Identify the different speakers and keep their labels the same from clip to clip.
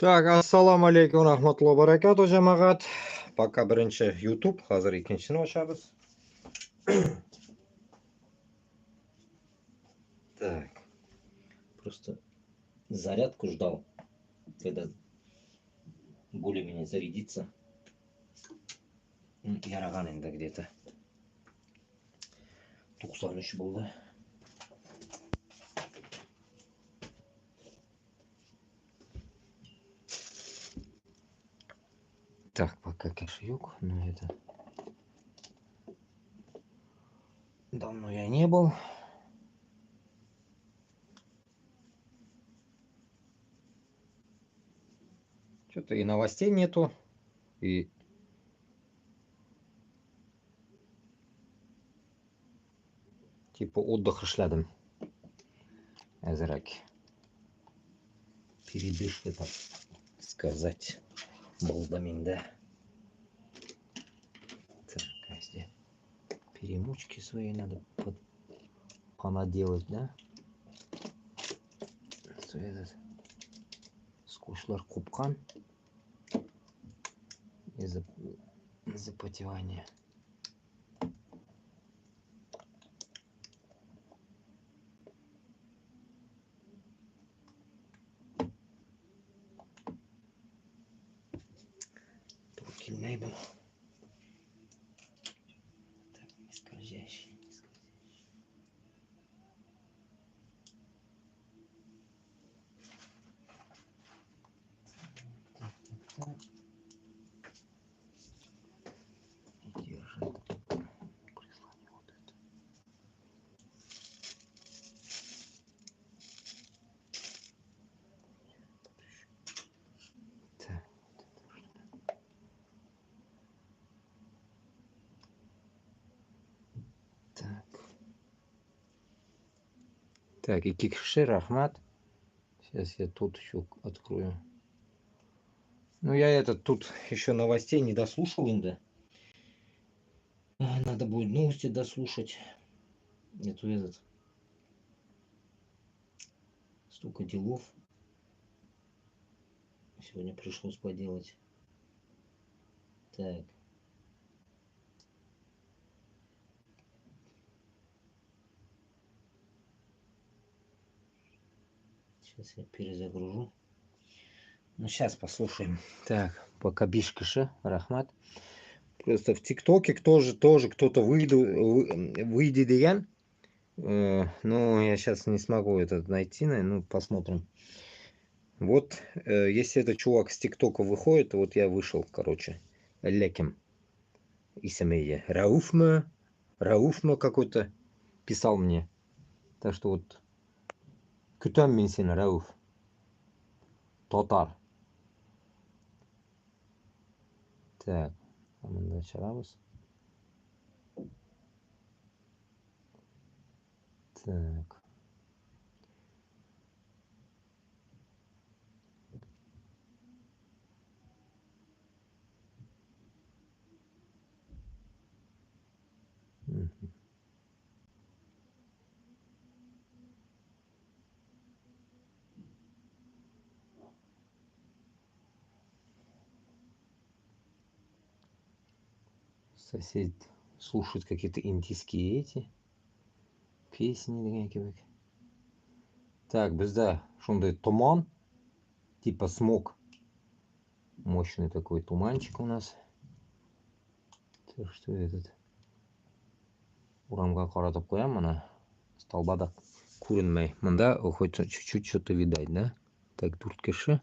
Speaker 1: Так, ассаламу алейкум рахматуллахи баракату, жамағат. Пока бірінші YouTube, қазір екіншісini ашамыз. Так, просто зарядку ждал, когда более-менее зарядится. Яраған енді где-то 93 болды. Так, пока кошелек, но это... Давно я не был. Что-то и новостей нету, и... Типа отдых рядом. Азраки. Передышка, так сказать. Балдаминда. Так, а здесь перемычки свои надо понаделать, да? Этот скушлар купкан из-за запотевания. Туркельный был. Так, не скользящий, не скользящий. Так. Держит прислание вот это. Так. Так. Так, и кикши рахмат. Сейчас я тут еще открою. Ну, я этот тут еще новостей не дослушал иногда. Надо будет новости дослушать. Нету этот. Столько делов. Сегодня пришлось поделать. Так. Сейчас я перезагружу. Ну, сейчас послушаем. Так, пока бишкаши, рахмат. Просто в ТикТоке тоже кто-то выйдет деген. Но я сейчас не смогу это найти, ну, посмотрим. Вот, если этот чувак с ТикТока выходит, вот я вышел, короче, Леким. Исамия. Рауфма какой-то писал мне. Так что вот, Кютам Минсин Рауф. Тотар. Так, началось. Так. Сосед слушает какие-то индийские эти песни. Так, безда, шундай туман, типа смог. Мощный такой туманчик у нас. Так что этот урамга каратып коям, ана столбада көрінмей. Мында хоть чуть-чуть что-то видать, да? Так, турткеши.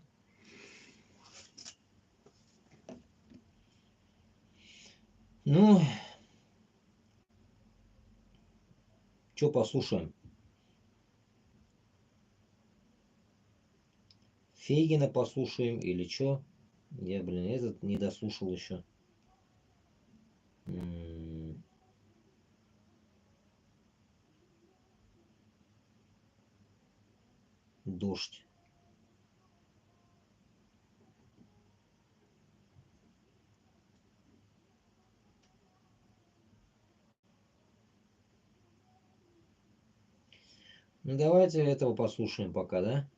Speaker 1: Ну, что послушаем? Фейгина послушаем или что? Я, блин, этот не дослушал еще. Дождь. Ну давайте этого послушаем пока, да?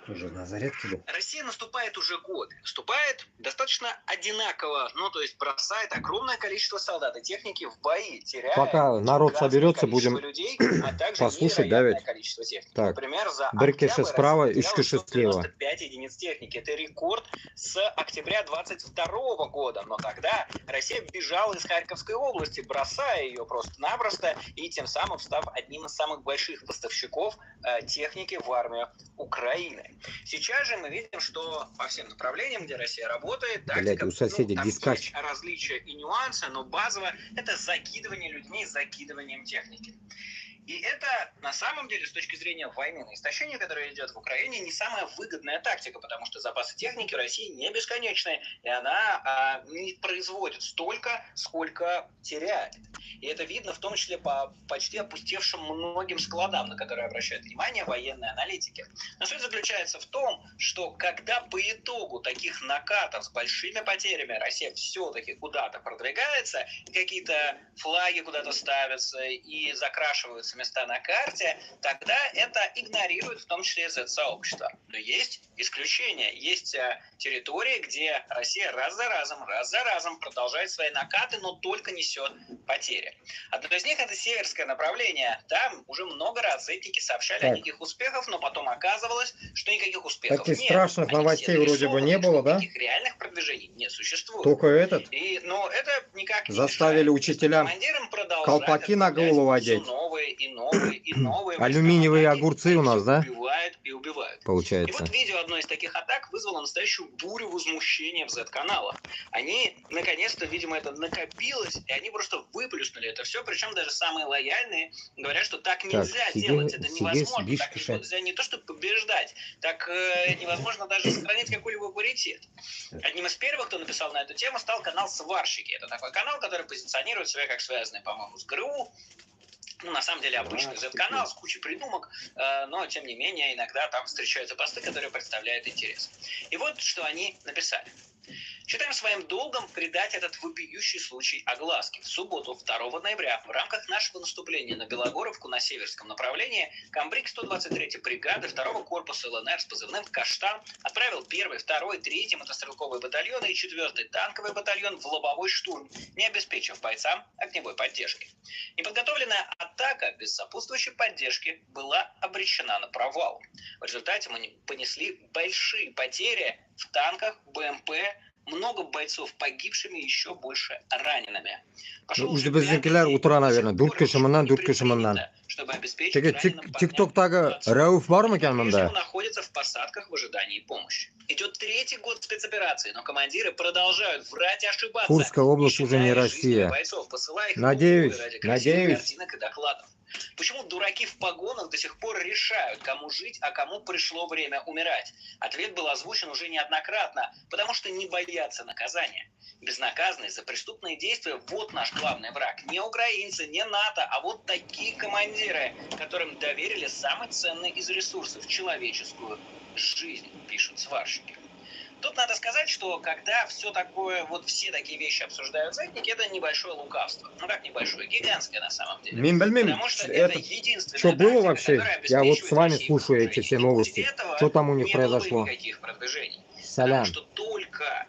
Speaker 1: Тоже на зарядке был.
Speaker 2: Россия наступает уже год. Наступает достаточно одинаково. Ну, то есть бросает огромное количество солдат и техники в бои, теряя
Speaker 1: Пока народ соберется, будем
Speaker 2: людей, а также
Speaker 1: послушать, да, ведь?
Speaker 2: количество техники.
Speaker 1: Так.
Speaker 2: Например, за
Speaker 1: Беркеша
Speaker 2: октябрь
Speaker 1: справа,
Speaker 2: Россия
Speaker 1: Ишкиша
Speaker 2: потеряла
Speaker 1: слева.
Speaker 2: 195 единиц техники. Это рекорд с октября 22 года. Но тогда Россия бежала из Харьковской области, бросая ее просто-напросто и тем самым став одним из самых больших поставщиков техники в армию Украины. Сейчас же мы видим, что по всем направлениям, где Россия работает, тактика,
Speaker 1: у соседей
Speaker 2: там
Speaker 1: дискач.
Speaker 2: есть различия и нюансы, но базово это закидывание людьми закидыванием техники. И это, на самом деле, с точки зрения войны на истощение, которое идет в Украине, не самая выгодная тактика, потому что запасы техники в России не бесконечные, и она не производит столько, сколько теряет. И это видно в том числе по почти опустевшим многим складам, на которые обращают внимание военные аналитики. Но суть заключается в том, что когда по итогу таких накатов с большими потерями Россия все-таки куда-то продвигается, какие-то флаги куда-то ставятся и закрашиваются места на карте, тогда это игнорирует в том числе Z-сообщество. Но есть исключения, есть территории, где Россия раз за разом продолжает свои накаты, но только несет потери. Одно из них это северское направление. Там уже много раз зетники сообщали о неких успехах, но потом оказывалось, что никаких успехов
Speaker 1: таких
Speaker 2: нет.
Speaker 1: страшных новостей вроде бы не было, да?
Speaker 2: Никаких реальных продвижений не существует.
Speaker 1: Только этот.
Speaker 2: Но это никак не
Speaker 1: заставили
Speaker 2: мешает
Speaker 1: учителям колпаки на голову одеть.
Speaker 2: Новые и новые
Speaker 1: алюминиевые огурцы у нас, да?
Speaker 2: Убивают и убивают.
Speaker 1: Получается.
Speaker 2: И вот видео одной из таких атак вызвало настоящую бурю возмущения в Z-каналах. Они, наконец-то, видимо, это накопилось, и они просто выплюснули это все, причем даже самые лояльные говорят, что так нельзя делать, это невозможно, так нельзя не то, чтобы побеждать, так невозможно даже сохранить какой-либо паритет. Одним из первых, кто написал на эту тему, стал канал «Сварщики». Это такой канал, который позиционирует себя как связанный, по-моему, с ГРУ. Ну, на самом деле, обычный Z-канал с кучей придумок, но, тем не менее, иногда там встречаются посты, которые представляют интерес. И вот, что они написали. Считаем своим долгом придать этот вопиющий случай огласке. В субботу, 2 ноября, в рамках нашего наступления на Белогоровку на северском направлении, комбриг 123-й бригады 2-го корпуса ЛНР с позывным «Каштан» отправил 1-й, 2-й, 3-й мотострелковые батальоны и 4-й танковый батальон в лобовой штурм, не обеспечив бойцам огневой поддержки. Неподготовленная атака без сопутствующей поддержки была обречена на провал. В результате мы понесли большие потери в танках, БМП, много бойцов погибшими, еще больше ранеными.
Speaker 1: Уже bizimkiler утра, наверное, 4 kişi
Speaker 2: чтобы обеспечить раненым
Speaker 1: TikTok'тагы Рауф бар мı yanında?
Speaker 2: Находится в посадках в ожидании помощи. Идет 3-й год спецоперации, но командиры продолжают врать и ошибаться.
Speaker 1: Курская область уже не Россия.
Speaker 2: Бойцов, посылая их
Speaker 1: надеюсь.
Speaker 2: картинок и докладов. Почему дураки в погонах до сих пор решают, кому жить, а кому пришло время умирать? Ответ был озвучен уже неоднократно, потому что не боятся наказания. Безнаказанность за преступные действия – вот наш главный враг. Не украинцы, не НАТО, а вот такие командиры, которым доверили самый ценный из ресурсов – человеческую жизнь, пишут сварщики. Тут надо сказать, что когда все такое, вот все такие вещи обсуждают зетники, это небольшое лукавство. Ну как небольшое, гигантское на самом деле. Потому что это единственное,
Speaker 1: что было вообще? Я вот с вами слушаю эти все новости. Что там у них произошло?
Speaker 2: Никаких продвижений.
Speaker 1: Салям.
Speaker 2: Потому что только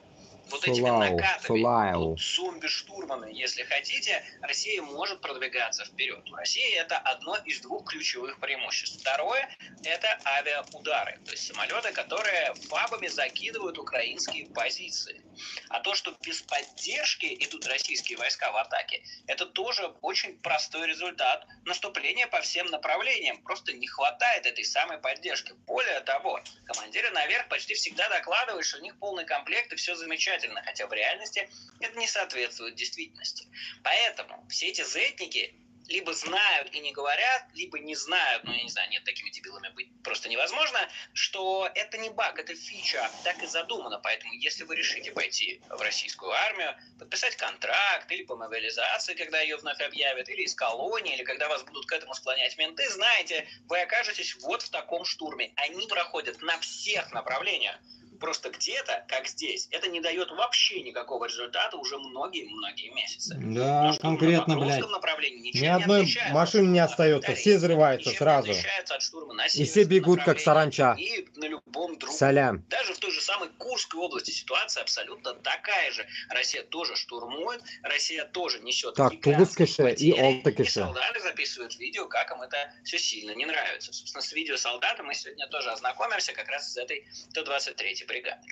Speaker 2: вот этими накатами, зомби-штурмами, если хотите, Россия может продвигаться вперед. У России это одно из 2 ключевых преимуществ. Второе – это авиаудары, то есть самолеты, которые фабами закидывают украинские позиции. А то, что без поддержки идут российские войска в атаке, это тоже очень простой результат наступления по всем направлениям. Просто не хватает этой самой поддержки. Более того, командиры наверх почти всегда докладывают, что у них полный комплект и все замечательно, хотя в реальности это не соответствует действительности. Поэтому все эти зетники либо знают и не говорят, либо не знают, ну я не знаю, нет, такими дебилами быть просто невозможно, что это не баг, это фича, так и задумано. Поэтому если вы решите пойти в российскую армию, подписать контракт или по мобилизации, когда ее вновь объявят, или из колонии, или когда вас будут к этому склонять менты, знаете, вы окажетесь вот в таком штурме. Они проходят на всех направлениях. Просто где-то, как здесь, это не дает вообще никакого результата уже многие-многие месяцы.
Speaker 1: Да,
Speaker 2: Но штурм на
Speaker 1: конкретно, блядь.
Speaker 2: Покровском направлении
Speaker 1: Ни
Speaker 2: ничем не
Speaker 1: одной
Speaker 2: отличается от
Speaker 1: машины не
Speaker 2: штурма
Speaker 1: остается, все
Speaker 2: Торрейска,
Speaker 1: взрываются
Speaker 2: ничем не
Speaker 1: сразу.
Speaker 2: отличается от штурма на
Speaker 1: И все
Speaker 2: Северском
Speaker 1: бегут, как
Speaker 2: направлении
Speaker 1: саранча.
Speaker 2: и на любом другом.
Speaker 1: Салям.
Speaker 2: Даже в той же самой Курской области ситуация абсолютно такая же. Россия тоже штурмует, Россия тоже несет
Speaker 1: Так,
Speaker 2: гигантские
Speaker 1: Тугускише и
Speaker 2: потери, и
Speaker 1: Олтакише.
Speaker 2: солдаты записывают видео, как им это все сильно не нравится. Собственно, с видео солдата мы сегодня тоже ознакомимся как раз из этой 123-й бригады.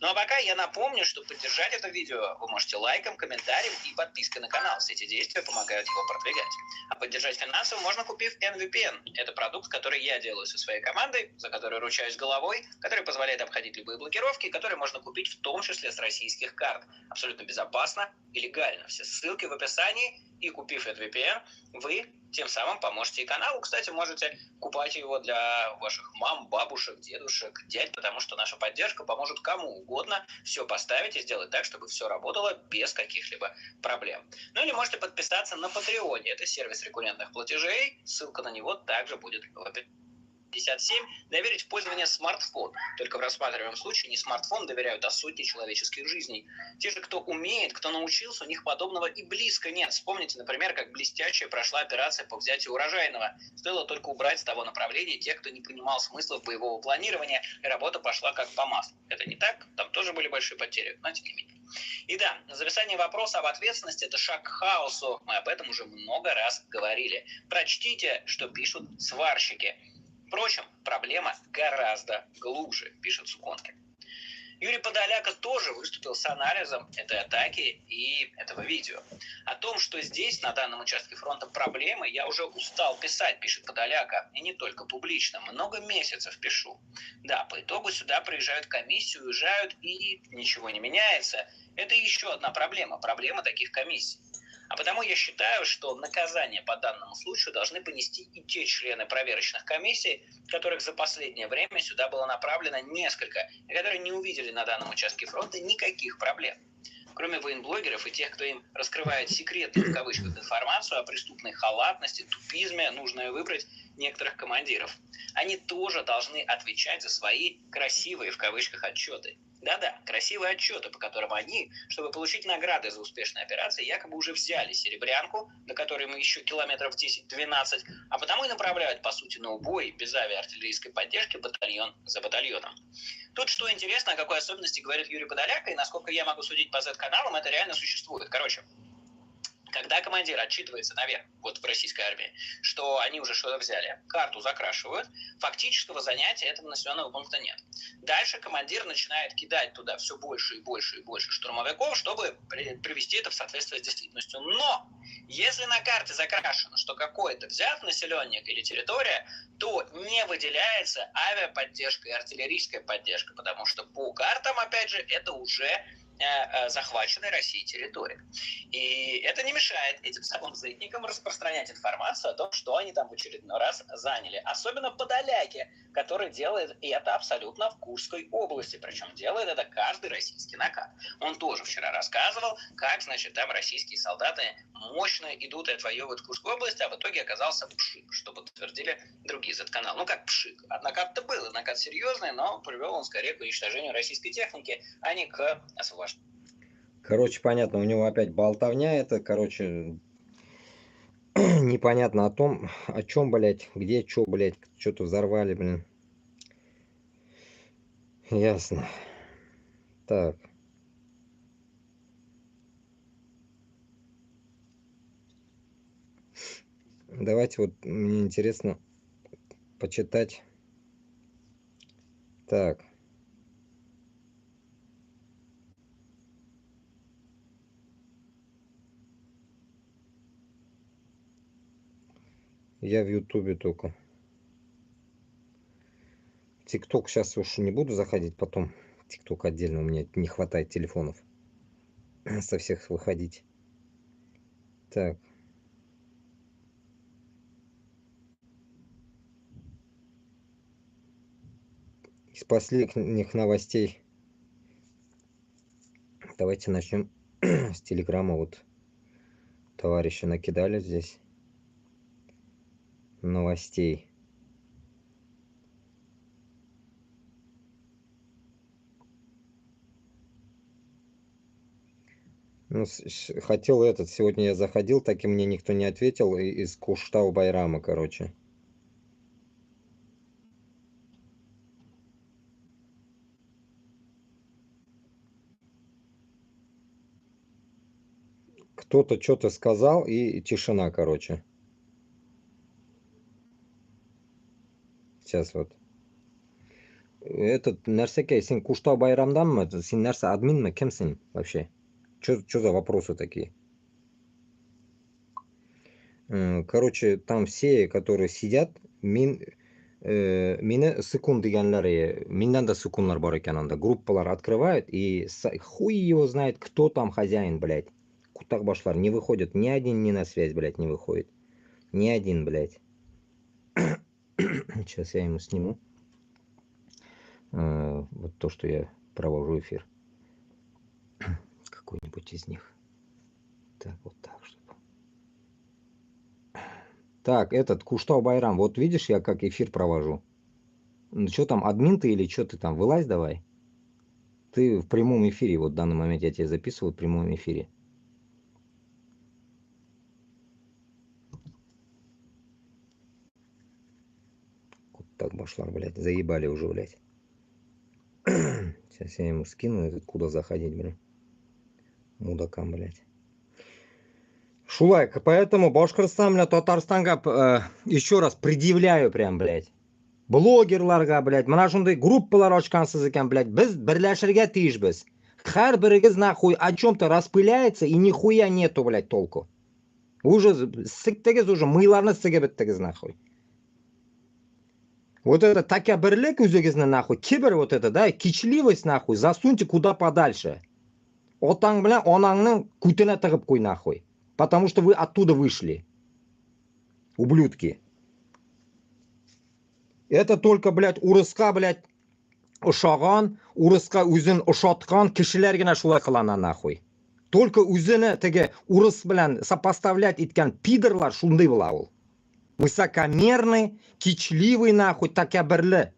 Speaker 2: Ну а пока я напомню, что поддержать это видео вы можете лайком, комментарием и подпиской на канал. Все эти действия помогают его продвигать. А поддержать финансово можно, купив NVPN. Это продукт, который я делаю со своей командой, за который ручаюсь головой, который позволяет обходить любые блокировки, которые можно купить в том числе с российских карт. Абсолютно безопасно и легально. Все ссылки в описании. И купив NVPN, вы тем самым поможете и каналу. Кстати, можете купать его для ваших мам, бабушек, дедушек, дядь, потому что наша поддержка поможет кому угодно все поставить и сделать так, чтобы все работало без каких-либо проблем. Ну или можете подписаться на Patreon. Это сервис рекуррентных платежей. Ссылка на него также будет в описании. 57. Доверить в пользование смартфон. Только в рассматриваемом случае не смартфон доверяют, а сотни человеческих жизней. Те же, кто умеет, кто научился, у них подобного и близко нет. Вспомните, например, как блестящая прошла операция по взятию урожайного. Стоило только убрать с того направления тех, кто не понимал смысла боевого планирования, и работа пошла как по маслу. Это не так? Там тоже были большие потери, но тем не менее. И да, зависание вопроса об ответственности – это шаг к хаосу. Мы об этом уже много раз говорили. Прочтите, что пишут сварщики. Впрочем, проблема гораздо глубже, пишет Суконкин. Юрий Подоляка тоже выступил с анализом этой атаки и этого видео. О том, что здесь, на данном участке фронта, проблемы, я уже устал писать, пишет Подоляка. И не только публично, много месяцев пишу. Да, по итогу сюда приезжают комиссии, уезжают, и ничего не меняется. Это еще одна проблема, проблема таких комиссий. А потому я считаю, что наказание по данному случаю должны понести и те члены проверочных комиссий, которых за последнее время сюда было направлено несколько, и которые не увидели на данном участке фронта никаких проблем. Кроме военблогеров и тех, кто им раскрывает секретную в кавычках информацию о преступной халатности, тупизме, нужно выбрать некоторых командиров. Они тоже должны отвечать за свои красивые в кавычках отчеты. Да-да, красивые отчеты, по которым они, чтобы получить награды за успешные операции, якобы уже взяли Серебрянку, до которой мы еще километров 10-12, а потому и направляют, по сути, на убой без авиаартиллерийской поддержки батальон за батальоном. Тут что интересно, о какой особенности говорит Юрий Подоляка, и насколько я могу судить по Z-каналам, это реально существует. Короче, когда командир отчитывается наверх, вот в российской армии, что они уже что-то взяли, карту закрашивают, фактического занятия этого населенного пункта нет. Дальше командир начинает кидать туда все больше и больше и больше штурмовиков, чтобы привести это в соответствие с действительностью. Но если на карте закрашено, что какое-то взят населенник или территория, то не выделяется авиаподдержка и артиллерийская поддержка, потому что по картам, опять же, это уже захваченной Россией территории. И это не мешает этим самым зетникам распространять информацию о том, что они там в очередной раз заняли. Особенно Подоляки, который делает это абсолютно в Курской области. Причем делает это каждый российский накат. Он тоже вчера рассказывал, как, значит, там российские солдаты мощно идут и отвоевывают Курскую область, а в итоге оказался пшик, что подтвердили другие Z-каналы. Ну как пшик? Накат-то был, накат серьезный, но привел он скорее к уничтожению российской техники, а не к освобождению.
Speaker 1: Короче, понятно, у него опять болтовня, это, короче, непонятно о том, о чем, блядь, где, что, блядь, что-то взорвали, блин. Ясно. Так. Давайте вот, мне интересно почитать. Так. Я в Ютубе только. ТикТок сейчас уж не буду заходить потом. ТикТок отдельно, у меня не хватает телефонов. Со всех выходить. Так. Из последних новостей. Давайте начнем с Телеграма. Вот товарищи накидали здесь новостей. Ну, хотел этот, сегодня я заходил, так и мне никто не ответил из Куштау Байрама, короче. Кто-то что-то сказал и тишина, короче. Сейчас вот. Этот, нәрсеке, сен Куштау Байрамданмы? Сен нәрсе админмы? Кімсің вообще? Что за вопросы такие? Короче, там все, которые сидят, мені секунд дегенлері, менен да секундlar бар екен анда. Группалар открывают, и хуй его знает, кто там хозяин, блядь. Кутакбашлар не выходят, ни один не на связь, блядь, не выходит. Ни один, блядь. Сейчас я ему сниму. Вот то, что я провожу эфир. Какой-нибудь из них. Так, вот так, чтобы. Так, этот Куштау Байрам. Вот видишь, я как эфир провожу. Ну, что там, админ ты или что ты там? Вылазь давай. Ты в прямом эфире. Вот в данный момент я тебя записываю в прямом эфире. Так, башлар, блядь. Заебали уже, блядь. Сейчас я ему скину, этот куда заходить, блядь. Мудакам, блядь. Шулайка, поэтому Башкортостан, блядь, Татарстанга еще раз предъявляю прям, блядь. Блогерларга, блядь, mana shunday группалар ochgansiz ekan, блядь, biz birlashirga tiyishmiz. Har birigiz нахуй о чем-то распыляется и нихуя нету, блядь, толку. Уже siktiriz уже мыйларны siga bittigiz, нахуй. Вот это takabirlik o'zingizni нахуй, kibr вот это, да, кичливость, нахуй, засуньте куда подальше. Otang bilan onangning kutini tig'ib qo'y, нахуй. Потому что вы оттуда вышли. Ублюдки. Это только, блядь, урысқа, блядь, ошаған, урысқа өзін ошатқан кишилергina шулай qilana, нахуй. Только өзіні теге урыс bilan сопоставлять etgan пидорлар шундай bo'la ул. Высокомерный, кичливый, нахуй, takabirli.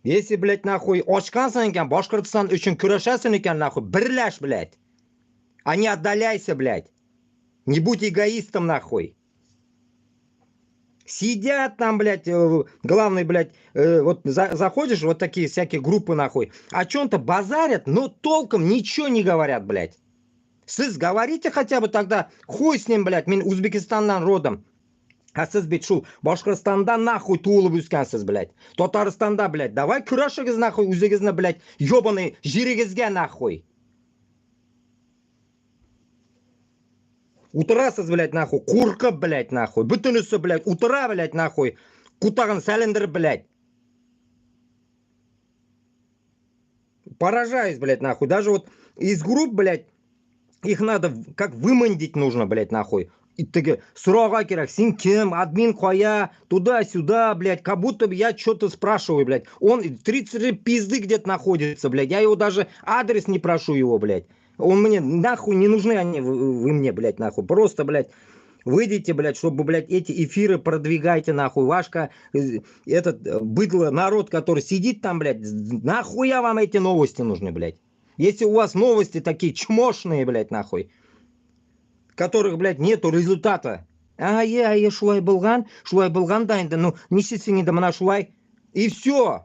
Speaker 1: Если, блядь, нахуй, ochqansan ekan, Boshqirdiston uchun kurashasan ekan, нахуй, birlash, блядь. А не отдаляйся, блядь. Не будь эгоистом, нахуй. Сидят там, блядь, главный, блядь, вот заходишь, вот такие всякие группы, нахуй, о чем-то базарят, но толком ничего не говорят, блядь. Сіз говорите хотя бы тогда, хуй с ним, блядь, мен Узбекистаннан родом. А сіз бит шул Башқұртстанда нахуй туылып өскенсіз, блядь. Татарстанда, блядь, давай күрәшігіз, нахуй, өзігізні, блядь, ёбаный жерігізге, нахуй. Утырасыз, блядь, нахуй, қорқып, блядь, нахуй. Бүтінісі, блядь, утыра, блядь, нахуй. Кутағын сәліндіріп, блядь. Поражаюсь, блядь, нахуй. Даже вот из групп, блядь, их надо как вымандить нужно, блядь, нахуй. И таки, сұрауға керек, сен кем, админ қоя, туда-сюда, блядь, как будто я что-то спрашиваю, блядь. Он 30 пизды где-то находится, блядь. Я его даже адрес не прошу его, блядь. Он мне, нахуй, не нужны они, вы мне, блядь, нахуй. Просто, блядь, выйдите, блядь, чтобы, блядь, эти эфиры продвигайте, нахуй. Вашка, этот быдло, народ, который сидит там, блядь, нахуя вам эти новости нужны, блядь. Если у вас новости такие чмошные, блядь, нахуй, которых, блядь, нету результата. Ая, шулай булган да енді, ну, несесің енді мына шулай. И все.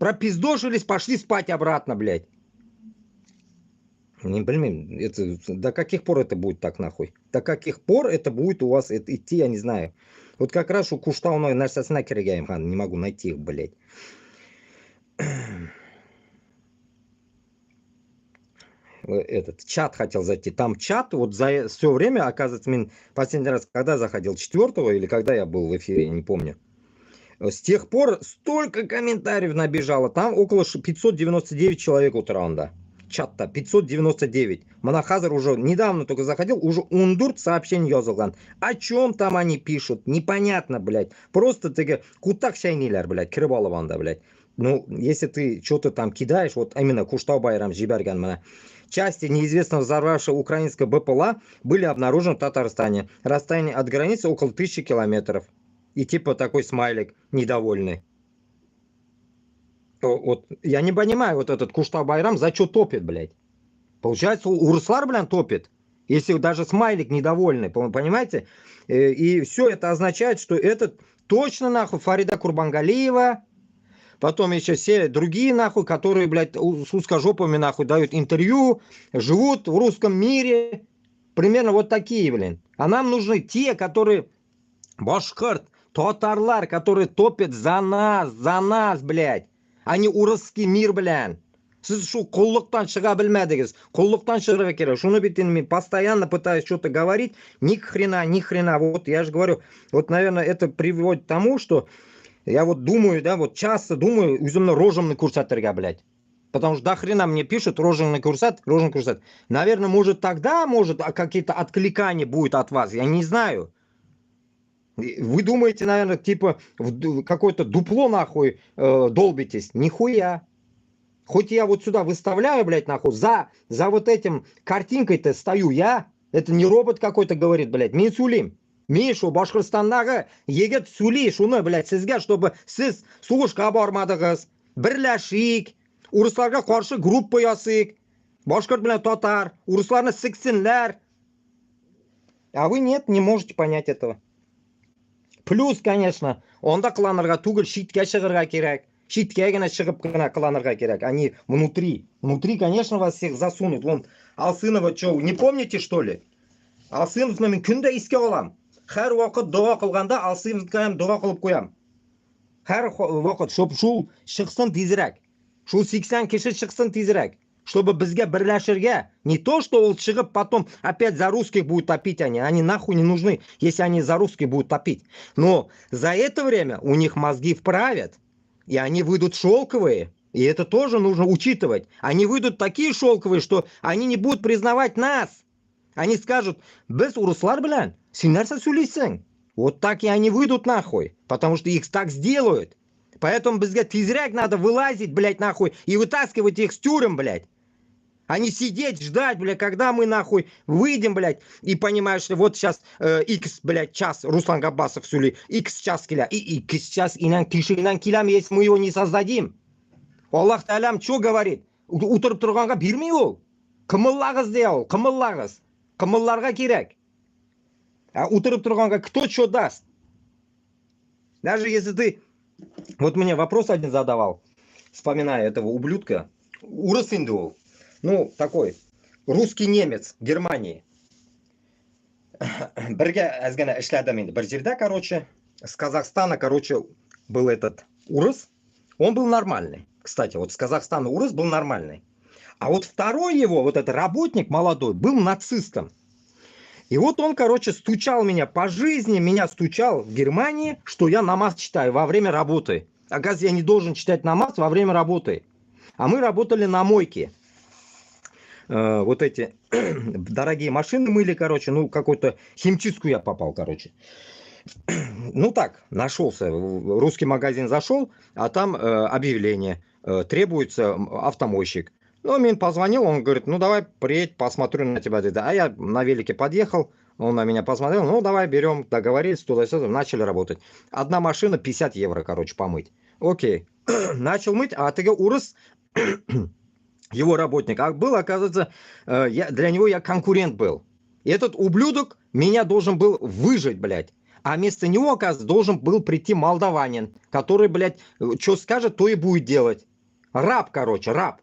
Speaker 1: Пропиздошились, пошли спать обратно, блядь. Не блин, это, до каких пор это будет так, нахуй? До каких пор это будет у вас идти, я не знаю. Вот как раз у Куштауной нәрсәсенә керергә не могу найти их, блядь. Этот чат хотел зайти. Там чат, вот за все время, оказывается, мен последний раз, когда заходил, 4-го или когда я был в эфире, я не помню. С тех пор столько комментариев набежало. Там около 599 человек у раунда. Чат-то 599. Манахазар уже недавно только заходил, уже ундурт сообщение yazылган. О чем там они пишут? Непонятно, блядь. Просто ты кутак шайнилер, блядь, кіріп алып анда, блядь. Ну, если ты что-то там кидаешь, вот именно Куштау Байрам жиберген мына. Части неизвестного взорвавшего украинского БПЛА были обнаружены в Татарстане. Расстояние от границы около 1000 километров. И типа такой смайлик недовольный. Вот, я не понимаю, вот этот Куштау Байрам за что топит, блядь? Получается, урыслар, блин, топит. Если даже смайлик недовольный, понимаете? И все это означает, что это точно нахуй Фарида Курбангалиева, потом еще все другие нахуй, которые, блядь, с узкожопами нахуй дают интервью, живут в русском мире. Примерно вот такие, блин. А нам нужны те, которые башкирт, татарлар, которые топят за нас, блядь. А не урысский мир, блядь. Siz shu qulluqdan chiqa bilmadingiz. Qulluqdan chiqarga kerak. Shuni bitin постоянно пытаюсь что-то говорить. Ни хрена. Вот я же говорю, вот, наверное, это приводит к тому, что я вот думаю, да, вот часто думаю, үзімні рожымны курсаторга, блядь. Потому что до хрена мне пишут роженый курсат. Наверное, может тогда, какие-то откликания будет от вас. Я не знаю. Вы думаете, наверное, типа в какое-то дупло нахуй долбитесь. Нихуя. Хоть я вот сюда выставляю, блядь, нахуй, за вот этим картинкой-то стою я. Это не робот какой-то говорит, блядь. Мен сөйлеймін. Мен шу Башқұртстандағы егер сөйлей шуны, блядь, сізге, чтобы сіз соғышқа бармадыңыз, бірләшейік, урысларға қарсы группа ясайық, башқұрт білән татар, урысларны сіксінләр. А вы нет, не можете понять этого. Плюс, конечно, онда қыланырға түгіл шитке шығырға керек. Шитке генә шығып қана қыланырға керек. Они внутри. Внутри, конечно, вас всех засунут. Вон, Алсынова, что, не помните, что ли? Алсыновны мен күнде еске алам. Һәр вакыт дуа кылганда Алсыновка һәм дуа кылып куям. Һәр вакыт, чтобы шул чыксын тизрәк. Шул 80 кеше чыксын тизрәк. Чтобы безгә берләшергә. Не то, что он чыгып потом опять за русских будет топить они. Они нахуй не нужны, если они за русских будут топить. Но за это время у них мозги вправят. И они выйдут шелковые. И это тоже нужно учитывать. Они выйдут такие шелковые, что они не будут признавать нас. Они скажут, без урыслар белән син нәрсә сөйлисең? Вот так и они выйдут нахуй. Потому что их так сделают. Поэтому безгә тизрәк надо вылазить, блядь, нахуй. И вытаскивать их с тюрем, блядь. А не сидеть, ждать, блядь, когда мы нахуй выйдем, блядь. И понимаешь, что вот сейчас X, блядь, час Руслан Габбасов сөйлей. X час киля. И X час инан тишигинан килям, если мы его не создадим. Аллах Таалам что говорит? Утырып тұрғанға бермей ол. Кымыллағыз де ол, кымыллағыз. Кымылларға керек. А утырып тұрғанға кто что даст? Даже если ты... Вот мне вопрос один задавал, вспоминая этого ублюдка. Урыс инде ол. Ну, такой, русский немец Германии. Бірге әзгәне эшләдем инде. Бір жердә, короче, с Казахстана, короче, был этот урыс. Он был нормальный. Кстати, вот с Казахстана урыс был нормальный. А вот второй его, вот этот работник молодой, был нацистом. И вот он, короче, стучал меня по жизни, меня стучал в Германии, что я намаз читаю во время работы. Оказывается, я не должен читать намаз во время работы. А мы работали на мойке. Вот эти дорогие машины мыли, короче, ну, какую-то химчистку я попал, короче. Ну, так, нашелся, в русский магазин зашел, а там объявление, требуется автомойщик. Ну, мне позвонил, он говорит, ну, давай, приедь, посмотрю на тебя. А я на велике подъехал, он на меня посмотрел, ну, давай, берем, договорились, туда-сюда, начали работать. Одна машина, 50 евро, короче, помыть. Окей, начал мыть, а ты урыс... Его работник. А был, оказывается, для него я конкурент был. И этот ублюдок меня должен был выжить, блядь. А вместо него, оказывается, должен был прийти молдаванин, который, блядь, что скажет, то и будет делать. Раб, короче, раб.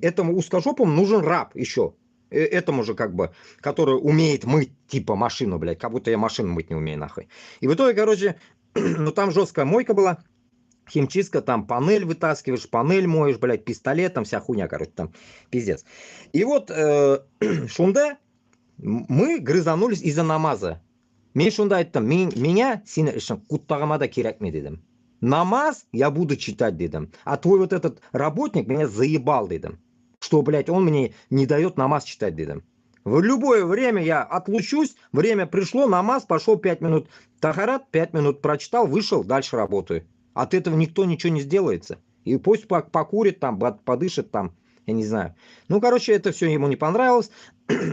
Speaker 1: Этому узкожопому нужен раб еще. Этому же, как бы, который умеет мыть, типа, машину, блядь. Как будто я машину мыть не умею, нахуй. И в итоге, короче, ну там жесткая мойка была. Химчистка, там панель вытаскиваешь, панель моешь, блядь, пистолет, там вся хуйня, короче, там пиздец. И вот шунда мы грызанулись из-за намаза. Мен шунда айттым, меня сені үшін құттағыма да керек ме дедім. Намаз я буду читать, дедім. А твой вот этот работник меня заебал, дедім. Что, блядь, он мне не дает намаз читать, дедім. В любое время я отлучусь, время пришло, намаз, пошел 5 минут тахарат, 5 минут прочитал, вышел, дальше работаю. От этого никто ничего не сделается. И пусть покурит там, подышит там, я не знаю. Ну, короче, это все ему не понравилось,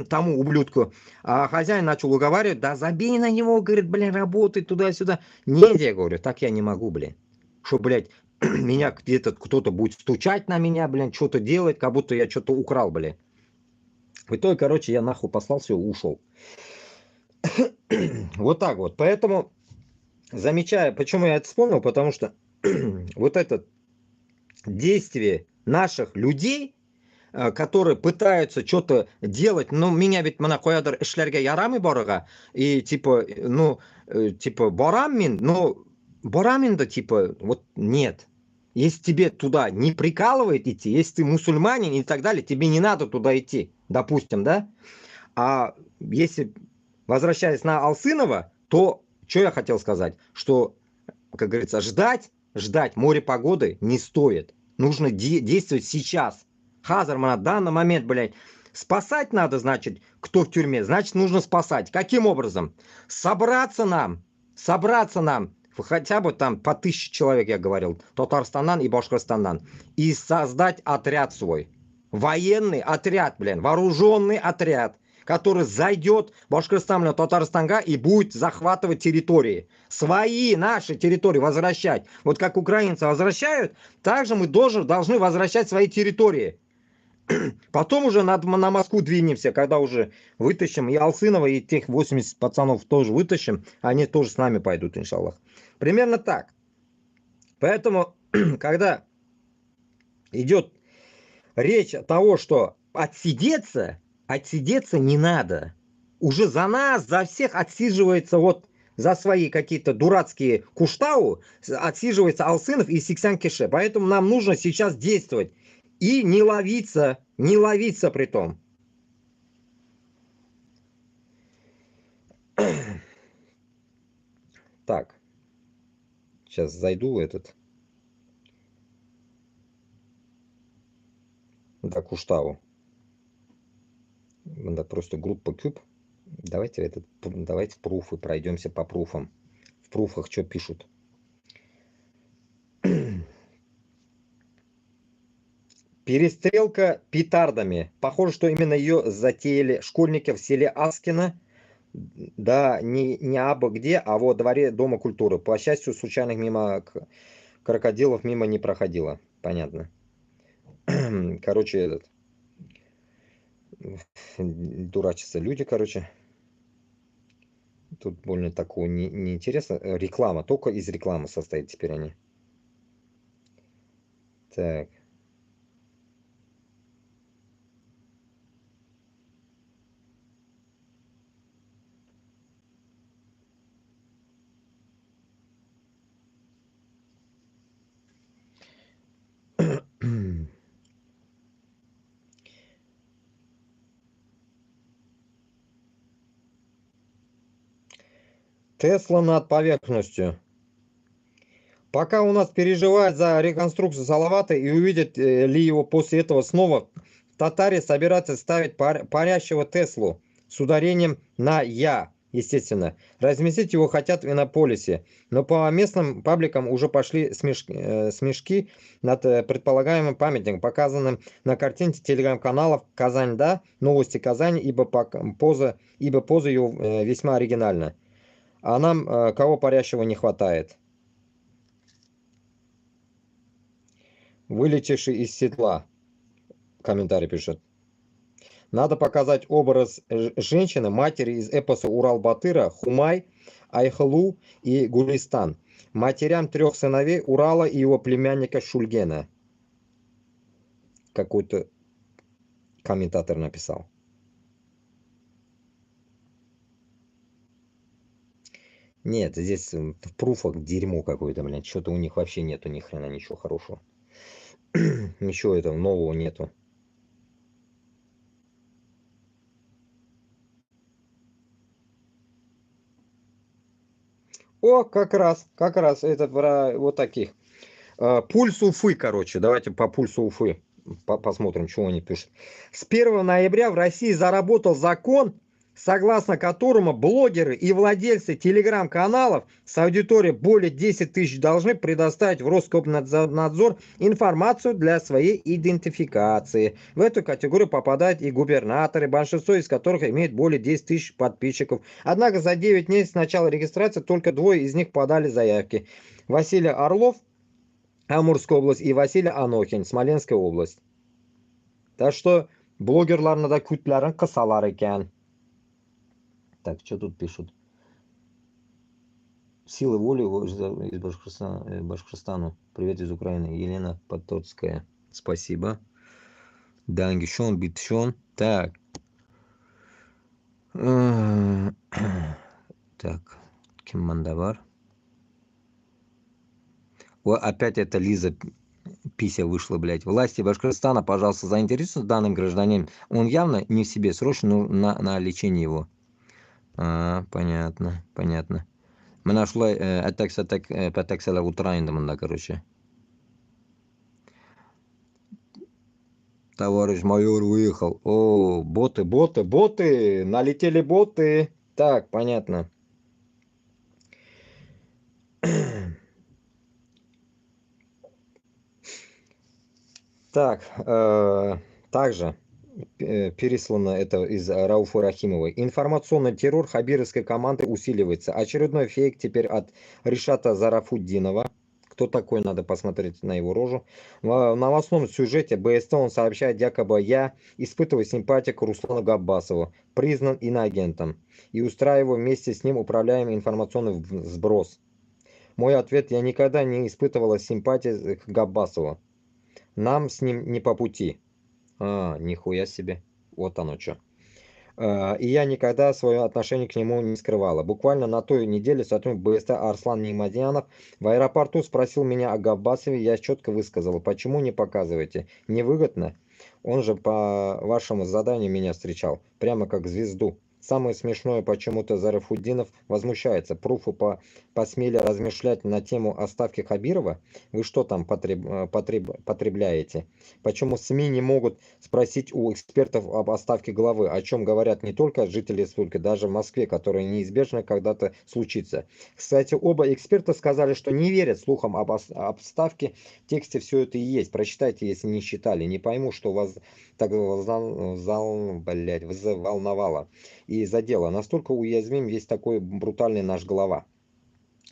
Speaker 1: тому ублюдку. А хозяин начал уговаривать, да забей на него, говорит, блин, работай туда-сюда. Нет, я говорю, так я не могу, блин. Что, блядь, меня где-то кто-то будет стучать на меня, блин, что-то делать, как будто я что-то украл, блин. В итоге, короче, я нахуй послал, все, ушел. Вот так вот. Поэтому, замечая, почему я это вспомнил, потому что вот это действие наших людей, которые пытаются что-то делать, ну, меня ведь монахоядыр эшләргә ярамый барыга, и типа, ну, типа, барамин, но барамин да, типа, вот нет. Если тебе туда не прикалывает идти, если ты мусульманин и так далее, тебе не надо туда идти, допустим, да? А если, возвращаясь на Алсынова, то, что я хотел сказать, что, как говорится, ждать море погоды не стоит. Нужно действовать сейчас. Хазар, на данный момент, блядь. Спасать надо, значит, кто в тюрьме, значит, нужно спасать. Каким образом? Собраться нам, хотя бы там по 1000 человек, я говорил, Татарстанан и Башкортостанан, и создать отряд свой. Военный отряд, блин, вооруженный отряд, который зайдет в Башкортостан, Татарстанга и будет захватывать территории. Свои, наши территории возвращать. Вот как украинцы возвращают, так же мы должны возвращать свои территории. Потом уже на Москву двинемся, когда уже вытащим и Алсынова, и тех 80 пацанов тоже вытащим, они тоже с нами пойдут, иншаллах. Примерно так. Поэтому, когда идет речь о том, что отсидеться не надо. Уже за нас, за всех отсиживается вот за свои какие-то дурацкие куштау, отсиживается Алсынов и Сиксян Кеше. Поэтому нам нужно сейчас действовать. И не ловиться при том. Так. Сейчас зайду в этот. Да, Куштау. Да, просто группа Куб. Давайте в пруфы пройдемся по пруфам. В пруфах что пишут? Перестрелка петардами. Похоже, что именно ее затеяли школьники в селе Аскино. Да, не абы где, а во дворе Дома культуры. По счастью, случайных мимо крокодилов мимо не проходило. Понятно. Короче, этот... Дурачатся люди, короче. Тут больно такого не интересно. Реклама. Только из рекламы состоит теперь они. Так. Тесла над поверхностью. Пока у нас переживает за реконструкцию Салавата и увидят ли его после этого снова, татаре собираются ставить парящего Теслу с ударением на «я», естественно. Разместить его хотят в Иннополисе, но по местным пабликам уже пошли смешки над предполагаемым памятником, показанным на картинке телеграм-каналов «Казань, да», «Новости Казани», ибо поза его весьма оригинальна. А нам кого парящего не хватает? Вылетевший из седла. Комментарий пишет. Надо показать образ женщины, матери из эпоса Урал-Батыра, Хумай, Айхалу и Гулистан. Матерям 3 сыновей Урала и его племянника Шульгена. Какой-то комментатор написал. Нет, здесь в пруфах дерьмо какое-то, блядь. Что-то у них вообще нету ни хрена ничего хорошего. Ничего этого нового нету. О, как раз это про вот таких. Пульс Уфы, короче. Давайте по пульсу Уфы посмотрим, что они пишут. С 1 ноября в России заработал закон, согласно которому блогеры и владельцы телеграм-каналов с аудиторией более 10 тысяч должны предоставить в Роскомнадзор информацию для своей идентификации. В эту категорию попадают и губернаторы, большинство из которых имеет более 10 тысяч подписчиков. Однако за 9 месяцев с начала регистрации только 2 из них подали заявки. Василий Орлов, Амурская область, и Василий Анохин, Смоленская область. Так что блогерларны да kütlerin kısalar ekan. Так, что тут пишут? Силы воли из Башкортостана, Башкортостану. Привет из Украины. Елена Потоцкая. Спасибо. Дангишон, битшон. Так. Так. Ким Мандавар. О, опять это Лиза Пися вышла, блядь. Власти Башкортостана, пожалуйста, заинтересуются данным гражданином. Он явно не в себе. Срочно на лечение его. Понятно, понятно. Mana shulay atak-satak pataksalar o'tirayin bunda, короче. Товарищ майор выехал. О, боты, боты, боты! Налетели боты! Так, понятно. Так, также переслано это из Рауфа Рахимовой. Информационный террор хабировской команды усиливается. Очередной фейк теперь от Ришата Зарафуддинова. Кто такой, надо посмотреть на его рожу. В новостном сюжете БСТ он сообщает, якобы я испытываю симпатию к Руслану Габбасову, признан иноагентом, и устраиваю вместе с ним управляемый информационный сброс. Мой ответ: я никогда не испытывала симпатии к Габбасову. Нам с ним не по пути. Нихуя себе. Вот оно что. И я никогда свое отношение к нему не скрывала. Буквально на той неделе сотрудник БСТ Арслан Немадьянов в аэропорту спросил меня о Габбасове. Я четко высказала, почему не показываете. Невыгодно. Он же по вашему заданию меня встречал. Прямо как звезду. Самое смешное, почему-то Зарафуддинов возмущается. Пруфы посмели размышлять на тему отставки Хабирова? Вы что там потребляете? Почему СМИ не могут спросить у экспертов об отставке главы, о чем говорят не только жители республики, даже в Москве, которое неизбежно когда-то случится? Кстати, оба эксперта сказали, что не верят слухам об отставке. В тексте все это и есть. Прочитайте, если не читали. Не пойму, что вас так взволновало и задело. Настолько уязвим весь такой брутальный наш глава.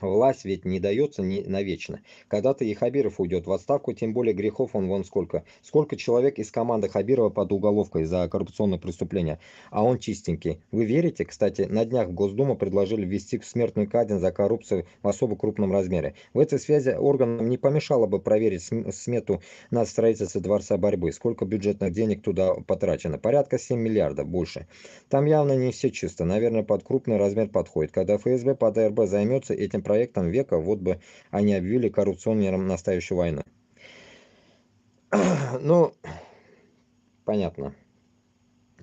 Speaker 1: Власть ведь не дается навечно. Когда-то и Хабиров уйдет в отставку, тем более грехов он вон сколько. Сколько человек из команды Хабирова под уголовкой за коррупционные преступления, а он чистенький. Вы верите? Кстати, на днях в Госдуму предложили ввести смертную казнь за коррупцию в особо крупном размере. В этой связи органам не помешало бы проверить смету на строительство Дворца борьбы. Сколько бюджетных денег туда потрачено? Порядка 7 миллиардов, больше. Там явно не все чисто. Наверное, под крупный размер подходит. Когда ФСБ под РБ займется этим проектом века, вот бы они объявили коррупционерам настоящую войну. Ну, понятно.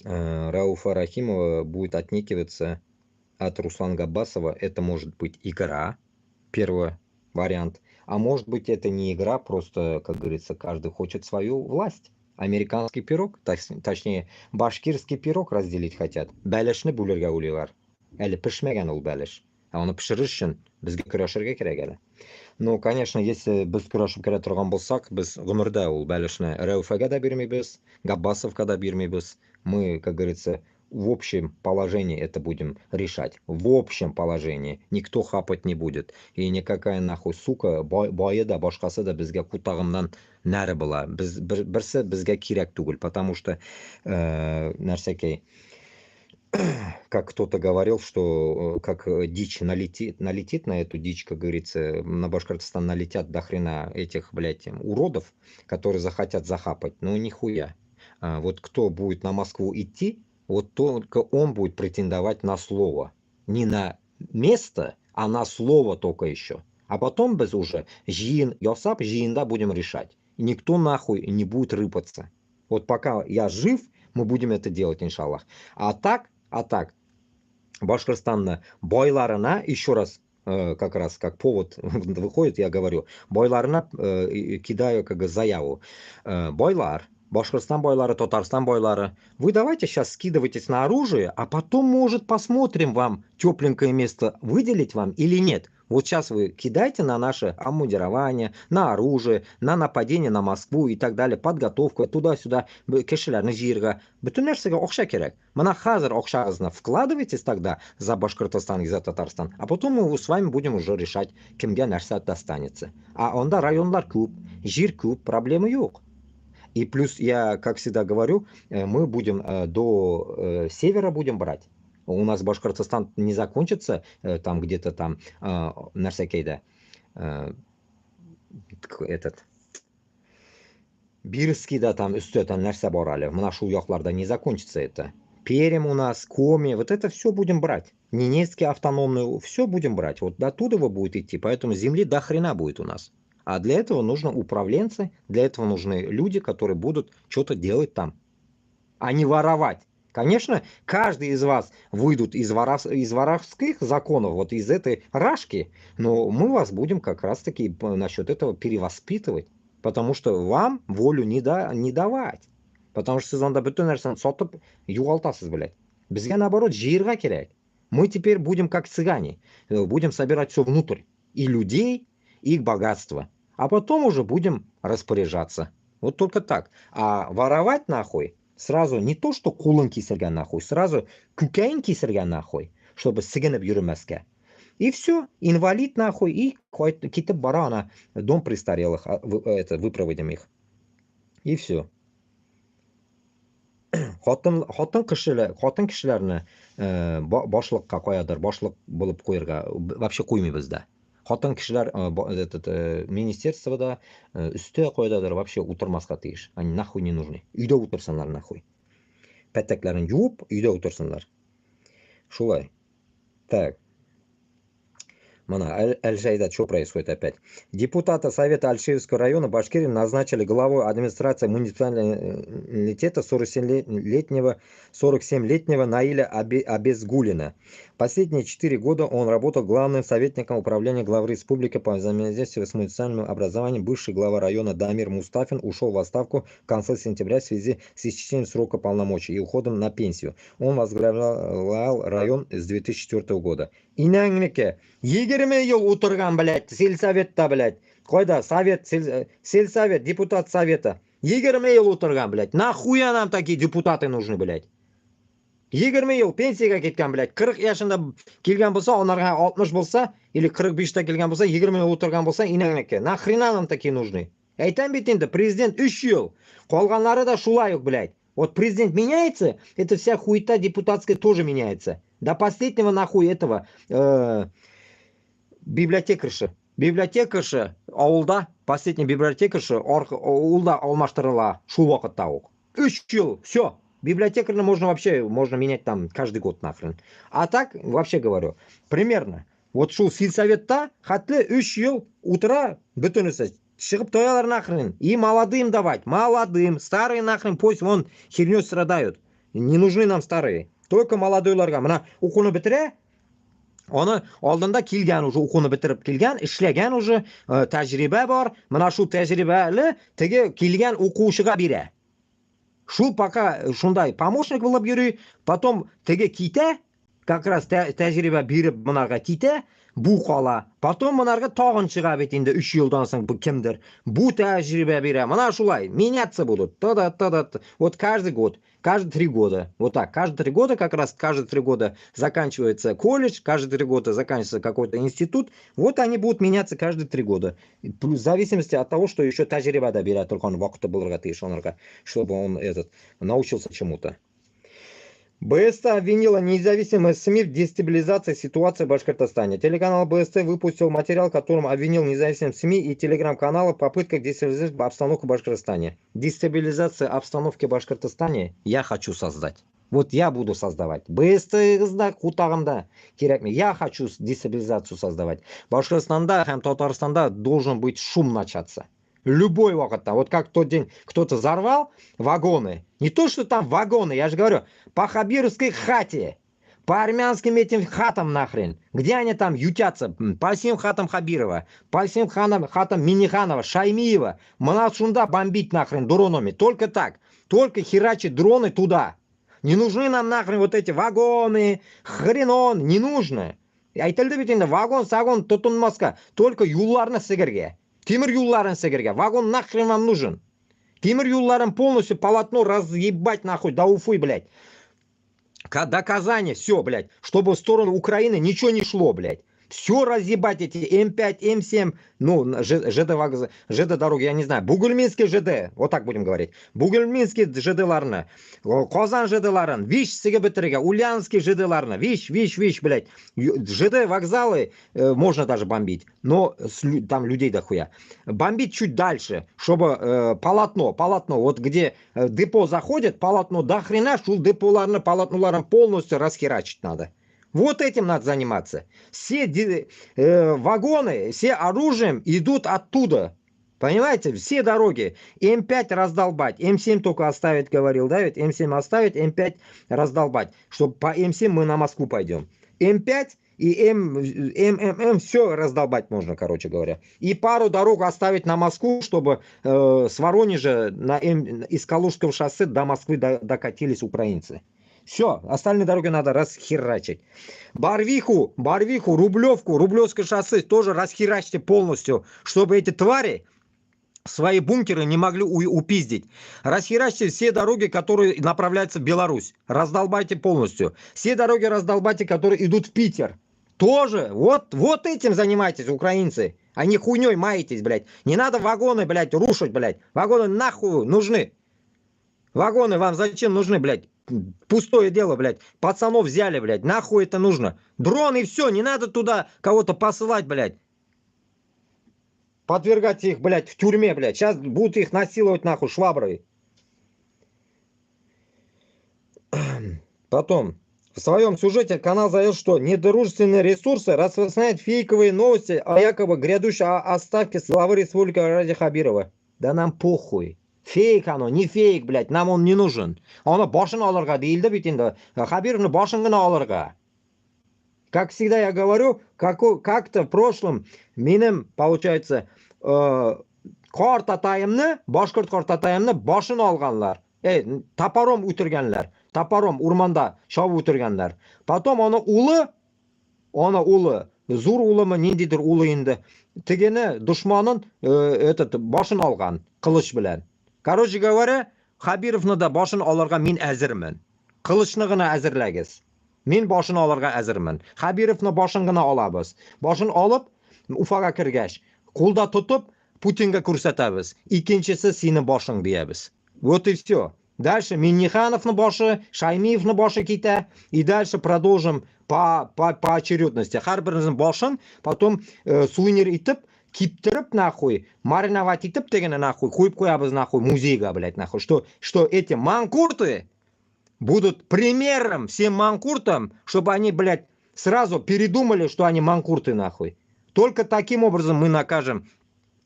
Speaker 1: Рауфа Рахимова будет отнекиваться от Руслана Габбасова. Это может быть игра, первый вариант. А может быть, это не игра, просто, как говорится, каждый хочет свою власть. Американский пирог, точнее, башкирский пирог разделить хотят. Бәлешне бүлергә уйлыйлар. Әле пешмәгән ул бәлеш. А оны пешерер өчен безгә көрәшергә кирәк әле. Ну, конечно, если без көрәшеп керә торган булсак, без гомердә ул бәлешне Рәүфәгә дә бирмибез, Габбасовка да бирмибез. Мы, как говорится, в общем положении это будем решать. В общем положении. Никто хапать не будет. И никакая нахуй сука, байы да, башкасы да безгә кутагымнан нәре була. Берсе безгә кирәк түгел, потому что нәрсәкәй, как кто-то говорил, что как дичь налетит на эту дичь, как говорится, на Башкортостан налетят до хрена этих, блядь, уродов, которые захотят захапать. Ну, нихуя. Вот кто будет на Москву идти, вот только он будет претендовать на слово. Не на место, а на слово только еще. А потом без уже жин, ясап, жин, да, будем решать. И никто нахуй не будет рыпаться. Вот пока я жив, мы будем это делать, иншаллах. А так, Башкортостан бойларына, еще раз, как раз как повод выходит, я говорю, бойларына кидаю как заяву. Бойлар, Башкортостан бойлары, Татарстан бойлары, вы давайте сейчас скидывайтесь на оружие, а потом, может, посмотрим вам тепленькое место выделить вам или нет. Вот сейчас вы кидайте на наше обмундирование, на оружие, на нападение на Москву и так далее, подготовку туда-сюда, кешелерni жирга. Bütün narsaga o'xsha kerak. Mana hozir o'xshag'izni вкладывайтесь тогда за Башкортостан и за Татарстан, а потом мы с вами будем уже решать, kimga narsa достанется. А onda rayonlar ko'p, жир ko'p, проблемы yo'q. И плюс я, как всегда говорю, мы будем до севера будем брать. У нас Башкортостан не закончится там где-то там Нарсакейда. Этот Бирский, да, там там нәрсе бар әле. Мына шу якларда не закончится это. Перем у нас, Коми, вот это все будем брать. Ненецкий автономный, все будем брать. Вот до туда вы будет идти, поэтому земли до хрена будет у нас. А для этого нужны управленцы, для этого нужны люди, которые будут что-то делать там, а не воровать. Конечно, каждый из вас выйдут из воровских законов, вот из этой рашки, но мы вас будем как раз-таки насчет этого перевоспитывать, потому что вам волю не давать. Потому что siz onda bütün narsani sotib югалтасыз, блядь. Bizga наоборот жирга керек. Мы теперь будем как цыгане, будем собирать все внутрь, и людей, и их богатство. А потом уже будем распоряжаться. Вот только так. А воровать нахуй сразу не то, что кулын кисерген нахуй, сразу кукаин кисерген нахуй, чтобы сыгынып yürümәскә. И все, инвалид нахуй, и китеп бара ана дом престарелых, выпроводим их. И все. Хатын кешеләрне башлыкка куядыр, башлык булып куярга вообще куймыйбыз да. Хатын кешеләр министерствода өстә куядыр, вообще утырмаска тиеш. Они нахуй не нужны. Өйдә утырсыннар нахуй. Пәтәкләрен юып, өйдә утырсыннар. Шулай. Так. Аль-Жайдат, что происходит опять? Депутата Совета Альшевского района Башкирии назначили главой администрации муниципалитета 47-летнего Наиля Абезгулина. Последние 4 года он работал главным советником управления главы республики по взаимодействию с муниципальным образованием. Бывший глава района Дамир Мустафин ушел в отставку в конце сентября в связи с истечением срока полномочий и уходом на пенсию. Он возглавлял район с 2004 года. Инаңнеке, 20 ел отырған, блядь, сельсоветта, блядь. Қойда, сельсовет, депутат совета. 20 ел отырған, блядь. Нахуя нам такие депутаты нужны, блядь? 20 ел пенсияға кеткен, блядь. 40 яшында келген болса, онарға 60 болса, или 45-та келген болса, 20 ел отырған болса, инаңнеке. Нахрена нам такие нужны? Айтам бит енді, президент 3 ел. Қолғанлары да шулай, блядь. Вот президент меняется, это вся хуета депутатская тоже меняется. До последнего нахуй этого библиотекарша. Библиотекарша ауылда, последняя библиотекарша ауылда алмаштырыла шу уақытта оқ. 3 жыл, все. Библиотекаря можно менять там каждый год нахрен. А так, вообще говорю, примерно. Вот шу сельсоветта хатлы 3 жыл утра бүтінісі. Шығып тоялар нахрен. И молодым давать. Молодым. Старые нахрен пусть вон херню страдают. Не нужны нам старые. Только молодойларга. Мына оқуны бітіре, оны алдында келген уже оқуны бітіріп келген, ішлеген уже тәжірибе бар. Мына шу тәжірибелі теге келген оқушыға бере. Шу пока шундай помощник болып йөрі, потом теге ките, как раз тәжірибе беріп мынарға ките, бу қала. Потом мынарға тағын шыға бет енді 3 жылдан соң бұл кімдір. Бу тәжірибе бере. Мына шулай меняться будут. Вот каждый год. Каждые 3 года. Вот так. Каждые 3 года, как раз каждые 3 года заканчивается колледж, каждые 3 года заканчивается какой-то институт. Вот они будут меняться каждые 3 года. Плюс в зависимости от того, что еще тәжірибе берет, только он вақытты болырға тиіш, чтобы он научился чему-то. БСТ обвинила независимые СМИ в дестабилизации ситуации в Башкортостане. Телеканал БСТ выпустил материал, которым обвинил независимые СМИ и телеграм-каналы в попытках дестабилизировать обстановку в Башкортостане. Дестабилизация обстановки в Башкортостане я хочу создать. Вот я буду создавать. БСТ кутагында керекме. Я хочу дестабилизацию создавать. В Башкортостанда и Татарстанда должен быть шум начаться. Любой вакытта. Вот как тот день кто-то взорвал вагоны. Не то, что там вагоны, я же говорю, по Хабировской хате, по армянским этим хатам нахрен. Где они там ютятся? По всем хатам Хабирова, по всем хатам Миниханова, Шаймиева. Малашунда бомбить нахрен дронами. Только так. Только херачить дроны туда. Не нужны нам нахрен вот эти вагоны, хренон, не нужно. Aytildi bit endi vagon sagon tutunmaska. Только yo'llarni sigirga. Temir yo'llarini sigirga. Vagon нахрен вам нужен. Темир юлларом полностью полотно разъебать нахуй до Уфы, блядь. До Казани, все, блядь. Чтобы в сторону Украины ничего не шло, блядь. Все разъебать эти М5, М7, ну, ЖД дороги, я не знаю. Бугульминский ЖД, вот так будем говорить. Бугульминский ЖД-ларны, Казан ЖД-ларын, Виш Сигабетерега, Ульяновский ЖД-ларны, Виш, блядь. ЖД вокзалы можно даже бомбить, но там людей дохуя. Бомбить чуть дальше, чтобы полотно, вот где депо заходит, полотно до хрена, шул деполарны, полотнуларын полностью расхерачить надо. Вот этим надо заниматься. Все вагоны, все оружием идут оттуда. Понимаете? Все дороги. М5 раздолбать. М7 только оставить, говорил, да? Ведь М7 оставить, М5 раздолбать. Чтобы по М7 мы на Москву пойдем. М5 и МММ все раздолбать можно, короче говоря. И пару дорог оставить на Москву, чтобы с Воронежа из Калужского шоссе до Москвы докатились украинцы. Все, остальные дороги надо расхерачить. Барвиху, Рублевку, Рублевское шоссе тоже расхерачьте полностью, чтобы эти твари свои бункеры не могли упиздить. Расхерачьте все дороги, которые направляются в Беларусь. Раздолбайте полностью. Все дороги раздолбайте, которые идут в Питер. Тоже. Вот этим занимайтесь, украинцы. А не хуйней маетесь, блядь. Не надо вагоны, блядь, рушить, блядь. Вагоны нахуй нужны. Вагоны вам зачем нужны, блядь? Пустое дело, блядь. Пацанов взяли, блядь. Нахуй это нужно? Дрон и все. Не надо туда кого-то посылать, блядь. Подвергать их, блядь, в тюрьме, блядь. Сейчас будут их насиловать, нахуй, шваброй. Потом. В своем сюжете канал заявил, что недружественные ресурсы распространяют фейковые новости о якобы грядущей отставке главы республики Ради Хабирова. Да нам похуй. Фейк оно, не фейк, блядь, нам он не нужен. Оны башын алырга deyildi бит инде. Хабировны башын гына алырга. Как всегда я говорю, как-то в прошлом минем, получается, қарт атайымны, башқұрт қарт атайымны башын алганлар. Топором үтіргенлер. Топором урманда шабып үтіргенлер. Потом оны улы, зур улымы, ниндидир улы инде. Тегені душманын башын алган, кылыч белән. Короче говоря, Хабировны да башын алырга мин әзермен. Кылычны гына әзерләгез. Мин башын алырга әзермен. Хабировны башын гына алабыз. Башын алып, Уфага кергәч, кулда тотып, Путинга күрсәтәбез. Икенчесе синең башың диябез. Вот и все. Дальше Миннихановны башы, Шаймиевны башы китә. И дальше продолжим по очередности. Һәрберебезнең башын потом сувенир итеп, киптереп нахуй, мариновать итеп дегене нахуй, куеп куябыз нахуй музейга, блядь, нахуй. Что эти манкурты будут примером всем манкуртам, чтобы они, блядь, сразу передумали, что они манкурты, нахуй. Только таким образом мы накажем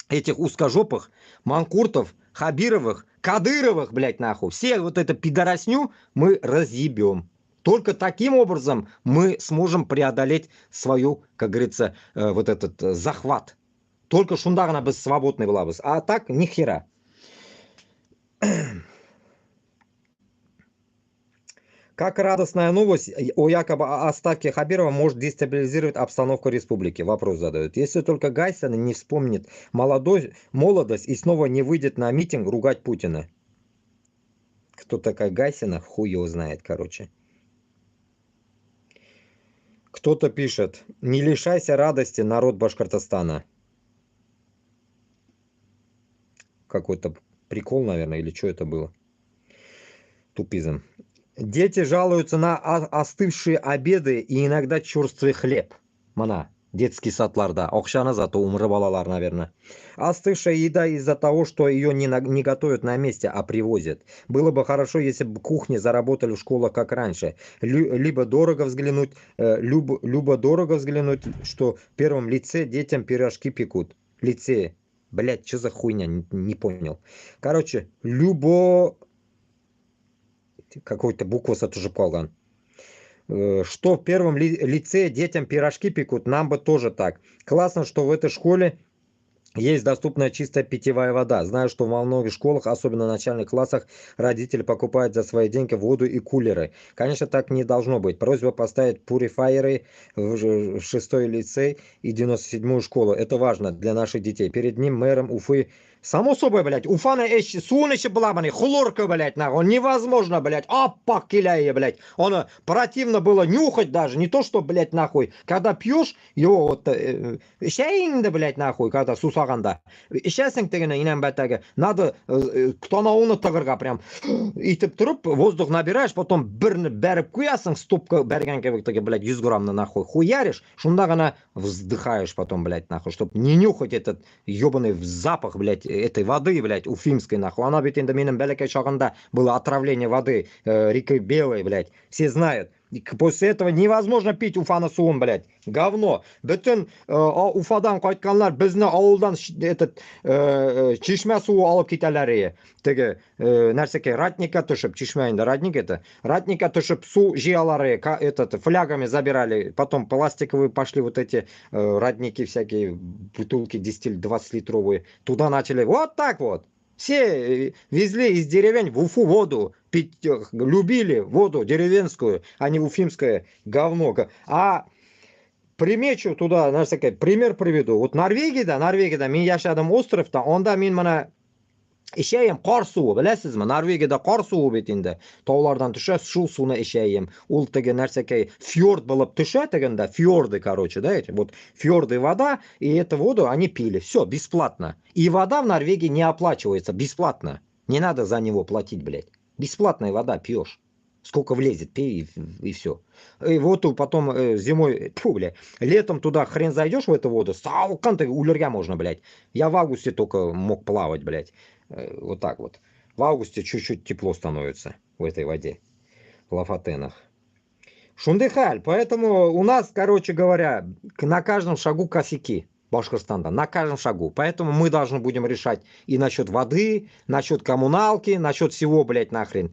Speaker 1: этих узкожопых манкуртов, Хабировых, Кадыровых, блядь, нахуй. Все вот это пидорасню мы разъебем. Только таким образом мы сможем преодолеть свою, как говорится, вот этот захват. Только шундагна без свободной была бы. А так ни хера. Как радостная новость о якобы отставке Хабирова может дестабилизировать обстановку республики? Вопрос задают. Если только Гайсин не вспомнит молодость и снова не выйдет на митинг ругать Путина. Кто такая Гайсина? Хуй его знает, короче. Кто-то пишет: не лишайся радости, народ Башкортостана. Какой-то прикол, наверное, или что это было? Тупизм. Дети жалуются на остывшие обеды и иногда черствый хлеб. Мана, детский садларда. Окшана зато умры балалар, наверное. Остывшая еда из-за того, что ее не готовят на месте, а привозят. Было бы хорошо, если бы кухни заработали в школах как раньше. Либо дорого взглянуть, что в первом лице детям пирожки пекут. Лицее. Блять, что за хуйня? Не понял. Короче, какой-то буква тоже колган. Что в первом лице детям пирожки пекут, нам бы тоже так. Классно, что в этой школе Есть доступная чистая питьевая вода. Знаю, что во многих школах, особенно в начальных классах, родители покупают за свои деньги воду и кулеры. Конечно, так не должно быть. Просьба поставить пурифайеры в 6-й лицей и 97-ю школу. Это важно для наших детей. Перед ним мэром Уфы. Само собой, блядь, Уфана суын еще была, блядь, хлорка, блядь, нахуй. Невозможно, блядь, опа, киляя, блядь. Он противно было нюхать даже, не то, что, блядь, нахуй. Когда пьешь, его вот, шейнда, блядь, нахуй, когда сусаганда. Ішесің дегенде, инем бәттәге, надо ктонауны тығырға прям итеп тұрып, воздух набираешь, потом бірні бәріп куясың, стопка бәрген кебек, блядь, 100 граммны, нахуй, хуяришь, шунда гана вздыхаешь потом, блядь, нахуй, чтобы не нюхать этот ебаный запах, блядь, этой воды, блядь, уфимской, нахуй. Она ведь инда минем бәләкәй шагында было отравление воды реки Белой, блядь, все знают. И после этого невозможно пить Уфаны суын, блядь. Говно. Бүтін Уфадан қайтқанлар бізді ауылдан этот чешме суы алып кетелер. Теге нәрсеке ратника түшіп, чешмейінде ратник это. Ратника түшіп су жиялары этот флягами забирали. Потом пластиковые пошли вот эти ратники всякие, бутылки 10-20 литровые. Туда начали вот так вот. Все везли из деревень в Уфу воду, пить, любили воду деревенскую, а не уфимское говно. А примечу туда, знаешь, такой пример приведу. Вот Норвегия, мен яшадым островта, онда мен мына ішейім қар суы, білесізмі? Норвегияда қар суы бет енді. Таулардан түші, шу суына ішейім. Ол теге нәрсекей фьорд болып түші, тегенде фьорды, короче, да, эти вот фьорды вода, и эту воду они пили. Все, бесплатно. И вода в Норвегии не оплачивается, бесплатно. Не надо за него платить, блядь. Бесплатная вода пьешь. Сколько влезет, пей и все. И вот потом зимой, фу, бля, летом туда хрен зайдешь в эту воду, салкан ты улеря можно, блядь. Я в августе только мог плавать, блядь. Вот так вот. В августе чуть-чуть тепло становится в этой воде. В Лафатенах. Шундыхаль. Поэтому у нас, короче говоря, на каждом шагу косяки. Башкортостана, на каждом шагу. Поэтому мы должны будем решать и насчет воды, насчет коммуналки, насчет всего, блядь, нахрен.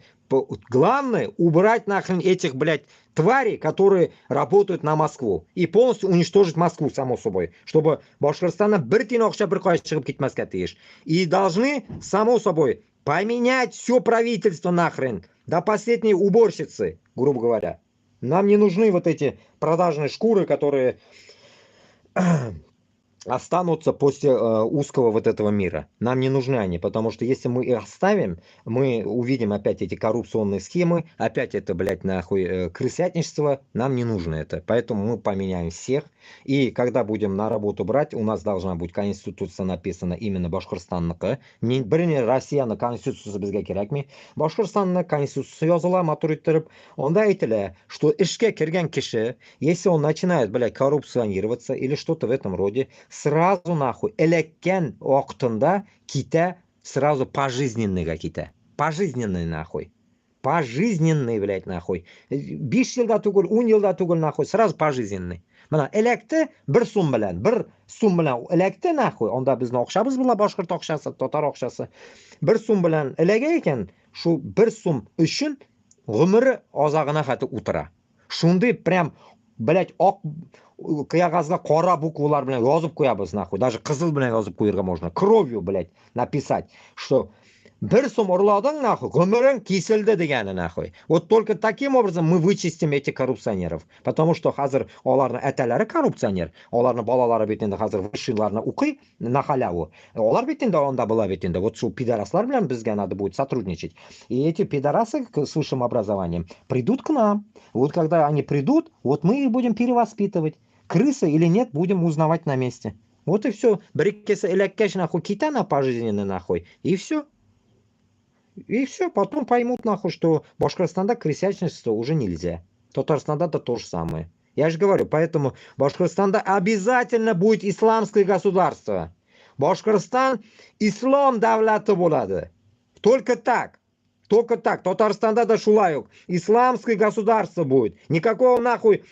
Speaker 1: Главное, убрать нахрен этих, блядь, тварей, которые работают на Москву. И полностью уничтожить Москву, само собой. Чтобы Башкортостана бір тиын ақша бір қойшы шығып кетмеске тиіш. И должны, само собой, поменять все правительство нахрен. До последней уборщицы, грубо говоря. Нам не нужны вот эти продажные шкуры, которые останутся после узкого вот этого мира. Нам не нужны они, потому что если мы их оставим, мы увидим опять эти коррупционные схемы, опять это, блядь, нахуй крысятничество, нам не нужно это. Поэтому мы поменяем всех, и когда будем на работу брать, у нас должна быть конституция написана именно Башкортстанныкі. Біріне Россияны конституциясы бізге керекми. Башкортстанның конституция yazıла матур еттіріп, онда айтылы, что ішке кірген кіші, если он начинает, блядь, коррупционироваться или что-то в этом роде, сразу нахуй элеккен уақытында кита сразу пожизненныйға кита. Пожизненный нахуй. Пожизненный, блядь, нахуй. 5 жылда түгіл, 10 жылда түгіл, нахуй, сразу пожизненный. Мына электі бір сум білән электі нахуй, онда біздің оқшабыз бұла, башқұрт оқшасы, татар оқшасы. Бір сум білән элеге екен, шу бір сум үшін ғұмыры азағына хаты утыра. Шунды прям, блядь, оқ қағазға қора буквалар білән жазып қоябыз, нахуй. Даже қызыл білән жазып қойырға можно. Кровью, блядь, написать, что бір сум ұрладың, нахуй, ғұмырың кесілді дегені, нахуй. Вот только таким образом мы вычистим этих коррупционеров. Потому что хазыр оларны әтәләре коррупционер, оларны балалары бетінде хазыр высшиларны укый на халяву. Олар бетінде онда была бетінде. Вот шу пидораслар белән безгә надо будет сотрудничать. И эти пидорасы с высшим образованием придут к нам. Вот когда они придут, вот мы их будем перевоспитывать. Крысы или нет, будем узнавать на месте. Вот и все. Бриккеса элеккеш нахуй кита на пожизненный нахуй. И все. И все, потом поймут нахуй, что Башкортостанда крысячничество уже нельзя. Татарстанда то же самое. Я же говорю, поэтому Башкортостанда обязательно будет исламское государство. Башкортостан ислам давлаты болады. Только так. Только так. Татарстанда да шулай. Исламское государство будет. Никакого нахуй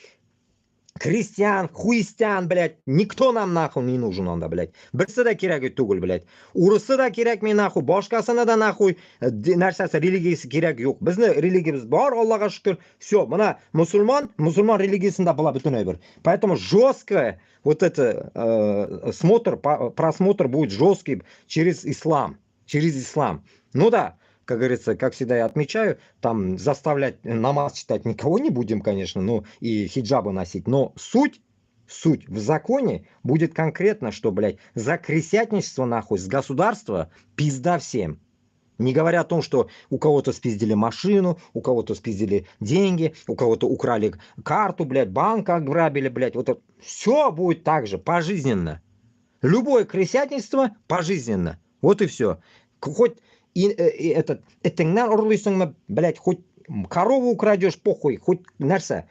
Speaker 1: Крестьян, хуистян, блядь, никто нам нахуй не нужен онда, блядь. Бірсі да керек түгіл, блядь. Урысы да керек мен нахуй, башқасына да нахуй нәрсесі религиясы керек жоқ. Біздің религиямыз бар, Аллаға шүкір. Все, мына мұсылман религиясында была бүтін бір. Поэтому жесткое вот это просмотр будет жесткий через ислам. Через ислам. Ну да, как говорится, как всегда я отмечаю, там заставлять намаз читать никого не будем, конечно, ну и хиджабы носить, но суть в законе будет конкретно, что, блядь, за крысятничество, нахуй, с государства пизда всем. Не говоря о том, что у кого-то спиздили машину, у кого-то спиздили деньги, у кого-то украли карту, блядь, банк ограбили, блядь, вот это все будет так же, пожизненно. Любое крысятничество пожизненно. Вот и все. Хоть этіңнен ұрлайсың, блядь, хоть корову украдешь, похуй, хоть нәрсе.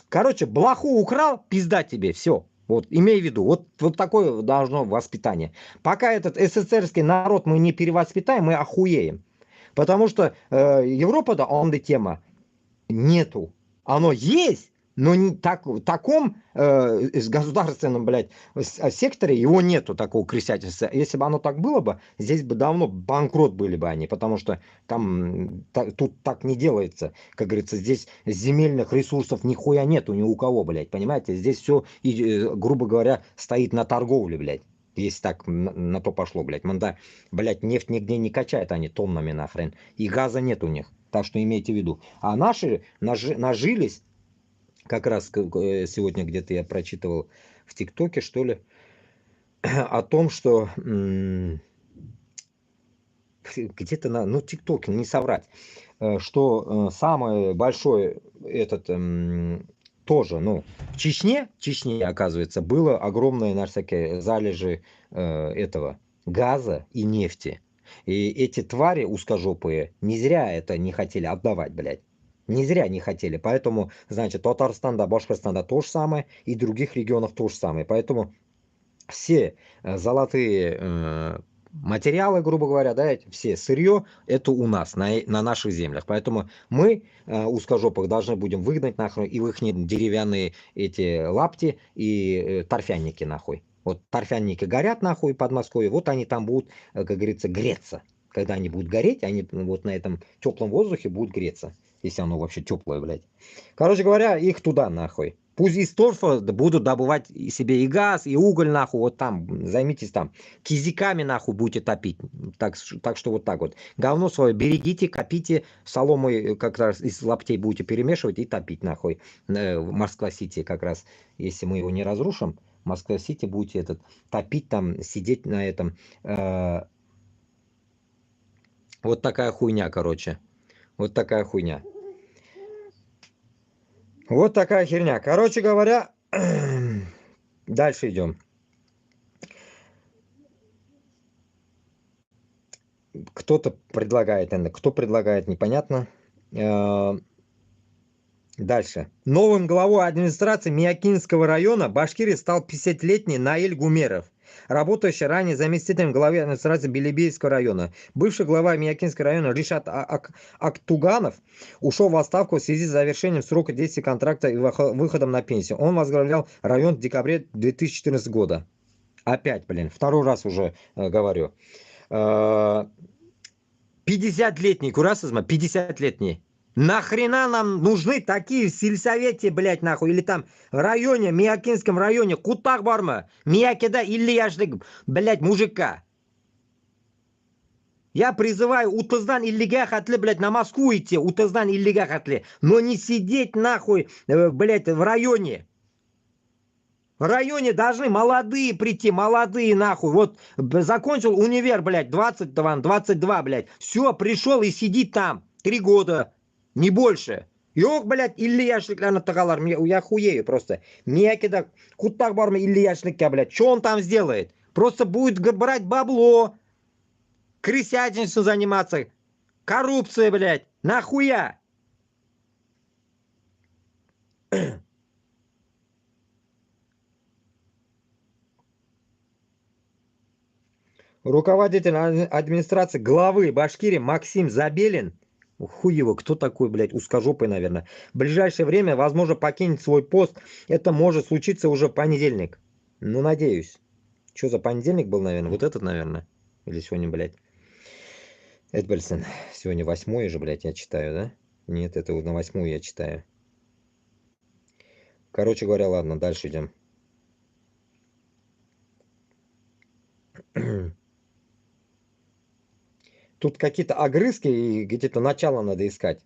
Speaker 1: Короче, блоху украл, пизда тебе, все. Вот, имей в виду, вот такое должно воспитание. Пока этот СССРский народ мы не перевоспитаем, мы охуеем. Потому что Европа, да, он тема нету. Оно есть, но не так, в таком государственном, блядь, секторе его нету, такого крысятельства. Если бы оно так было бы, здесь бы давно банкрот были бы они, потому что там тут так не делается. Как говорится, здесь земельных ресурсов нихуя нету ни у кого, блядь, понимаете? Здесь все, грубо говоря, стоит на торговле, блядь. Если так на то пошло, блядь. Манда, блядь, нефть нигде не качают они тоннами нахрен. И газа нет у них. Так что имейте в виду. А наши нажились, как раз сегодня где-то я прочитывал в ТикТоке, что ли, о том, что где-то ну, ТикТок, не соврать, что самый большой этот тоже, ну, в Чечне, оказывается, было огромное, наши всякие залежи этого газа и нефти. И эти твари узкожопые не зря это не хотели отдавать, блядь. Не зря не хотели. Поэтому, значит, Татарстанда, Башкортстанда то же самое, и других регионах то же самое. Поэтому все золотые материалы, грубо говоря, да, все сырье, это у нас, на наших землях. Поэтому мы, узкожопых, должны будем выгнать нахуй и в их деревянные эти лапти и торфяники нахуй. Вот торфяники горят нахуй под Москвой, вот они там будут, как говорится, греться. Когда они будут гореть, они вот на этом теплом воздухе будут греться. Если оно вообще теплое, блядь. Короче говоря, их туда нахуй. Пусть из торфа будут добывать себе и газ, и уголь, нахуй, вот там, займитесь там, кизиками, нахуй, будете топить. Так что вот так вот. Говно свое берегите, копите, соломой как раз из лаптей будете перемешивать и топить, нахуй. В Москва-Сити как раз, если мы его не разрушим, в Москва-Сити будете топить там, сидеть на этом. Вот такая хуйня, короче. Вот такая хуйня. Вот такая херня. Короче говоря, дальше идем. Кто-то предлагает, кто предлагает, непонятно. Дальше. Новым главой администрации Миякинского района Башкирии стал 50-летний Наиль Гумеров, работающий ранее заместителем главы администрации Белебейского района. Бывший глава Миякинского района Ришат Актуганов ушел в отставку в связи с завершением срока действия контракта и выходом на пенсию. Он возглавлял район в декабре 2014 года. Опять, блин, второй раз уже говорю. 50-летний, курасызма, 50-летний. Нахрена нам нужны такие в сельсовете, блядь, нахуй, или там в районе, Миякинском районе, кутак барма, Миякида или яшлык, блядь, мужика. Я призываю утыздан иллига хатли, блядь, на Москву идти, утыздан иллига хатли, но не сидеть, нахуй, блядь, в районе. В районе должны молодые прийти, молодые, нахуй. Вот закончил универ, блядь, 22, блядь. Все, пришел и сидит там 3 года. Не больше. Yok, блядь, 50 yaşlıklarına tıkalar. Я хуею просто. Миякида кутак барма 50 yaşlık, блядь. Что он там сделает? Просто будет брать бабло. Крысятничеством заниматься. Коррупция, блядь. Нахуя? Руководитель администрации главы Башкирии Максим Забелин Хуй его, кто такой, блядь, узкожопый, наверное. В ближайшее время, возможно, покинет свой пост. Это может случиться уже в понедельник. Ну, надеюсь. Что за понедельник был, наверное? Вот этот, наверное. Или сегодня, блядь. Эдбельсон. Сегодня 8 же, блядь, я читаю, да? Нет, это на 8 я читаю. Короче говоря, ладно, дальше идем. Тут какие-то огрызки и где-то начало надо искать.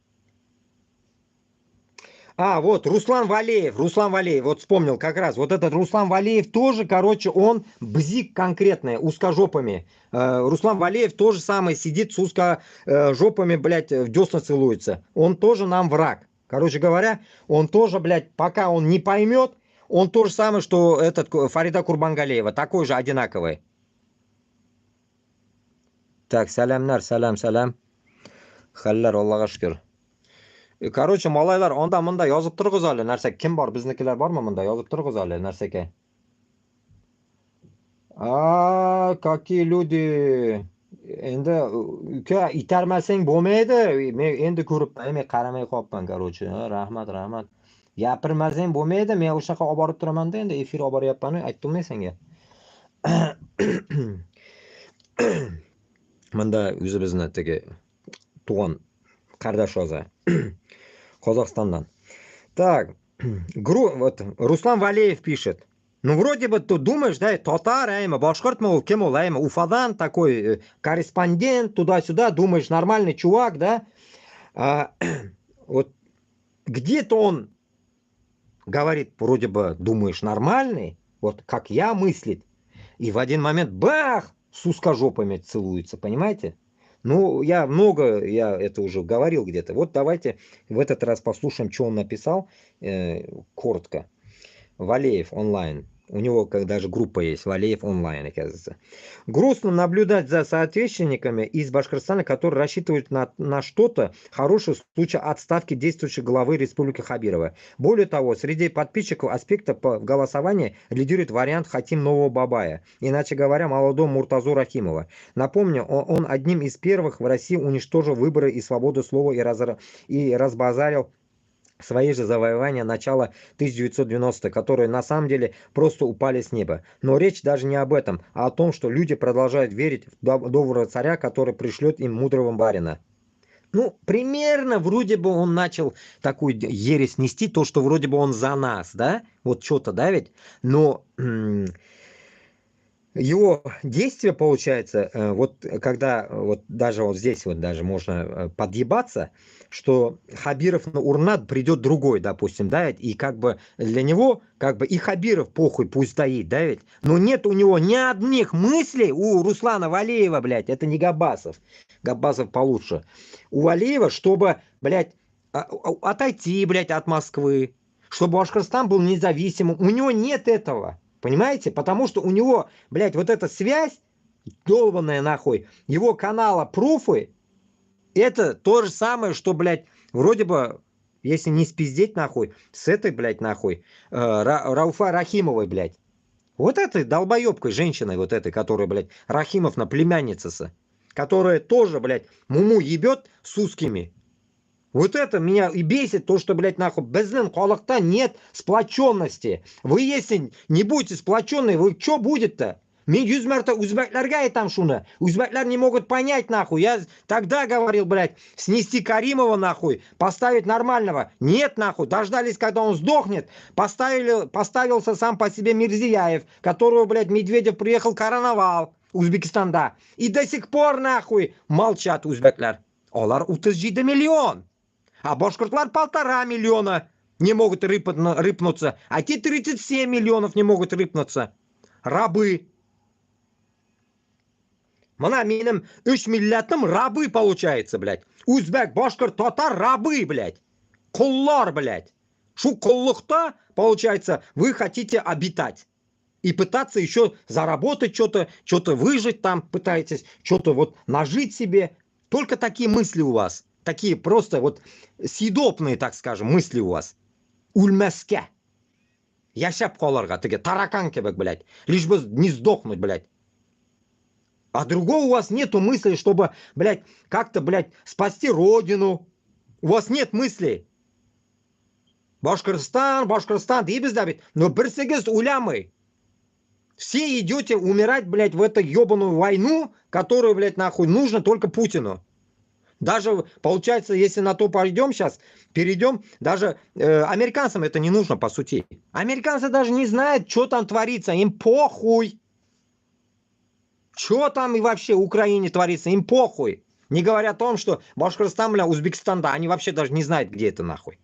Speaker 1: А, вот, Руслан Валеев, вот вспомнил как раз. Вот этот Руслан Валеев тоже, короче, он бзик конкретный, узкожопами. Руслан Валеев тоже самое сидит с узкожопами, блядь, в десна целуется. Он тоже нам враг. Короче говоря, он тоже, блядь, пока он не поймет, он то же самое, что этот Фарида Курбангалеева, такой же одинаковый. Так, салямнар, салям. Халlar, Allohga shukr. Короче, малайлар, onda munda yozib turg'izali narsa. Kim bor? Biznikilar bormi munda? Yozib turg'izali narsaga. A, какие люди. Endi uka itarmasang bo'lmaydi. Men endi ko'ribman, men qaramay qolibman, короче. Rahmat. Gapirmasang bo'lmaydi. Men o'shaqa olib borib turaman-da, endi efir olib boryapman, aytdimmi senga? Manda o'zimizni tagi tug'an qardosh o'zi. Qozog'istondan. Так, вот Руслан Валеев пишет. Ну, вроде бы ты думаешь, да, татар, башкорт, мол, кем, уфадан, такой корреспондент, туда-сюда, думаешь, нормальный чувак, да? Вот где-то он говорит, вроде бы, думаешь, нормальный, вот как я мыслит, и в один момент, бах, с узкожопами целуется, понимаете? Ну, я это уже говорил где-то. Вот давайте в этот раз послушаем, что он написал, коротко. Валеев онлайн. У него даже группа есть, Валеев онлайн, оказывается. Грустно наблюдать за соотечественниками из Башкортостана, которые рассчитывают на что-то хорошее в случае отставки действующей главы Республики Хабирова. Более того, среди подписчиков аспекта по голосованию лидирует вариант Хатим Нового Бабая, иначе говоря, молодого Муртазу Рахимова. Напомню, он одним из первых в России уничтожил выборы и свободу слова и разбазарил свои же завоевания начала 1990-х, которые на самом деле просто упали с неба. Но речь даже не об этом, а о том, что люди продолжают верить в доброго царя, который пришлет им мудрого барина. Ну, примерно вроде бы он начал такую ересь нести, то, что вроде бы он за нас, да? Вот что-то, да ведь? Но его действие получается, вот когда вот даже вот здесь вот даже можно подъебаться, что Хабиров на Урнат придет другой, допустим, да, и как бы для него, как бы и Хабиров похуй пусть стоит, да ведь, но нет у него ни одних мыслей, у Руслана Валеева, блядь, это не Габасов, Габасов получше, у Валеева, чтобы, блядь, отойти, блядь, от Москвы, чтобы Башкортостан был независимым, у него нет этого. Понимаете? Потому что у него, блядь, вот эта связь, долбаная нахуй, его канала пруфы, это то же самое, что, блядь, вроде бы, если не спиздеть нахуй, с этой, блядь, нахуй, Рауфа Рахимовой, блядь. Вот этой долбоебкой женщиной, вот этой, которая, блядь, Рахимовна племянница, которая тоже, блядь, муму ебет с узкими. Вот это меня и бесит, то, что, блядь, нахуй, безден халакта нет сплоченности. Вы, если не будете сплоченные, вы что будет-то? Мен 100 мәртә үзбәкләргә айтам шуны. Үзбәкләр не могут понять, нахуй. Я тогда говорил, блядь, снести Каримова, нахуй, поставить нормального. Нет, нахуй, дождались, когда он сдохнет. Поставился сам по себе Мирзияев, которого, блядь, Медведев приехал короновал Узбекистанда. И до сих пор, нахуй, молчат үзбәкләр. Олар 37 миллион. А башкортлар 1,5 миллиона не могут рыпнуться. А те 37 миллионов не могут рыпнуться. Рабы. Мана минем 3 миллятым рабы получается, блядь. Узбек, башкорт, татар рабы, блядь. Куллар, блядь. Шу куллухта, получается, вы хотите обитать. И пытаться еще заработать что-то выжить там пытаетесь, что-то вот нажить себе. Только такие мысли у вас. Такие просто вот съедобные, так скажем, мысли у вас. Ульмәскә. Яшәп калырга, теге таракан кебек, блядь. Лишь бы не сдохнуть, блядь. А другого у вас нету мысли, чтобы, блядь, как-то, блядь, спасти родину. У вас нет мыслей. Башкортостан, Башкортостан, и без давит. Но берсегез улямы. Все идете умирать, блядь, в эту ебаную войну, которую, блядь, нахуй нужно только Путину. Даже, получается, если на то пойдем сейчас, перейдем, даже американцам это не нужно, по сути. Американцы даже не знают, что там творится, им похуй. Что там и вообще в Украине творится, им похуй. Не говоря о том, что Башкортостан, бля, Узбекистан, да, они вообще даже не знают, где это нахуй.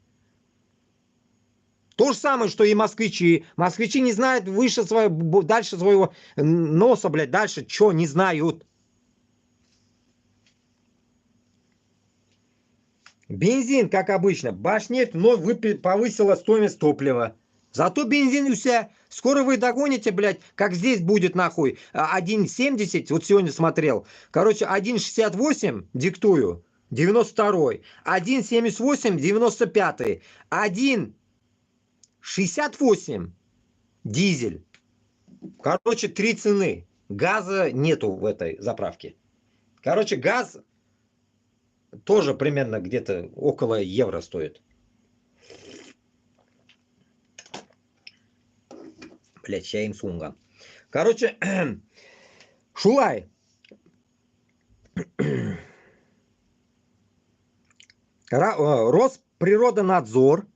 Speaker 1: То же самое, что и москвичи. Москвичи не знают выше своего, дальше своего носа, блядь, дальше что не знают. Бензин, как обычно. Башнефть вновь повысила стоимость топлива. Зато бензин у себя. Скоро вы догоните, блядь, как здесь будет нахуй. 1,70, вот сегодня смотрел. Короче, 1,68 диктую. 92-й. 1,78, 95-й. 1,68 дизель. Короче, 3 цены. Газа нету в этой заправке. Короче, газ тоже примерно где-то около евро стоит. Блять, чаем сунга. Короче, Шулай. Росприродонадзор,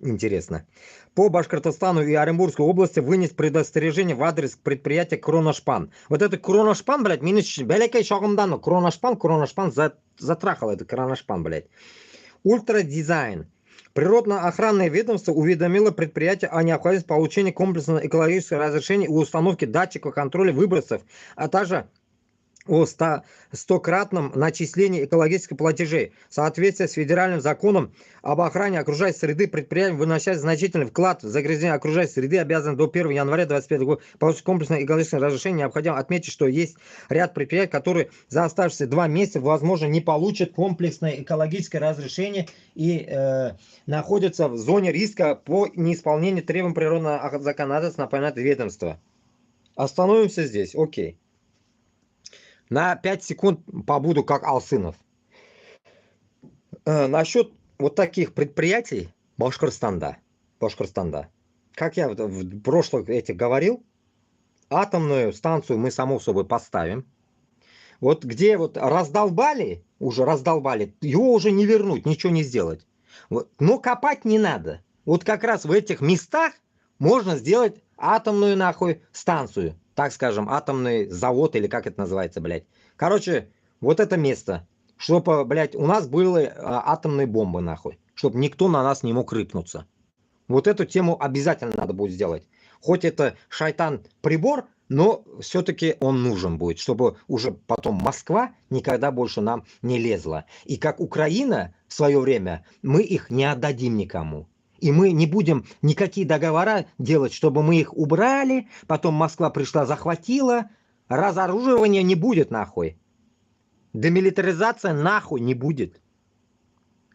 Speaker 1: интересно, по Башкортостану и Оренбургской области вынес предостережение в адрес предприятия Кроношпан. Вот это Кроношпан, блядь, минус белекай шагумдану. Кроношпан затрахал это Кроношпан, блядь. Ультрадизайн. Природно-охранное ведомство уведомило предприятие о необходимости получения комплексного экологического разрешения и установки датчиков контроля выбросов, а также о 100-кратном начислении экологических платежей. В соответствии с федеральным законом об охране окружающей среды предприятиям, выносящим значительный вклад в загрязнение окружающей среды, обязаны до 1 января 2025 года получить комплексное экологическое разрешение. Необходимо отметить, что есть ряд предприятий, которые за оставшиеся 2 месяца, возможно, не получат комплексное экологическое разрешение и находятся в зоне риска по неисполнению требований природного законодательства, напоминает ведомство. Остановимся здесь, окей. На 5 секунд побуду как Алсынов. Насчет вот таких предприятий Башкортостанда, как я в прошлых этих говорил, атомную станцию мы само собой поставим. Вот где вот раздолбали, его уже не вернуть, ничего не сделать. Вот. Но копать не надо. Вот как раз в этих местах можно сделать атомную нахуй станцию. Так скажем, атомный завод или как это называется, блядь. Короче, вот это место. Чтобы, блядь, у нас были атомные бомбы нахуй. Чтобы никто на нас не мог рыпнуться. Вот эту тему обязательно надо будет сделать. Хоть это шайтан прибор, но все-таки он нужен будет, чтобы уже потом Москва никогда больше нам не лезла. И как Украина в свое время, мы их не отдадим никому. И мы не будем никакие договора делать, чтобы мы их убрали, потом Москва пришла, захватила. Разоруживания не будет нахуй. Демилитаризация нахуй не будет.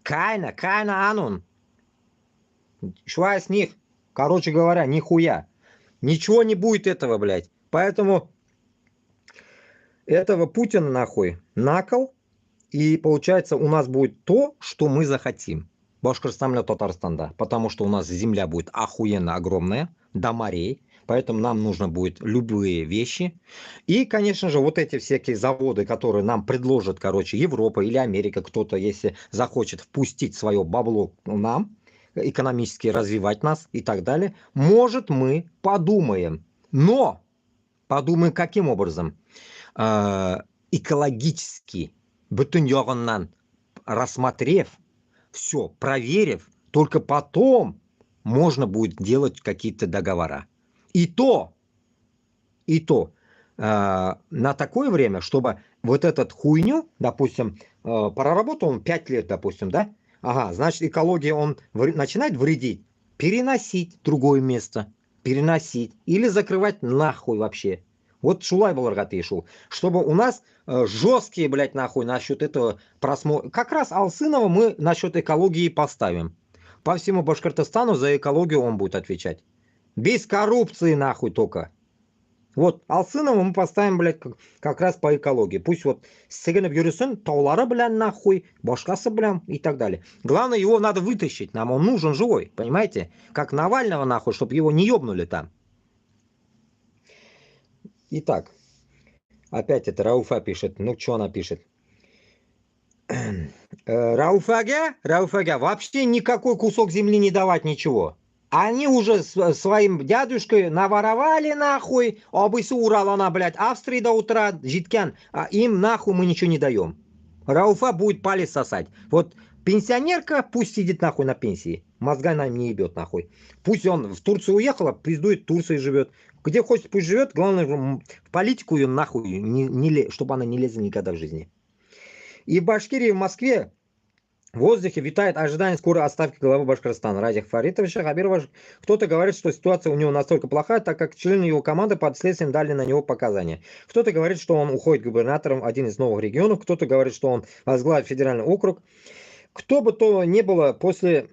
Speaker 1: Keine Ahnung. Швайс них. Короче говоря, нихуя. Ничего не будет этого, блядь. Поэтому этого Путина нахуй накол. И получается у нас будет то, что мы захотим. Башкортостан или Татарстанда. Потому что у нас земля будет охуенно огромная. До морей. Поэтому нам нужно будет любые вещи. И, конечно же, вот эти всякие заводы, которые нам предложат, короче, Европа или Америка, кто-то, если захочет впустить свое бабло нам, экономически развивать нас и так далее, может, мы подумаем. Но подумаем, каким образом? Экологически, бүтін рассмотрев, все, проверив, только потом можно будет делать какие-то договора. И то на такое время, чтобы вот этот хуйню, допустим, проработал он 5 лет, допустим, да? Ага, значит, экология он начинает вредить, переносить в другое место, переносить или закрывать нахуй вообще. Вот Шулай был рогатый шел, чтобы у нас жесткие, блядь, нахуй насчет этого просмотра. Как раз Алсынова мы насчет экологии поставим. По всему Башкортостану за экологию он будет отвечать. Без коррупции нахуй только. Вот Алсынова мы поставим, блядь, как раз по экологии. Пусть вот сыгынып жүрсін, таулары белән нахуй, башкасы белән и так далее. Главное, его надо вытащить, нам он нужен живой, понимаете? Как Навального нахуй, чтобы его не ёбнули там. Итак, опять это Рауфа пишет. Ну, что она пишет? Рауфага, вообще никакой кусок земли не давать, ничего. Они уже своим дядюшкой наворовали нахуй, обысы Уралана, блядь, Австрии до утра, житкян, а им нахуй мы ничего не даем. Рауфа будет палец сосать. Вот пенсионерка пусть сидит нахуй на пенсии, мозга нам не ебет нахуй. Пусть он в Турцию уехал, пиздует, в Турции живет. Где хочет, пусть живет, главное, в политику ее нахуй, чтобы она не лезла никогда в жизни. И в Башкирии, в Москве, в воздухе витает ожидание скорой отставки главы Башкортостана Радик Фаритовича Хабирова. Кто-то говорит, что ситуация у него настолько плохая, так как члены его команды под следствием дали на него показания. Кто-то говорит, что он уходит губернатором в один из новых регионов. Кто-то говорит, что он возглавит федеральный округ. Кто бы то ни было, после...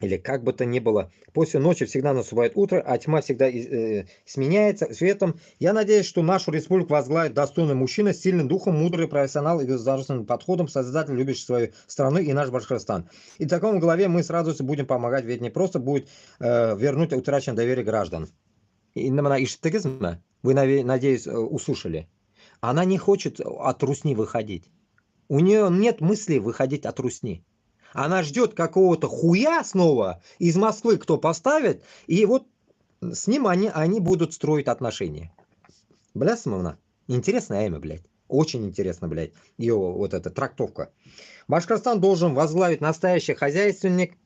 Speaker 1: Или как бы то ни было, после ночи всегда наступает утро, а тьма всегда сменяется светом. Я надеюсь, что нашу республику возглавит достойный мужчина с сильным духом, мудрый профессионал и государственным подходом, создатель, любящий свою страну и наш Башкортостан. И в таком главе мы с радостью будем помогать, ведь не просто будет вернуть утраченное доверие граждан. Вы, надеюсь, услышали. Она не хочет от русни выходить. У нее нет мысли выходить от русни. Она ждет какого-то хуя снова из Москвы, кто поставит, и вот с ним они будут строить отношения. Бля, Смовна, интересное имя, блядь. Очень интересно, блядь, ее вот эта трактовка. Башкортостан должен возглавить настоящий хозяйственник.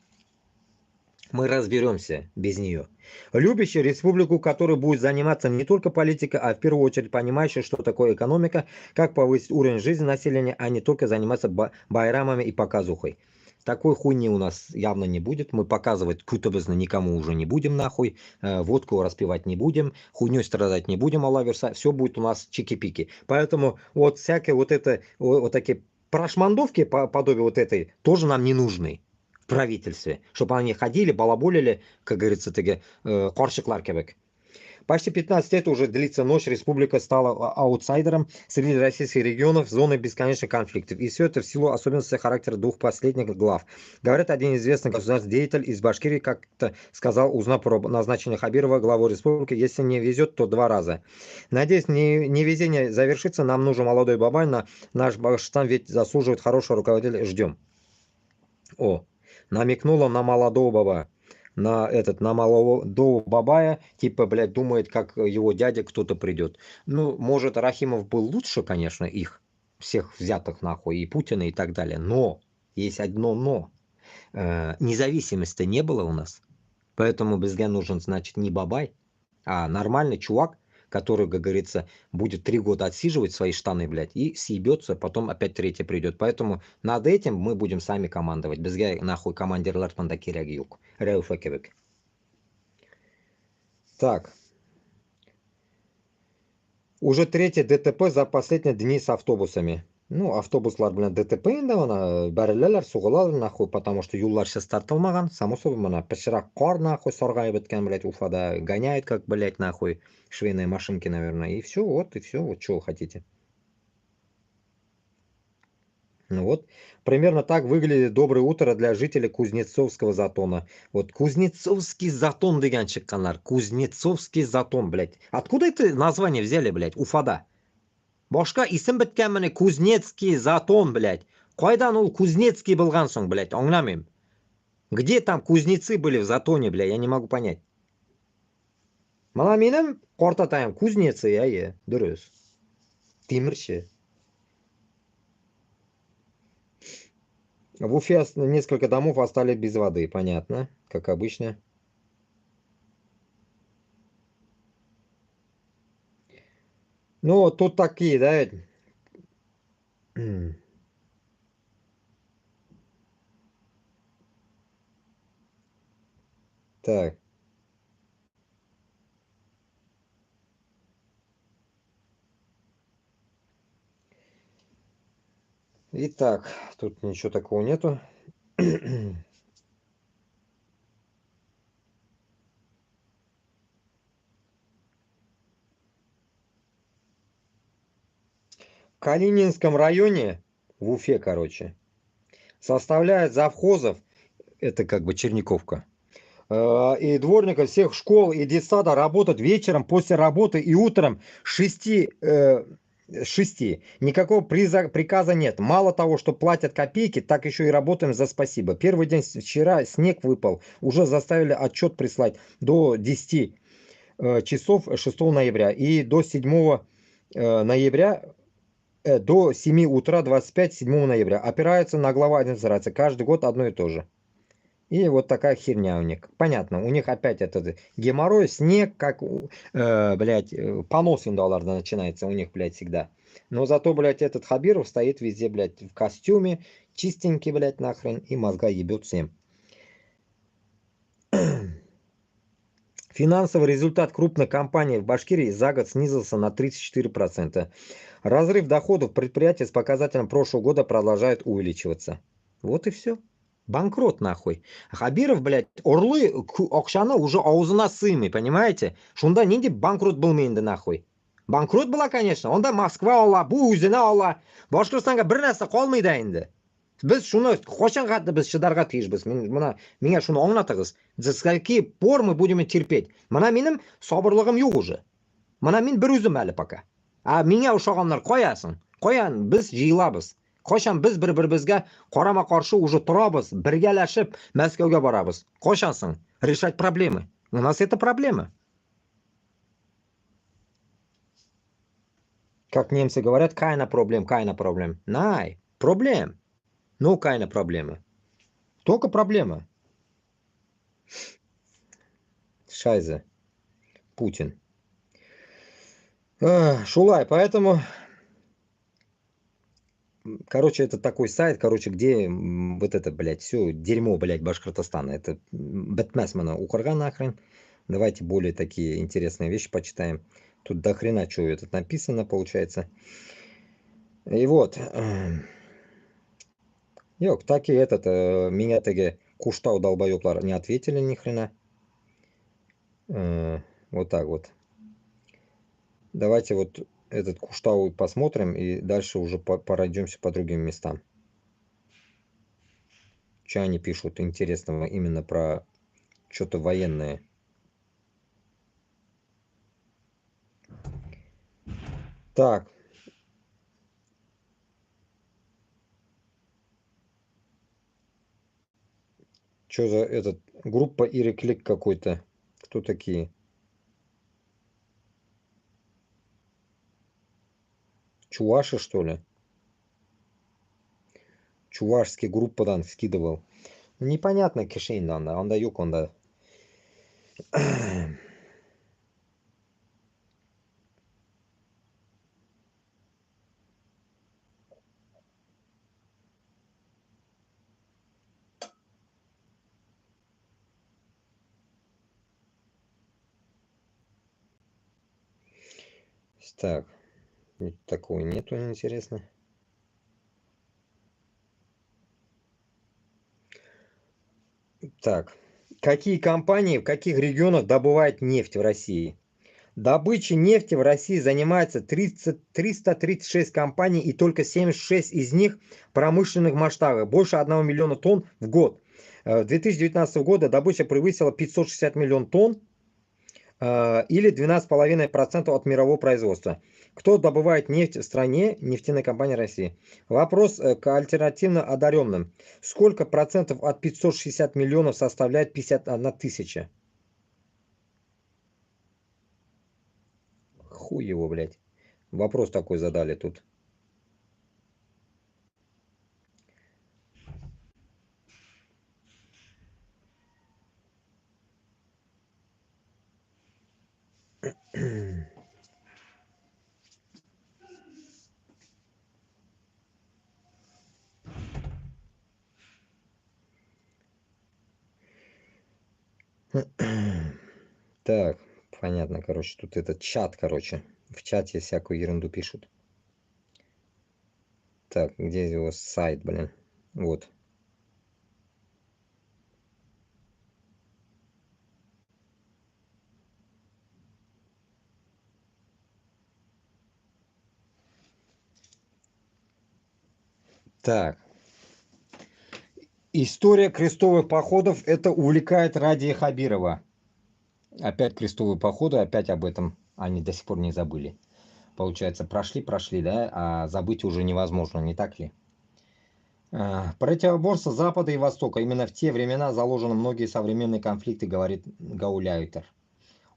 Speaker 1: Мы разберемся без нее. Любящий республику, которая будет заниматься не только политикой, а в первую очередь понимающий, что такое экономика, как повысить уровень жизни населения, а не только заниматься байрамами и показухой. Такой хуйни у нас явно не будет. Мы показывать кутабызно никому уже не будем нахуй. Водку распивать не будем. Хуйней страдать не будем, Аллах верса. Все будет у нас чики-пики. Поэтому вот всякие вот это, вот такие прошмандовки подобие вот этой тоже нам не нужны в правительстве. Чтобы они ходили, балаболили, как говорится, таки, коршиклар кебек. Почти 15 лет уже длится ночь, республика стала аутсайдером среди российских регионов, зоной бесконечных конфликтов. И все это в силу особенностей характера двух последних глав. Говорят, один известный государственный деятель из Башкирии как-то сказал, узнав про назначение Хабирова главой республики, если не везет, то 2 раза. Надеюсь, невезение завершится, нам нужен молодой бабай, наш Башкортостан ведь заслуживает хорошего руководителя, ждем. Намекнула на молодого бабая. На молодого бабая, типа, блядь, думает, как его дядя кто-то придет. Ну, может, Рахимов был лучше, конечно, их, всех взятых нахуй, и Путина, и так далее. Но, есть одно но. Независимости не было у нас. Поэтому Безге нужен, значит, не бабай, а нормальный чувак, который, как говорится, будет 3 года отсиживать свои штаны, блядь, и съебется, потом опять третий придет. Поэтому над этим мы будем сами командовать. Безге нахуй командирлар пандакиряг юк. Реуфекевек. Так. Уже 3-е ДТП за последние дни с автобусами. Ну, автобуслар белән ДТП инде ана бәреләләр, сугылалар нахуй, потому что юллар сейчас тартылмаган. Само собой, мына пычрак кар нахуй саргаеп беткән, блядь, Уфада. Гоняет, как, блядь, нахуй, швейные машинки, наверное. И все, вот, что вы хотите. Ну вот, примерно так выглядит доброе утро для жителей Кузнецовского затона. Вот Кузнецовский затон деген шыққанlar. Кузнецовский затон, блядь. Откуда это название взяли, блядь, Уфада? Башка исем біткән міне Кузнецкий затон, блядь. Қайдан ол Кузнецкий болған соң, блядь, аңламайм. Где там кузнецы были в затоне, блядь, я не могу понять. Мына менің қортатайым кузнецы, иә, дұрыс. Темірші. В Уфе несколько домов остались без воды, понятно, как обычно. Ну, тут такие, да? Так. Итак, тут ничего такого нету. Калининском районе, в Уфе, короче, составляет завхозов, это как бы Черниковка, и дворников всех школ и детсада работают вечером после работы и утром с 6. Никакого приказа нет. Мало того, что платят копейки, так еще и работаем за спасибо. Первый день вчера снег выпал, уже заставили отчет прислать до 10 часов 6 ноября и до 7 ноября до 7 утра 25 7 ноября. Опираются на глава администрации. Каждый год одно и то же. И вот такая херня у них. Понятно, у них опять этот геморрой, снег, как, блядь, понос индолларда начинается у них, блядь, всегда. Но зато, блядь, этот Хабиров стоит везде, блядь, в костюме, чистенький, блядь, нахрен, и мозга ебет всем. Финансовый результат крупной компании в Башкирии за год снизился на 34%. Разрыв доходов предприятия с показателем прошлого года продолжает увеличиваться. Вот и все. Банкрот нахуй. Хабиров, блядь, орлы Окшана уже аузына сымый, понимаете? Шунда нинди банкрот был менде нахуй. Банкрот была, конечно. Онда Москва ола, bu o'zini ola. Boshqirdistonga bir narsa qolmaydi endi. Biz shuni qachon qaddi biz shidarga tegishmiz. Menga shuni anglatig'iz. До скольки пор мы будем терпеть? Mana menim sabrlig'im yo'q уже. Mana men bir o'zim hali пока. A menga o'xshaganlar qo'yasin. Qo'yan, biz jiyilamiz. Qachon biz bir-birimizga qarama-qarshi уже turamiz, birgalashib Moskvaga boramiz. Qachonsin решать проблемы. У нас это проблема. Как немцы говорят, keine Problem, keine Problem. Nein, проблем. Ну, keine проблемы. Только проблема. Шайзе. Путин. Шулай, поэтому... Короче, это такой сайт, короче, где вот это, блядь, все дерьмо, блядь, Башкортостана. Это Бэтмесмана укурган нахрен. Давайте более такие интересные вещи почитаем. Тут до хрена что это написано, получается. И вот. Ёк, так и этот, меня таки куштау долбоёблар не ответили ни хрена. Вот так вот. Давайте вот этот куштау посмотрим и дальше уже пройдемся по другим местам. Что они пишут интересного именно про что-то военное. Так. Что за этот группа Иреклик какой-то? Кто такие? Чуваши, что ли? Чувашский группадан скидывал. Непонятно кишейндан, анда юк, анда. Так, такого нету, интересно. Так, какие компании в каких регионах добывают нефть в России? Добычей нефти в России занимается 336 компаний, и только 76 из них в промышленных масштабах, больше 1 миллиона тонн в год. 2019 года добыча превысила 560 миллионов тонн, или 12,5% от мирового производства. Кто добывает нефть в стране? Нефтяная компания России. Вопрос к альтернативно одаренным. Сколько процентов от 560 миллионов составляет 51 тысяча? Хуй его, блядь. Вопрос такой задали тут. Так, понятно, короче, тут этот чат, короче. В чате всякую ерунду пишут. Так, где его сайт, блин? Вот. Так. История крестовых походов это увлекает Радия Хабирова. Опять крестовые походы, опять об этом они до сих пор не забыли. Получается, прошли, да, а забыть уже невозможно, не так ли? Противоборство Запада и Востока. Именно в те времена заложены многие современные конфликты, говорит Гауляйтер.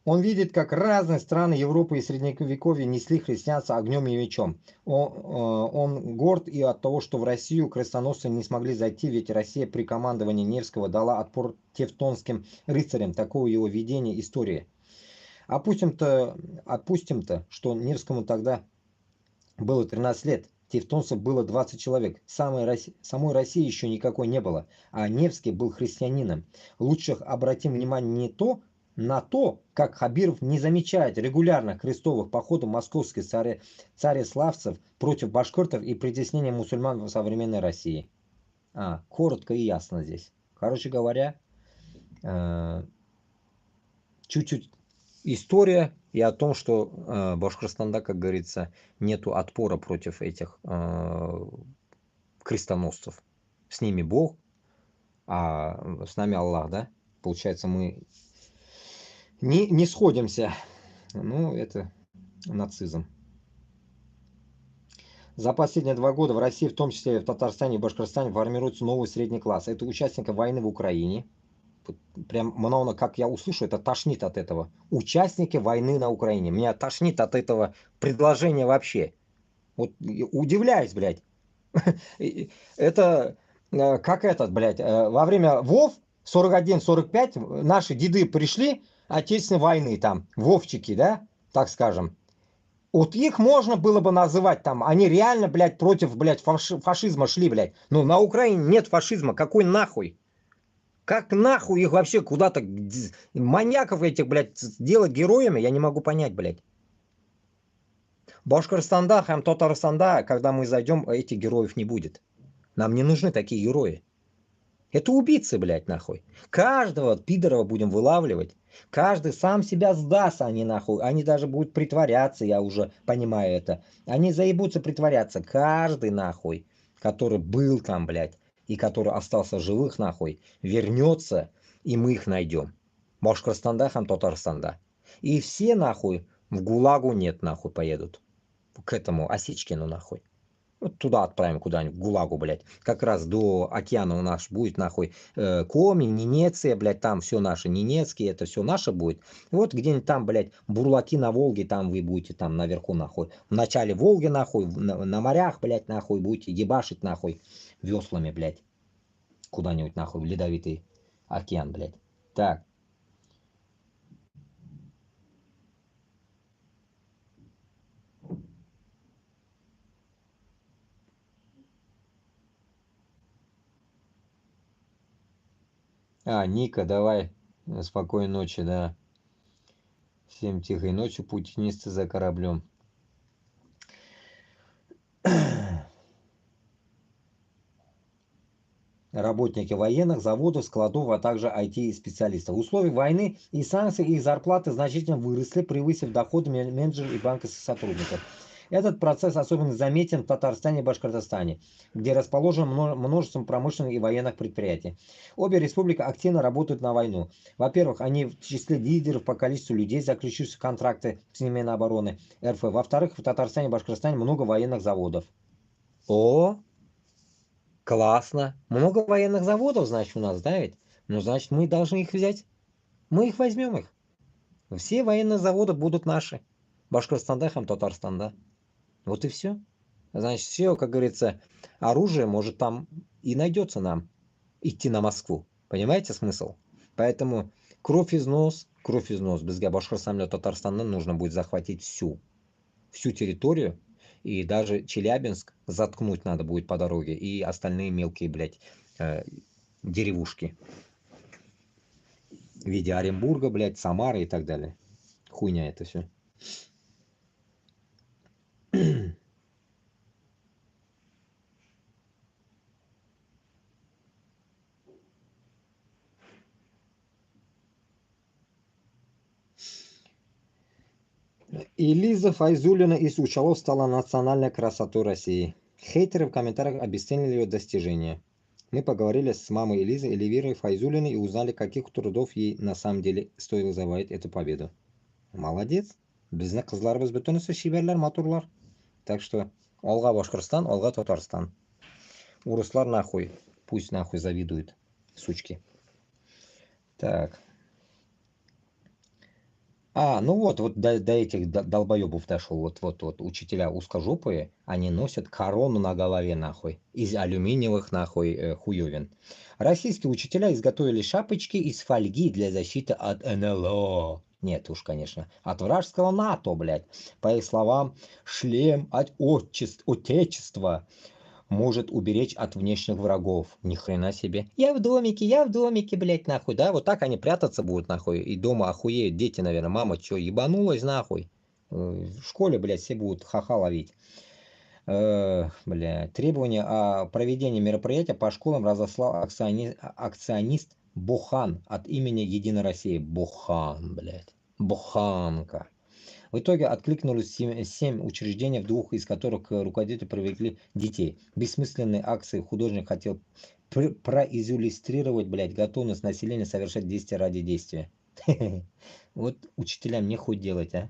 Speaker 1: Он видит, как разные страны Европы и Средневековья несли христианство огнем и мечом. Он горд и от того, что в Россию крестоносцы не смогли зайти, ведь Россия при командовании Невского дала отпор тевтонским рыцарям. Такое его видение истории. Опустим-то, что Невскому тогда было 13 лет. Тевтонцев было 20 человек. Самой России еще никакой не было. А Невский был христианином. Лучше обратим внимание на то, как Хабиров не замечает регулярно крестовых походов московских цареславцев против башкиртов и притеснения мусульман в современной России. Коротко и ясно здесь. Короче говоря, чуть-чуть история и о том, что Башкортостанда, как говорится, нету отпора против этих крестоносцев. С ними Бог, а с нами Аллах, да? Получается, мы не сходимся. Ну, это нацизм. За последние 2 года в России, в том числе и в Татарстане и Башкортостане, формируется новый средний класс. Это участники войны в Украине. Прям много, как я услышу, это тошнит от этого. Участники войны на Украине. Меня тошнит от этого предложения вообще. Вот удивляюсь, блядь. Это как этот, блядь, во время ВОВ 41-45 наши деды пришли Отечественной войны там, вовчики, да, так скажем. Вот их можно было бы называть там, они реально, блядь, против, блядь, фашизма шли, блядь. Но на Украине нет фашизма, какой нахуй? Как нахуй их вообще куда-то, маньяков этих, блядь, делать героями, я не могу понять, блядь. Башкортостанда, хам Татарстанда, когда мы зайдем, этих героев не будет. Нам не нужны такие герои. Это убийцы, блядь, нахуй. Каждого пидорова будем вылавливать. Каждый сам себя сдаст, они нахуй. Они даже будут притворяться, я уже понимаю это. Они заебутся притворяться. Каждый нахуй, который был там, блядь, и который остался живых, нахуй, вернется, и мы их найдем. Башкортостанда, хам Татарстанда. И все, нахуй, в ГУЛАГу нет, нахуй, поедут. К этому Осечкину, нахуй. Вот туда отправим куда-нибудь, в ГУЛАГу, блядь. Как раз до океана у нас будет, нахуй, Коми, Ненеция, блядь, там все наше, Ненецкие, это все наше будет. Вот где-нибудь там, блядь, Бурлаки на Волге, там вы будете, там наверху, нахуй. В начале Волги, нахуй, на морях, блядь, нахуй, будете ебашить, нахуй, веслами, блядь. Куда-нибудь, нахуй, в ледовитый океан, блядь. Так. Ника, давай. Спокойной ночи, да. Всем тихой ночи, путинисты за кораблем. Работники военных, заводов, складов, а также IT-специалистов. В условиях войны и санкций их зарплаты значительно выросли, превысив доходы менеджеров и банковских сотрудников. Этот процесс особенно заметен в Татарстане и Башкортостане, где расположено множество промышленных и военных предприятий. Обе республики активно работают на войну. Во-первых, они в числе лидеров по количеству людей, заключивших контракты с Минобороны РФ. Во-вторых, в Татарстане и Башкортостане много военных заводов. Классно. Много военных заводов, значит, у нас, да, ведь? Ну, значит, мы должны их взять. Мы их возьмем их. Все военные заводы будут наши. Башкортостанда, хам Татарстанда. Вот и все. Значит, все, как говорится, оружие может там и найдется нам идти на Москву. Понимаете смысл? Поэтому кровь из нос. Без Башкортостана, Татарстана нужно будет захватить всю территорию. И даже Челябинск заткнуть надо будет по дороге. И остальные мелкие, блядь, деревушки. В виде Оренбурга, блядь, Самары и так далее. Хуйня это все. И Лиза Файзуллина из Учалов стала национальной красотой России. Хейтеры в комментариях обесценили ее достижения. Мы поговорили с мамой Элизы, Эльвирой Файзулиной и узнали, каких трудов ей на самом деле стоило завоевать эту победу. Молодец. Bizning qizlarimiz butunisi shiberlar, motorlar. Так что Олга Башкортостан, Олга Татарстан. Урыслар нахуй. Пусть нахуй завидуют. Сучки. Так. Ну вот до этих долбоебов дошел. Вот, учителя узкожопые, они носят корону на голове, нахуй. Из алюминиевых, нахуй, хуевин. Российские учителя изготовили шапочки из фольги для защиты от НЛО. Нет уж, конечно. От вражеского НАТО, блядь. По их словам, шлем от отечества может уберечь от внешних врагов. Ни хрена себе. Я в домике, блядь, нахуй, да? Вот так они прятаться будут, нахуй. И дома охуеют дети, наверное. Мама, чё, ебанулась, нахуй? В школе, блядь, все будут ха-ха ловить. Блядь. Требования о проведении мероприятия по школам разослал акционист Бухан от имени Единой России. Бухан, блядь. Буханка. В итоге откликнулись 7 учреждений, в 2 из которых руководители привлекли детей. Бессмысленные акции художник хотел проиллюстрировать, блядь, готовность населения совершать действия ради действия. Вот учителям нехуй делать, а?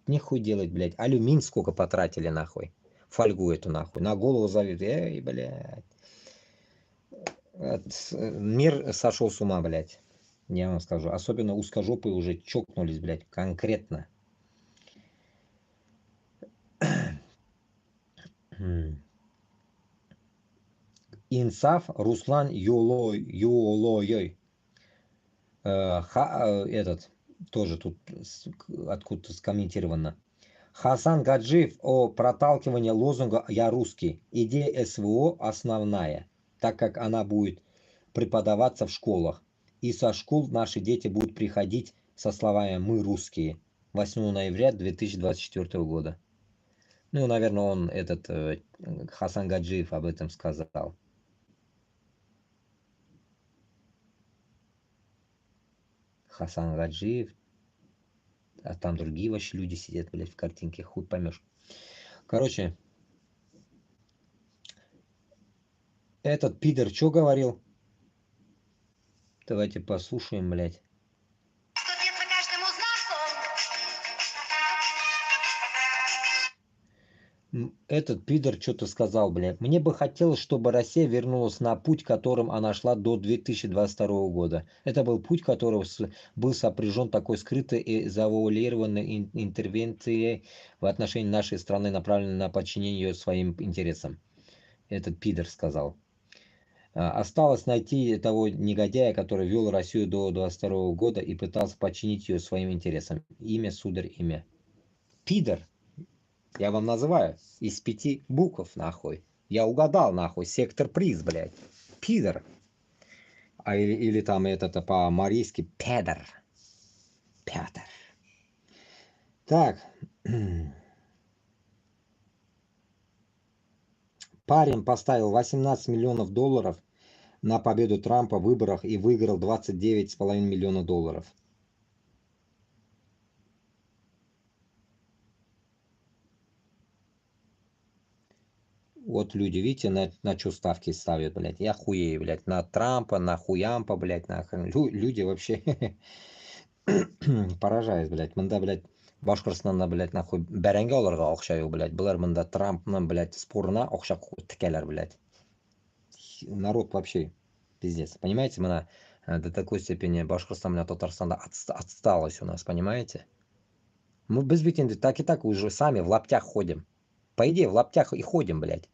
Speaker 1: Нехуй делать, блядь. Алюминь сколько потратили, нахуй. Фольгу эту, нахуй. На голову завидуют. Эй, блядь. Мир сошел с ума, блядь. Я вам скажу. Особенно узкожопые уже чокнулись, блядь, конкретно. Инсаф Руслан Юлой. Этот тоже тут откуда-то скомментировано. Хасан Гаджиев о проталкивании лозунга «Я русский». Идея СВО основная, так как она будет преподаваться в школах. И со школ наши дети будут приходить со словами «Мы русские». 8 ноября 2024 года. Ну, наверное, он, Хасан Гаджиев, об этом сказал. Хасан Гаджиев. А там другие вообще люди сидят, блядь, в картинке. Хуй поймешь. Короче. Этот пидор что говорил? Давайте послушаем, блядь. Этот пидор что-то сказал, блядь. Мне бы хотелось, чтобы Россия вернулась на путь, которым она шла до 2022 года. Это был путь, который был сопряжен такой скрытой и завуалированной интервенцией в отношении нашей страны, направленной на подчинение ее своим интересам. Этот пидор сказал. Осталось найти того негодяя, который вел Россию до 2022 года и пытался подчинить ее своим интересам. Имя, сударь, имя. Пидор. Я вам называю из 5 букв, нахуй. Я угадал, нахуй. Сектор приз, блядь. Пидор. Или там по-марийски педор. Петр. Так. Парень поставил 18 миллионов долларов на победу Трампа в выборах и выиграл 29,5 миллионов долларов. Вот люди, видите, на что ставки ставят, блядь. Я хуею, блядь. На Трампа, на хуямпа, блядь. Нахрен. Люди вообще поражаюсь, блядь. Мында, блядь, Башкортостанда, блядь, нахуй бәрәңге алырга акча юк, блядь. Булар мында Трампның, блядь, спорына акча текәләр, блядь. Народ вообще пиздец. Понимаете, мы до такой степени Башкортостан менен Татарстанда отсталось у нас, понимаете? Мы без бит так и так уже сами в лаптях ходим. По идее, в лаптях и ходим, блядь.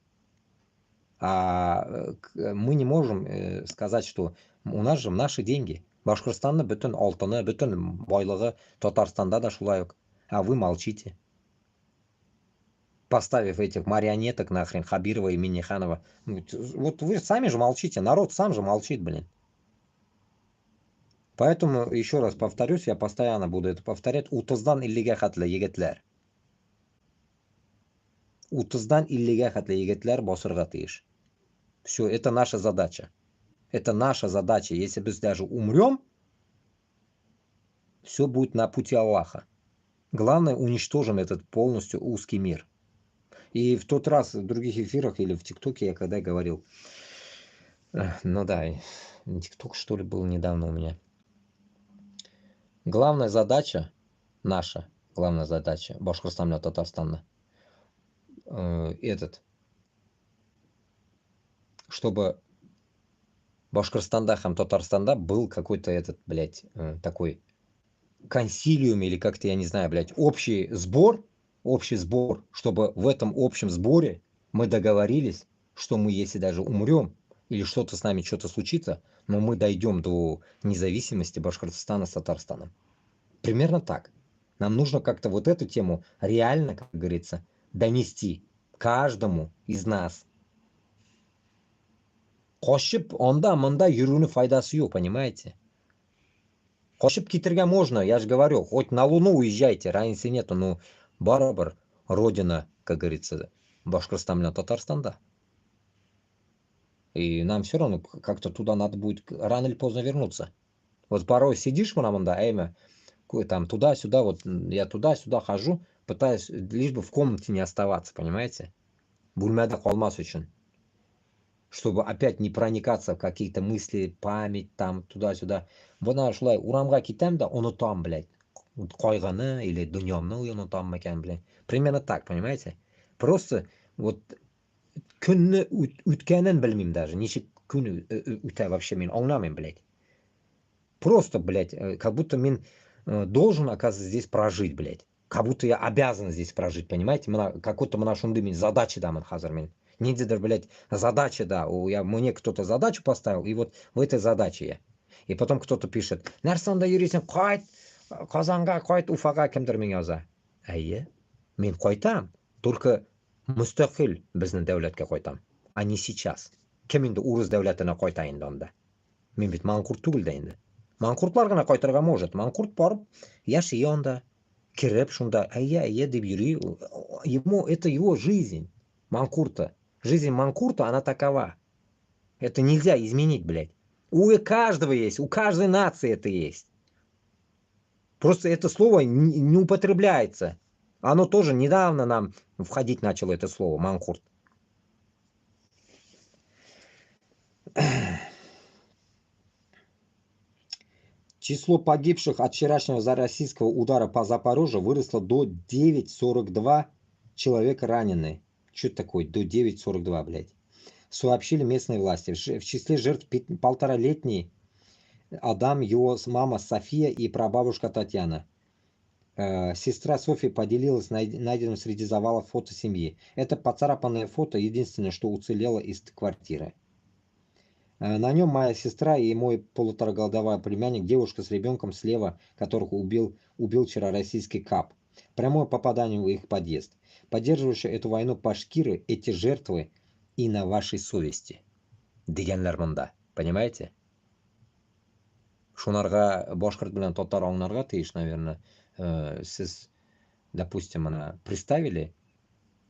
Speaker 1: Мы не можем сказать, что у нас же наши деньги. Башкортостанда бүтін алтыны, бүтін байлығы, Татарстанда да шулай ук. А вы молчите. Поставив этих марионеток нахрен, Хабирова и Минниханова. Вот вы сами же молчите, народ сам же молчит, блин. Поэтому, еще раз повторюсь, я постоянно буду это повторять. Утыздан иллиге хатлы егетлер. Утыздан иллиге хатлы егетлер басырга тиеш. Все, это наша задача. Это наша задача. Если мы даже умрем, все будет на пути Аллаха. Главное, уничтожим этот полностью узкий мир. И в тот раз в других эфирах или в ТикТоке я когда говорил, ну да, ТикТок что ли был недавно у меня. Главная задача наша, главная задача Башкортостана, Татарстана, чтобы Башкортостанда, Татарстанда был какой-то блядь, такой консилиум или как-то, я не знаю, блядь, общий сбор, чтобы в этом общем сборе мы договорились, что мы, если даже умрем или что-то с нами, что-то случится, но мы дойдем до независимости Башкортостана с Татарстаном. Примерно так. Нам нужно как-то вот эту тему реально, как говорится, донести каждому из нас. Qo'shib onda-munda yuruni foydasi yo'q, понимаете? Qo'shib ketirga можно, я же говорю, хоть на Луну уезжайте, разницы нету, но барабар, родина, как говорится, Башкортостан или Татарстанда. И нам все равно как-то туда надо будет рано или поздно вернуться. Вот порой сидишь, мында, эйме, там туда-сюда, вот я туда-сюда хожу, пытаюсь лишь бы в комнате не оставаться, понимаете? Бульмяда калмас үшін. Чтобы опять не проникаться в какие-то мысли, память, там, туда-сюда. Бұна шулай урамға кетем да ұнытам, блядь. Қойғаны или дүниемні ұнытам екен, блядь. Примерно так, понимаете? Просто вот күнні өткенін білмеймін даже. Неше күн өте вообще мен аңламайм, блядь. Просто, блядь, как будто мен должен, оказывается, здесь прожить, блядь. Как будто я обязан здесь прожить, понимаете? Какой-то мына шунды мен задачи дамын қазір мен. Недедір, блядь, задача, да. Мне кто-то задачу поставил, и вот в этой задаче я. И потом кто-то пишет, нәрсанда юрисен, қайт, Қазанға, қайт, Уфаға, кімдір мен жаза. Әйе, мен қайтам, только мұстақил біздің дәулетке қайтам, а не сейчас. Кім енді урыс дәулетіне қайтайын онда? Мен бит маңқұрт түгіл де енді. Маңқұртлар ғана қайтарға может. Маңқұрт барып, яши онда, кіріп шунда, әйе, деп юри. Это его жизнь, Маңқұрта. Жизнь Маңқұрта, она такова. Это нельзя изменить, блядь. У каждого есть, у каждой нации это есть. Просто это слово не употребляется. Оно тоже недавно нам входить начало, это слово, Маңқұрт. Число погибших от вчерашнего российского удара по Запорожью выросло до 9,42 человека ранены. Что это такое? До 9,42, блядь. Сообщили местные власти. В числе жертв 1,5-летний Адам, его мама София и прабабушка Татьяна. Сестра Софья поделилась найденным среди завалов фото семьи. Это поцарапанное фото, единственное, что уцелело из квартиры. На нем моя сестра и мой полуторагодовой племянник, девушка с ребенком слева, которых убил вчера российский КАП. Прямое попадание в их подъезд. Поддерживающие эту войну башкиры, эти жертвы и на вашей совести. Дегенлер мында. Понимаете? Шунарға башқұрт білен татар аңнарға тиіш, наверное, сіз, допустим, представили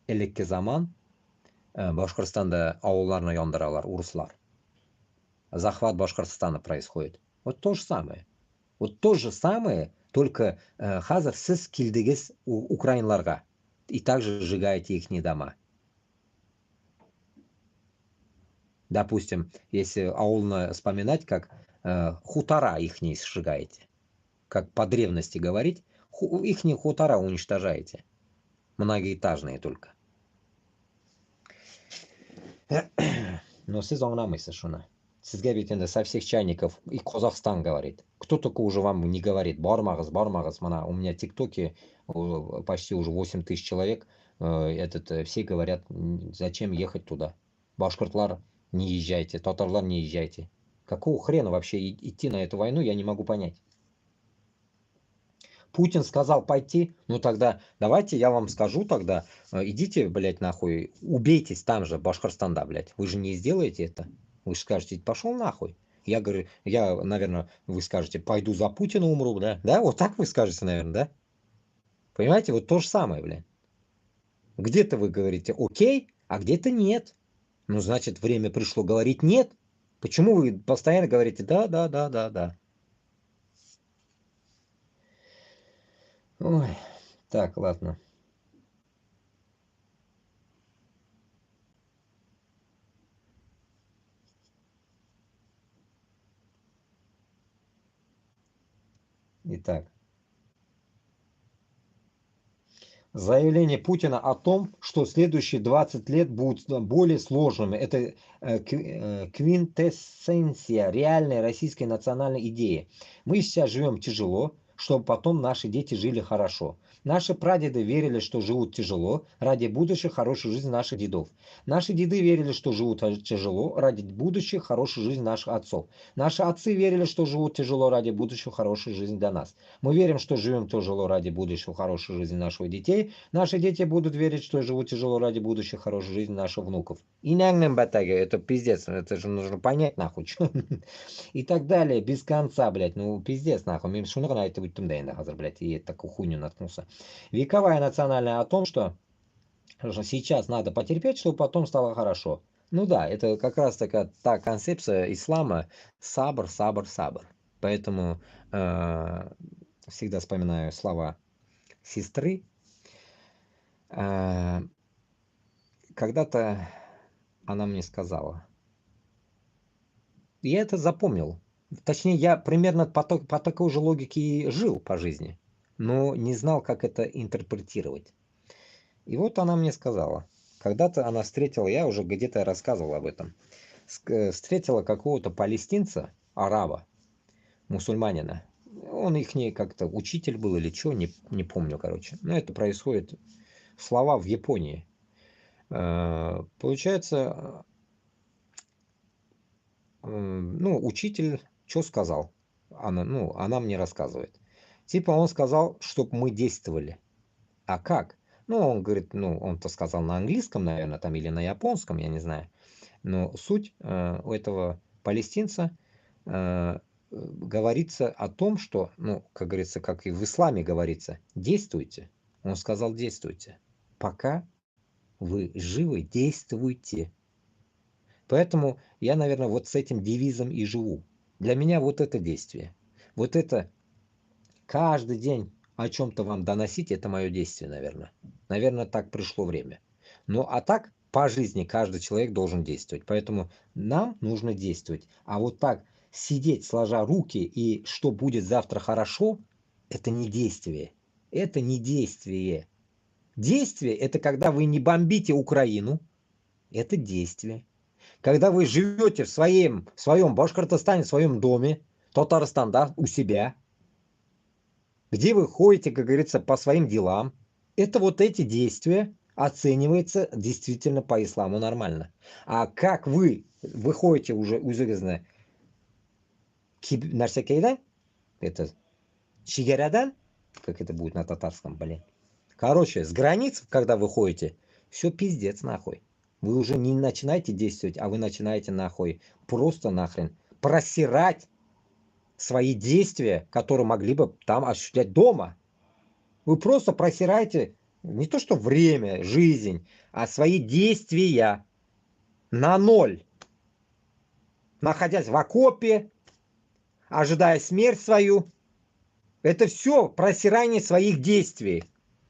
Speaker 1: элекке заман Башқұртстанда ауылларына яндыралар, урыслар. Захват Башкортостана происходит. Вот то же самое. Вот то же самое, только хазар сіз келдігіз украинларға. И также сжигаете их дома. Допустим, если аулно вспоминать, как хутора их не сжигаете. Как по древности говорить, их хутора уничтожаете. Многоэтажные только. Но сіз аңламайсыз шуны. Сізге бит енді со всех чайников и Казахстан говорит. Кто только уже вам не говорит. Бармағыз. У меня в ТикТоке почти уже 8 тысяч человек. Все говорят, зачем ехать туда. Башкортлар не езжайте, татарлар не езжайте. Какого хрена вообще идти на эту войну, я не могу понять. Путин сказал пойти, ну тогда давайте я вам скажу тогда, идите, блядь, нахуй, убейтесь там же, Башкортостанда, блядь. Вы же не сделаете это. Вы же скажете, пошел нахуй. Я говорю, наверное, вы скажете, пойду за Путина умру, да? Да, вот так вы скажете, наверное, да? Понимаете, вот то же самое, блядь. Где-то вы говорите окей, а где-то нет. Ну, значит, время пришло говорить нет. Почему вы постоянно говорите да? Ой, так, ладно. Итак. Заявление Путина о том, что следующие 20 лет будут более сложными. Это квинтэссенция реальной российской национальной идеи. Мы сейчас живем тяжело, чтобы потом наши дети жили хорошо. Наши прадеды верили, что живут тяжело ради будущей хорошей жизни наших дедов. Наши деды верили, что живут тяжело ради будущей хорошей жизни наших отцов. Наши отцы верили, что живут тяжело ради будущей хорошей жизни для нас. Мы верим, что живем тяжело ради будущей хорошей жизни наших детей. Наши дети будут верить, что живут тяжело ради будущей хорошей жизни наших внуков. И нягнем батаги, это пиздец, это же нужно понять нахуй. И так далее, без конца, блядь, ну пиздец нахуй. Мне шумно на это будет тумдейна, блядь, и такую хуйню наткнулся. Вековая национальная о том, что сейчас надо потерпеть, чтобы потом стало хорошо. Ну да, это как раз такая та концепция ислама сабр, сабр, сабр. Поэтому всегда вспоминаю слова сестры. Когда-то она мне сказала. Я это запомнил. Точнее, я примерно по такой же логике и жил по жизни, но не знал, как это интерпретировать. И вот она мне сказала. Когда-то она встретила, я уже где-то рассказывал об этом, встретила какого-то палестинца, араба, мусульманина. Он их не как-то учитель был или что, не помню, короче. Но это происходит, слова в Японии. Получается, ну, учитель что сказал? Она мне рассказывает. Типа он сказал, чтобы мы действовали. А как? Ну, он говорит, он-то сказал на английском, наверное, там или на японском, я не знаю. Но суть у этого палестинца говорится о том, что, как говорится, как и в исламе говорится, действуйте. Он сказал, действуйте. Пока вы живы, действуйте. Поэтому я, наверное, вот с этим девизом и живу. Для меня вот это действие. Вот это каждый день о чем-то вам доносить, это мое действие, наверное. Наверное, так пришло время. Ну, а так, по жизни каждый человек должен действовать. Поэтому нам нужно действовать. А вот так сидеть, сложа руки, и что будет завтра хорошо, это не действие. Это не действие. Действие – это когда вы не бомбите Украину. Это действие. Когда вы живете в своем Башкортостане, в своем доме, Татарстан, да, у себя, где вы ходите, как говорится, по своим делам, это вот эти действия оцениваются действительно по исламу нормально. А как вы выходите уже üzerine нарсекейдан, это чигерадан, как это будет на татарском, блин. Короче, с границ, когда вы ходите, все пиздец нахуй. Вы уже не начинаете действовать, а вы начинаете нахуй просто нахрен просирать свои действия, которые могли бы там осуществлять дома. Вы просто просираете не то что время, жизнь, а свои действия на ноль. Находясь в окопе, ожидая смерть свою. Это все просирание своих действий.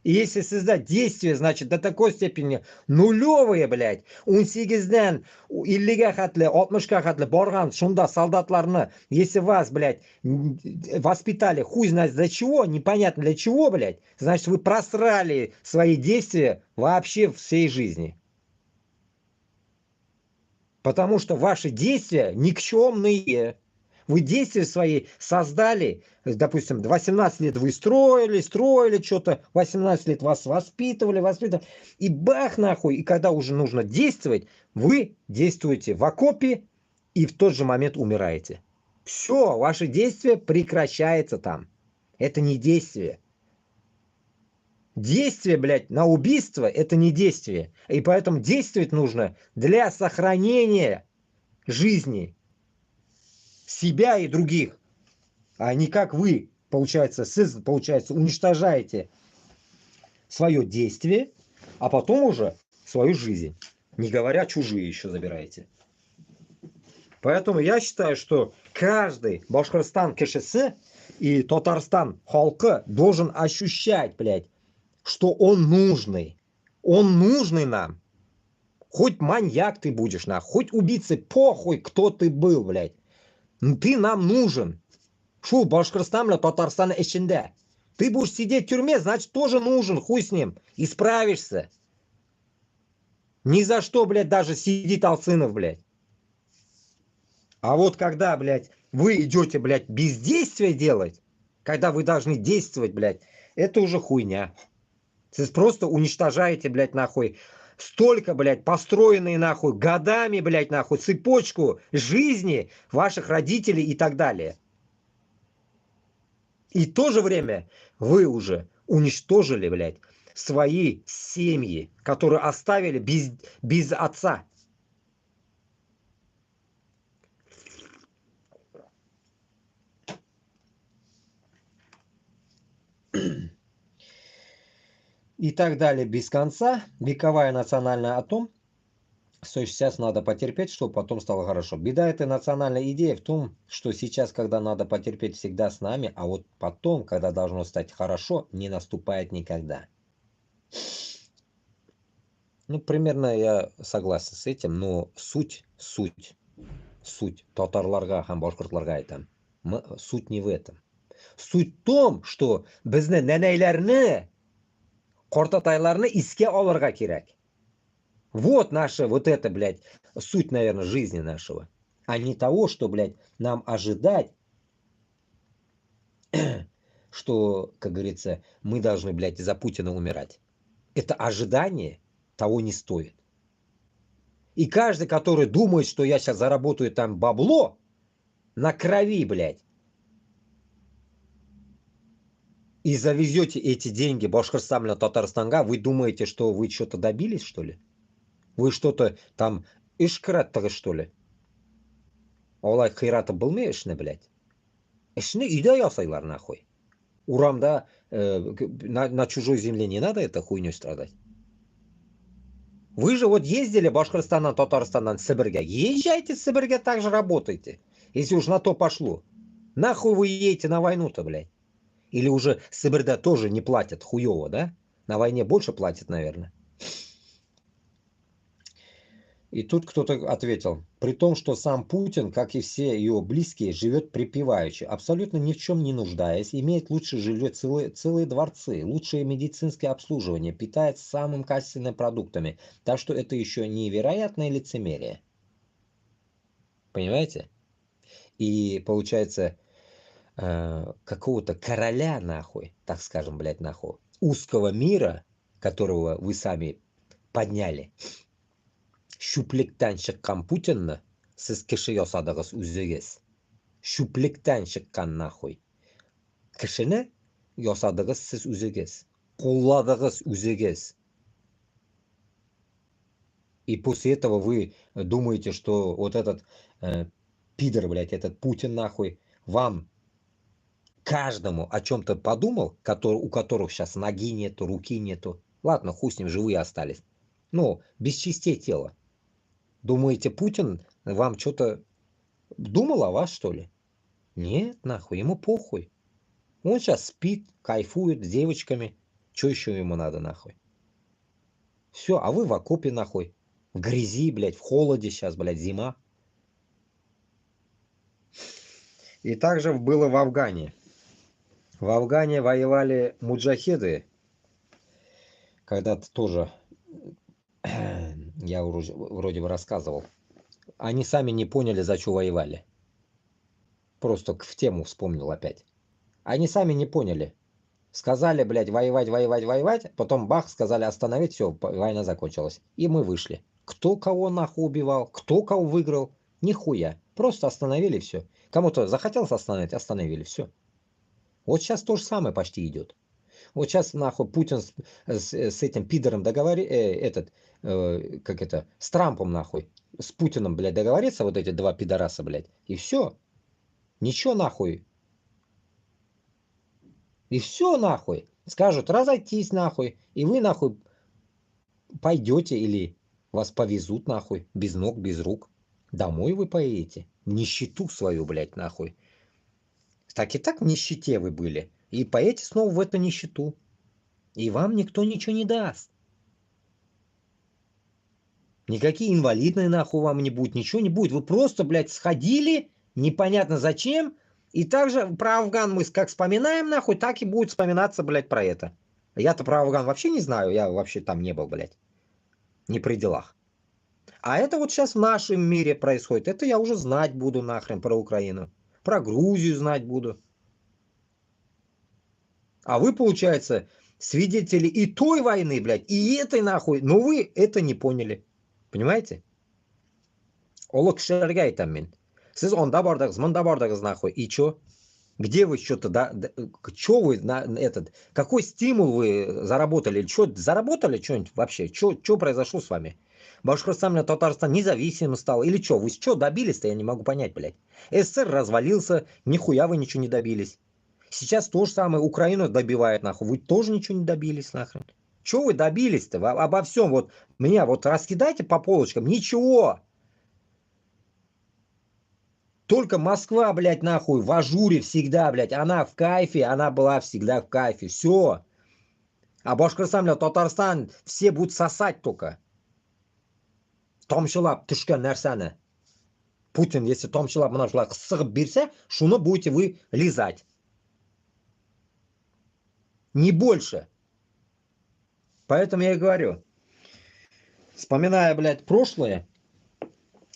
Speaker 1: И если создать действия, значит, до такой степени нулевые, блядь, 18-ден, 50-га хатлы, 60-га хатлы борган, шунда солдатларны, если вас, блядь, воспитали хуй знает для чего, непонятно для чего, блядь, значит, вы просрали свои действия вообще всей жизни. Потому что ваши действия никчемные. Вы действия свои создали, допустим, 18 лет вы строили что-то, 18 лет вас воспитывали, и бах нахуй, и когда уже нужно действовать, вы действуете в окопе и в тот же момент умираете. Все, ваше действие прекращается там. Это не действие. Действие, блядь, на убийство – это не действие. И поэтому действовать нужно для сохранения жизни себя и других. А не как вы, получается, уничтожаете свое действие, а потом уже свою жизнь. Не говоря, чужие еще забираете. Поэтому я считаю, что каждый Башкортостан КШС и Татарстан халкы должен ощущать, блядь, что он нужный. Он нужный нам. Хоть маньяк ты будешь, хоть убийца, похуй, кто ты был, блядь. Ты нам нужен. Шу, Башкортостан, бля, Татарстан içinde. Ты будешь сидеть в тюрьме, значит, тоже нужен, хуй с ним. И справишься. Ни за что, блядь, даже сидит Алцинов, блядь. А вот когда, блядь, вы идете, блядь, бездействие делать, когда вы должны действовать, блядь, это уже хуйня. Вы просто уничтожаете, блядь, нахуй, столько, блядь, построенные, нахуй, годами, блядь, нахуй, цепочку жизни ваших родителей и так далее. И в то же время вы уже уничтожили, блядь, свои семьи, которые оставили без отца. И так далее без конца. Вековая национальная о том, что сейчас надо потерпеть, чтобы потом стало хорошо. Беда этой национальной идеи в том, что сейчас, когда надо потерпеть, всегда с нами, а вот потом, когда должно стать хорошо, не наступает никогда. Ну, примерно я согласен с этим, но суть татарларга, һәм башкортларга айтам. Суть не в этом. Суть в том, что безне нәнәйләрне, картатайларны иске алырга кирәк. Вот наша, вот это, блядь, суть, наверное, жизни нашего. А не того, что, блядь, нам ожидать, что, как говорится, мы должны, блядь, за Путина умирать. Это ожидание того не стоит. И каждый, который думает, что я сейчас заработаю там бабло на крови, блядь, и завезете эти деньги Башкортостана, Татарстанга, вы думаете, что вы что-то добились, что ли? Вы что-то там ишкіраттығы, что ли? Олай қираты білме ішіне, блядь. Ішіне үйде ясайлар, нахуй. Урамда, на чужой земле не надо это хуйней страдать. Вы же вот ездили Башкортостаннан, Татарстаннан, Сибирьге. Езжайте в Сибирьге, так же работайте. Если уж на то пошло. Нахуй вы едете на войну-то, блядь? Или уже Сибирьда тоже не платят хуёво, да? На войне больше платят, наверное. И тут кто-то ответил, при том, что сам Путин, как и все его близкие, живет припеваючи, абсолютно ни в чем не нуждаясь, имеет лучшее жилье, целые дворцы, лучшее медицинское обслуживание, питается самыми качественными продуктами. Так что это еще невероятное лицемерие. Понимаете? И получается, какого-то короля, нахуй, так скажем, блядь, нахуй, узкого мира, которого вы сами подняли, Шүпліктен шыққан Путинні сіз кіші ясадығыз үзігіз. Шүпліктен шыққан нахуй. Кішіні ясадығыз сіз үзігіз. Қолладығыз үзігіз. И после этого вы думаете, что вот этот пидор, блядь, этот Путин нахуй, вам каждому о чем-то подумал, у которых сейчас ноги нету, руки нету. Ладно, хуй с ним, живые остались. Но без частей тела. Думаете, Путин вам что-то думал о вас, что ли? Нет, нахуй, ему похуй. Он сейчас спит, кайфует с девочками. Что еще ему надо, нахуй? Все, а вы в окопе, нахуй. В грязи, блядь, в холоде сейчас, блядь, зима. И также было в Афгане. В Афгане воевали муджахеды. Когда-то тоже, я вроде бы рассказывал. Они сами не поняли, за что воевали. Просто в тему вспомнил опять. Они сами не поняли. Сказали, блядь, воевать. Потом бах, сказали остановить, все, война закончилась. И мы вышли. Кто кого нахуй убивал, кто кого выиграл, нихуя. Просто остановили все. Кому-то захотелось остановить, остановили, все. Вот сейчас то же самое почти идет. Вот сейчас нахуй Путин с этим пидором с Трампом нахуй, с Путиным, блядь, договорится, вот эти два пидораса, блядь, и все. Ничего нахуй. И все нахуй. Скажут, разойтись нахуй. И вы нахуй пойдете или вас повезут нахуй. Без ног, без рук. Домой вы поедете. Нищету свою, блядь, нахуй. Так и так в нищете вы были. И поедете снова в эту нищету. И вам никто ничего не даст. Никакие инвалидные нахуй вам не будет. Ничего не будет. Вы просто, блядь, сходили. Непонятно зачем. И также про Афган мы как вспоминаем, нахуй, так и будет вспоминаться, блядь, про это. Я-то про Афган вообще не знаю, я вообще там не был, блядь. Не при делах. А это вот сейчас в нашем мире происходит. Это я уже знать буду нахрен про Украину. Про Грузию знать буду. А вы, получается, свидетели и той войны, блядь, и этой нахуй. Но вы это не поняли. Понимаете? Олог кішілерге айтам мен. Сіз онда бардыңыз, мында бардыңыз нахуй. И чё? Где вы что-то, что вы, этот, какой стимул вы заработали? Что, заработали что-нибудь вообще? Что произошло с вами? Башкортостан, Татарстан независимым стал? Или что? Вы что добились-то? Я не могу понять, блядь. СССР развалился, нихуя вы ничего не добились. Сейчас то же самое Украину добивает, нахуй. Вы тоже ничего не добились, нахрен. Что вы добились-то? Обо всем вот меня вот раскидайте по полочкам. Ничего. Только Москва, блядь, нахуй, в ажуре всегда, блядь. Она в кайфе, она была всегда в кайфе. Все. А Башкортостан, блядь, Татарстан, все будут сосать только. Томшылап түшкен нәрсәне. Путин, если томшылап мына жылай сығып берсе, шуны будете вы лизать. Не больше. Поэтому я и говорю. Вспоминая, блядь, прошлое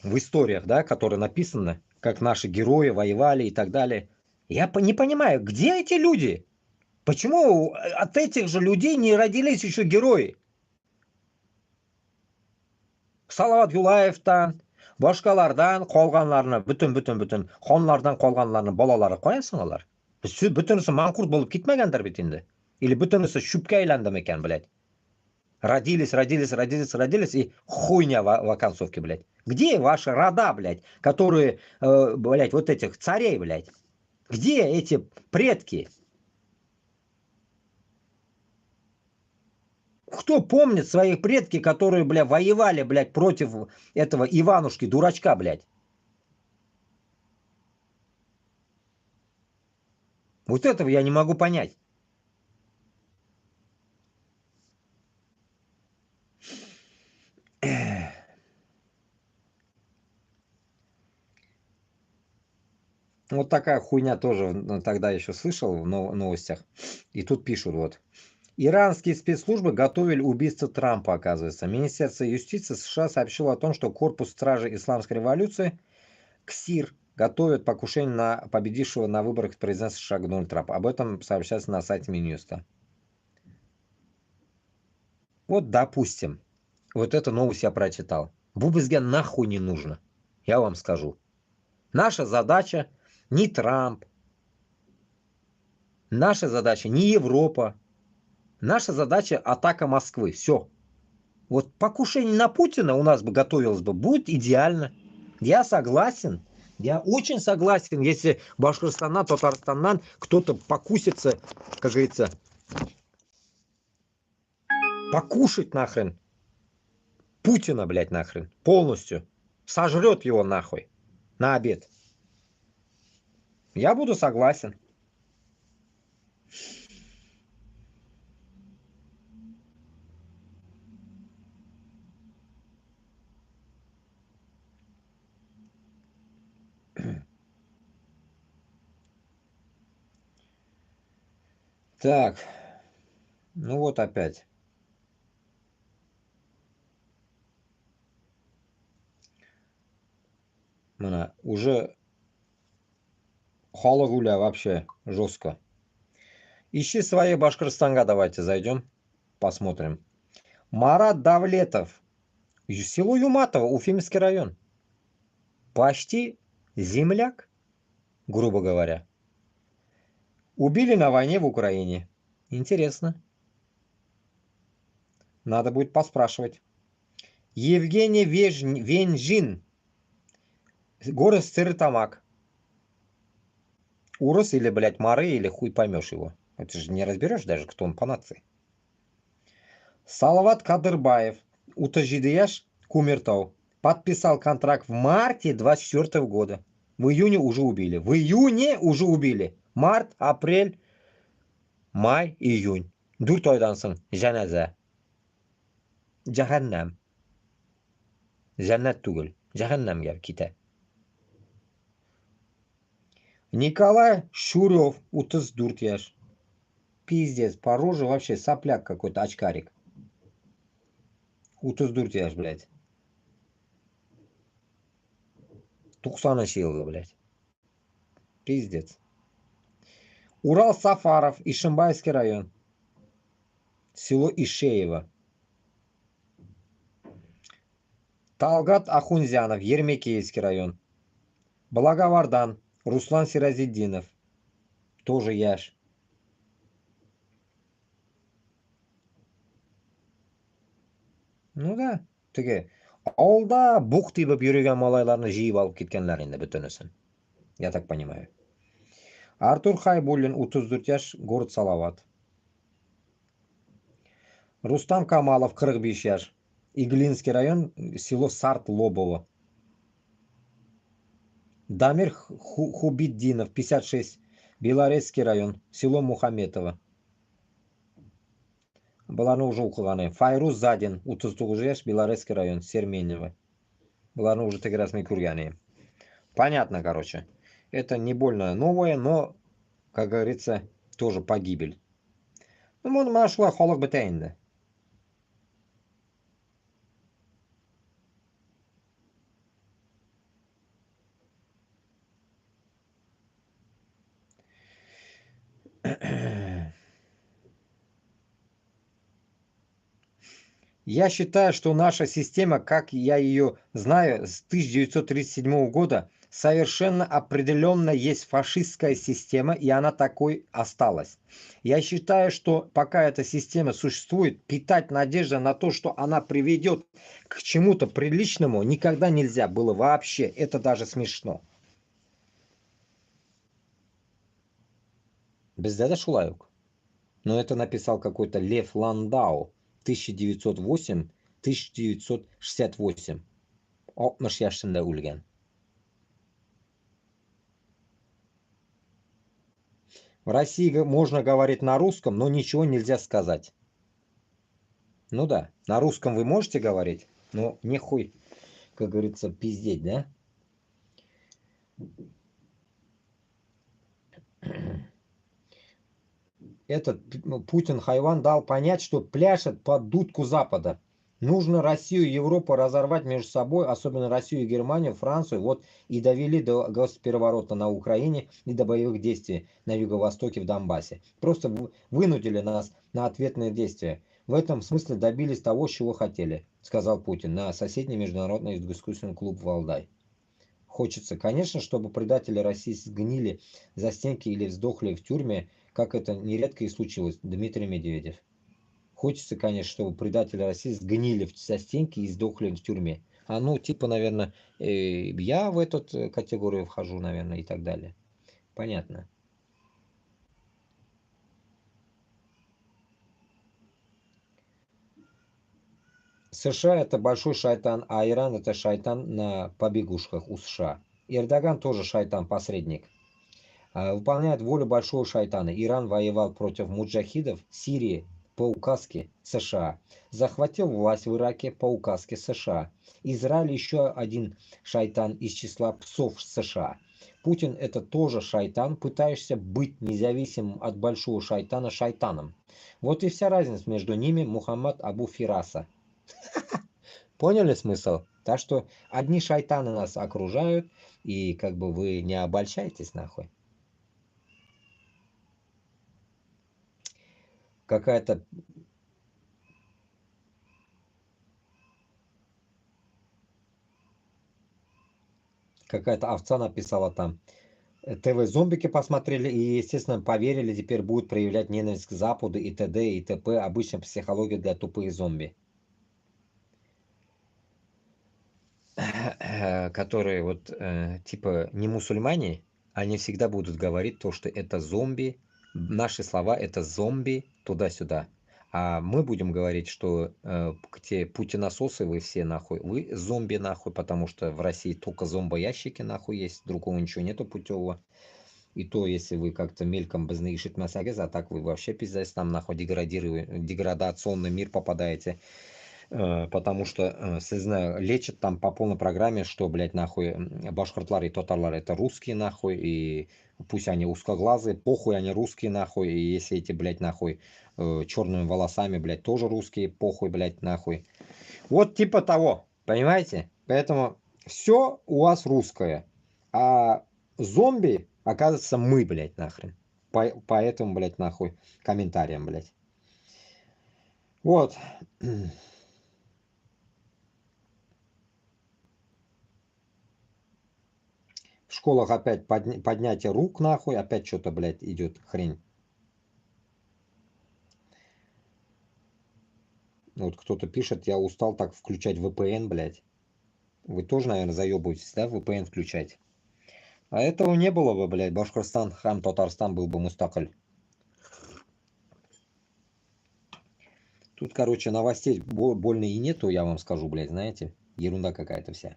Speaker 1: в историях, да, которые написаны, как наши герои воевали и так далее. Я не понимаю, где эти люди? Почему от этих же людей не родились еще герои? Салават Юлаевтан, башкалардан қалғанларны, бүтін ханлардан қалғанларны балалары қоясыңалар. Бүтінісі манқурт болып кетмегендер бит инде. Или бүтінісі шүпке айланды мекен, блядь. Родились и хуйня в оконцовке, блядь. Где ваши рода, блядь, которые, блядь, вот этих царей, блядь? Где эти предки? Кто помнит своих предки, которые, бля, воевали, блядь, против этого Иванушки, дурачка, блядь? Вот этого я не могу понять. Вот такая хуйня тоже тогда еще слышал в новостях. И тут пишут вот. Иранские спецслужбы готовили убийство Трампа, оказывается. Министерство юстиции США сообщило о том, что корпус стражи исламской революции КСИР готовит покушение на победившего на выборах президента США Дональда Трампа. Об этом сообщается на сайте Минюста. Вот, допустим, вот эту новость я прочитал. Бубызге нахуй не нужно. Я вам скажу. Наша задача не Трамп. Наша задача не Европа. Наша задача атака Москвы. Все. Вот покушение на Путина у нас бы готовилось бы, будет идеально. Я согласен. Я очень согласен, если Башкортостан, Татарстан, кто-то покусится, как говорится, покушать нахрен Путина, блядь, нахрен, полностью. Сожрет его нахуй на обед. Я буду согласен. Так, ну вот опять. Уже халагуля вообще жестко. Ищи свои Башкортостанга, давайте зайдем, посмотрим. Марат Давлетов, село Юматово, Уфимский район. Почти земляк, грубо говоря. Убили на войне в Украине. Интересно. Надо будет поспрашивать. Евгений Венжин, город Стерлитамак. Урос или, блядь, Мары, или хуй поймешь его. Это же не разберешь даже, кто он по нации. Салават Кадырбаев, Утажидияш, Кумертау. Подписал контракт в марте 24 года. В июне уже убили. В июне уже убили. Март, апрель, май, июнь. 4 aydan so'ng janaza. Jahannam. Jannat tugul. Jahannamga keta. Николай Шурев, 34 яш. Пиздец, по роже вообще сопляк какой-то, очкарик. 34 яш, блядь. 90 yılғы, блядь. Пиздец. Урал Сафаров, Ишимбайский район. Село Ишеево. Талгат Ахунзянов, Ермекеевский район. Благовардан, Руслан Сиразиддинов. Тоже яш. Ну да, тіге. Ауылда буқ тибіп жүрген малайларны жиып алып кеткенлер енді бүтінісін. Я так понимаю. Артур Хайбуллин, 34 яш, город Салават. Рустам Камалов, 45 яш. Иглинский район, село Сарт-Лобово. Дамир Хубиддинов, 56, Белорецкий район, село Мухаметово. Бұларны уже оқығаны. Файруз Задин, 39 яш, Белорецкий район, Серменево. Бұларны уже тіге расмен көргені. Понятно, короче. Это не больно новое, но, как говорится, тоже погибель. Ну, мына шулай халық біте енді. Я считаю, что наша система, как я ее знаю, с 1937 года, совершенно определенно есть фашистская система, и она такой осталась. Я считаю, что пока эта система существует, питать надежду на то, что она приведет к чему-то приличному, никогда нельзя было вообще. Это даже смешно. Бездада Шулаюк. Но это написал какой-то Лев Ландау. 1908-1968. 60 yaşında o'lgan. В России можно говорить на русском, но ничего нельзя сказать. Ну да, на русском вы можете говорить, но нехуй, как говорится, пиздеть, да? Этот Путин Хайван дал понять, что пляшет под дудку Запада. Нужно Россию и Европу разорвать между собой, особенно Россию и Германию, Францию, вот и довели до госпереворота на Украине и до боевых действий на юго-востоке в Донбассе. Просто вынудили нас на ответные действия. В этом смысле добились того, чего хотели, сказал Путин на соседний международный дискуссионный клуб «Валдай». Хочется, конечно, чтобы предатели России сгнили за стенки или сдохли в тюрьме, как это нередко и случилось, Дмитрий Медведев. Хочется, конечно, чтобы предатели России сгнили за стенки и сдохли в тюрьме. А ну, типа, наверное, я в эту категорию вхожу, наверное, и так далее. Понятно. США это большой шайтан, а Иран это шайтан на побегушках у США. Эрдоган тоже шайтан-посредник. Выполняет волю большого шайтана. Иран воевал против муджахидов Сирии по указке США. Захватил власть в Ираке по указке США. Израиль еще один шайтан из числа псов США. Путин это тоже шайтан, пытаешься быть независимым от большого шайтана шайтаном. Вот и вся разница между ними Мухаммад Абу Фираса. Поняли смысл? Так что одни шайтаны нас окружают, и как бы вы не обольщайтесь нахуй. Какая-то овца написала там. ТВ-зомбики посмотрели и, естественно, поверили, теперь будут проявлять ненависть к Западу и т.д. и т.п. Обычная психология для тупых зомби. Которые вот типа не мусульмане, они всегда будут говорить то, что это зомби. Наши слова это зомби туда-сюда. А мы будем говорить, что те путинососы вы все нахуй, вы зомби нахуй, потому что в России только зомбоящики нахуй есть, другого ничего нету путевого. И то, если вы как-то мельком безнаишит масагез, а так вы вообще пиздец там нахуй деградационный мир попадаете. Потому что, знаю, лечат там по полной программе, что, блядь, нахуй, башкортлар и татарлар это русские, нахуй, и пусть они узкоглазые, похуй, они русские, нахуй, и если эти, блядь, нахуй, черными волосами, блядь, тоже русские, похуй, блядь, нахуй. Вот типа того, понимаете? Поэтому все у вас русское, а зомби, оказывается, мы, блядь, нахрен. Поэтому, блядь, нахуй, комментариям, блядь. Вот. В школах опять поднятие рук, нахуй, опять что-то, блядь, идет хрень. Вот кто-то пишет, я устал так включать VPN, блядь. Вы тоже, наверное, заебываетесь, да, VPN включать? А этого не было бы, блядь, Башкортостан, хам Татарстан был бы мустакль. Тут, короче, новостей больно и нету, я вам скажу, блядь, знаете. Ерунда какая-то вся.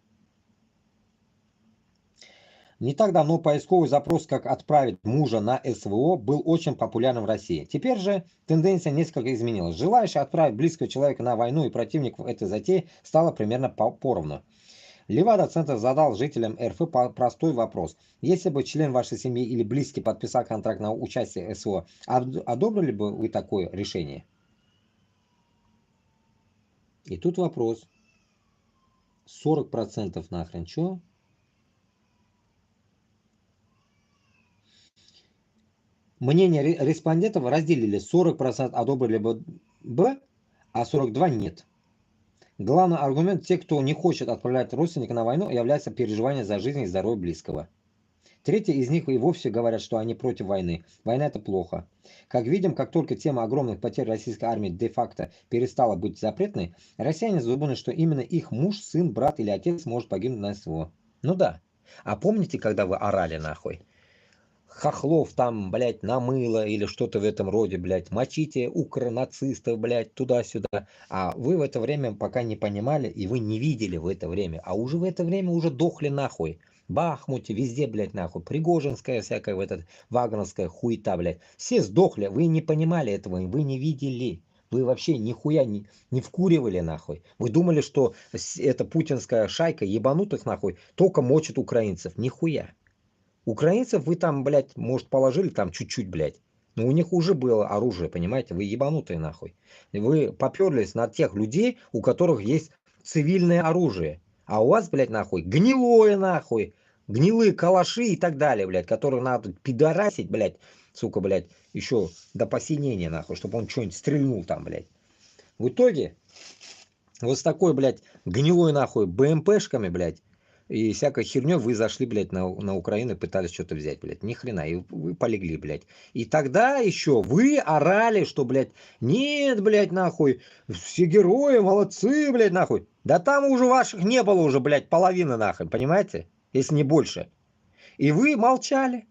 Speaker 1: Не так давно поисковый запрос, как отправить мужа на СВО, был очень популярным в России. Теперь же тенденция несколько изменилась. Желающих отправить близкого человека на войну и противников этой затеи стало примерно поровну. Левада-центр задал жителям РФ простой вопрос. Если бы член вашей семьи или близкий подписал контракт на участие в СВО, одобрили бы вы такое решение? И тут вопрос. 40% нахрен, чё? Мнение респондентов разделили. 40% одобрили бы Б, а 42% нет. Главный аргумент тех, кто не хочет отправлять родственника на войну, является переживание за жизнь и здоровье близкого. Третьи из них и вовсе говорят, что они против войны. Война это плохо. Как видим, как только тема огромных потерь российской армии де-факто перестала быть запретной, россияне задуманы, что именно их муж, сын, брат или отец может погибнуть на СВО. Ну да. А помните, когда вы орали нахуй? Хохлов там, блядь, намыло или что-то в этом роде, блядь, мочите укронацистов, блядь, туда-сюда. А вы в это время пока не понимали, и вы не видели в это время, а уже в это время уже дохли нахуй. Бахмуте, везде, блядь, нахуй. Пригожинская всякая, в этот, вагнерская хуета, блядь. Все сдохли, вы не понимали этого, вы не видели. Вы вообще нихуя не вкуривали нахуй. Вы думали, что эта путинская шайка ебанутых нахуй только мочит украинцев. Нихуя. Украинцев вы там, блядь, может, положили там чуть-чуть, блядь. Но у них уже было оружие, понимаете? Вы ебанутые нахуй. И вы поперлись на тех людей, у которых есть цивильное оружие. А у вас, блядь, нахуй, гнилое нахуй. Гнилые калаши и так далее, блядь, которые надо пидорасить, блядь, сука, блядь, еще до посинения, нахуй, чтобы он что-нибудь стрельнул там, блядь. В итоге, вот с такой, блядь, гнилой, нахуй, БМПшками, блядь, и всякой херней вы зашли, блядь, на Украину и пытались что-то взять, блядь. Ни хрена, и вы полегли, блядь. И тогда еще вы орали, что, блядь, нет, блядь, нахуй, все герои, молодцы, блядь, нахуй. Да там уже ваших не было уже, блядь, половины, нахуй, понимаете? Если не больше. И вы молчали.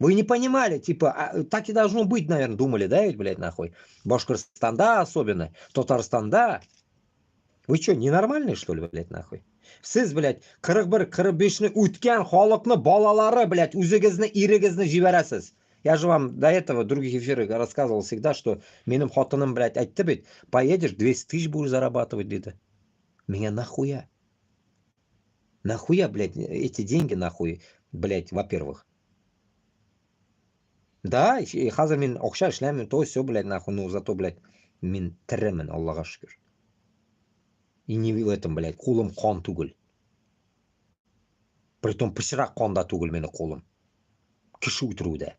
Speaker 1: Вы не понимали, типа, так и должно быть, наверное, думали, да, ведь, блядь, нахуй. Башкортостанда особенно, Татарстанда. Вы что, ненормальные, что ли, блядь, нахуй? Siz, блядь, 41-45'ni o'tgan xalqni bolalari, блядь, o'zingizni erigizni jibarasiz. Я же вам до этого в других эфирах рассказывал всегда, что менің xotinim, блядь, айтты бит, поедешь, 200 тысяч будешь зарабатывать, дейді. Меня нахуя? Нахуя, блядь, эти деньги, нахуй, блядь, во-первых. Да, и хазір мен ақша эшләмін, то все, блядь, нахуй, ну зато, блядь, мен тірімін, Аллаға шүкір. И не в этом, блядь, қолым қан түгіл. Притом пысырақ қанда түгіл мені қолым. Кіші өлтіруде.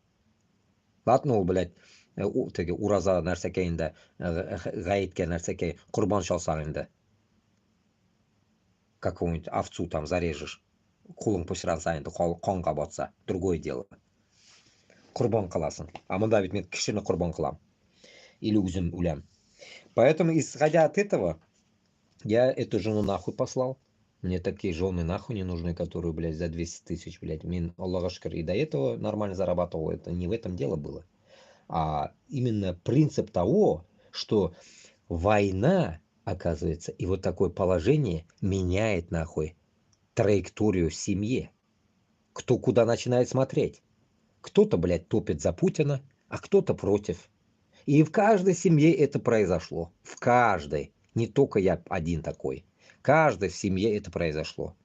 Speaker 1: Ладно, ол, блядь, теге ураза нәрсеке енді, ғаетке нәрсеке құрбан шалсаң енді. Какую-нибудь овцу там зарежешь. Қолың пысыранса енді қанға батса. Другое дело. Құрбан қыласың. А мында ведь мен кішіні құрбан қылам. Или өзім өлем. Поэтому, исходя от этого, я эту жену нахуй послал. Мне такие жены нахуй не нужны, которые, блядь, за 200 тысяч, блядь. Мин, Аллах шкар. И до этого нормально зарабатывал. Это не в этом дело было. А именно принцип того, что война, оказывается, и вот такое положение меняет нахуй траекторию в семье. Кто куда начинает смотреть. Кто-то, блядь, топит за Путина, а кто-то против. И в каждой семье это произошло. В каждой. Не только я один такой. Каждой в семье это произошло.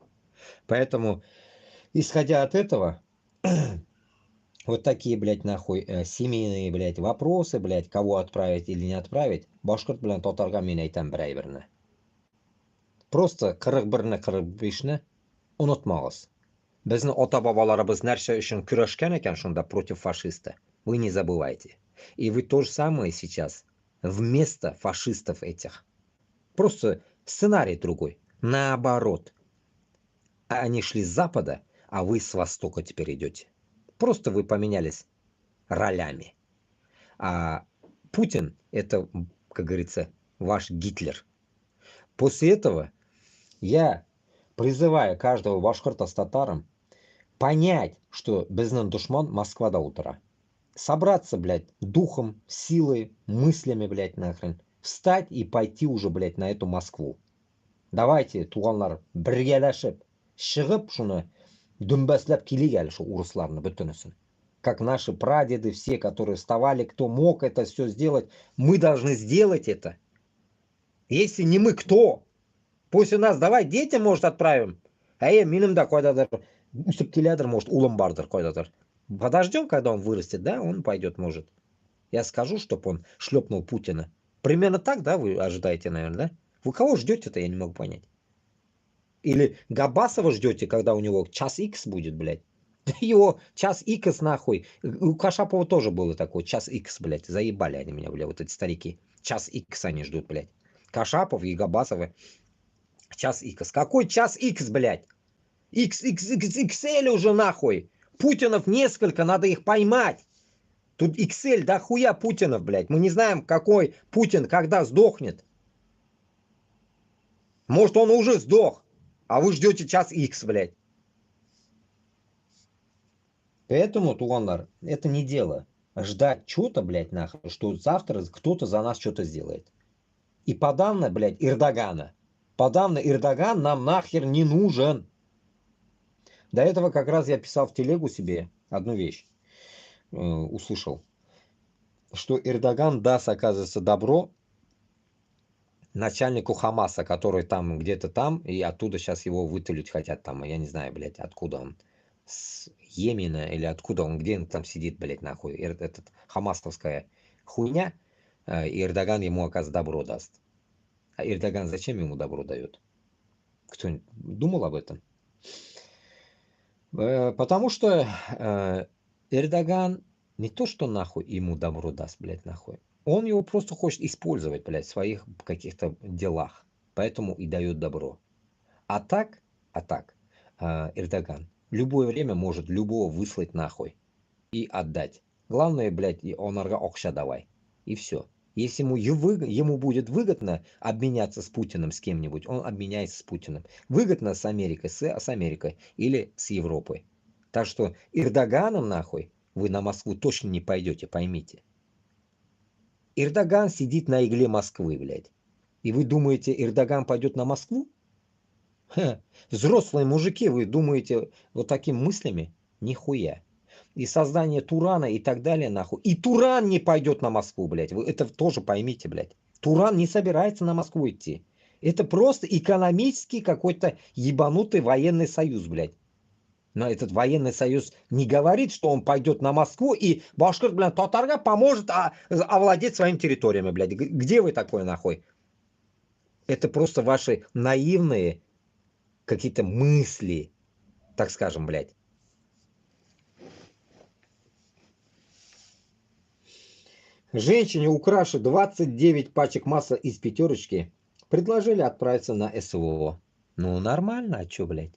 Speaker 1: Поэтому, исходя от этого, вот такие, блядь, нахуй, семейные, блядь, вопросы, блядь, кого отправить или не отправить, башкорт белән татарга мен әйтәм берәйберне. Просто 41-не 45-не онытмагыз. Безнең ата-бабаларыбыз нәрсә өчен көрәшкән икән шунда против фашиста. Вы не забывайте. И вы то же самое сейчас вместо фашистов этих. Просто сценарий другой. Наоборот. Они шли с запада, а вы с востока теперь идете. Просто вы поменялись ролями. А Путин это, как говорится, ваш Гитлер. После этого я призываю каждого башкорта с татаром понять, что безнен душман Москва до утра. Собраться, блядь, духом, силой, мыслями, блядь, нахрен. Встать и пойти уже, блядь, на эту Москву. Давайте, туганлар, бергәләшеп, чыгып шуны дөмбәсләп килик әле шу урысларны бөтенесен. Как наши прадеды, все, которые вставали, кто мог это все сделать, мы должны сделать это. Если не мы, кто? Пусть у нас, давай детям, может, отправим. Минем да кайдадыр, үсеп киләдер, может, улым бардыр кайдадыр. Подождем, когда он вырастет, да, он пойдет, может. Я скажу, чтобы он шлепнул Путина. Примерно так, да, вы ожидаете, наверное, да? Вы кого ждете-то, я не могу понять. Или Габасова ждете, когда у него час Икс будет, блядь. Его час Икс нахуй. У Кашапова тоже было такое, час Икс, блядь. Заебали они меня, блядь, вот эти старики. Час Икс они ждут, блядь. Кашапов и Габасовы. Час Икс. Какой час Икс, блядь? XXXL уже нахуй. Путинов несколько, надо их поймать. Тут XL, да хуя Путинов, блядь. Мы не знаем, какой Путин, когда сдохнет. Может, он уже сдох, а вы ждете час X, блядь. Поэтому, туганлар, это не дело. Ждать что-то, блядь, нахуй, что завтра кто-то за нас что-то сделает. И подавно, блядь, Эрдогана. Подавно Эрдоган нам нахер не нужен. До этого как раз я писал в телегу себе одну вещь. Услышал. Что Эрдоган даст, оказывается, добро начальнику Хамаса, который там где-то там, и оттуда сейчас его вытулить хотят там, я не знаю, блядь, откуда он, с Йемена или откуда он, где он там сидит, блядь, нахуй, этот хамасовская хуйня, и Эрдоган ему, оказывается, добро даст. А Эрдоган зачем ему добро дает? Кто-нибудь думал об этом? Потому что Эрдоган не то, что нахуй ему добро даст, блядь, нахуй. Он его просто хочет использовать, блядь, в своих каких-то делах. Поэтому и дает добро. А так, Эрдоган любое время может любого выслать нахуй и отдать. Главное, блядь, онарга окша давай. И все. Если ему будет выгодно обменяться с Путиным, с кем-нибудь, он обменяется с Путиным. Выгодно с Америкой, с Америкой или с Европой. Так что Эрдоганом нахуй вы на Москву точно не пойдете, поймите. Эрдоган сидит на игле Москвы, блядь. И вы думаете, Эрдоган пойдет на Москву? Ха, взрослые мужики, вы думаете вот такими мыслями? Нихуя. И создание Турана и так далее, нахуй. И Туран не пойдет на Москву, блядь. Вы это тоже поймите, блядь. Туран не собирается на Москву идти. Это просто экономический какой-то ебанутый военный союз, блядь. Но этот военный союз не говорит, что он пойдет на Москву и башкирт, блядь, татарга поможет овладеть своими территориями, блядь. Где вы такой, нахуй? Это просто ваши наивные какие-то мысли, так скажем, блядь. Женщине, украши 29 пачек масла из пятерочки, предложили отправиться на СВО. Ну, нормально, а чё, блядь?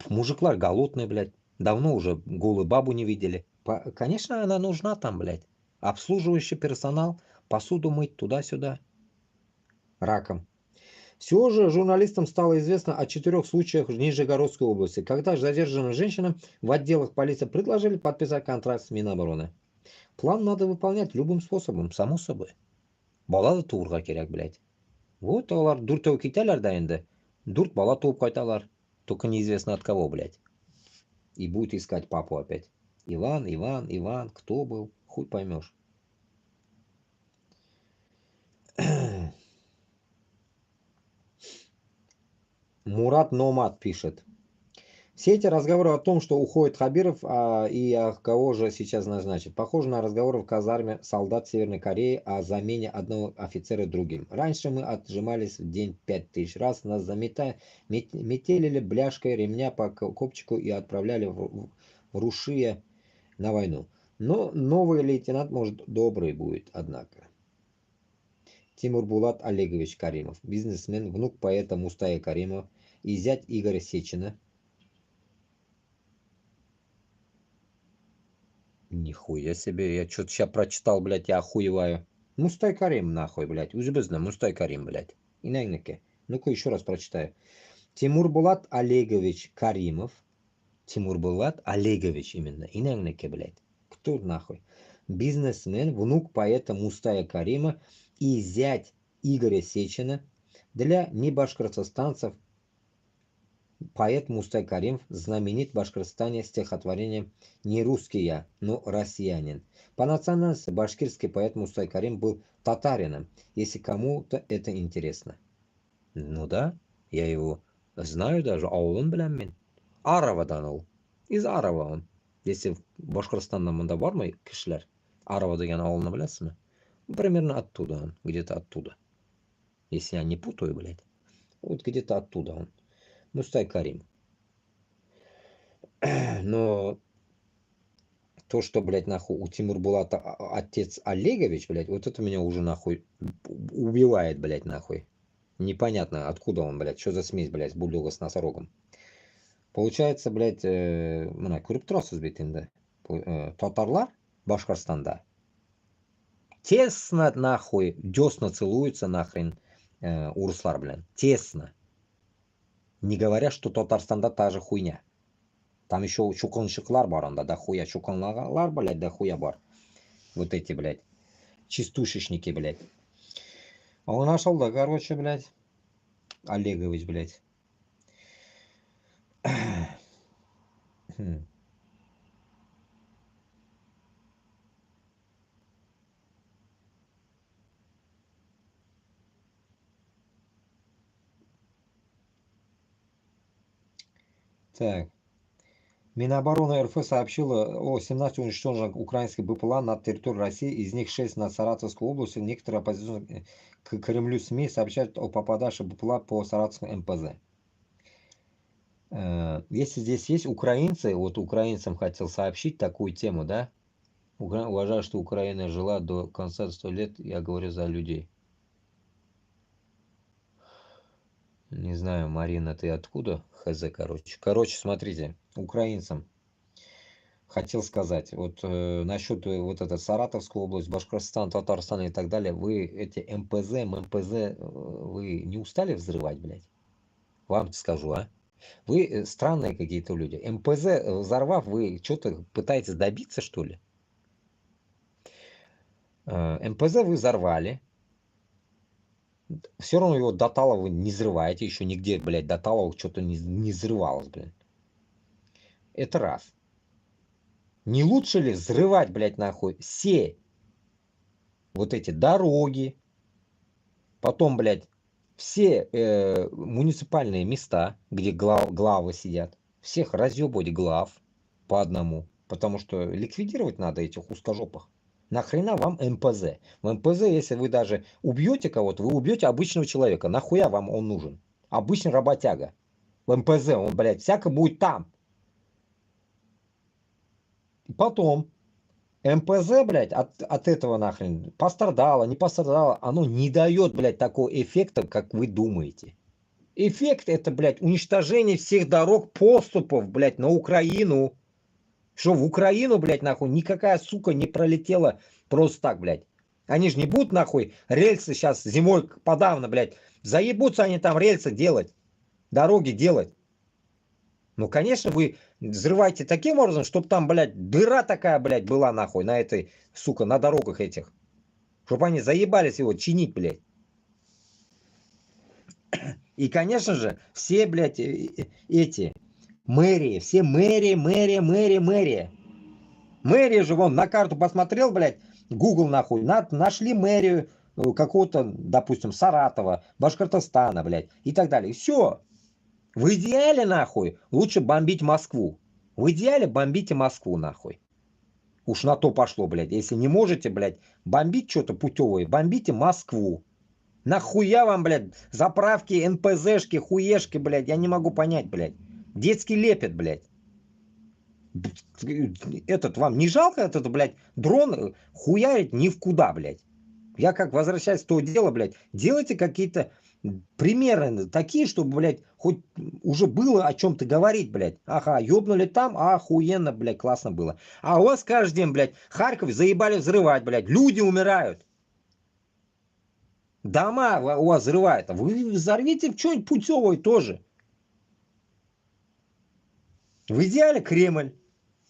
Speaker 1: Мужиклар голодные, блядь. Давно уже голую бабу не видели. Конечно, она нужна там, блядь. Обслуживающий персонал, посуду мыть туда-сюда. Раком. Всего же журналистам стало известно о 4 случаях в Нижегородской области, когда задержанным женщинам в отделах полиции предложили подписать контракт с Минобороны. План надо выполнять любым способом, само собой. Бала да туырга кирәк, блядь. Вот алар дүртәү китәләр дә инде. 4 бала туып кайталар. Только неизвестно от кого, блядь. И будет искать папу опять. Иван, кто был? Хуй поймешь. Мурат Номад пишет. Все эти разговоры о том, что уходит Хабиров, и кого же сейчас назначат, похоже на разговоры в казарме солдат Северной Кореи о замене одного офицера другим. Раньше мы отжимались в день 5000 раз, нас метелили бляшкой ремня по копчику и отправляли в рушие на войну. Но новый лейтенант, может, добрый будет, однако. Тимур Булат Олегович Каримов, бизнесмен, внук поэта Мустая Каримова и зять Игоря Сечина. Нихуя себе, я что-то сейчас прочитал, блядь, я охуеваю. Мустай Карим, нахуй, блядь, узбезна, Мустай Карим, блядь. Инайнеке. Ну-ка еще раз прочитаю. Тимур Булат Олегович Каримов. Тимур Булат Олегович именно. Инайнеке, блядь. Кто нахуй? Бизнесмен, внук поэта Мустая Карима и зять Игоря Сечина. Для небашкортостанцев поэт Мустай Каримов знаменит в Башкортостане стихотворением «Не русский я, но россиянин». По национальности башкирский поэт Мустай Карим был татарином, если кому-то это интересно. Ну да, я его знаю даже, ауылын білем мен. Аравадан ол. Из Арава он. Если Башкортостаннан мында бармы кішілер, Арава деген ауылны білесіз ме? Примерно оттуда он, где-то оттуда. Если я не путаю, блядь. Вот где-то оттуда он. Мустай Карим. Но то, что, блядь, нахуй у Тимур Булата отец Олегович, блядь, вот это меня уже нахуй убивает, блядь, нахуй. Непонятно, откуда он, блядь, что за смесь, блядь, бульдога с носорогом. Получается, блядь, мына көріп тұрасыз бет енді. Татарлар Башкортостанда тесно, нахуй, десна целуются нахрен урыслар, блядь, тесно. Не говоря, что Татарстанда та же хуйня. Там еще чуконщиклар бар, анда, да хуя чуконлар, блядь, да хуя бар. Вот эти, блядь, чистушечники, блядь. А он нашел, да, короче, блядь, Олегович, блядь. Так. Минобороны РФ сообщила о 17 уничтоженных украинских БПЛА на территории России, из них 6 на Саратовской области. Некоторые оппозиционные к Кремлю СМИ сообщают о попадавших БПЛА по Саратовскому МПЗ. Если здесь есть украинцы, вот украинцам хотел сообщить такую тему, да? Уважаю, что Украина жила до конца 100 лет, я говорю за людей. Не знаю, Марина, ты откуда? Хз, короче. Короче, смотрите, украинцам хотел сказать, вот насчет вот этой Саратовской области, Башкортостан, Татарстан и так далее, вы эти МПЗ, вы не устали взрывать, блядь? Вам скажу, а? Вы странные какие-то люди. МПЗ взорвав, вы что-то пытаетесь добиться, что ли? МПЗ вы взорвали. Все равно его до тала вы не взрываете. Еще нигде, блядь, до тала что-то не взрывалось, блядь. Это раз. Не лучше ли взрывать, блядь, нахуй все вот эти дороги, потом, блядь, все муниципальные места, где главы сидят, всех разъебывать глав по одному, потому что ликвидировать надо этих узкожопых. Нахрена вам МПЗ? В МПЗ, если вы даже убьете кого-то, вы убьете обычного человека. Нахуя вам он нужен? Обычный работяга. В МПЗ он, блядь, всяко будет там. И потом МПЗ, блядь, от этого нахрен пострадало, не пострадало, оно не дает, блядь, такого эффекта, как вы думаете. Эффект это, блядь, уничтожение всех дорог, поступов, блядь, на Украину. Что в Украину, блядь, нахуй, никакая сука не пролетела просто так, блядь. Они же не будут, нахуй, рельсы сейчас зимой подавно, блядь. Заебутся они там рельсы делать, дороги делать. Ну, конечно, вы взрываете таким образом, чтобы там, блядь, дыра такая, блядь, была, нахуй, на этой, сука, на дорогах этих. Чтобы они заебались его чинить, блядь. И, конечно же, все, блядь, эти мэрии, все мэрии. Мэрия же, вон, на карту посмотрел, блядь, Google, нахуй, нашли мэрию какого-то, допустим, Саратова, Башкортостана, блядь, и так далее. Все. В идеале, нахуй, лучше бомбить Москву. В идеале бомбите Москву, нахуй. Уж на то пошло, блядь. Если не можете, блядь, бомбить что-то путевое, бомбите Москву. Нахуя вам, блядь, заправки, НПЗшки, хуешки, блядь, я не могу понять, блядь. Детский лепет, блядь. Этот вам не жалко этот, блядь, дрон хуярить ни в куда, блядь. Я как возвращаюсь к того дела, блядь, делайте какие-то примеры такие, чтобы, блядь, хоть уже было о чем-то говорить, блядь. Ага, ёбнули там, охуенно, блядь, классно было. А у вас каждый день, блядь, Харьков заебали взрывать, блядь, люди умирают. Дома у вас взрывают. Вы взорвите в что-нибудь путевое тоже. В идеале Кремль.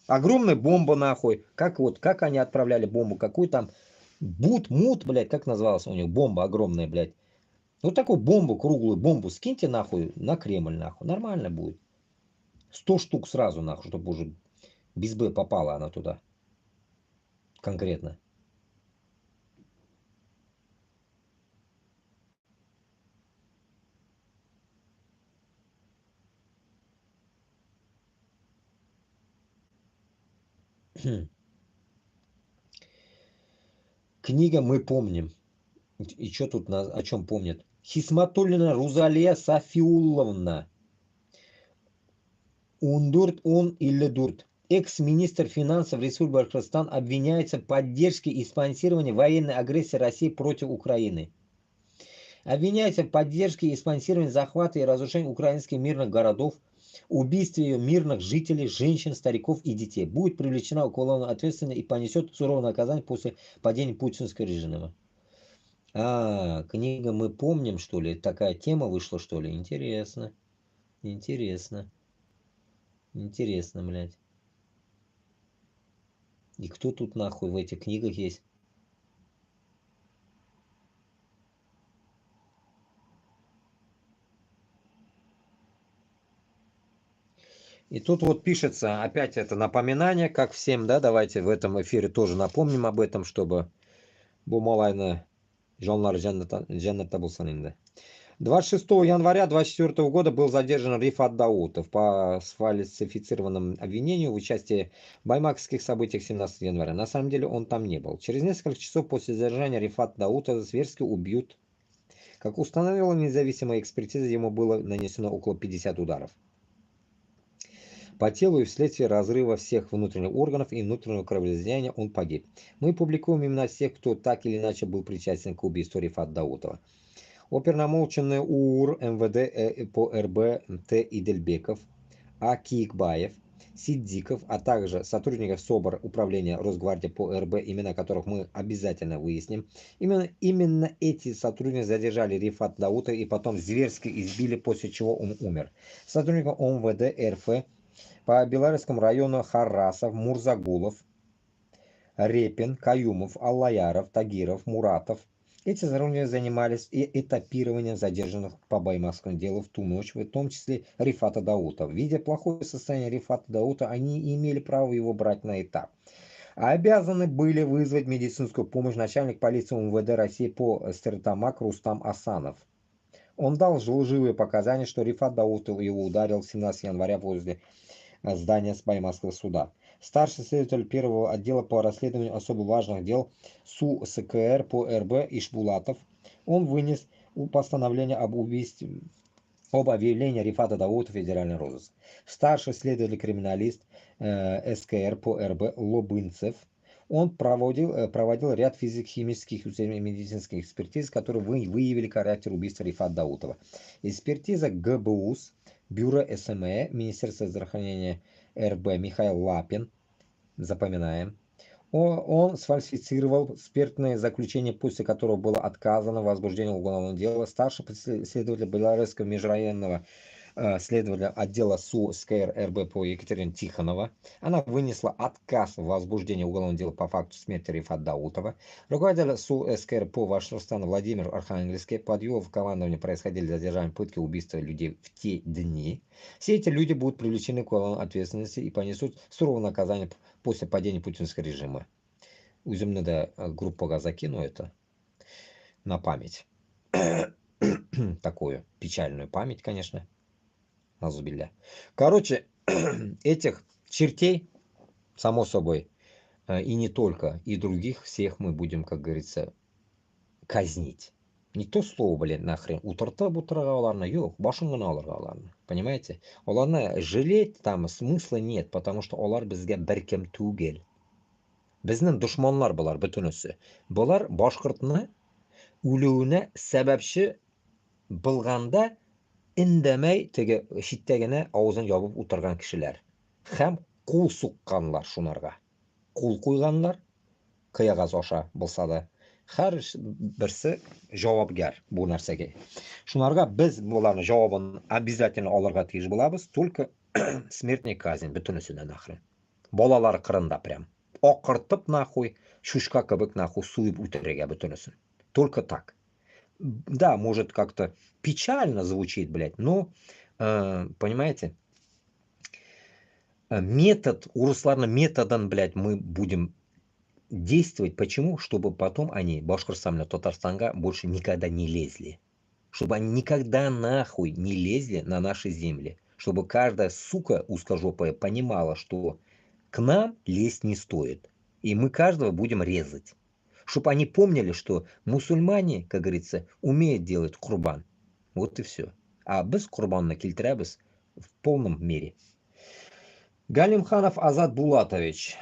Speaker 1: Огромная бомба нахуй. Как вот, как они отправляли бомбу? Какую там мут, блядь, как называлась у них? Бомба огромная, блядь. Вот такую бомбу, круглую бомбу скиньте нахуй на Кремль нахуй. Нормально будет. 100 штук сразу нахуй, чтобы уже без Б попала она туда. Конкретно. Книга «Мы помним». И что тут, о чем помнят? Хисматуллина Рузалия Сафиулловна. Ундурт он или дурт. Экс-министр финансов Республики Башкортостан обвиняется в поддержке и спонсировании военной агрессии России против Украины. Обвиняется в поддержке и спонсировании захвата и разрушения украинских мирных городов, убийстве мирных жителей, женщин, стариков и детей. Будет привлечена уголовно ответственность и понесет суровое наказание после падения путинского режима. Книга «Мы помним», что ли? Такая тема вышла, что ли? Интересно. Интересно. Интересно, блядь. И кто тут нахуй в этих книгах есть? И тут вот пишется опять это напоминание, как всем, да, давайте в этом эфире тоже напомним об этом, чтобы Бумалайна Жолнар Джанната Булсанинда. 26 января 2024 года был задержан Рифат Даутов по сфальсифицированному обвинению в участии в баймакских событиях 17 января. На самом деле он там не был. Через несколько часов после задержания Рифат Даутова зверски убьют. Как установила независимая экспертиза, ему было нанесено около 50 ударов по телу, и вследствие разрыва всех внутренних органов и внутреннего кровоизлияния он погиб. Мы публикуем имена всех, кто так или иначе был причастен к убийству Рифата Даутова. Оперуполномоченный УР МВД по РБ Т. Идельбеков, А. Киикбаев, Сиддиков, а также сотрудников СОБР Управления Росгвардии по РБ, имена которых мы обязательно выясним. Именно эти сотрудники задержали Рифат Даутова и потом зверски избили, после чего он умер. Сотрудникам ОМВД РФ по Белорусскому району Харрасов, Мурзагулов, Репин, Каюмов, Аллаяров, Тагиров, Муратов. Эти сотрудники занимались и этапированием задержанных по баймакскому делу в ту ночь, в том числе Рифата Даутова. Видя плохое состояние Рифата Даутова, они не имели права его брать на этап. А обязаны были вызвать медицинскую помощь начальник полиции МВД России по Стерлитамак Рустам Асанов. Он дал лживые показания, что Рифат Даутов его ударил 17 января возле здания Баймакского суда. Старший следователь первого отдела по расследованию особо важных дел СУ СКР по РБ Ишбулатов, он вынес постановление об убийстве, об объявлении Рифата Даутова в федеральный розыск. Старший следователь-криминалист СКР по РБ Лобынцев, он проводил ряд физико-химических и медицинских экспертиз, которые выявили характер убийства Рифата Даутова. Экспертиза ГБУС, Бюро СМЭ, Министерство здравоохранения РБ Михаил Лапин, запоминаем. Он сфальсифицировал экспертное заключение, после которого было отказано в возбуждении уголовного дела. Старший следователь Белорусского межрайонного следователя отдела СУ СКР РБ по Екатерине Тихонова. Она вынесла отказ в возбуждении уголовного дела по факту смерти Рифата Даутова. Руководитель СУ СКР по Башкортостану Владимир Архангельский. Под его командованием происходили задержания, пытки, убийства людей в те дни. Все эти люди будут привлечены к уголовной ответственности и понесут суровое наказание после падения путинского режима. Үзімні да группага закину это на память. Такую печальную память, конечно. Назубилля. Короче, этих чертей, само собой, и не только, и других всех мы будем, как говорится, казнить. Не то слово, блин, нахрен. Утырта бутырга оларны, yok, башын гына алырга аларны. Понимаете? Оларны жалеть там смысла нет, потому что олар безгә беркем түгел. Безнең дошманлар булар бөтенесе. Булар башкортны үлүенә сәбәпче булганда индәмәй теге читтә генә авызын ябып утырган кешеләр. Һәм кул сукканлар шунарга. Кул куйганлар, кыягаз аша булса да. Һәр берсе җавапгар бу нәрсәгә. Шунарга без буларны җавабын обязательно алырга тиеш булабыз, только смертная казнь бөтенесенә нахрен. Балалар кырында прям. Акыртып нахуй, шушка кебек нахуй суеп үтерергә бөтенесен. Только так. Да, может как-то печально звучит, блядь, но, понимаете, метод, у Руслана методом, блядь, мы будем действовать. Почему? Чтобы потом они, Башкортостан, Татарстанга, больше никогда не лезли. Чтобы они никогда нахуй не лезли на наши земли. Чтобы каждая сука узкожопая понимала, что к нам лезть не стоит. И мы каждого будем резать. Чтобы они помнили, что мусульмане, как говорится, умеют делать курбан. Вот и все. А без курбана кильтрябес в полном мере. Галимханов Азат Булатович.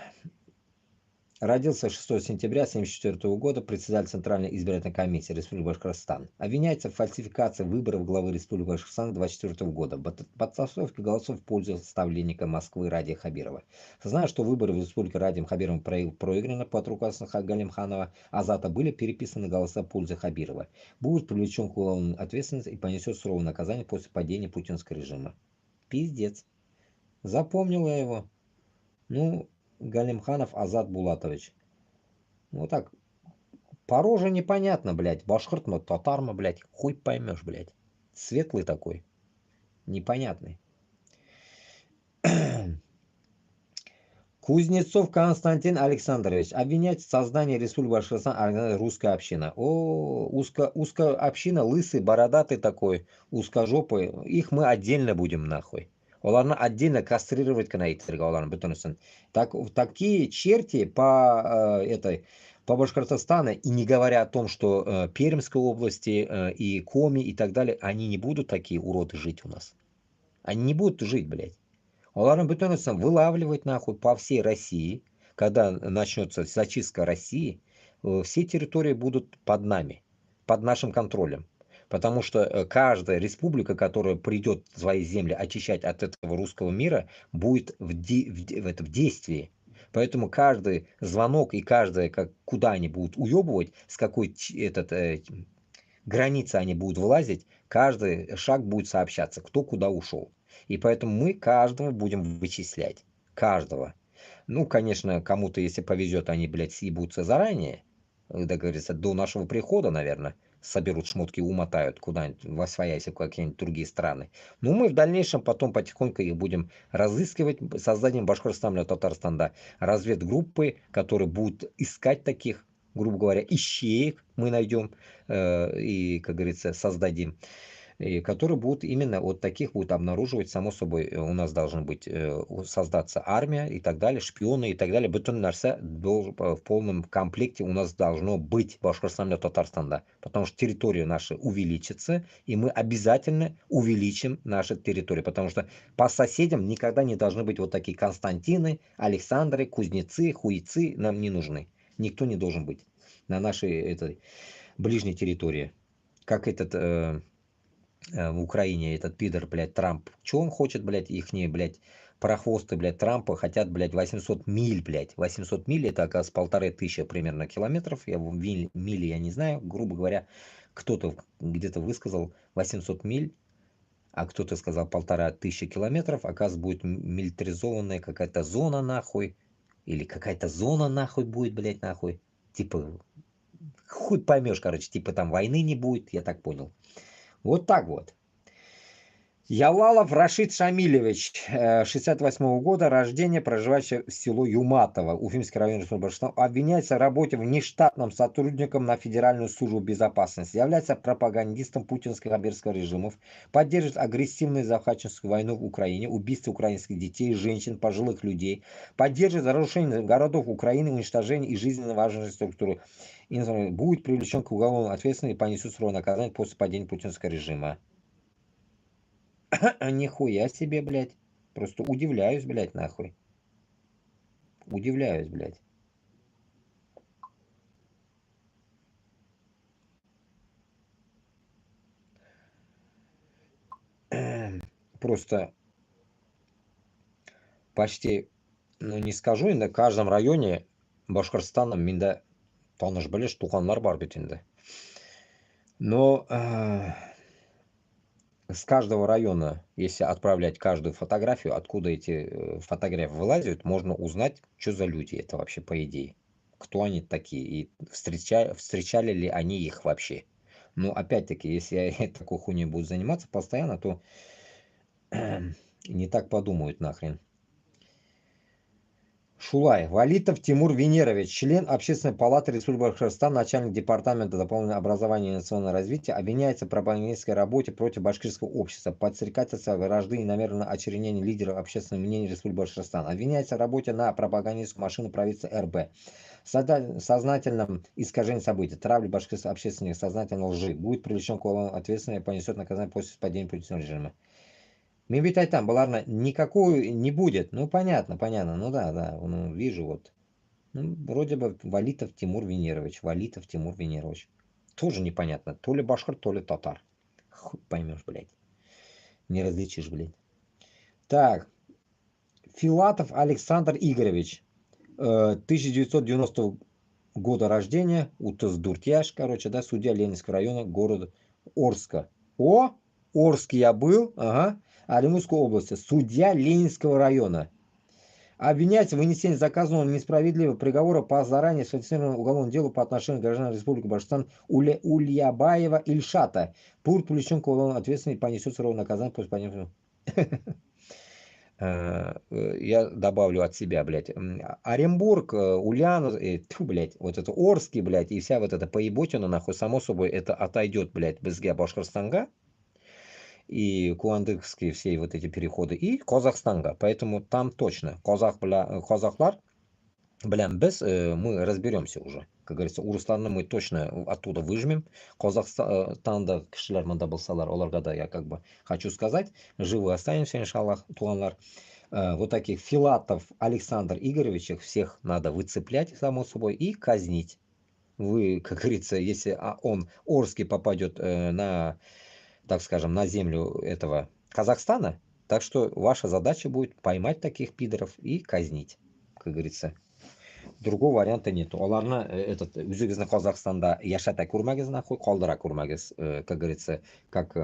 Speaker 1: Родился 6 сентября 1974 года, председатель Центральной избирательной комиссии Республики Башкортостан. Обвиняется в фальсификации выборов главы Республики Башкортостан 2024 года. Подтасовке голосов в пользу ставленника Москвы Радия Хабирова. Зная, что выборы в Республике Радием Хабировым проиграны под руководством Галимханова Азата, были переписаны голоса в пользу Хабирова. Будет привлечен к уголовной ответственности и понесет суровое наказание после падения путинского режима. Пиздец. Запомнил я его. Ну, Галимханов Азат Булатович. Ну так, по роже непонятно, блядь. Башкирт, татарма, блядь. Хуй поймешь, блядь. Светлый такой. Непонятный. Кузнецов Константин Александрович обвиняет в создании Республики Башкортостан русская община. О, узкая община, лысый, бородатый такой, узкожопый. Их мы отдельно будем нахуй. Оларны отдельно кастрировать канаиттерга, оларны бөтенесен. Такие черти по Башкортостану, и не говоря о том, что Пермской области и Коми и так далее, они не будут такие уроды жить у нас. Они не будут жить, блядь. Оларны бөтенесен вылавливать нахуй по всей России. Когда начнется зачистка России, все территории будут под нами, под нашим контролем. Потому что каждая республика, которая придет свои земли очищать от этого русского мира, будет в действии. Поэтому каждый звонок и каждое, куда они будут уебывать, с какой границы они будут вылазить, каждый шаг будет сообщаться, кто куда ушел. И поэтому мы каждого будем вычислять. Каждого. Ну, конечно, кому-то, если повезет, они, блядь, съебутся заранее. Да, говорится, до нашего прихода, наверное, соберут шмотки и умотают куда-нибудь, восвоясь в какие-нибудь другие страны. Но мы в дальнейшем потом потихоньку их будем разыскивать созданием Башкортостана, Татарстана, разведгруппы, которые будут искать таких, грубо говоря, ищеек мы найдем и, как говорится, создадим. И которые будут именно вот таких будут обнаруживать, само собой, у нас должна быть создаться армия и так далее, шпионы и так далее. Bütün нәрсе в полном комплекте у нас должно быть Башкортостан, Татарстанда, потому что территория наша увеличится, и мы обязательно увеличим наши территории, потому что по соседям никогда не должны быть вот такие Константины, Александры, Кузнецы, Хуйцы, нам не нужны. Никто не должен быть на нашей этой ближней территории. Как в Украине этот пидор, блядь, Трамп. Чего он хочет, блядь, ихние, блядь, прохвосты, блядь, Трампа хотят, блядь, 800 миль, блядь. 800 миль, это, оказывается, 1500 примерно километров. Мили я не знаю, грубо говоря. Кто-то где-то высказал 800 миль, а кто-то сказал 1500 километров. Оказывается, будет милитаризованная какая-то зона, нахуй. Или какая-то зона, нахуй, будет, блядь, нахуй. Типа, хуй поймешь, короче, типа там войны не будет, я так понял. Вот так вот. Ялалов Рашид Шамилевич, 68 года рождения, проживающий в село Юматово, Уфимский район Республики Башкортостан, обвиняется в работе внештатным сотрудником на Федеральную службу безопасности, является пропагандистом путинских аберских режимов, поддерживает агрессивную захватническую войну в Украине, убийство украинских детей, женщин, пожилых людей, поддерживает разрушение городов Украины, уничтожение и жизненно важной структуры. Будет привлечен к уголовной ответственности и понесет суровое наказание после падения путинского режима. Нихуя себе, блядь. Просто удивляюсь, блядь, нахуй. Удивляюсь, блядь. Просто почти, ну не скажу, на каждом районе Башкортостана минда таныш білеш туғанлар бар бит инде. Но с каждого района, если отправлять каждую фотографию, откуда эти фотографии вылазят, можно узнать, что за люди это вообще по идее. Кто они такие и встречали ли они их вообще. Но опять-таки, если я такой хуйней буду заниматься постоянно, то не так подумают нахрен. Шулай. Валитов Тимур Венерович, член Общественной палаты Республики Башкортостан, начальник департамента дополнительного образования и инновационного развития, обвиняется в пропагандистской работе против башкирского общества, подстрекательства вражды и намеренного очернения лидеров общественного мнения Республики Башкортостан. Обвиняется в работе на пропагандистскую машину правительства РБ. Сознательном искажении событий, травле башкирских общественных, сознательной лжи. Будет привлечен к уголовной ответственности и понесет наказание после падения путинского режима. Мебитай там, Баларна, никакую не будет. Ну, понятно, понятно. Ну да, да, ну, вижу вот. Ну, вроде бы Валитов Тимур Венерович. Валитов Тимур Венерович. Тоже непонятно. То ли башкир, то ли татар. Хуй поймешь, блядь. Не различишь, блядь. Так. Филатов Александр Игоревич. 1990 года рождения. Утас-Дуртяж, короче, да, судья Ленинского района города Орска. О, Орск я был, ага. Оренбургской области. Судья Ленинского района. Обвиняется в вынесении заказанного несправедливого приговора по заранее сфальсифицированному уголовному делу по отношению к гражданам Республики Башкортостан Ульябаева Ильшата. Будет привлечен к уголовной ответственности и понесет суровое наказание после понятия. Я добавлю от себя, блядь. Оренбург, Ульяновск, блядь, вот это Орский, блядь, и вся вот эта поеботина, нахуй, само собой, это отойдет, блядь, бізге Башкортостанга. И куандыкские все вот эти переходы, и Казахстанга. Поэтому там точно казахлар, блин, без мы разберемся уже. Как говорится, Урысланны мы точно оттуда выжмем. Казахстанда кішілер мында болсалар, оларға да я как бы хочу сказать, живы останемся, иншаллах, туғанлар. Вот таких Филатов Александр Игоревич, их всех надо выцеплять, само собой, и казнить. Вы, как говорится, если он Орский попадет на, так скажем, на землю этого Казахстана, так что ваша задача будет поймать таких пидоров и казнить, как говорится. Другого варианта нету. Оларны этот үзегізні Казахстанда яшата көрмәгіз нахуй, қалдыра көрмәгіз, как говорится, как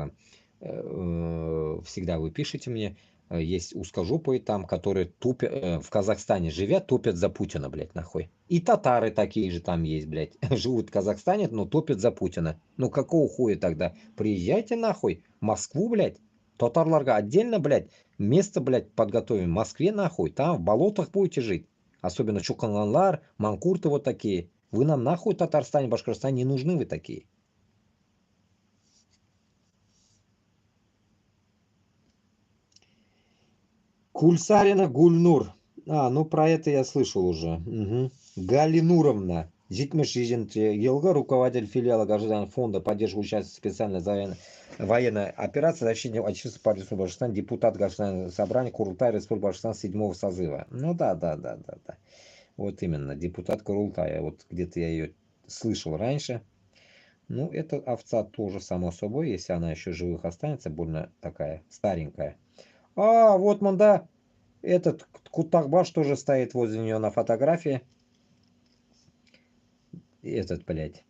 Speaker 1: всегда вы пишете мне, есть узкожопые там, которые тупят, в Казахстане живят, топят за Путина, блядь, нахуй. И татары такие же там есть, блядь, живут в Казахстане, но топят за Путина. Ну какого хуя тогда? Приезжайте нахуй в Москву, блядь. Татарларга отдельно, блядь, место, блядь, подготовим в Москве, нахуй. Там в болотах будете жить. Особенно чуканлар, манкурты вот такие. Вы нам нахуй в Татарстане, Башкортостане не нужны, вы такие. Кульсарина Гульнур. Ну про это я слышал уже. Угу. Галинуровна. Житмеш Елга, руководитель филиала Гражданского фонда поддержки участия в специальной военной операции защитника Отечества по Республике Башкортостан, депутат Государственного собрания Курултая Республики Башкортостан 7-го созыва. Ну да. Вот именно, депутат Курултая. Вот где-то я ее слышал раньше. Ну, эта овца тоже, само собой, если она еще живых останется, больно такая старенькая. Вот манда, этот Кутахбаш тоже стоит возле нее на фотографии. Этот, блядь,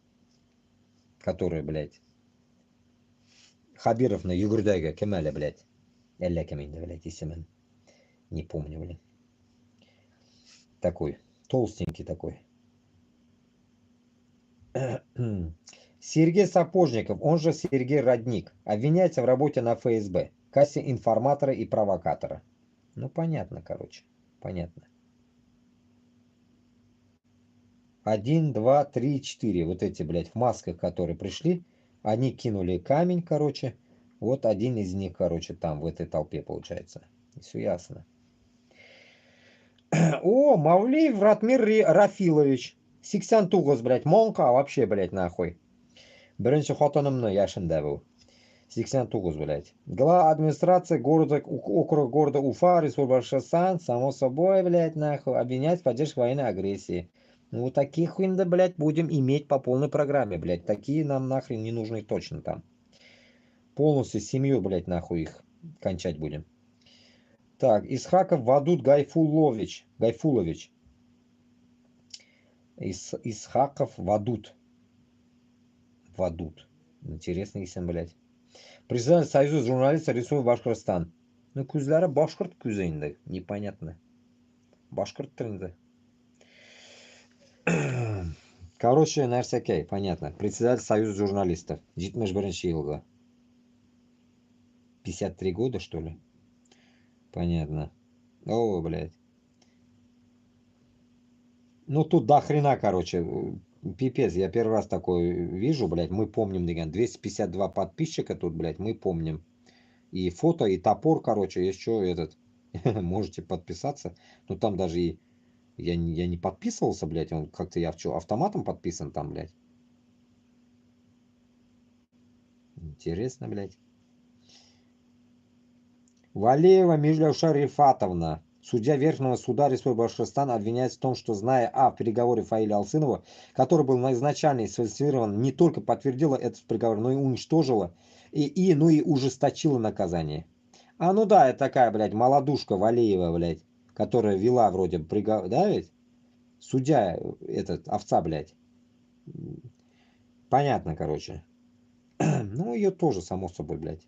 Speaker 1: который, блядь, Хабиров на Югурдайга, Кемаля, блядь. Элля Кеминда, блядь, Исимен. Не помню, блядь. Такой, толстенький такой. Сергей Сапожников, он же Сергей Родник, обвиняется в работе на ФСБ. кассе информатора и провокатора. Ну, понятно, короче. Понятно. 1, 2, 3, 4. Вот эти, блядь, в масках, которые пришли. Они кинули камень, короче. Вот один из них, короче, там, в этой толпе, получается. Все ясно. О, Мавлиев Ратмир Рафилович. 89, блядь, Монка вообще, блядь, нахуй. Birinchi xotinimni yashinda bu. 89, блядь. Глава администрации города, округа города Уфа, Республика Башкортостан, само собой, блядь, нахуй, обвинять в поддержке военной агрессии. Ну, вот таких, да, блядь, будем иметь по полной программе, блядь. Такие нам нахрен не нужны точно там. Полностью семью, блядь, нахуй их кончать будем. Так, Исхаков Вадут Гайфулович. Гайфулович. Исхаков Вадут. Вадут. Интересный ism, блядь. Председатель Союза журналистов Республики Башкортостан. Ну, күзләре башкорт күзе инде. Непонятно. Башкорт тілінде. Короче, нәрсәкәй, понятно. Председатель Союза журналистов. 71 елга. 53 года, что ли? Понятно. О, блядь. Ну, тут до хрена, короче. Пипец, я первый раз такое вижу, блядь. Мы помним, 252 подписчика тут, блядь, мы помним. И фото, и топор, короче, еще этот. Можете подписаться. Ну, там даже и... Я не подписывался, блядь. Он как-то я автоматом подписан там, блядь. Интересно, блядь. Валеева Миляуша Рифатовна. Судья Верховного суда Республики Башкортостан обвиняется в том, что, зная о переговоре Фаиля Алсынова, который был изначально сфальсифицирован, не только подтвердила этот приговор, но и уничтожила, ну и ужесточила наказание. А ну да, это такая, блядь, молодушка Валеева, блядь, которая вела вроде приговор, да ведь? Судья этот, овца, блядь. Понятно, короче. Ну, ее тоже, само собой, блядь.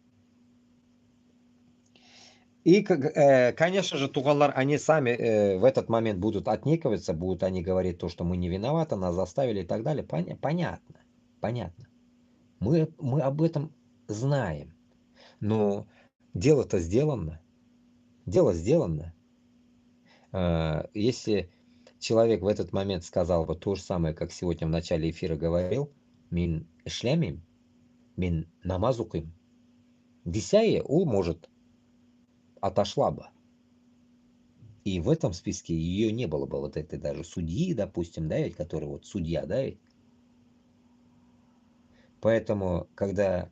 Speaker 1: И, конечно же, тугалар, они сами в этот момент будут отнекиваться, будут они говорить то, что мы не виноваты, нас заставили и так далее. Понятно, понятно. Мы об этом знаем. Но дело-то сделано. Дело сделано. Если человек в этот момент сказал бы то же самое, как сегодня в начале эфира говорил, мин шлямим, мин намазуким, десяе, может, отошла бы. И в этом списке ее не было бы, вот этой даже судьи, допустим, да, ведь, который вот судья, да, ведь. Поэтому, когда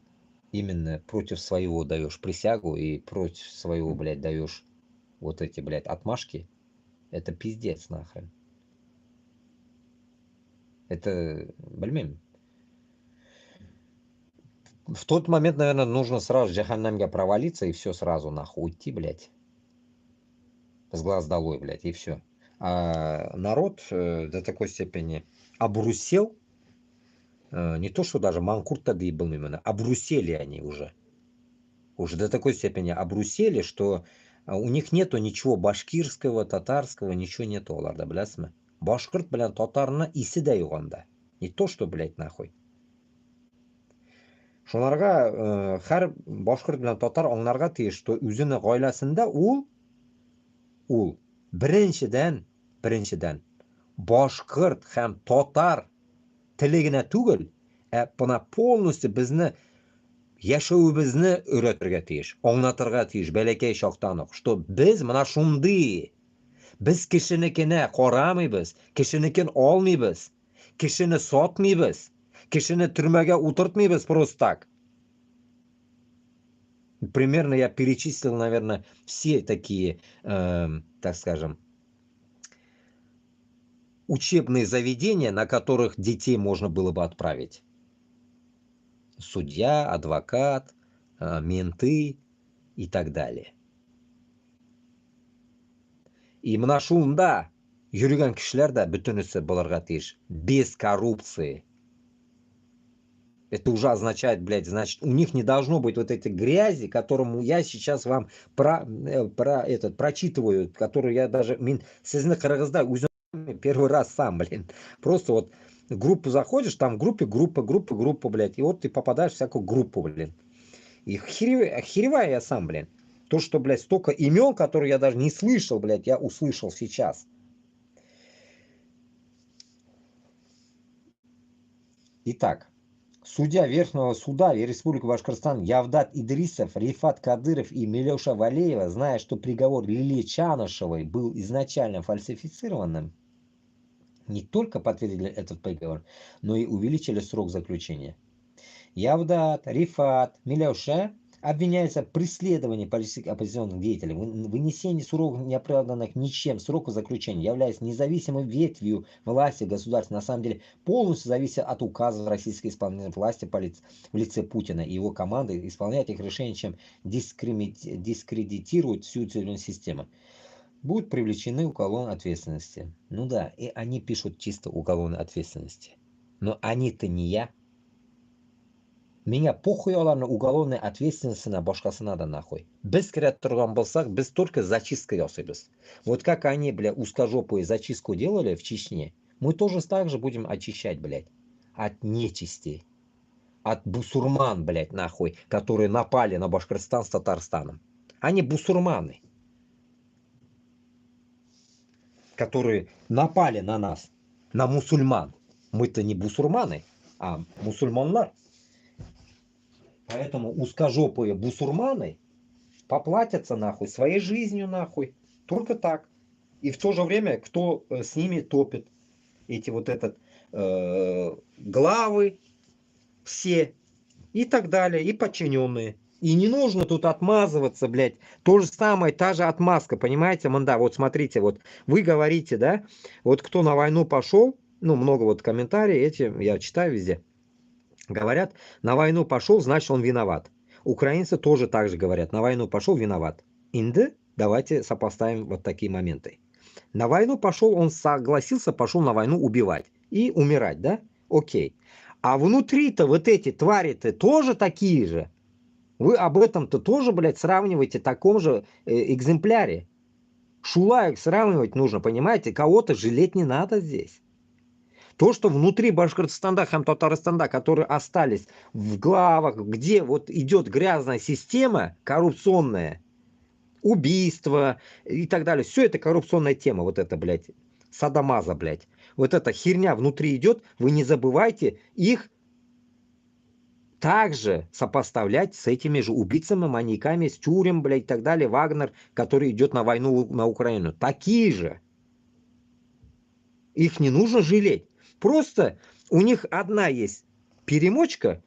Speaker 1: именно против своего даешь присягу и против своего, блядь, даешь вот эти, блядь, отмашки, это пиздец нахрен. Это, блин, в тот момент, наверное, нужно сразу джаханнамга провалиться и все сразу нахуй уйти, блядь. С глаз долой, блядь, и все. А народ до такой степени обрусел, не то, что даже манкурт-то был именно, обрусели они уже. Уже до такой степени обрусели, что у них нету ничего башкирского, татарского, ничего нету, оларда, біләсме? Башкорт белән татарны исе дә юк анда. Не то, что, блядь, нахуй. Шуларга һәр башкорт белән татар аңларга тиеш, что үзенең гаиләсендә ул беренчедән башкорт һәм татар теле генә түгел, бuna полностью безне яшәүебезне өйрәтергә тиеш, аңлатырга тиеш бәләкәй чактан ук, что без моны шундый, без кешенекенә карамыйбыз, кешенекен алмыйбыз, кешене сатмыйбыз, кешене төрмәгә утыртмыйбыз просто так. Примерно я перечислил, наверное, все такие, так скажем, учебные заведения, на которых детей можно было бы отправить. Судья, адвокат, менты и так далее. И мына шунда йөргән кешеләр дә бөтенесе булырга тиеш. Без коррупции. Это уже означает, блядь, значит, у них не должно быть вот этой грязи, которому я сейчас вам прочитываю, которую я даже первый раз сам, блин. Просто вот в группу заходишь, там в группе группа, блядь, и вот ты попадаешь в всякую группу, блин. И охереваю я сам, блин. То, что, блядь, столько имен, которые я даже не слышал, блядь, я услышал сейчас. Итак, судья Верхнего суда Республики Башкортостан Явдат Идрисов, Рифат Кадыров и Милеша Валеева, зная, что приговор Лилии Чанышевой был изначально фальсифицированным, не только подтвердили этот приговор, но и увеличили срок заключения. Явдат, Рифат, Милеша обвиняются в преследовании политических оппозиционных деятелей, вынесении суровых неоправданных ничем сроков заключения, являясь независимой ветвью власти государства, на самом деле полностью зависит от указов российской исполнительной власти в лице Путина и его команды исполнять их решения, чем дискредитируют всю цивильную систему. Будут привлечены уголовной ответственности. Ну да, и они пишут чисто уголовной ответственности. Но они-то не я. Меня похуй оларны уголовной ответственности на башкасынада нахуй. Біз кірет тұрған болсақ, біз только зачисткой ясайбыз. Вот как они, бля, узкожопую зачистку делали в Чечне, мы тоже так же будем очищать, блядь, от нечисти, от бусурман, блядь, нахуй, которые напали на Башкортостан с Татарстаном. Они бусурманы, которые напали на нас, на мусульман. Мы-то не бусурманы, а мусульманлар. Поэтому узкожопые бусурманы поплатятся нахуй своей жизнью нахуй. Только так. И в то же время, кто с ними топит, эти вот этот главы все и так далее, и подчиненные. И не нужно тут отмазываться, блядь. То же самое, та же отмазка, понимаете, манда. Вот смотрите, вот вы говорите, да, вот кто на войну пошел, ну много вот комментариев, эти я читаю везде. Говорят, на войну пошел, значит он виноват. Украинцы тоже так же говорят, на войну пошел, виноват. Инды, давайте сопоставим вот такие моменты. На войну пошел, он согласился, пошел на войну убивать и умирать, да? Окей. А внутри-то вот эти твари-то тоже такие же. Вы об этом-то тоже, блядь, сравниваете в таком же экземпляре. Шулаек сравнивать нужно, понимаете? Кого-то жалеть не надо здесь. То, что внутри Башкортостана, Хам-Татарстана, которые остались в главах, где вот идет грязная система, коррупционная, убийство и так далее, все это коррупционная тема, вот это, блядь, садомаза, блядь. Вот эта херня внутри идет, вы не забывайте их также сопоставлять с этими же убийцами, маньяками, с Тюрем, блядь, и так далее, Вагнер, который идет на войну на Украину. Такие же. Их не нужно жалеть. Просто у них одна есть перемочка,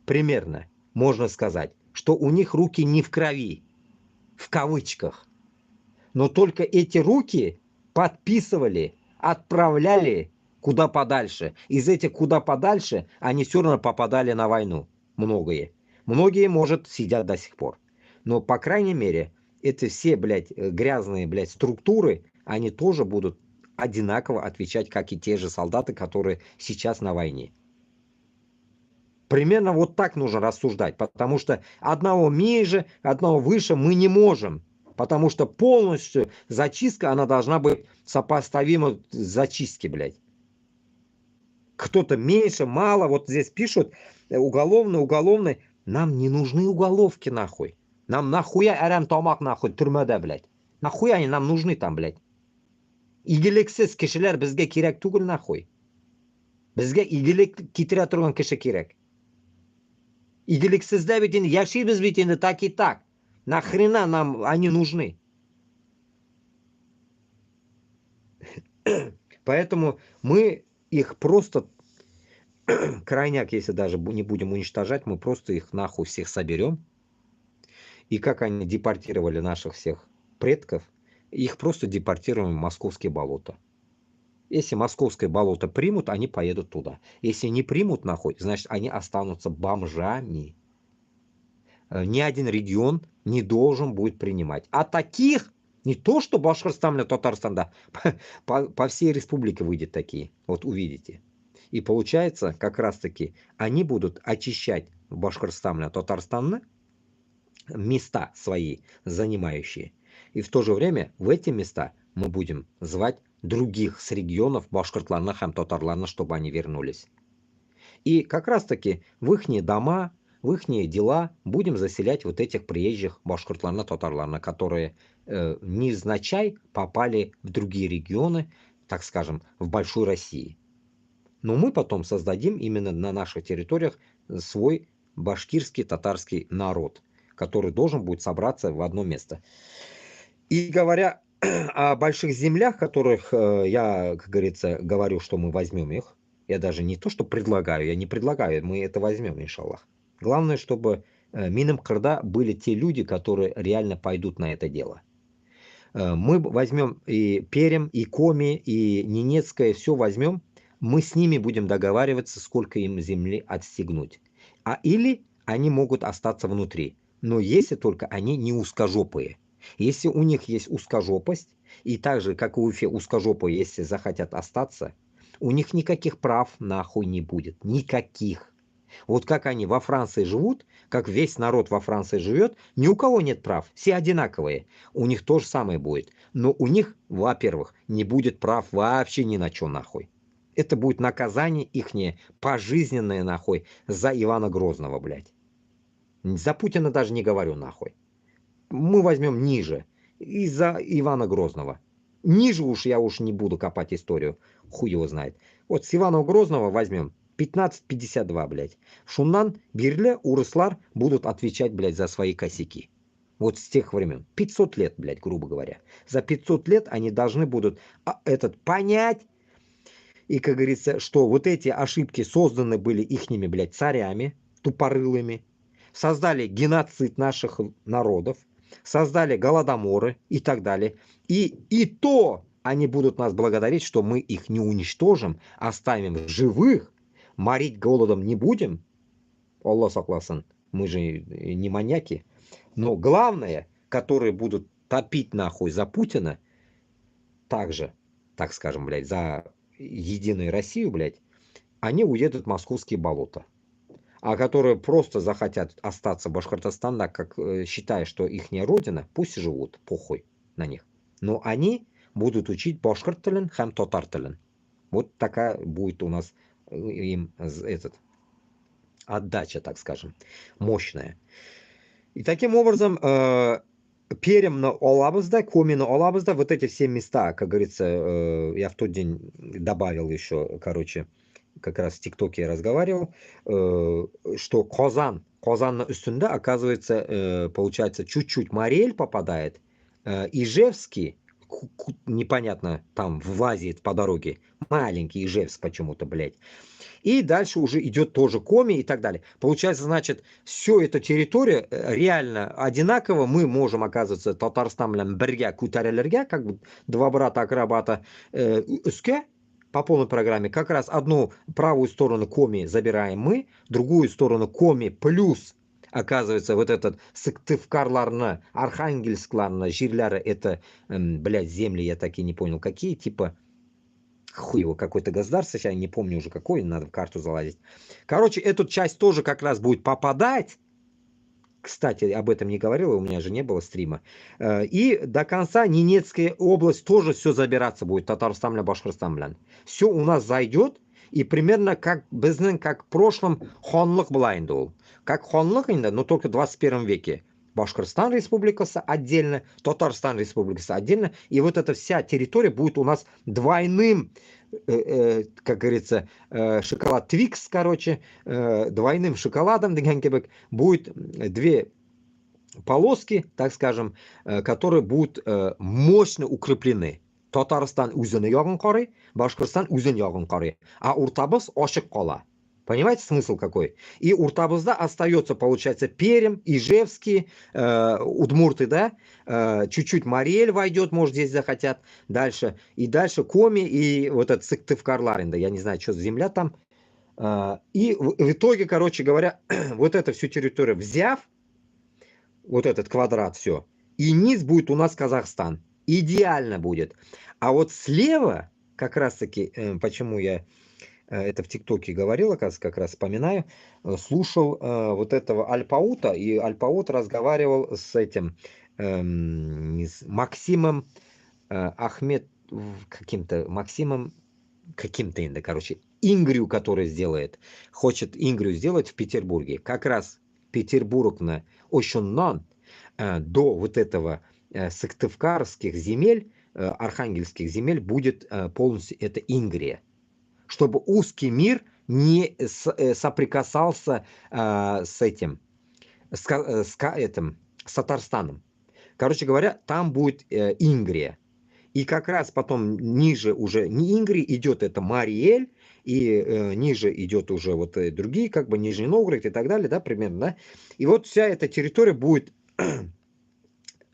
Speaker 1: примерно, можно сказать, что у них руки не в крови, в кавычках. Но только эти руки подписывали, отправляли куда подальше. Из этих куда подальше они все равно попадали на войну. Многие. Многие, может, сидят до сих пор. Но, по крайней мере, это все, блядь, грязные, блядь, структуры, они тоже будут одинаково отвечать, как и те же солдаты, которые сейчас на войне. Примерно вот так нужно рассуждать, потому что одного ниже, одного выше мы не можем, потому что полностью зачистка, она должна быть сопоставима с зачистки, блядь. Кто-то меньше, мало, вот здесь пишут уголовный, нам не нужны уголовки, нахуй. Нам нахуя арам томак, нахуй, түрмеде, блядь. Нахуя они нам нужны там, блядь. Игіліксіз кешелер бізге керек түгіл, нахуй. Бізге игілік кетіре тұрған кеше керек. Игіліксізде бит енді яшейбіз бит енді так и так. Нахрена нам они нужны? Поэтому мы их просто, крайняк, если даже не будем уничтожать, мы просто их нахуй всех соберем. И как они депортировали наших всех предков, их просто депортируем в московские болота. Если московское болото примут, они поедут туда. Если не примут нахуй, значит они останутся бомжами. Ни один регион не должен будет принимать. А таких, не то что Башкортостан, Татарстан, да, по всей республике выйдет такие. Вот увидите. И получается, как раз таки, они будут очищать Башкортостан, Татарстан места свои занимающие. И в то же время в эти места мы будем звать других с регионов Башкортларна, Хам-Татарларна, чтобы они вернулись. И как раз таки в их дома, в их дела будем заселять вот этих приезжих башкортларна, татарларна, которые невзначай попали в другие регионы, так скажем, в Большой России. Но мы потом создадим именно на наших территориях свой башкирский татарский народ, который должен будет собраться в одно место. И говоря о больших землях, которых я, как говорится, говорю, что мы возьмем их, я даже не то, что предлагаю, я не предлагаю, мы это возьмем, иншаллах. Главное, чтобы мином Кырда были те люди, которые реально пойдут на это дело. Мы возьмем и Перем, и Коми, и Ненецкое, все возьмем, мы с ними будем договариваться, сколько им земли отстегнуть. Или они могут остаться внутри, но если только они не узкожопые. Если у них есть узкожопость, и так же, как и у Уфе узкожопые, если захотят остаться, у них никаких прав нахуй не будет. Никаких. Вот как они во Франции живут, как весь народ во Франции живет, ни у кого нет прав, все одинаковые. У них то же самое будет. Но у них, во-первых, не будет прав вообще ни на что нахуй. Это будет наказание ихнее, пожизненное нахуй, за Ивана Грозного, блядь. За Путина даже не говорю нахуй. Мы возьмем ниже, из-за Ивана Грозного. Ниже уж я уж не буду копать историю, хуй его знает. Вот с Ивана Грозного возьмем 1552, блядь. Шуннан, Бирле, Урыслар будут отвечать, блядь, за свои косяки. Вот с тех времен. 500 лет, блядь, грубо говоря. За 500 лет они должны будут понять, и, как говорится, что вот эти ошибки созданы были ихними, блядь, царями, тупорылыми, создали геноцид наших народов, создали голодоморы и так далее. И то они будут нас благодарить, что мы их не уничтожим, оставим в живых, морить голодом не будем. Аллах сакласын, мы же не маньяки. Но главное, которые будут топить нахуй за Путина, также, так скажем, блядь, за Единую Россию, блядь, они уедут в московские болота. А которые просто захотят остаться в Башкортостане, как считая, что их не родина, пусть живут, похуй на них. Но они будут учить башкорт-телен, хам татар-телен. Вот такая будет у нас им отдача, так скажем, мощная. И таким образом, Перем на Олабызда, Коми на Олабызда, вот эти все места, как говорится, я в тот день добавил еще, короче, как раз в ТикТоке я разговаривал, что Казан на üstünde, оказывается, получается, чуть-чуть Мариэль попадает, Ижевский, непонятно, там в Азии по дороге, маленький Ижевск почему-то, блядь. И дальше уже идет тоже Коми и так далее. Получается, значит, все эта территория реально одинаково. Мы можем, оказывается, Татарстан белән бергә күтәрелергә, как бы два брата-акробата өскә по полной программе. Как раз одну правую сторону Коми забираем мы, другую сторону Коми плюс, оказывается, вот этот Сыктывкарларны, Архангельскларны, жерлары, это, блядь, земли, я так и не понял, какие, типа, хуй его, какой-то государство, сейчас не помню уже какой, надо в карту залазить. Короче, эту часть тоже как раз будет попадать. Кстати, об этом не говорил, у меня же не было стрима. И до конца Ненецкая область тоже все забираться будет. Татарстан, Башкортостан. Все у нас зайдет. И примерно как безнен, как в прошлом хонлык была инде ол. Как хонлык инде, но только в 21 веке. Башкортостан республикасы отдельно, Татарстан республикасы отдельно. И вот эта вся территория будет у нас двойным, как говорится, шоколад Твикс, короче, двойным шоколадом будет две полоски, так скажем, которые будут мощно укреплены. Татарстан үзен ягын карый, Башкортостан үзен ягын карый. А уртабыз ачык кала. Понимаете смысл какой? И уртабызда остается, получается, Перем, Ижевский, Удмурты, да, чуть-чуть Мариэль войдет, может, здесь захотят, дальше. И дальше Коми и вот этот Сыктывкарларында, я не знаю, что за земля там. И в итоге, короче говоря, вот эту всю территорию взяв, вот этот квадрат, все, и низ будет у нас Казахстан. Идеально будет. А вот слева, как раз-таки, почему я это в ТикТоке говорил, оказывается, как раз вспоминаю, слушал вот этого Аль-Паута, и Аль-Паут разговаривал с этим с Максимом Ахмед, каким-то Максимом, каким-то, короче, Ингрю, который хочет Ингрю сделать в Петербурге. Как раз Санкт-Петербург Ощуннан до вот этого сыктывкарских земель, архангельских земель будет полностью это Ингрия. Чтобы узкий мир не соприкасался с этим, с Татарстаном. Короче говоря, там будет Ингрия. И как раз потом ниже уже не Ингрия идет это Мариэль, и ниже идет уже вот другие, как бы Нижний Новгород и так далее, да, примерно, да. И вот вся эта территория будет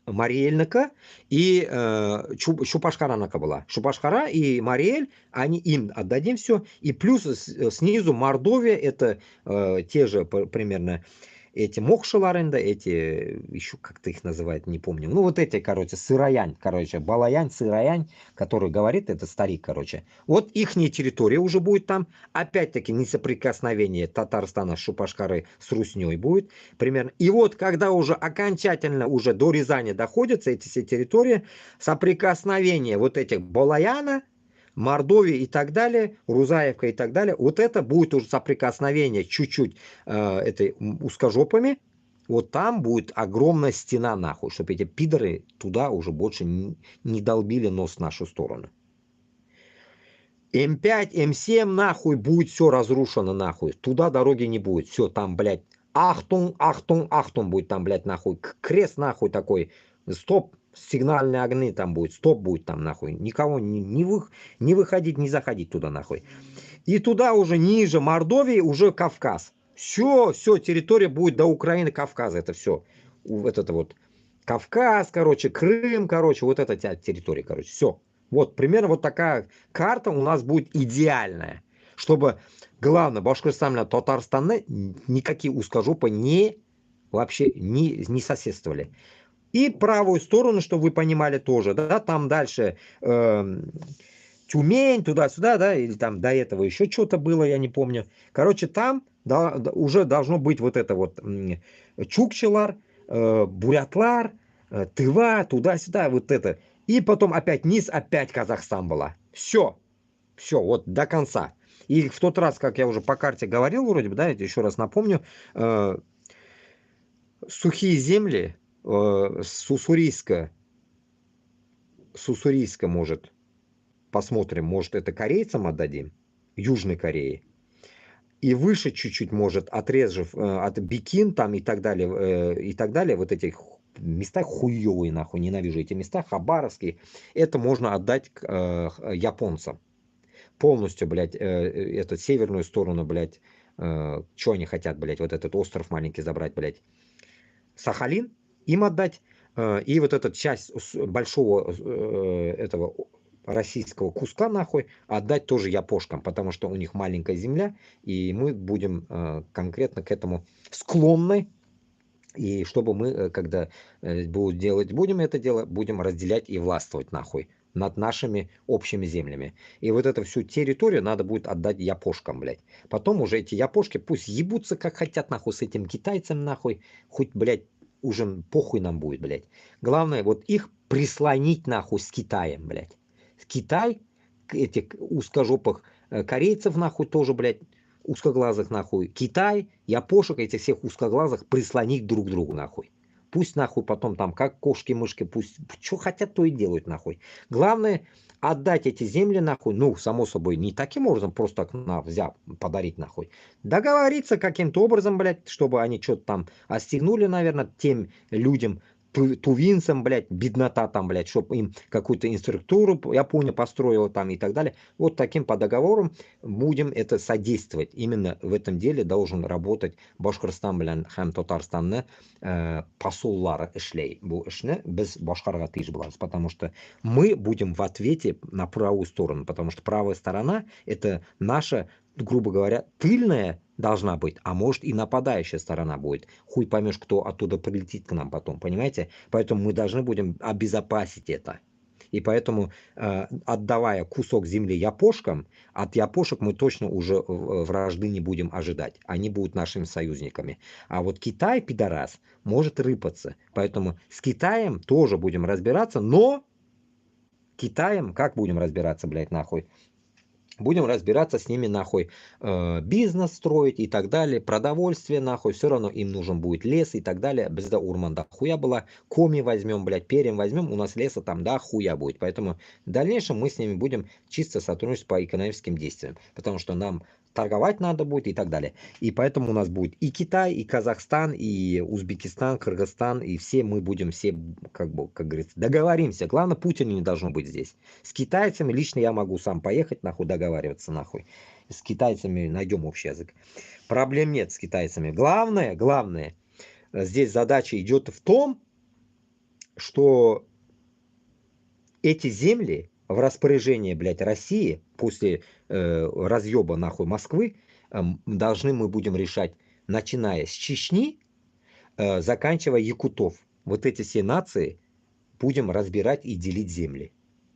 Speaker 1: Мариэльнака и Шупашкаранака была. Шупашкара и Мариэль, они им отдадим все. И плюс снизу Мордовия, это те же примерно эти Мокшеларенда, эти, еще как-то их называют, не помню. Ну, вот эти, короче, Сыроянь, короче, Балаянь, Сыроянь, который говорит, это старик, короче. Вот ихняя территория уже будет там. Опять-таки, несоприкосновение Татарстана с Шупашкары с Русней будет примерно. И вот, когда уже окончательно уже до Рязани доходятся эти все территории, соприкосновение вот этих Балаяна, Мордовия и так далее, Рузаевка и так далее, вот это будет уже соприкосновение чуть-чуть этой узкожопами, вот там будет огромная стена нахуй, чтобы эти пидоры туда уже больше не долбили нос в нашу сторону. М5, М7 нахуй будет все разрушено нахуй, туда дороги не будет, все там, блядь, ахтун, ахтун, ахтун будет там, блядь, нахуй, крест нахуй такой, стоп, сигнальные огни там будет, стоп будет там нахуй, никого не выходить, не заходить туда нахуй. И туда уже ниже Мордовии уже Кавказ. Все, территория будет до Украины, Кавказа, это все. Вот это вот Кавказ, короче, Крым, короче, вот эта территория, короче, все. Вот примерно вот такая карта у нас будет идеальная, чтобы, главное, Башкортостан, Татарстан никакие узкожопы вообще не соседствовали. И правую сторону, чтобы вы понимали тоже, да, там дальше Тюмень, туда-сюда, да, или там до этого еще что-то было, я не помню. Короче, там уже должно быть вот это вот Чукчелар, Бурятлар, Тыва, туда-сюда, вот это. И потом опять низ, опять Казахстан была. Все, вот до конца. И в тот раз, как я уже по карте говорил, вроде бы, да, еще раз напомню, сухие земли, Суссурийска, может, посмотрим, может, это корейцам отдадим, Южной Корее. И выше чуть-чуть, может, отрежев от Бикин там и так далее, вот эти места хуёвые, нахуй, ненавижу эти места, хабаровские, это можно отдать японцам. Полностью, блядь, эту северную сторону, блядь, что они хотят, блядь, вот этот остров маленький забрать, блядь, Сахалин им отдать, и вот эту часть большого этого российского куска нахуй отдать тоже япошкам, потому что у них маленькая земля, и мы будем конкретно к этому склонны, и чтобы мы, когда будем это дело, будем разделять и властвовать нахуй над нашими общими землями. И вот эту всю территорию надо будет отдать япошкам, блядь. Потом уже эти япошки пусть ебутся как хотят нахуй с этим китайцем нахуй, хоть, блядь, уже похуй нам будет, блядь. Главное вот их прислонить нахуй с Китаем, блядь. Китай, этих узкожопых корейцев нахуй тоже, блядь, узкоглазых нахуй. Китай, япошек, этих всех узкоглазых прислонить друг к другу нахуй. Пусть нахуй потом там как кошки-мышки, пусть что хотят, то и делают нахуй. Главное отдать эти земли нахуй, ну, само собой, не таким образом просто так взял, подарить нахуй. Договориться каким-то образом, блядь, чтобы они что-то там остегнули, наверное, тем людям, тувинцам, блядь, беднота там, блядь, чтобы им какую-то инфраструктуру Япония построила там и так далее. Вот таким по договорам будем это содействовать. Именно в этом деле должен работать Башкортостан белән һәм Татарстанны посуллары эшләй. Бу эшне без башкарга тиеш булабыз, потому что мы будем в ответе на правую сторону, потому что правая сторона это наша, грубо говоря, тыльная должна быть, а может и нападающая сторона будет. Хуй поймешь, кто оттуда прилетит к нам потом, понимаете? Поэтому мы должны будем обезопасить это. И поэтому, отдавая кусок земли япошкам, от япошек мы точно уже вражды не будем ожидать. Они будут нашими союзниками. А вот Китай, пидорас, может рыпаться. Поэтому с Китаем тоже будем разбираться, но Китаем как будем разбираться, блядь, нахуй? Будем разбираться с ними нахуй, бизнес строить и так далее, продовольствие нахуй, все равно им нужен будет лес и так далее. Безда урманда хуя была, коми возьмем, блядь, перьям возьмем, у нас леса там, да, хуя будет. Поэтому в дальнейшем мы с ними будем чисто сотрудничать по экономическим действиям, потому что нам торговать надо будет и так далее. И поэтому у нас будет и Китай, и Казахстан, и Узбекистан, Кыргызстан, и все мы будем, все, как бы, как говорится, договоримся. Главное, Путина не должно быть здесь. С китайцами лично я могу сам поехать, нахуй, договариваться, нахуй. С китайцами найдем общий язык. Проблем нет с китайцами. Главное, здесь задача идет в том, что эти земли в распоряжении, блядь, России после разъеба, нахуй, Москвы, должны мы будем решать, начиная с Чечни, заканчивая Якутов. Вот эти все нации будем разбирать и делить земли.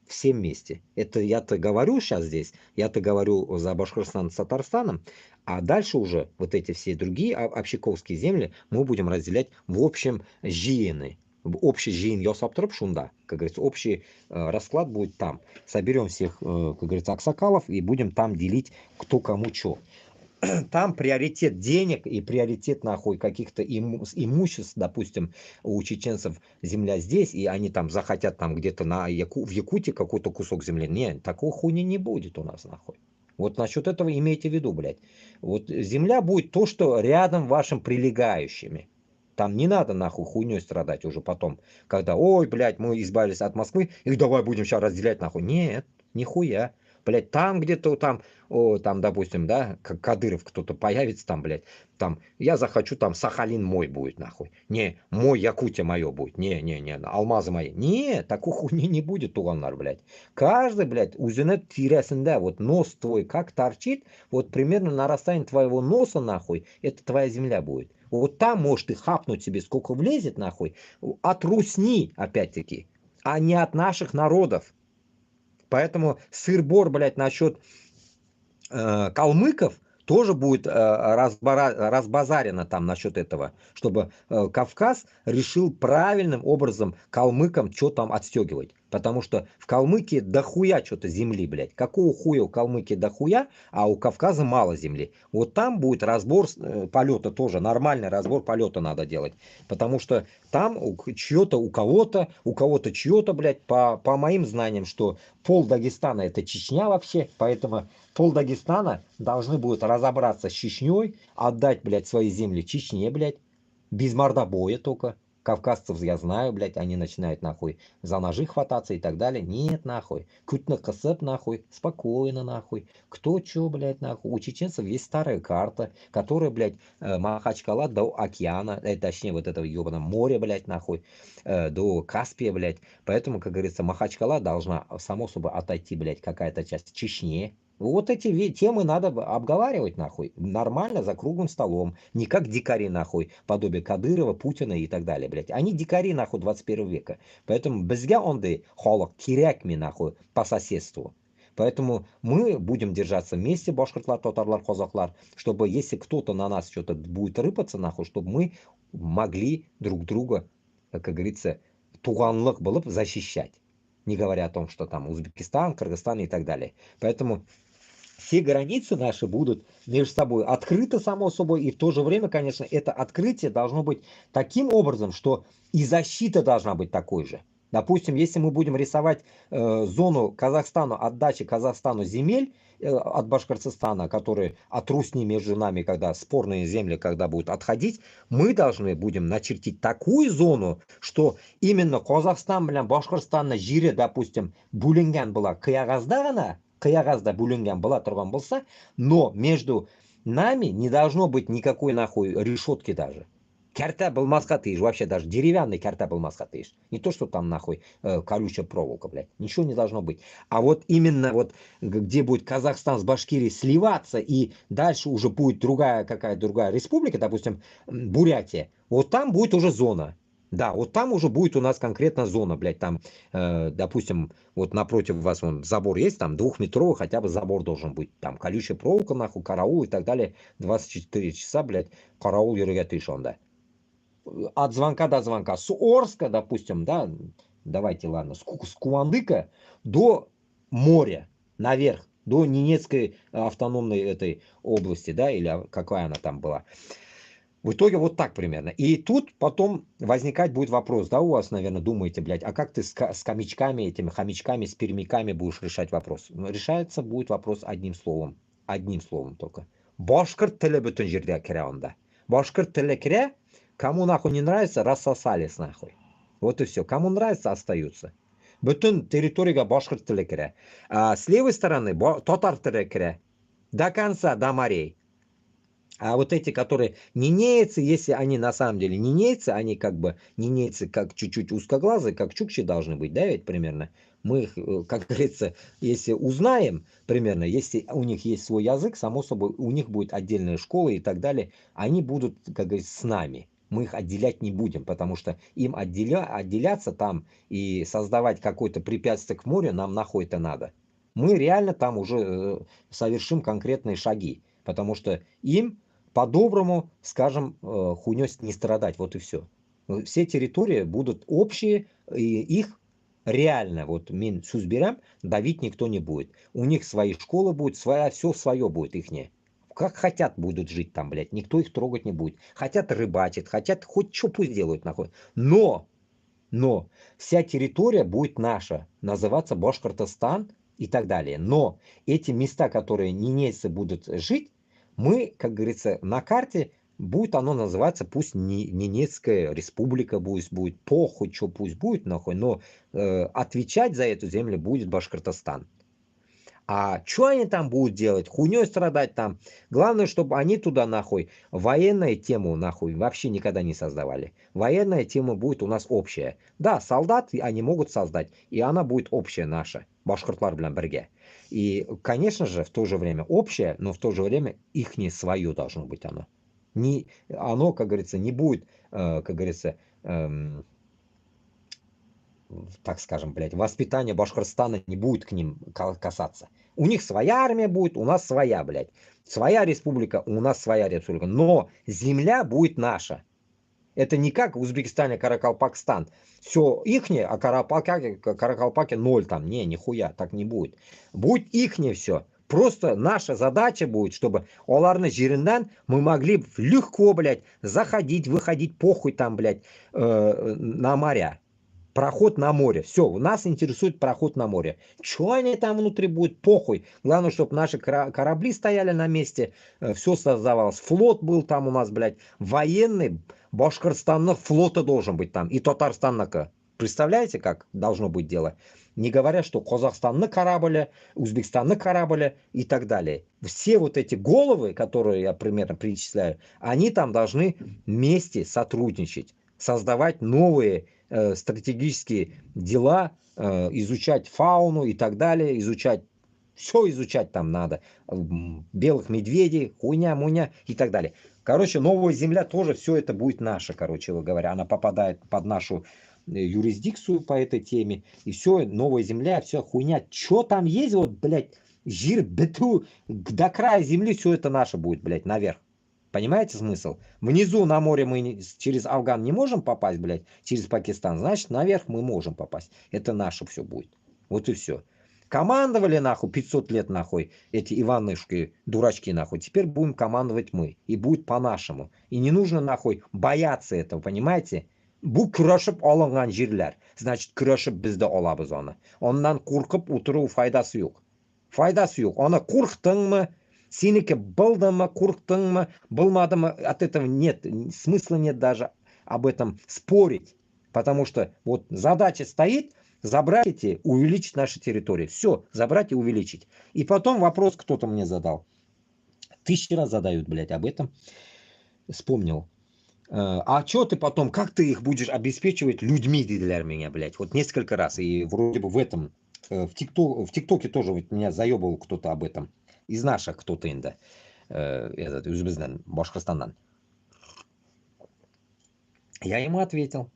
Speaker 1: Все вместе. Это я-то говорю сейчас здесь, я-то говорю за Башкортостан с Татарстаном, а дальше уже вот эти все другие общаковские земли мы будем разделять в общем жиены. В общий жиен ясаптырып шунда, как говорится, общий расклад будет там. Соберем всех, как говорится, аксакалов и будем там делить кто кому что. Там приоритет денег и приоритет нахуй каких-то имуществ, допустим, у чеченцев земля здесь, и они там захотят там где-то в Якутии какой-то кусок земли. Нет, такого хуйни не будет у нас нахуй. Вот насчет этого имейте в виду, блядь. Вот земля будет то, что рядом вашим прилегающими. Там не надо нахуй хуйней страдать уже потом, когда, ой, блядь, мы избавились от Москвы, и давай будем сейчас разделять нахуй. Нет, нихуя. Блядь, там где-то там, там, допустим, да, как Кадыров кто-то появится там, блядь, там, я захочу, там, Сахалин мой будет, нахуй. Не, мой Якутия мое будет. Не, алмазы мои. Не, такой хуйни не будет, туганнар, блядь. Каждый, блядь, узенет тирясында, вот нос твой как торчит, вот примерно на расстоянии твоего носа, нахуй, это твоя земля будет. Вот там можешь ты хапнуть себе, сколько влезет, нахуй, от русни, опять-таки, а не от наших народов. Поэтому сыр-бор, блядь, насчет калмыков тоже будет разбазарено там насчет этого, чтобы Кавказ решил правильным образом калмыкам что там отстегивать. Потому что в Калмыкии дохуя что-то земли, блядь. Какого хуя у Калмыкии дохуя, а у Кавказа мало земли. Вот там будет разбор полета тоже, нормальный разбор полета надо делать. Потому что там чье-то у кого-то чье-то, блядь, по моим знаниям, что пол Дагестана это Чечня вообще, поэтому пол Дагестана должны будут разобраться с Чечней, отдать, блядь, свои земли Чечне, блядь, без мордобоя только. Кавказцев я знаю, блядь, они начинают нахуй за ножи хвататься и так далее. Нет, нахуй. Кутна касеп, нахуй. Спокойно, нахуй. Кто чё, блядь, нахуй. У чеченцев есть старая карта, которая, блядь, Махачкала до океана, точнее, вот этого ебаного моря, блядь, нахуй, до Каспия, блядь. Поэтому, как говорится, Махачкала должна, само собой, отойти, блядь, какая-то часть Чечне. Вот эти темы надо обговаривать, нахуй, нормально, за круглым столом. Не как дикари, нахуй, подобие Кадырова, Путина и так далее, блядь. Они дикари, нахуй, 21 века. Поэтому безге онды холок кирякми, нахуй, по соседству. Поэтому мы будем держаться вместе, башкортлар, татарлар, казахлар, чтобы если кто-то на нас что-то будет рыпаться, нахуй, чтобы мы могли друг друга, как говорится, туганлык было защищать. Не говоря о том, что там Узбекистан, Кыргызстан и так далее. Поэтому все границы наши будут между собой открыты, само собой, и в то же время, конечно, это открытие должно быть таким образом, что и защита должна быть такой же. Допустим, если мы будем рисовать зону Казахстану, отдачи Казахстану земель от Башкортостана, которые от Русни между нами, когда спорные земли, когда будут отходить, мы должны будем начертить такую зону, что именно Казахстан, блин, Башкортостан, жире, допустим, бүленген была қияғазда бүленген была тұрған болса, но между нами не должно быть никакой нахуй решетки даже. Кәрта болмасқа тиіш, вообще даже деревянный кәрта болмасқа тиіш. Не то, что там нахуй колючая проволока, блядь. Ничего не должно быть. А вот именно вот, где будет Казахстан с Башкирией сливаться, и дальше уже будет какая-то другая республика, допустим, Бурятия, вот там будет уже зона. Да, вот там уже будет у нас конкретно зона, блядь, там, допустим, вот напротив вас вон забор есть, там 2-метровый хотя бы забор должен быть, там колючая проволока, нахуй, караул и так далее, 24 часа, блядь, караул ерге тиіш онда. От звонка до звонка, с Орска, допустим, да, давайте, ладно, с Куандыка до моря, наверх, до Ненецкой автономной этой области, да, или какая она там была. В итоге вот так примерно. И тут потом возникать будет вопрос, да, у вас, наверное, думаете, блядь, а как ты с хомячками, этими хомячками, с пермяками будешь решать вопрос? Ну, решается будет вопрос одним словом только. Башкирт тілі бүтін жерде кіре онда. Башкирт тілі кіре, кому нахуй не нравится, рассосались нахуй. Вот и все. Кому нравится, остаются. Бүтін территорияға башкирт тілі кіре. А с левой стороны татар тілі кіре. До конца, до морей. А вот эти, которые нинейцы, если они на самом деле нинейцы, они как бы нинейцы как чуть-чуть узкоглазые, как чукчи должны быть, да, ведь примерно. Мы их, как говорится, если узнаем примерно, если у них есть свой язык, само собой, у них будет отдельная школа и так далее, они будут, как говорится, с нами. Мы их отделять не будем, потому что им отделяться там и создавать какое-то препятствие к морю нам нахуй это надо. Мы реально там уже совершим конкретные шаги, потому что им по-доброму, скажем, хуйней не страдать, вот и все. Все территории будут общие, и их реально, вот мин сузберам, давить никто не будет. У них свои школы будут, все свое будет ихнее. Как хотят будут жить там, блядь, никто их трогать не будет. Хотят рыбачить, хотят хоть что пусть делают нахуй. Но вся территория будет наша, называться Башкортостан и так далее. Но эти места, которые ненейцы будут жить, мы, как говорится, на карте будет оно называться, пусть Ненецкая республика будет похуй, что пусть будет, нахуй, но отвечать за эту землю будет Башкортостан. А что они там будут делать? Хуйней страдать там. Главное, чтобы они туда нахуй военную тему нахуй вообще никогда не создавали. Военная тема будет у нас общая. Да, солдат они могут создать, и она будет общая наша. Башкортлар белян бірге. И, конечно же, в то же время общее, но в то же время ихнее свое должно быть оно. Оно, как говорится, не будет, как говорится, так скажем, блядь, воспитание Башкортостана не будет к ним касаться. У них своя армия будет, у нас своя, блядь. Своя республика, у нас своя республика. Но земля будет наша. Это не как в Узбекистане, Каракалпакстан. Все ихнее, а Каракалпаке ноль там. Не, нихуя, так не будет. Будет ихнее все. Просто наша задача будет, чтобы оларны жериндан мы могли легко, блядь, заходить, выходить, похуй там, блядь, на моря. Проход на море. Все, нас интересует проход на море. Что они там внутри будет, похуй. Главное, чтобы наши корабли стояли на месте, все создавалось. Флот был там у нас, блядь, военный. Башкортостанных флота должен быть там. И Татарстаннака. Представляете, как должно быть дело? Не говоря, что Казахстанны корабль, Узбекистанны корабль и так далее. Все вот эти головы, которые я примерно перечисляю, они там должны вместе сотрудничать, создавать новые стратегические дела, изучать фауну и так далее, все изучать там надо. Белых медведей, хуйня-муня и так далее. Короче, новая земля тоже все это будет наша, короче говоря. Она попадает под нашу юрисдикцию по этой теме. И все, новая земля, все хуйня. Что там есть, вот, блядь, жир, бету, до края земли все это наше будет, блядь, наверх. Понимаете смысл? Внизу на море мы через Афган не можем попасть, блядь, через Пакистан. Значит, наверх мы можем попасть. Это наше все будет. Вот и все. Командовали нахуй 500 лет нахуй эти Иванышки, дурачки нахуй. Теперь будем командовать мы. И будет по-нашему. И не нужно нахуй бояться этого, понимаете? Bu kurashib olingan yerlar. Значит, kurashib bizda olamiz оны. Ondan qo'rqib o'tiruv foydasi yo'q. Foydasi yo'q. Ona qo'rqdingmi? Синики былдымы, курктыңмы, былмадымы, от этого нет, смысла нет даже об этом спорить. Потому что вот задача стоит забрать эти, увеличить наши территории. Все, забрать и увеличить. И потом вопрос кто-то мне задал. 1000 раз задают, блядь, об этом. Вспомнил. А что ты потом, как ты их будешь обеспечивать людьми для меня, блядь? Вот несколько раз. И вроде бы в этом, в ТикТоке тоже вот меня заебывал кто-то об этом. Из наших кто-то инда. Этот, Узбекистан, Башкортостандан. Я ему ответил.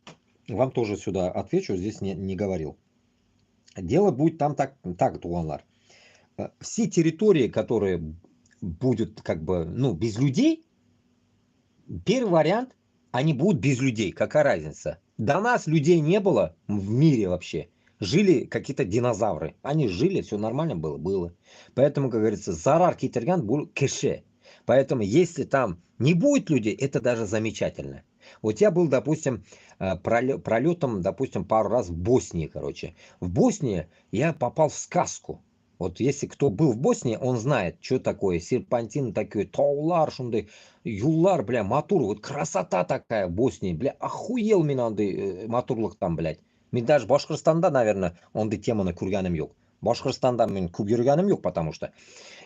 Speaker 1: Вам тоже сюда отвечу, здесь не говорил. Дело будет там так, Туанлар. Все территории, которые будут как бы, ну, без людей, первый вариант, они будут без людей. Какая разница? До нас людей не было в мире вообще. жили какие-то динозавры. Они жили, все нормально было, было. Поэтому, как говорится, зарар китерган был кеше. Поэтому, если там не будет людей, это даже замечательно. Вот я был, допустим, пролетом, допустим, пару раз в Боснии, короче. В Боснии я попал в сказку. Вот если кто был в Боснии, он знает, что такое серпантин, такой таулар, шунды, юллар, бля, матур. Вот красота такая в Боснии, бля, охуел минанды матурлык там, блядь. Мен даже Башкортостанда, наверное, ондай теманы көргенім yok. Башкортостанда мен көп жүргенім yok, потому что.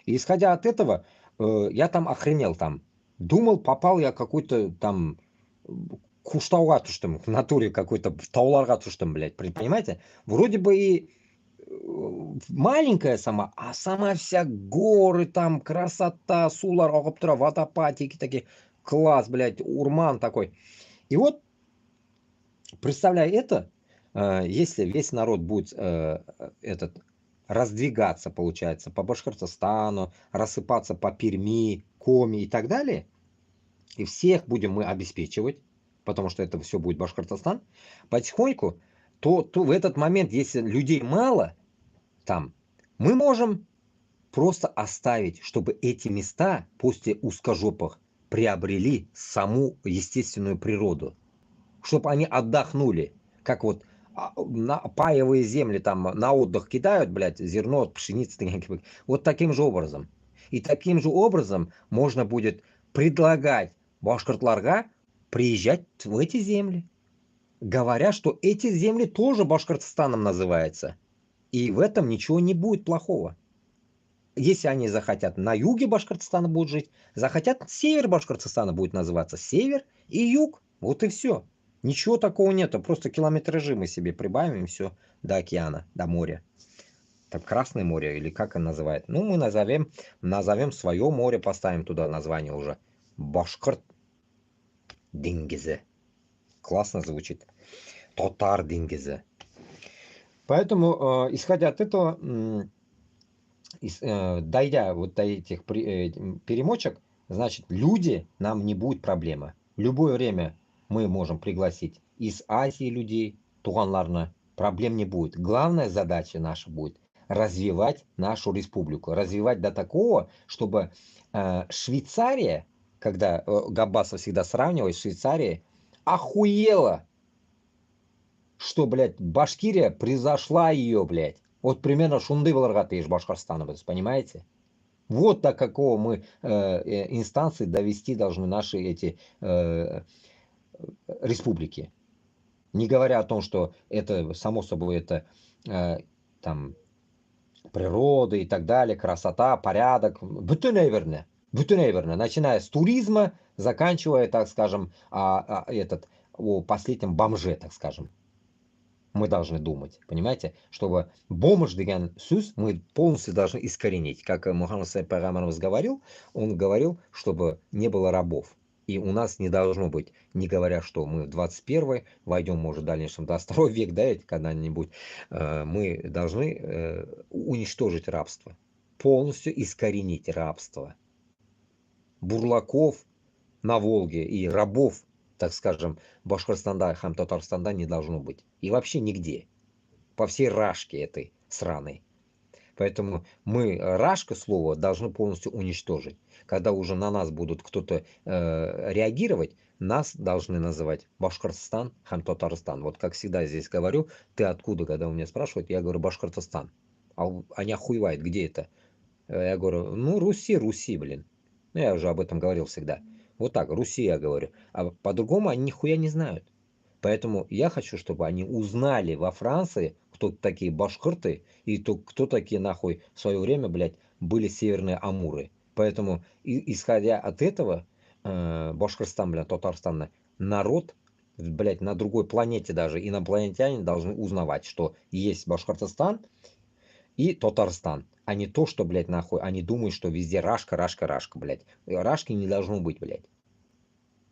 Speaker 1: И исходя от этого, я там охренел там. Думал, попал я какой-то там куштауға түштім, в натуре какой-то тауларға түштім, блядь, понимаете? Вроде бы и маленькая сама, а сама вся горы там, красота, сулар ағып тұра, водопадики такие, класс, блядь, урман такой. И вот, представляя это, если весь народ будет этот раздвигаться, получается, по Башкортостану, рассыпаться по Перми, Коми и так далее, и всех будем мы обеспечивать, потому что это все будет Башкортостан, потихоньку, то в этот момент, если людей мало там, мы можем просто оставить, чтобы эти места после узкожопых приобрели саму естественную природу, чтобы они отдохнули, как вот на паевые земли там на отдых кидают, блядь, зерно, пшеница, вот таким же образом. И таким же образом можно будет предлагать башкортларга приезжать в эти земли, говоря, что эти земли тоже Башкортостаном называются. И в этом ничего не будет плохого. Если они захотят на юге Башкортостана будут жить, захотят север Башкортостана будет называться север и юг. Вот и все. Ничего такого нету. Просто километражи мы себе прибавим, и все, до океана, до моря. Там Красное море, или как он называет. Ну, мы назовем свое море, поставим туда название уже. Башкорт Дингизе. Классно звучит. Тотар Дингизе. Поэтому, исходя от этого, дойдя вот до этих перемочек, значит, люди нам не будет проблемы. В любое время мы можем пригласить из Азии людей, туганларна, проблем не будет. Главная задача наша будет развивать нашу республику. Развивать до такого, чтобы Швейцария, когда Габбасов всегда сравнивает с Швейцарией, охуела, что, блядь, Башкирия превзошла ее, блядь. Вот примерно шунды былырға тиіш Башкортостана, понимаете? Вот до какого мы инстанции довести должны наши эти республики. Не говоря о том, что это, само собой, это там природа и так далее, красота, порядок. Bütün эверне, начиная с туризма, заканчивая, так скажем, о последнем бомже, так скажем. Мы должны думать, понимаете, чтобы бомж деген сөз мы полностью должны искоренить. Как Мухаммад Пайгамбарымыз говорил, он говорил, чтобы не было рабов. И у нас не должно быть, не говоря, что мы в 21 войдем, может, в дальнейшем 22 век, да, когда-нибудь, мы должны уничтожить рабство, полностью искоренить рабство. Бурлаков на Волге и рабов, так скажем, Башкортостанда, Татарстанда не должно быть. И вообще нигде. По всей Рашке этой сраной. Поэтому мы Рашка слово должны полностью уничтожить. Когда уже на нас будут кто-то реагировать, нас должны называть Башкортостан, Татарстан. Вот как всегда здесь говорю, ты откуда, когда у меня спрашивают, я говорю Башкортостан. А они охуевают, где это? Я говорю, ну Руси, блин. Ну, я уже об этом говорил всегда. Вот так, Руси я говорю. А по-другому они нихуя не знают. Поэтому я хочу, чтобы они узнали во Франции, кто такие башкирты и кто такие нахуй в свое время, блядь, были северные амуры. Поэтому, исходя от этого, Башкортостан, блядь, Татарстан, народ, блядь, на другой планете даже, инопланетяне должны узнавать, что есть Башкортостан и Татарстан. А не то, что, блядь, нахуй, они думают, что везде Рашка, блядь. Рашки не должно быть, блядь.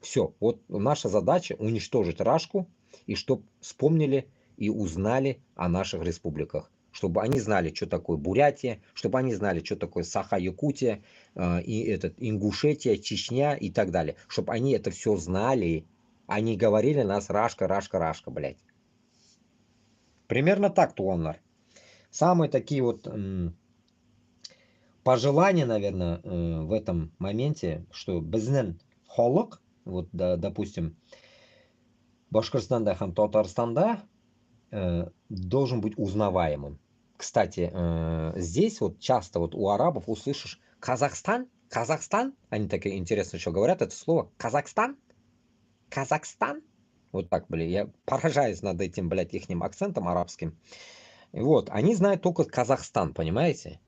Speaker 1: Все, вот наша задача уничтожить Рашку, и чтобы вспомнили и узнали о наших республиках. Чтобы они знали, что такое Бурятия, чтобы они знали, что такое Саха-Якутия, Ингушетия, Чечня и так далее. Чтобы они это все знали, а не говорили нас Рашка, блядь. Примерно так, Туонар. Самые такие вот пожелания, наверное, в этом моменте, что безнен холок, вот, да, допустим, Башкортостанда, хам Татарстанда должен быть узнаваемым. Кстати, здесь вот часто вот у арабов услышишь Казахстан, Казахстан, они так интересно еще говорят это слово, Казахстан, Казахстан. Вот так, блин, я поражаюсь над этим, блядь, ихним акцентом арабским. Вот, они знают только Казахстан, понимаете?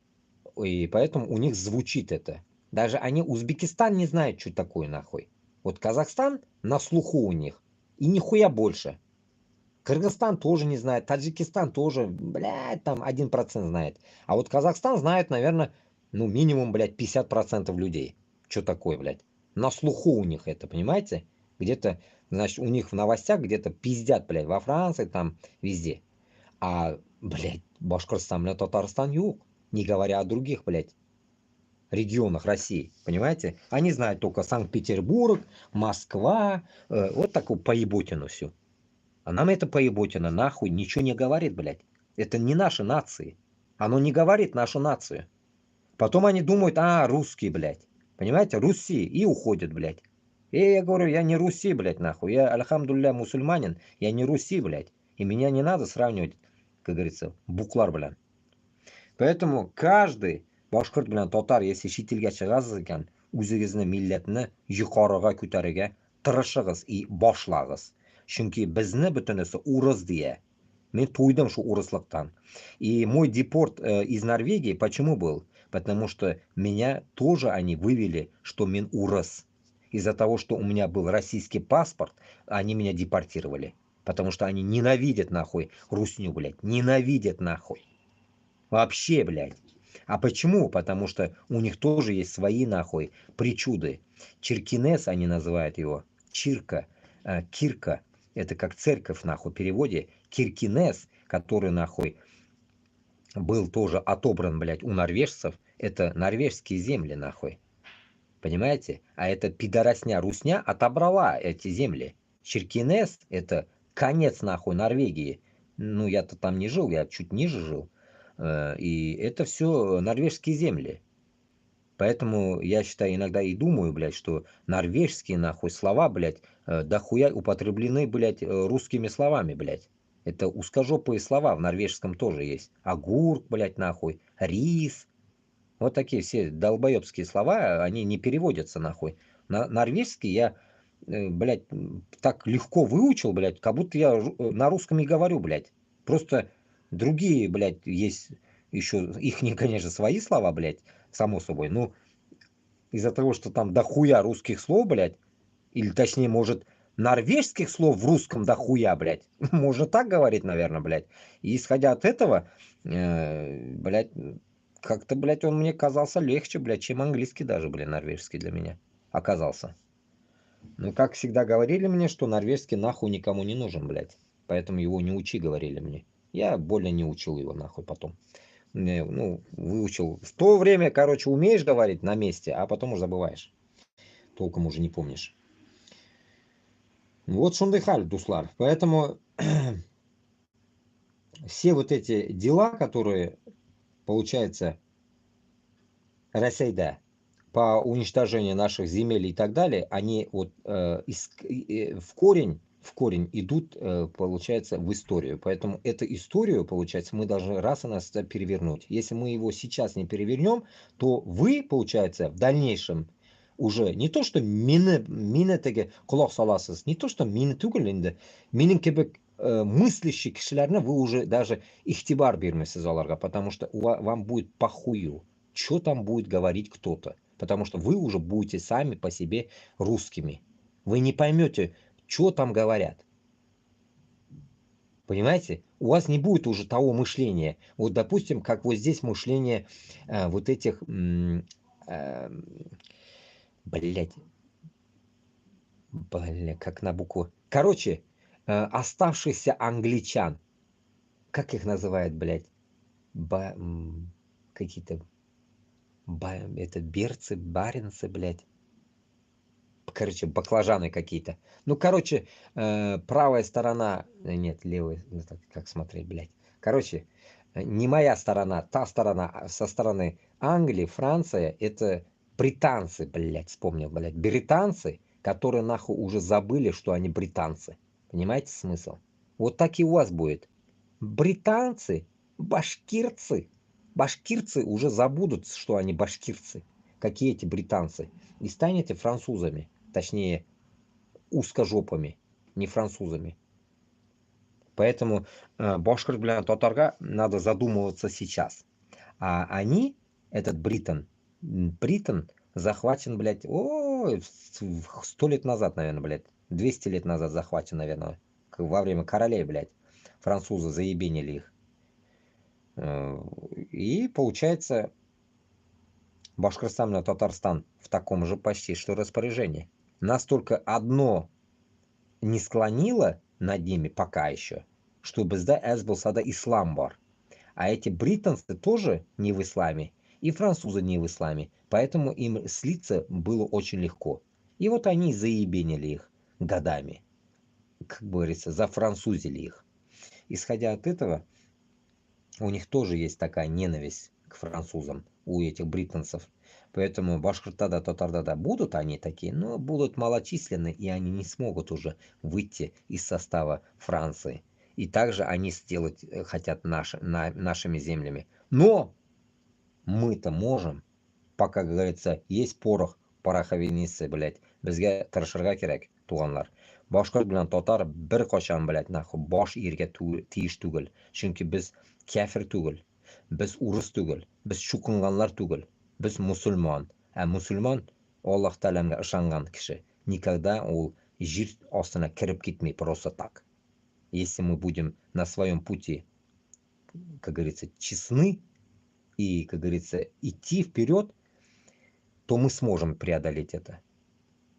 Speaker 1: И поэтому у них звучит это. Даже они Узбекистан не знают, что такое нахуй. Вот Казахстан на слуху у них. И нихуя больше. Кыргызстан тоже не знает, Таджикистан тоже, блядь, там 1% знает. А вот Казахстан знает, наверное, ну минимум, блядь, 50% людей. Что такое, блядь? На слуху у них это, понимаете? Где-то, значит, у них в новостях где-то пиздят, блядь, во Франции, там, везде. А, блядь, Башкортостан, блядь, Татарстан, юг. Не говоря о других, блядь, регионах России, понимаете? Они знают только Санкт-Петербург, Москва, вот такую поеботину всю. А нам это поеботина нахуй ничего не говорит, блядь. Это не наши нации. Оно не говорит нашу нацию. Потом они думают, русские, блядь. Понимаете, Руси, и уходят, блядь. И я говорю, я не Руси, блядь, нахуй. Я, альхамдулилля, мусульманин, я не Руси, блядь. И меня не надо сравнивать, как говорится, буклар, блядь. Поэтому каждый башкорт bilan татар, если шетелге чыгасыз ekan, үзегезне милләтне юқарыга күтәрергә тырышыгыз и башлагыз. Чөнки безне бөтенесе урыс дия. Мен туйдым шу урыслыктан. И мой депорт из Норвегии почему был? Потому что меня тоже они вывели, что мен урыс. Из-за того, что у меня был российский паспорт, они меня депортировали. Потому что они ненавидят нахуй русню, блядь. Ненавидят нахуй. Вообще, блядь. А почему? Потому что у них тоже есть свои нахуй причуды. Черкинес они называют его. Чирка. Кирка. Это как церковь нахуй в переводе. Киркинес, который нахуй был тоже отобран, блядь, у норвежцев. Это норвежские земли нахуй. Понимаете? А эта пидоросня русня отобрала эти земли. Черкинес это конец нахуй Норвегии. Ну я-то там не жил, я чуть ниже жил. И это все норвежские земли. Поэтому я считаю, иногда и думаю, блядь, что норвежские нахуй слова, блядь, дохуя употреблены, блядь, русскими словами, блядь. Это узкожопые слова в норвежском тоже есть. Огурк, блядь, нахуй, рис. Вот такие все долбоебские слова, они не переводятся нахуй. На норвежский я, блядь, так легко выучил, блядь, как будто я на русском и говорю, блядь. Просто другие, блядь, есть еще, их, конечно, свои слова, блядь, само собой. Ну, из-за того, что там дохуя русских слов, блядь, или точнее, может, норвежских слов в русском дохуя, блядь. Можно так говорить, наверное, блядь. И исходя от этого, блядь, как-то, блядь, он мне казался легче, блядь, чем английский даже, блядь, норвежский для меня оказался. Ну, как всегда говорили мне, что норвежский нахуй никому не нужен, блядь. Поэтому его не учи, говорили мне. Я более не учил его нахуй потом. Ну, выучил. В то время, короче, умеешь говорить на месте, а потом уже забываешь. Толком уже не помнишь. Вот шундыхаль, Дуслар. Поэтому все вот эти дела, которые, получается, Россия по уничтожению наших земель и так далее, они вот в корень идут, получается, в историю. Поэтому эту историю, получается, мы должны раз и навсегда перевернуть. Если мы его сейчас не перевернем, то вы, получается, в дальнейшем уже не то, что минетеге құлақ саласыз, не то, что мені түгіл енді, менің кебек мыслящий кішілеріне вы уже даже ихтибар бермейсіз оларға, потому что вам будет похую, что там будет говорить кто-то. Потому что вы уже будете сами по себе русскими. Вы не поймете, что там говорят. Понимаете? У вас не будет уже того мышления. Вот, допустим, как вот здесь мышление вот этих, блядь, как на букву. Короче, оставшихся англичан. Как их называют, блядь? Какие-то... это берцы, баринцы, блядь. короче, баклажаны какие-то. Ну, короче, правая сторона, нет, левая, ну, так, как смотреть, блядь. Короче, не моя сторона, та сторона со стороны Англии, Франция, это британцы, блядь, вспомнил, блядь, британцы, которые нахуй уже забыли, что они британцы. Понимаете смысл? Вот так и у вас будет. Британцы, башкирцы, башкирцы уже забудут, что они башкирцы. Какие эти британцы. И станете французами. Точнее, узкожопами, не французами. Поэтому башкир, блядь, татарга надо задумываться сейчас. А они, этот Бритон захвачен, блядь, 100 лет назад, наверное, блядь. 200 лет назад захвачен, наверное. Во время королей, блядь. Французы заебенили их. И получается, Башкортостан и Татарстан в таком же почти что распоряжении. Нас только одно не склонило над ними пока еще, что bizda az bo'lsa да ислам бар. А эти британцы тоже не в исламе, и французы не в исламе, поэтому им слиться было очень легко. И вот они заебенили их годами, как говорится, зафранцузили их. Исходя от этого, у них тоже есть такая ненависть к французам, у этих британцев. Поэтому башкиртада, татардада будут они такие, но будут малочисленны, и они не смогут уже выйти из состава Франции. И также они сделать хотят нашими землями. Но мы-то можем, пока, как говорится, есть порох, пороховеницы, блядь, bizga tirishirga kerak, туганлар. Башкорт белән татар бер качан, блядь, нахуй баш иргә тиеш түгел. Чөнки без кафир түгел, без урыс түгел, без чукынганлар түгел, без мусульман. Ә мусульман Аллаһ Тәгаләгә ышанган кеше никогда ул җир астына кирип китми просто так. Если мы будем на своем пути, как говорится, честны и, как говорится, идти вперед, то мы сможем преодолеть это.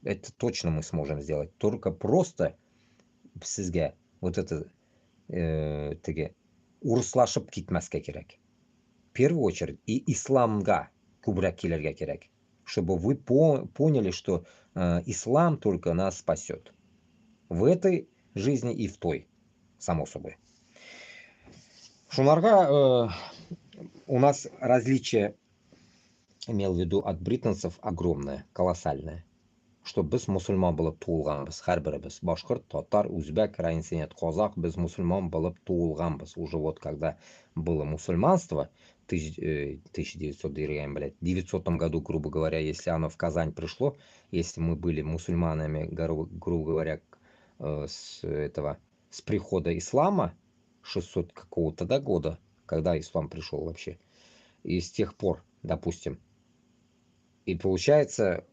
Speaker 1: Это точно мы сможем сделать. Только просто sizga вот это теге урыслашып китмәскә кирәк. В первую очередь и исламга күбрәк килергә кирәк, чтобы вы поняли, что ислам только нас спасет. В этой жизни и в той, само собой. Шунарга у нас различие, имел в виду, от британцев огромное, колоссальное. Что без мусульман булып туылганбыз, һәрберебез. Башкорт, татар, узбек, раинсинет, казах, без мусульман булып туылганбыз. Уже вот когда было мусульманство, 1900, блядь, 900 году, грубо говоря, если оно в Казань пришло, если мы были мусульманами, грубо говоря, с прихода ислама, 600 какого-то года, когда ислам пришел вообще, и с тех пор, допустим, и получается,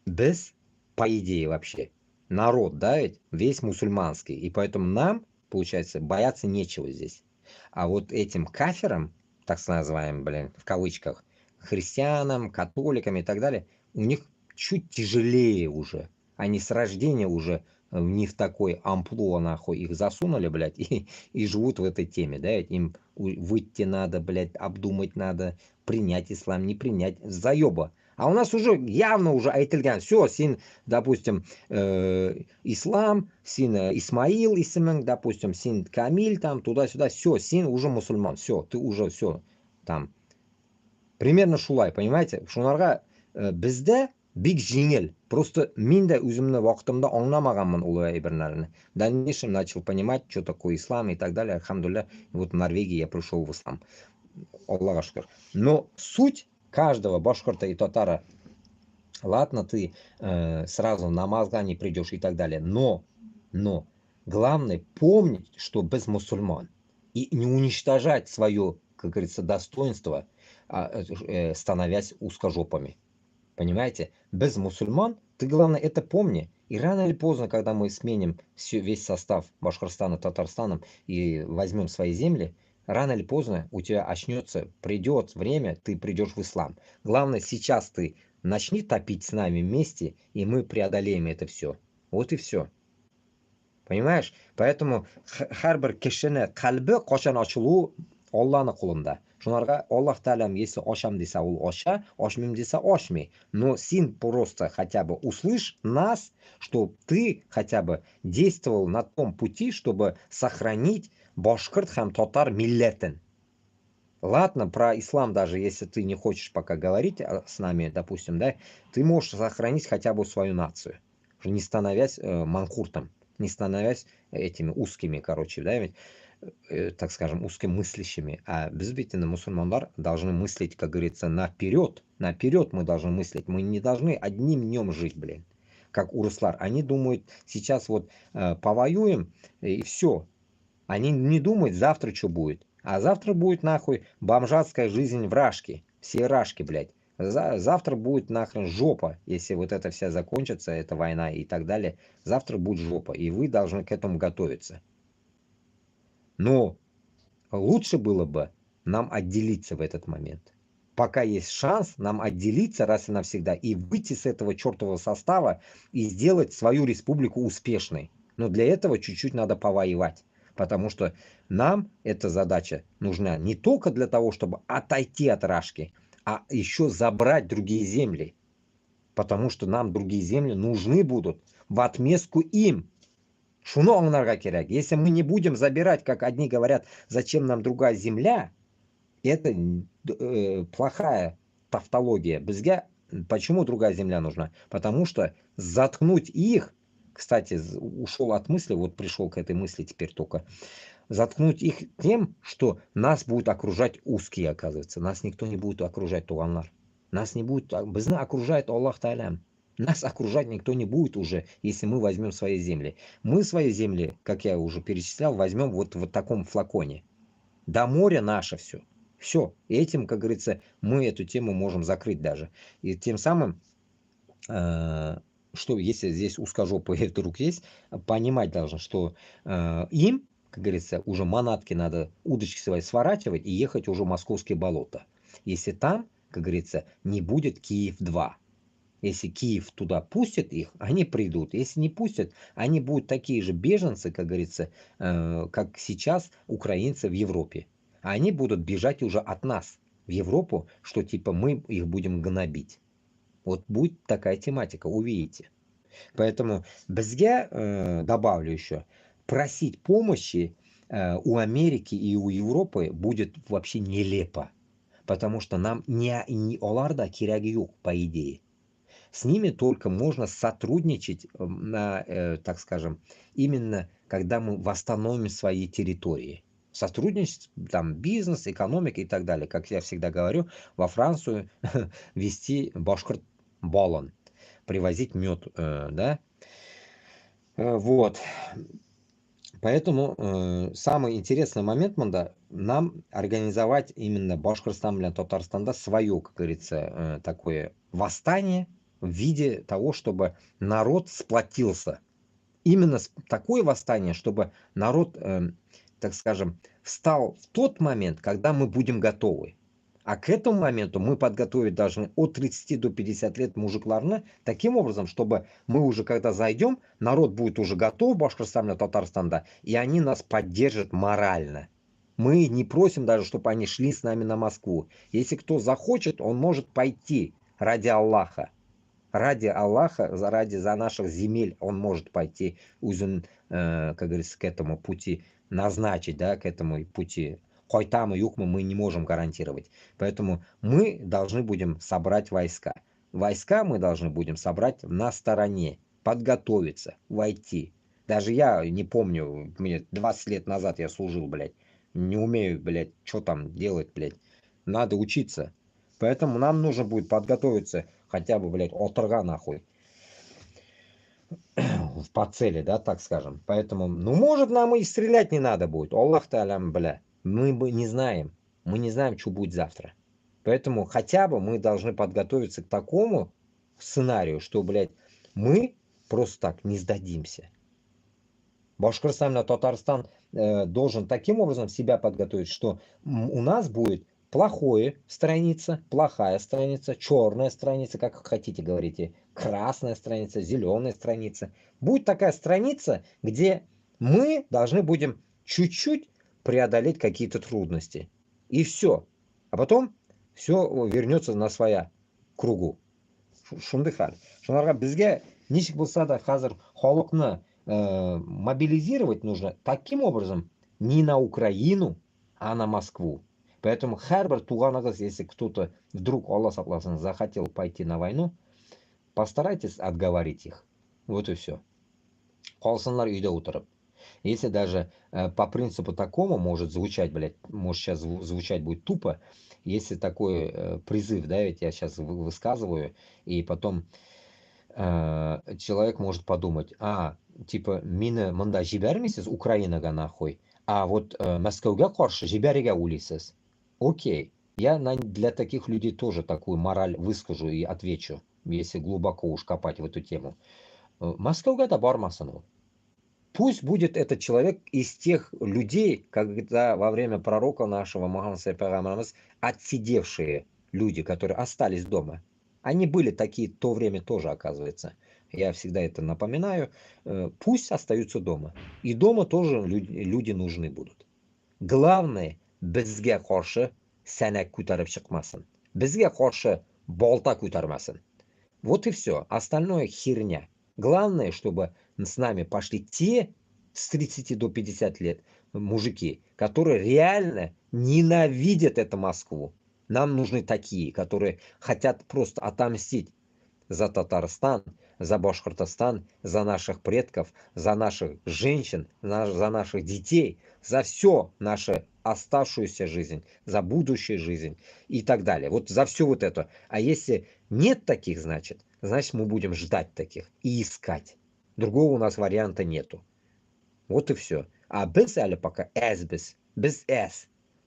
Speaker 1: без, по идее вообще, народ, да, ведь весь мусульманский, и поэтому нам, получается, бояться нечего здесь. А вот этим каферам, так называемым, блин, в кавычках, христианам, католикам и так далее, у них чуть тяжелее уже. Они с рождения уже не в такой амплуа, нахуй, их засунули, блядь, и живут в этой теме, да, ведь им выйти надо, блядь, обдумать надо, принять ислам, не принять, заеба. А у нас уже явно уже айтылган. Все, син, допустим, ислам, син Исмаил, исмин, допустим, син Камиль, там, туда-сюда. Все, син уже мусульман. Все, ты уже все там. Примерно шулай, понимаете? Шунарга bizda бик жеңел. Просто мин дә үземне вакытымда аңламаганмын ул әйберләрне. В дальнейшем начал понимать, что такое ислам и так далее. Альхамдулилля, вот в Норвегии я пришел в ислам. Аллаха шукр. Но суть каждого башкорта и татара, ладно, ты сразу на намазга не придешь и так далее, но главное помнить, что без мусульман, и не уничтожать свое, как говорится, достоинство, становясь узкожопами. Понимаете? Без мусульман, ты, главное, это помни. И рано или поздно, когда мы сменим весь состав Башкортостана, Татарстана и возьмем свои земли, рано или поздно у тебя очнется, придет время, ты придешь в ислам. Главное, сейчас ты начни топить с нами вместе, и мы преодолеем это все. Вот и все. Понимаешь? Поэтому һәрбер кешене калбы качан ачылу Аллаһның кулында. Шунарга Аллах Таалям, если ошам дesa ул оша, ошмим дesa ошми. Но син просто хотя бы услышь нас, что ты хотя бы действовал на том пути, чтобы сохранить башкирт хам татар миллетен. Ладно, про ислам даже, если ты не хочешь пока говорить с нами, допустим, да, ты можешь сохранить хотя бы свою нацию, не становясь манкуртом, не становясь этими узкими, короче, да, ведь, так скажем, узким мыслящими. А безбитно мусульмандар должны мыслить, как говорится, наперед мы должны мыслить, мы не должны одним днем жить, блин, как урыслар. Они думают, сейчас вот повоюем и все. Они не думают, завтра что будет. А завтра будет нахуй бомжатская жизнь в Рашке. Все Рашки, блядь. Завтра будет нахрен жопа, если вот это вся закончится, эта война и так далее. Завтра будет жопа, и вы должны к этому готовиться. Но лучше было бы нам отделиться в этот момент. Пока есть шанс нам отделиться раз и навсегда и выйти с этого чертового состава и сделать свою республику успешной. Но для этого чуть-чуть надо повоевать. Потому что нам эта задача нужна не только для того, чтобы отойти от Рашки, а еще забрать другие земли. Потому что нам другие земли нужны будут в отместку им. Шуно аңларға керек. Если мы не будем забирать, как одни говорят, зачем нам другая земля, это плохая тавтология. Бізге почему другая земля нужна? Потому что заткнуть их, кстати, ушел от мысли, вот пришел к этой мысли теперь только, заткнуть их тем, что нас будут окружать узкие, оказывается. Нас никто не будет окружать, туғанлар. Нас не будет, бізді окружает Аллах Таалям. Нас окружать никто не будет уже, если мы возьмем свои земли. Мы свои земли, как я уже перечислял, возьмем вот в таком флаконе. До моря наше все. Все. И этим, как говорится, мы эту тему можем закрыть даже. И тем самым, что если здесь узкожопый вдруг есть, понимать должен, что им, как говорится, уже манатки надо, удочки свои сворачивать и ехать уже в московские болота. Если там, как говорится, не будет Киев-2. Если Киев туда пустит их, они придут. Если не пустят, они будут такие же беженцы, как говорится, как сейчас украинцы в Европе. А они будут бежать уже от нас в Европу, что типа мы их будем гнобить. Вот будет такая тематика, увидите. Поэтому бізге, добавлю еще, просить помощи у Америки и у Европы будет вообще нелепо. Потому что нам не оларда керегі yok, по идее. С ними только можно сотрудничать на, так скажем, именно когда мы восстановим свои территории. Сотрудничать, там, бизнес, экономика и так далее. Как я всегда говорю, во Францию везти башкирт балон, привозить мед, да. Вот. Поэтому самый интересный момент, мында, нам организовать именно Башкортостан или Татарстанда свое, как говорится, такое восстание в виде того, чтобы народ сплотился. Именно такое восстание, чтобы народ, так скажем, встал в тот момент, когда мы будем готовы. А к этому моменту мы подготовить должны от 30 до 50 лет мужикларны таким образом, чтобы мы уже когда зайдем, народ будет уже готов, Башкортостан, Татарстанда, и они нас поддержат морально. Мы не просим даже, чтобы они шли с нами на Москву. Если кто захочет, он может пойти ради Аллаха. Ради Аллаха, ради за наших земель он может пойти, как говорится, к этому пути назначить, да, к этому пути. Хойтаму, юкму мы не можем гарантировать. Поэтому мы должны будем собрать войска. Войска мы должны будем собрать на стороне, подготовиться, войти. Даже я не помню, мне 20 лет назад я служил, блядь. Не умею, блядь, что там делать, блядь. Надо учиться. Поэтому нам нужно будет подготовиться хотя бы, блядь, отрга нахуй. По цели, да, так скажем. Поэтому, ну, может, нам и стрелять не надо будет. Аллах та'алям, бля. Мы не знаем. Мы не знаем, что будет завтра. Поэтому хотя бы мы должны подготовиться к такому сценарию, что, блядь, мы просто так не сдадимся. Башкортостан, Татарстан должен таким образом себя подготовить, что у нас будет плохая страница, черная страница, как хотите говорите, красная страница, зеленая страница. Будет такая страница, где мы должны будем чуть-чуть преодолеть какие-то трудности. И все. А потом все вернется на своя кругу. Шундай хал. Шунарға бізге ничек болса да хазыр халыкны мобилизировать нужно таким образом не на Украину, а на Москву. Поэтому һәрбір туғаныңыз, если кто-то вдруг, Аллах сакласын, захотел пойти на войну, постарайтесь отговорить их. Вот и все. Қалсынлар үйде отырып. Если даже по принципу такому может звучать, блядь, может сейчас звучать будет тупо, если такой призыв, да, ведь я сейчас высказываю, и потом человек может подумать, типа, мені мында жібермейсіз Украинаға нахуй, а вот Мәскеуге қарсы жіберуге ойлайсыз. Окей, я для таких людей тоже такую мораль выскажу и отвечу, если глубоко уж копать в эту тему. Мәскеуге да бармасын ол. Пусть будет этот человек из тех людей, когда во время пророка нашего Мухаммада Пайгамбарымыз отсидевшие люди, которые остались дома. Они были такие в то время тоже, оказывается. Я всегда это напоминаю. Пусть остаются дома. И дома тоже люди нужны будут. Главное, бізге қарсы сәнәк көтәріп шықмасын. Бізге қарсы болта көтәрмәсін. Вот и все. Остальное херня. Главное, чтобы с нами пошли те с 30 до 50 лет мужики, которые реально ненавидят эту Москву. Нам нужны такие, которые хотят просто отомстить за Татарстан, за Башкортостан, за наших предков, за наших женщин, за наших детей, за все нашу оставшуюся жизнь, за будущую жизнь и так далее. Вот за все вот это. А если нет таких, значит мы будем ждать таких и искать. Другого у нас варианта нету. Вот и все. А без әлі пока без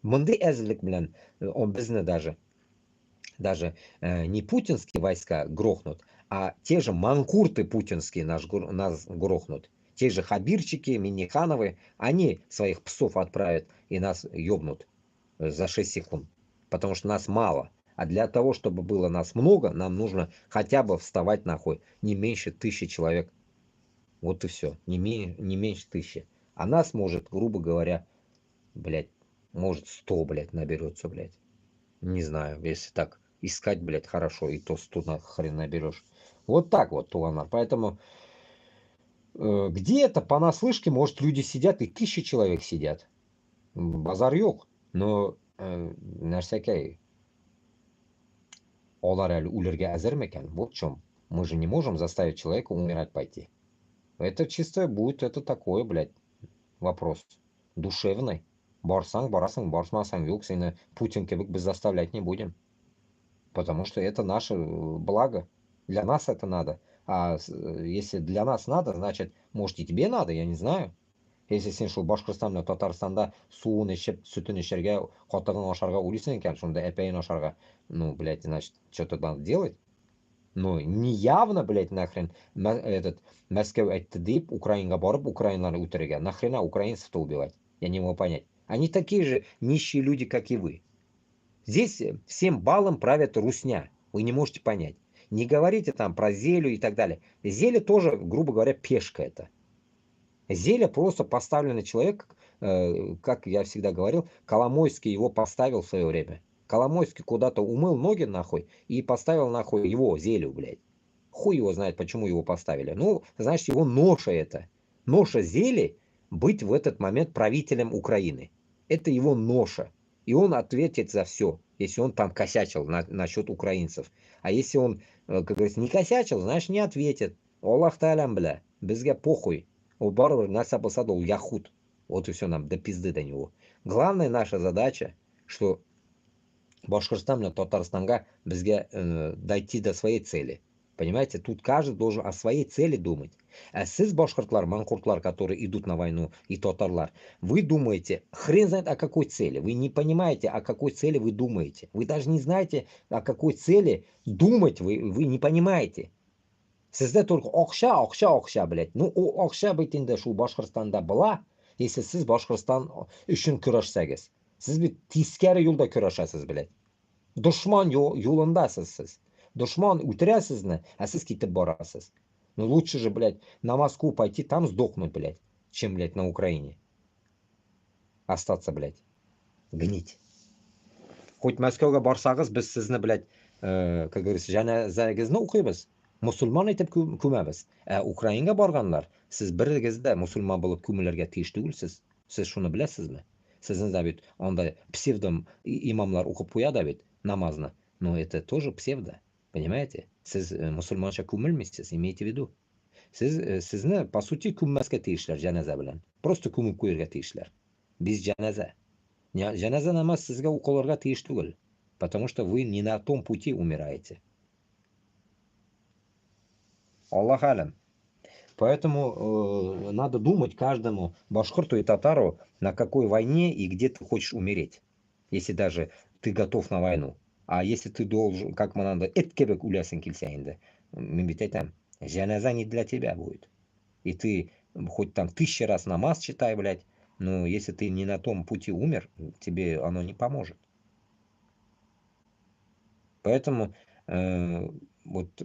Speaker 1: Мындай әзірлік білән он бізді даже не путинские войска грохнут, а те же манкурты путинские нас грохнут. Те же хабирчики, Миннихановы, они своих псов отправят и нас ёбнут за 6 секунд. Потому что нас мало. А для того, чтобы было нас много, нам нужно хотя бы вставать нахуй не меньше 1000 человек. Вот и все. Не меньше 1000. А нас может, грубо говоря, блядь, может 100, блядь, наберется, блядь. Не знаю, если так искать, блядь, хорошо, и то 100 нахрен наберешь. Вот так вот, Туланар. Поэтому где-то понаслышке, может, люди сидят, и 1000 человек сидят. Базар yok. Но нәрсәкәй, олар әлі үлерге әзір мекен? Вот в чем. Мы же не можем заставить человека умирать пойти. Это чисто будет, это такое, блядь, вопрос. Душевный. Барсаң, барасың, бармасаң yok, сені Путин кебек біз заставлять не будем. Потому что это наше благо. Для нас это надо. А если для нас надо, значит, может и тебе надо, я не знаю. Если сен шул Башкортстан мен Татарстанда суын ішіп, сүтін ішерге, қатығын ашарға ойлайсың екен, шунда әпәйін ашарға, ну, блядь, значит, что-то надо делать. Ну, не явно, блядь, нахрен, Мәскеу әйтті deyip, Украинға барып, украинларны өтерге. Нахрена украинцев-то убивать? Я не могу понять. Они такие же нищие люди, как и вы. Здесь всем балом правят русня. Вы не можете понять. Не говорите там про Зелю и так далее. Зеля тоже, грубо говоря, пешка это. Зеля просто поставленный человек, как я всегда говорил, Коломойский его поставил в свое время. Коломойский куда-то умыл ноги нахуй и поставил нахуй его, Зелю, блядь. Хуй его знает, почему его поставили. Ну, значит, его ноша это. Ноша Зели быть в этот момент правителем Украины. Это его ноша. И он ответит за все, если он там косячил насчет украинцев. А если он, как говорится, не косячил, значит, не ответит. Аллах та'алям, бля, бізге похуй. Ол барыбір нәрсе болса да ол яхуд. Вот и все, нам до пизды до него. Главная наша задача, что Башкортостан мен Татарстанга бізге дойти до своей цели. Понимаете, тут каждый должен о своей цели думать. А сіз, башкортлар, манкуртлар, которые идут на войну, и татарлар, вы думаете, хрен знает о какой цели. Вы не понимаете, о какой цели вы думаете. Вы даже не знаете, о какой цели думать вы не понимаете. Sizde только окша, блядь. Ну, окша бит инде шул Башкортстанда була, если сіз Башкортстан үшін көрәшсәгез. Сіз бит тискәре юлда көрәшәсез, блядь. Дошман юлындасыз сіз. Дошман үтерәсезне, а сіз китеп барасыз. Ну, лучше же, блядь, на Москву пойти, там сдохнуть, блядь, чем, блядь, на Украине. Остаться, блядь, гнить. хоть Мәскәүгә барсагыз, без сезне, блядь, как говорится, җәназәгезне укыйбыз, мөселман итеп күмәбез. Ә Украинага барганнар, сез берегез дә мөселман булып күмелергә тиеш түгелсез. Сез шуны беләсезме? Сезне дә бит анда псевдо имамлар укып куя да бит намазны. Но это тоже псевдо, понимаете? Сез мөселманча күмелмисез, имейте в виду. Сезне, по сути, күммәскә тиешләр җәназа белән. Просто күмеп куярга тиешләр. Без җәназа. Җәназа намаз сезгә укылырга тиеш түгел. Потому что вы не на том пути умираете. Аллах алям. Поэтому надо думать каждому башкирту и татару, на какой войне и где ты хочешь умереть. Если даже ты готов на войну. А если ты должен, как мы надо, эткебек улясен килсә инде. Мен бит әйтәм, җәназа не для тебя будет. И ты хоть там 1000 раз намаз читай, блядь, но если ты не на том пути умер, тебе оно не поможет. Поэтому, вот,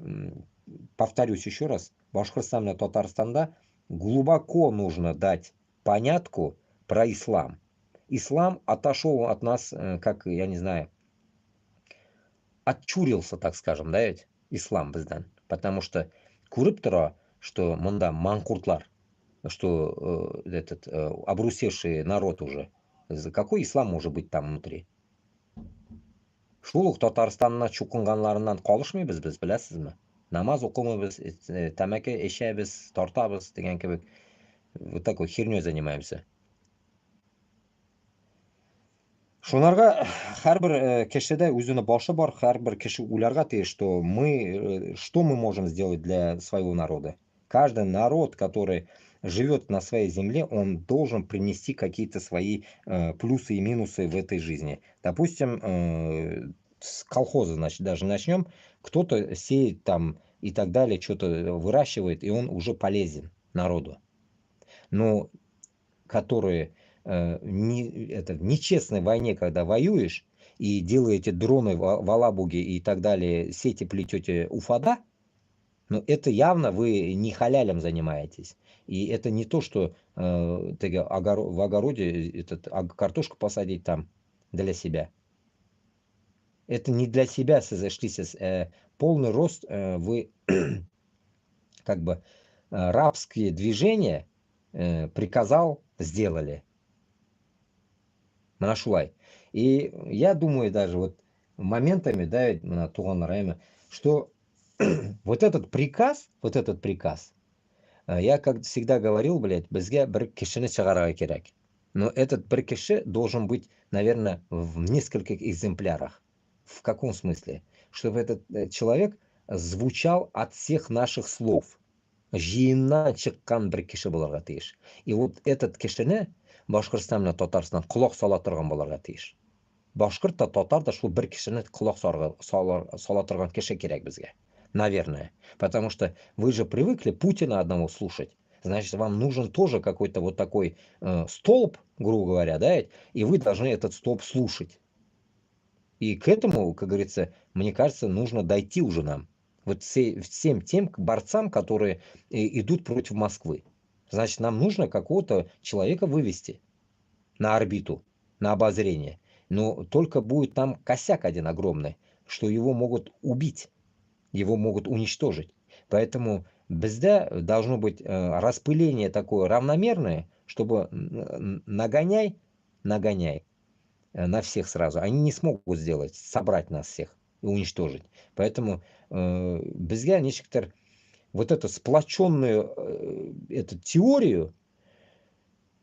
Speaker 1: повторюсь еще раз, в Башкортостане, Татарстанда глубоко нужно дать понятку про ислам. Ислам отошел от нас, как, я не знаю, отчурился, так скажем, да, ведь, ислам bizdan. Потому что күреп тора, что монда манкуртлар, что этот обрусевший народ уже. Какой ислам может быть там внутри? Шул ук Татарстанна чукынганларыннан калышмыйбыз без, беләсезме? Намаз укымыйбыз, тәмәке эчәбез, тартабыз дигән кебек. Вот такой хернёй занимаемся. Шунарга һәрбер кешедә үзенең башы бар, һәрбер кеше уйларга тиеш, что мы можем сделать для своего народа. Каждый народ, который живет на своей земле, он должен принести какие-то свои плюсы и минусы в этой жизни. Допустим, с колхоза, значит, даже начнем, кто-то сеет там и так далее, что-то выращивает, и он уже полезен народу. Но которые в нечестной войне, когда воюешь и делаете дроны в Алабуге и так далее, сети плетете уфада, но это явно вы не халялем занимаетесь. И это не то, что в огороде картошку посадить там для себя. Это не для себя сошлись. Полный рост вы как бы рабские движения приказал, сделали. Нашулай. И я думаю даже вот моментами, да, на туганлар, что вот этот приказ, я как всегда говорил, блядь, безгә бер кешене чыгарга кирәк. Но этот бер кеше должен быть, наверное, в нескольких экземплярах. В каком смысле? Чтобы этот человек звучал от всех наших слов. Җыеннан чыккан бер кеше булырга тиеш. И вот этот кешене Башкортстан белән Татарстан колак сала торган булырга тиеш. Башкорт та, татар да шул бер кешене колак сала торган кеше кирәк безгә. Наверное. Потому что вы же привыкли Путина одного слушать. Значит, вам нужен тоже какой-то вот такой столб, грубо говоря, да, и вы должны этот столб слушать. И к этому, как говорится, мне кажется, нужно дойти уже нам. Вот всем тем борцам, которые идут против Москвы. Значит, нам нужно какого-то человека вывести на орбиту, на обозрение. Но только будет там косяк один огромный, что его могут убить, его могут уничтожить. Поэтому безда должно быть распыление такое равномерное, чтобы нагоняй на всех сразу. Они не смогут сделать, собрать нас всех и уничтожить. Поэтому безда нечто вот эту сплоченную эту теорию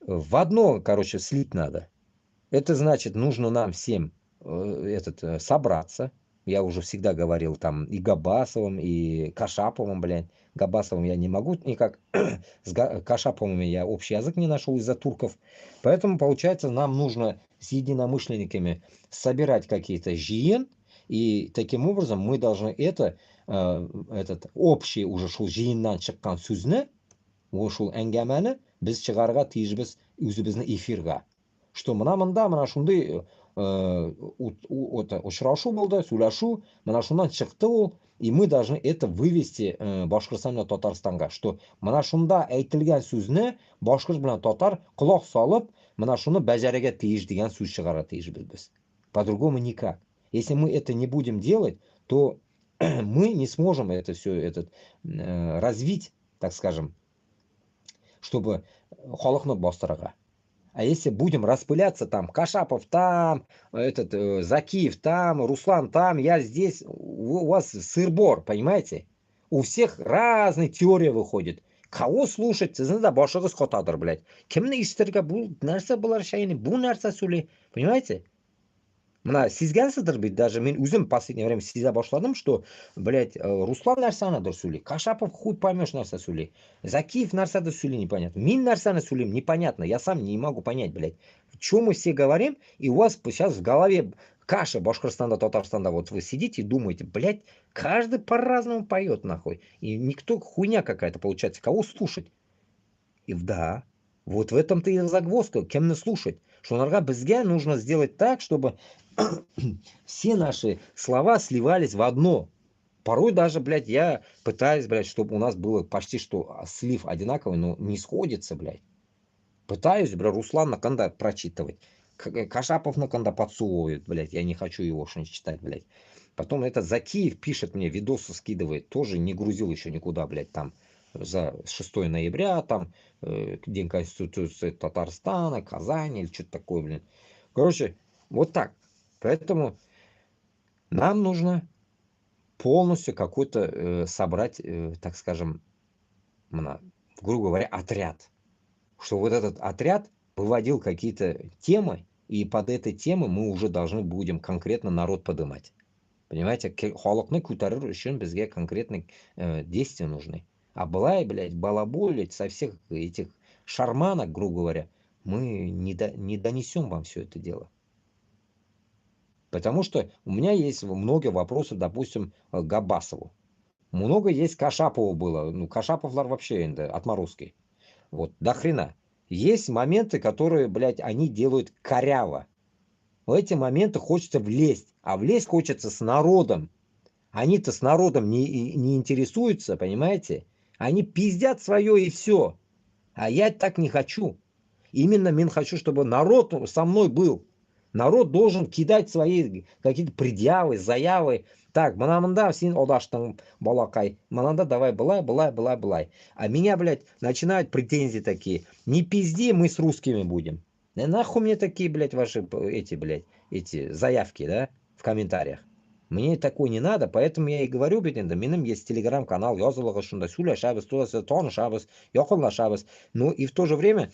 Speaker 1: в одно, короче, слить надо. Это значит, нужно нам всем собраться. Я уже всегда говорил там и Габасовым, и Кашаповым, блядь. Габасовым я не могу никак. С Кашаповым я общий язык не нашел из-за турков. Поэтому, получается, нам нужно с единомышленниками собирать какие-то жиен. И таким образом мы должны этот общий уже шул жиеннан чыккан сүзне, шул әңгәмәне без чыгарга тиешбез үзебезнең эфирга. Что мына шундый очрашу булды, сөйләшү, мына шуннан чыкты ул, и мы должны это вывести Башкортстан белән Татарстанга, что мына шунда әйтелгән сүзне башкорт белән татар колак салып, мына шуны бәҗәргә тиеш дигән сүз чыгарга тиешбез без. По-другому никак. Если мы это не будем делать, то мы не сможем это все развить, так скажем, чтобы холохнуть бастырага. А если будем распыляться там, Кашапов там, Закиев там, Руслан там, я здесь, у вас сыр-бор, понимаете? У всех разные теории выходит. Кого слушать? Sizin de başınız kotadır, блядь. Kimni iştirge bu narsa bular şeyini, bu narsa söyle. Понимаете? Мына сезгенсіздер бит, даже мен өзім в последнее время сеза башладым, что, блядь, Руслан нәрсаны сөйлей, Кашапов хуй поймешь нәрсе сөйлей, Закиев нәрсады сөйлей непонятно, мен нәрсаны сөйлейм непонятно, я сам не могу понять, блядь, что мы все говорим, и у вас сейчас в голове каша Башкортостанда, Татарстанда, вот вы сидите и думаете, блядь, каждый по-разному поет, нахуй, и никто, хуйня какая-то получается, кого слушать? И да, вот в этом-то и загвоздка, кем не слушать. Что нарга безге нужно сделать так, чтобы все наши слова сливались в одно. Порой даже, блядь, я пытаюсь, блядь, чтобы у нас было почти что слив одинаковый, но не сходится, блядь. Пытаюсь, блядь, Руслан на канда прочитывать. Кашапов на канда подсовывает, блядь, я не хочу его что-нибудь читать, блядь. Потом этот Закиев пишет мне, видосы скидывает, тоже не грузил еще никуда, блядь, там за 6 ноября, там День Конституции Татарстана, Казани или что-то такое, блин. Короче, вот так. Поэтому нам нужно полностью какой-то собрать, так скажем, грубо говоря, отряд. Что вот этот отряд выводил какие-то темы, и под этой темой мы уже должны будем конкретно народ поднимать. Понимаете, халыкны көтәрер үшін бізге конкретные действия нужны. А былай, блядь, балаболить со всех этих шарманок, грубо говоря, мы не донесем вам все это дело. Потому что у меня есть много вопросов, допустим, к Габбасову. Много есть Кашапову было. Ну, Кашаповлар вообще отморозки. Вот, до хрена. Есть моменты, которые, блядь, они делают коряво. В эти моменты хочется влезть. А влезть хочется с народом. Они-то с народом не интересуются, понимаете? Они пиздят свое и все. А я так не хочу. Именно мен хочу, чтобы народ со мной был. Народ должен кидать свои какие-то предъявы, заявы. Так, мында сен одаштың балакай. Мында давай былай. А меня, блядь, начинают претензии такие. Не пизди, мы с русскими будем. Нахуй мне такие, блядь, ваши эти заявки, да, в комментариях. Мне такой не надо, поэтому я и говорю, блядь, менің есть телеграм-канал, язылығы шында сөйлешабыз, танышабыз, якынлашабыз. Ну и в то же время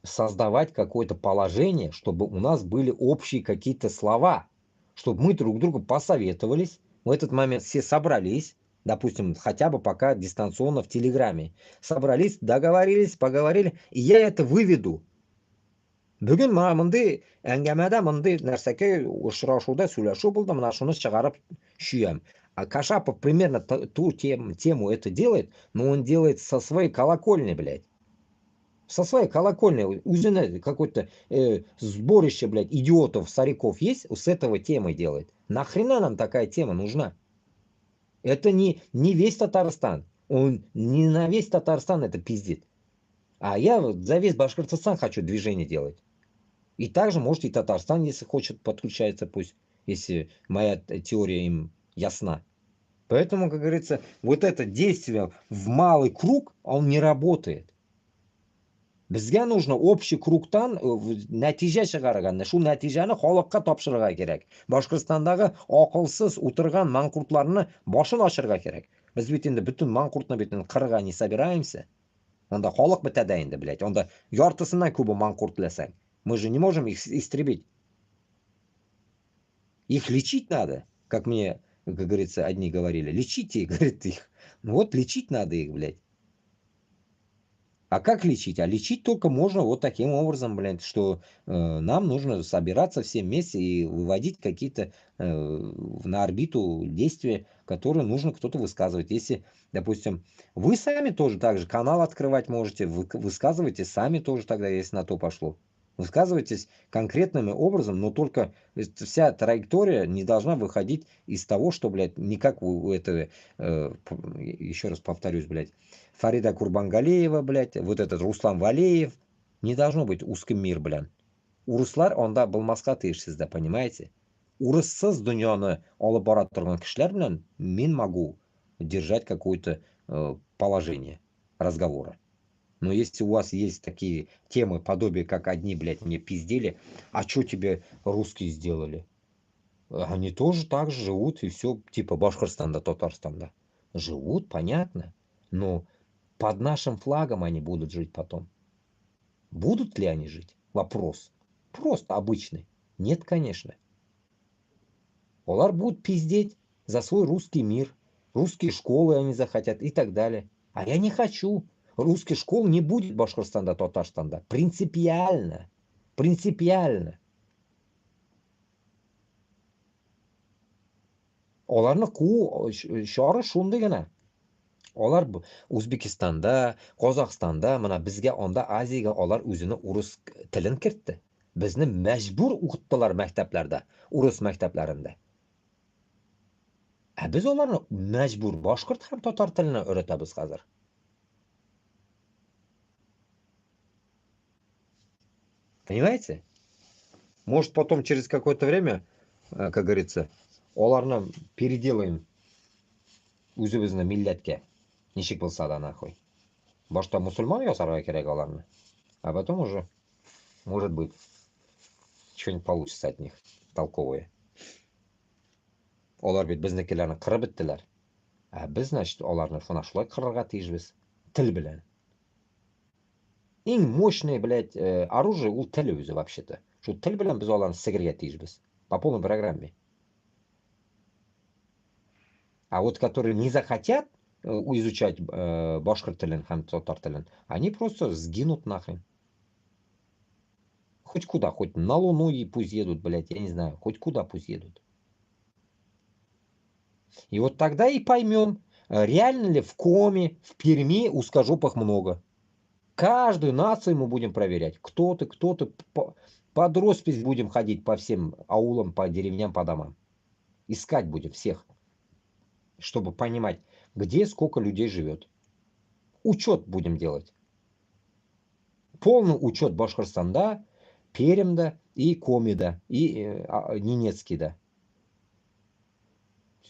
Speaker 1: создавать какое-то положение, чтобы у нас были общие какие-то слова, чтобы мы друг другу посоветовались. В этот момент все собрались, допустим, хотя бы пока дистанционно в Телеграме. Собрались, договорились, поговорили, и я это выведу. Бүгін мындай әңгәмәдә мындай нәрсәгә очрашуда сөйләшү булды, мына шуны чыгарып шуям. А Кашапов примерно ту тему это делает, но он делает со своей колокольни, блядь. Со своей колокольни. Узина какое-то сборище, блядь, идиотов, стариков есть, с этого темы делает. Нахрена нам такая тема нужна? Это не весь Татарстан. Он не на весь Татарстан это пиздит. А я вот за весь Башкортостан хочу движение делать. И также, может, и Татарстан, если хочет, подключается, пусть, если моя теория им ясна. Поэтому, как говорится, вот это действие в малый круг, он не работает. Бізге нужно общий кругтан нәтиже шығарған. Шу нәтижені халыққа тапшырырға керек. Башқұртстандағы ақылсыз отырған маңқұртларны башын ашырға керек. Біз бит енді бүтін маңқұртны бетін қырға не собираемся. Онда халық бітеді енді, блядь. Онда яртысынан көбі маңқұрт ләсәң. Мы же не можем их истребить. Их лечить надо, как мне, как говорится, одни говорили. Лечите, говорит, их. Ну вот лечить надо их, блядь. А как лечить? А лечить только можно вот таким образом, блядь, что нам нужно собираться все вместе и выводить какие-то на орбиту действия, которые нужно кто-то высказывать. Если, допустим, вы сами тоже так же канал открывать можете, высказывайте сами тоже тогда, если на то пошло. Высказывайтесь конкретным образом, но только вся траектория не должна выходить из того, что, блядь, не как у этого, еще раз повторюсь, блядь, Фарида Курбангалеева, блядь, вот этот Руслан Валеев. Не должно быть узкий мир, блядь. Урыслар онда булмаска тиешсиз, понимаете? Урыссыз дөньяны алып бара торган кешеләр белән мин могу держать какое-то положение разговора. Но если у вас есть такие темы, подобие, как одни, блядь, мне пиздели, а что тебе русские сделали? Они тоже так же живут, и все, типа Башкортостанда, Татарстанда. Живут, понятно. Но под нашим флагом они будут жить потом. Будут ли они жить? Вопрос. Просто обычный. Нет, конечно. Олар будут пиздеть за свой русский мир. Русские школы они захотят и так далее. А я не хочу. Русских школ не будет Башкортостанда, Татарстанда. Принципиально. Принципиально. Оларны куу шары шундай гана. Олар O'zbekistonda, Qozog'istonda, mana bizga onda Aziyaga olar o'zini urus tilini kiritdi. Bizni majbur o'qitdilar maktablarda, urus maktablarida. Biz ularni majbur boshqirt ham tatar tilini o'rgatamiz hozir. Понимаете? Может, потом через какое-то время, как говорится, ularni переделаем o'zimizni millatga. Nishik bo'lsa da нахуй. Boshqa musulmon yosarga kerak ularni. А потом уже, может быть, что-нибудь получится от них толковое. Ular bit biznikilarni qirib bitdilar. Biz, значит, ularni shunday qirg'irga tiyishmiz. Til bilan. Eng мощное, блядь, оружие у тил o'zi вообще-то. Shu til bilan biz ularni sigirga tiyishmiz. По полной программе. А вот которые не захотят изучать башкир тілін, ham татар тілін, они просто сгинут нахрен. Хоть куда, хоть на Луну и пусть едут, блядь, я не знаю, хоть куда пусть едут. И вот тогда и поймем, реально ли в Коми, в Перми узкожопых много. Каждую нацию мы будем проверять. Кто-то, под роспись будем ходить по всем аулам, по деревням, по домам. Искать будем всех, чтобы понимать, где сколько людей живет. Учет будем делать. Полный учет Башкортостанда, Перемда и Комида, и Ненецкида.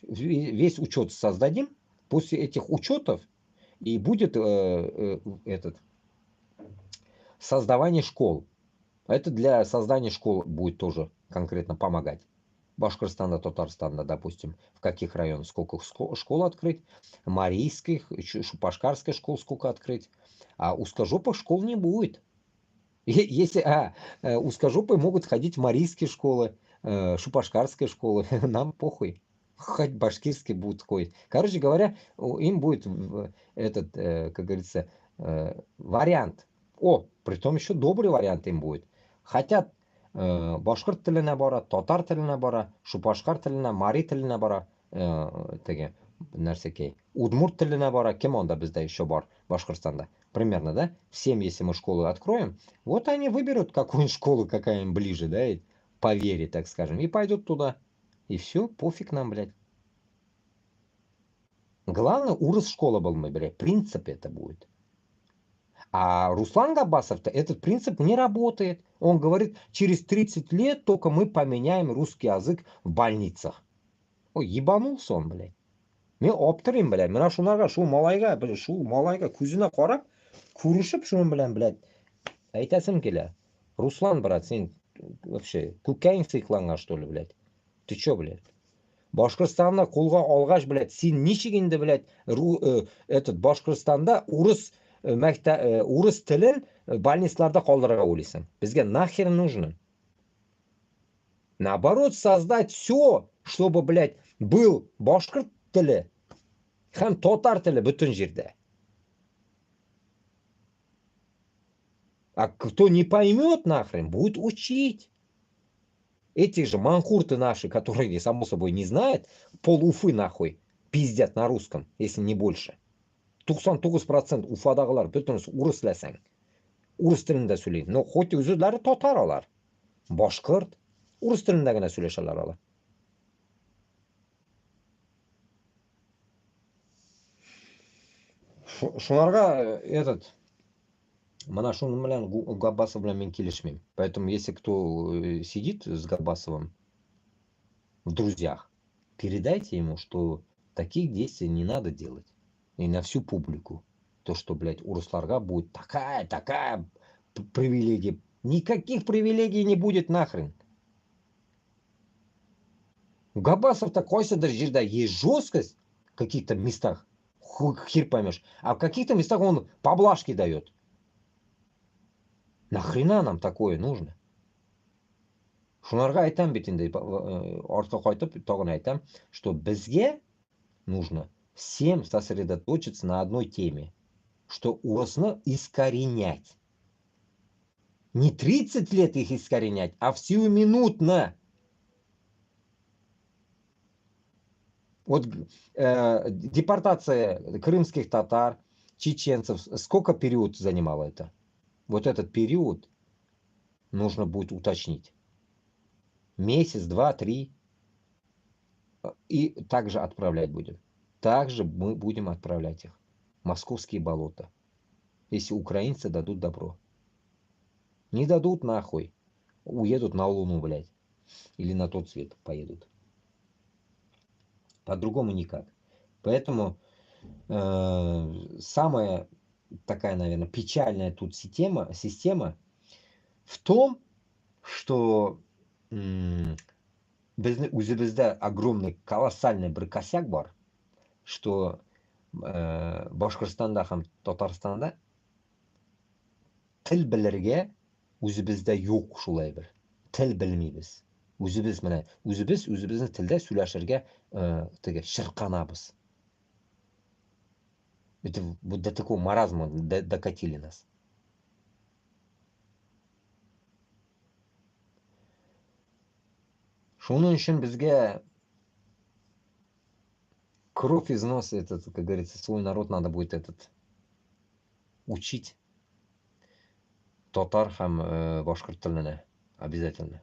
Speaker 1: Весь учет создадим. После этих учетов и будет создавание школ. Это для создания школ будет тоже конкретно помогать. Башкортостанда, Татарстанда, допустим, в каких районах сколько школ открыть, марийских, шупашкарских школ сколько открыть, а узкожопых школ не будет. Если узкожопые могут ходить в марийские школы, шупашкарские школы, нам похуй. Хоть башкирский будут ходить. Короче говоря, им будет этот, как говорится, вариант. Притом еще добрый вариант им будет. Хотят башкирт тіліне бара, татар тіліне бара, шупашкар тіліне, мари тіліне бара, теге нәрсекей. Удмурт тіліне бара, кем онда бізде еще бар Башкортостанда. Примерно, да? Всем, если мы школы откроем, вот они выберут какую школу, какая им ближе, да, и по вере, так скажем, и пойдут туда. И все, пофиг нам, блядь. Главное, урыс школа был мы, блядь. Принцип это будет. А Руслан Габасов-то этот принцип не работает. Он говорит, через 30 лет только мы поменяем русский язык в больницах. Ебанулся он, блядь. Мен оптырым, блядь. Мына шунарға, шу малайға көзіне қарап, көрішіп шуның білән, блядь. Айтасым келе. Руслан, брат, сен вообще көкәйің сыйқланған, что ли, блядь? Ты чё, блядь? Башкортостанда қолға алғаш, блядь, сен ничек инде, блядь, этот Башкортостанда урыс тілін больницаларда қалдырға ойлайсың. Бізге нахер нужно? Наоборот, создать все, чтобы, блядь, был башкорт тілі, һәм татар тілі бүтін жерде. А кто не поймет нахрен, будет учить. Эти же манхурты наши, которые, само собой, не знают, пол-Уфы нахуй пиздят на русском, если не больше. 99% Уфадағылар бүтін урыс ләсәң. Урыс тілінде сөйлейді. Но хоть өзілері татар алар. Башқұрт, урыс тілінде генә сөйлешәләр алар. Шунарға Mana шуның белән Габбасов белән мин килешмим. Поэтому если кто сидит с Габбасовым в друзьях, передайте ему, что таких действий не надо делать. И на всю публику. То, что, блядь, у Русларга будет такая привилегия. Никаких привилегий не будет нахрен. У Габбасов такой содержит, есть жесткость в каких-то местах. Хер поймешь. А в каких-то местах он поблажки дает. Нахрена нам такое нужно? Шуларга айтам бит инде, артқа кайтып тагын айтам, что безге нужно всем сосредоточиться на одной теме, что урысны искоренять. Не 30 лет их искоренять, а всю минутно. Вот депортация крымских татар, чеченцев, сколько период занимало это? Вот этот период нужно будет уточнить. Месяц, два, три. И также отправлять будем. Также мы будем отправлять их. Московские болота. Если украинцы дадут добро. Не дадут нахуй. Уедут на Луну, блядь. Или на тот свет поедут. По-другому никак. Поэтому самая такая, наверное, печальная тут система в том, что өзімізде огромный колоссальный бір косяк бар, что Башқұртстанда һәм Татарстанда тіл білерге өзімізде жоқ шулай бір. Тіл білмейбіз. Өзіміздің тілде сөйләшергә шырқанабыз. Это вот до такого маразма докатили нас. Шуның өчен безгә кровь из носа, этот, как говорится, свой народ надо будет учить. Татар һәм башкорт теленә обязательно.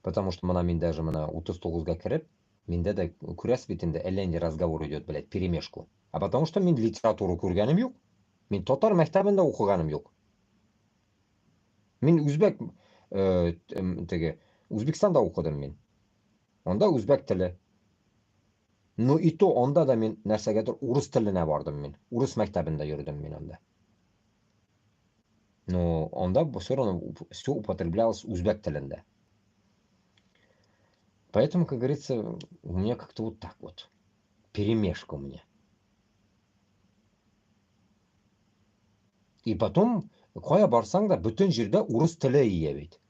Speaker 1: Потому что мына мин даже 39-га кереп, миндә дә күрәс бит инде әллә инде разговор идет, блядь, перемешку. А потому что мин литература күргәнем юк. Мин татар мәктәбендә укыганым юк. Мин үзбәк Үзбекстанда укыдым мин. Онда үзбәк теле. Но и то онда да мин нәрсәгәдер урыс теленә бардым мин. Урыс мәктәбендә йөрдем мин онда. Но онда все равно все употреблялось үзбәк телендә. Поэтому, как говорится, у меня как-то вот так вот. Перемешка у меня. И потом, кая барсаң да, бүтін жерде урыс теле ия бит.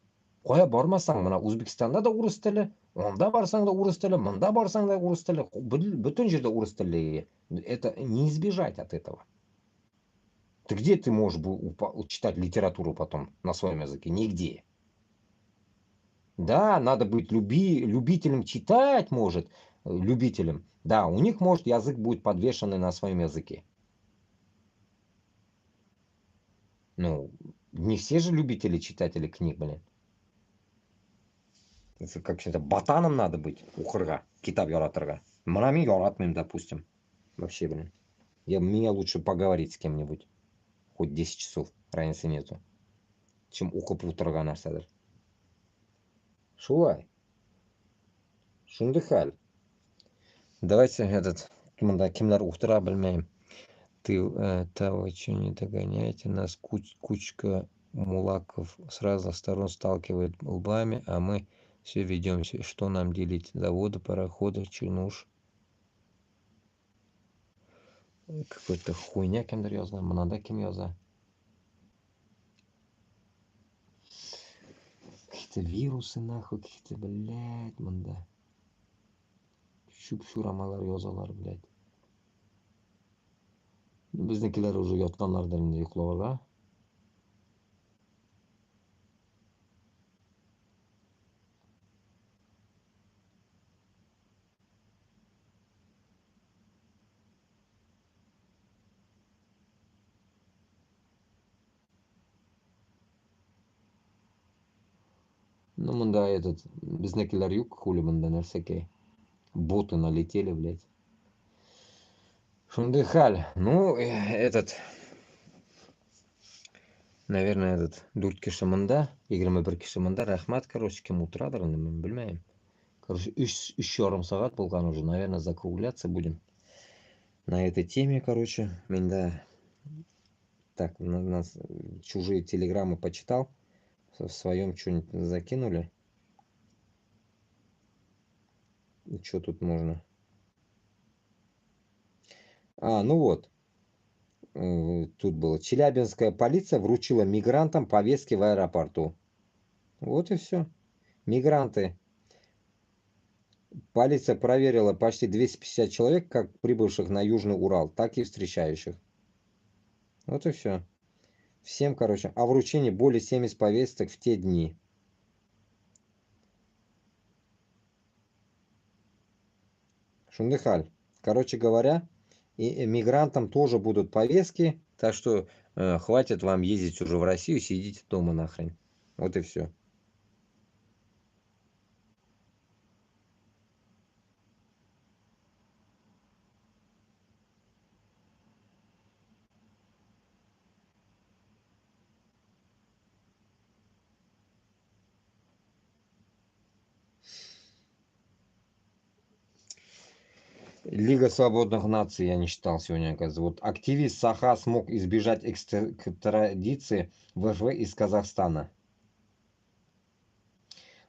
Speaker 1: Кая бармасаң, мына Өзбекстанда да урыс теле, онда барсаң да урыс теле, мында барсаң да урыс теле, бүтін жерде урыс теле ия. Это не избежать от этого. Ты где ты можешь читать литературу потом на своем языке? Нигде. Да, надо быть любителем читать, может, любителем. Да, у них, может, язык будет подвешенный на своем языке. Ну, не все же любители читатели книг, блин. Это как-то ботаном надо быть, ухырга, китап яратырга. Мына мин яратмыйм, допустим. Вообще, блин. Мне лучше поговорить с кем-нибудь. Хоть 10 часов, разницы нету. Чем укып утырга нәрсәдер. Шулай. Шундый хәл. Давайте мында кемнәр утыра белмәйм. Ты того, что не догоняете, нас кучка мулаков с разных сторон сталкивает лбами, а мы все ведемся. Что нам делить? Заводы, пароходы, чинуш. Какой-то хуйня кемдер яза, мынада кем яза. Какие-то вирусы нахуй, какие-то, блядь, мында. Шурамалар язалар, блядь. Biznikiler уже yatkанlardan инде йокларга. Ну, мында безнекилер юк, хули мында нәрсәкәй. Боты налетели, блядь. Шундыхаль. Ну, наверное, этот Дуртки Шаманда, Игорь Берки Шаманда, Рахмат, короче, кем утрадырным, bilmayman. Короче, еще сағат болған уже, наверное, закругляться будем на этой теме, короче. Да, так, нас чужие телеграммы почитал, в своем что-нибудь закинули. Что тут можно? Ну вот, тут было. Челябинская полиция вручила мигрантам повестки в аэропорту. Вот и все. Мигранты. Полиция проверила почти 250 человек, как прибывших на Южный Урал, так и встречающих. Вот и все. Всем, короче, о вручении более 70 повесток в те дни. Шундыхаль. Короче говоря, и мигрантам тоже будут повестки, так что хватит вам ездить уже в Россию, сидите дома нахрен. Вот и все. Лига свободных наций я не читал сегодня, оказывается. Вот активист Саха смог избежать экстрадиции в РФ из Казахстана.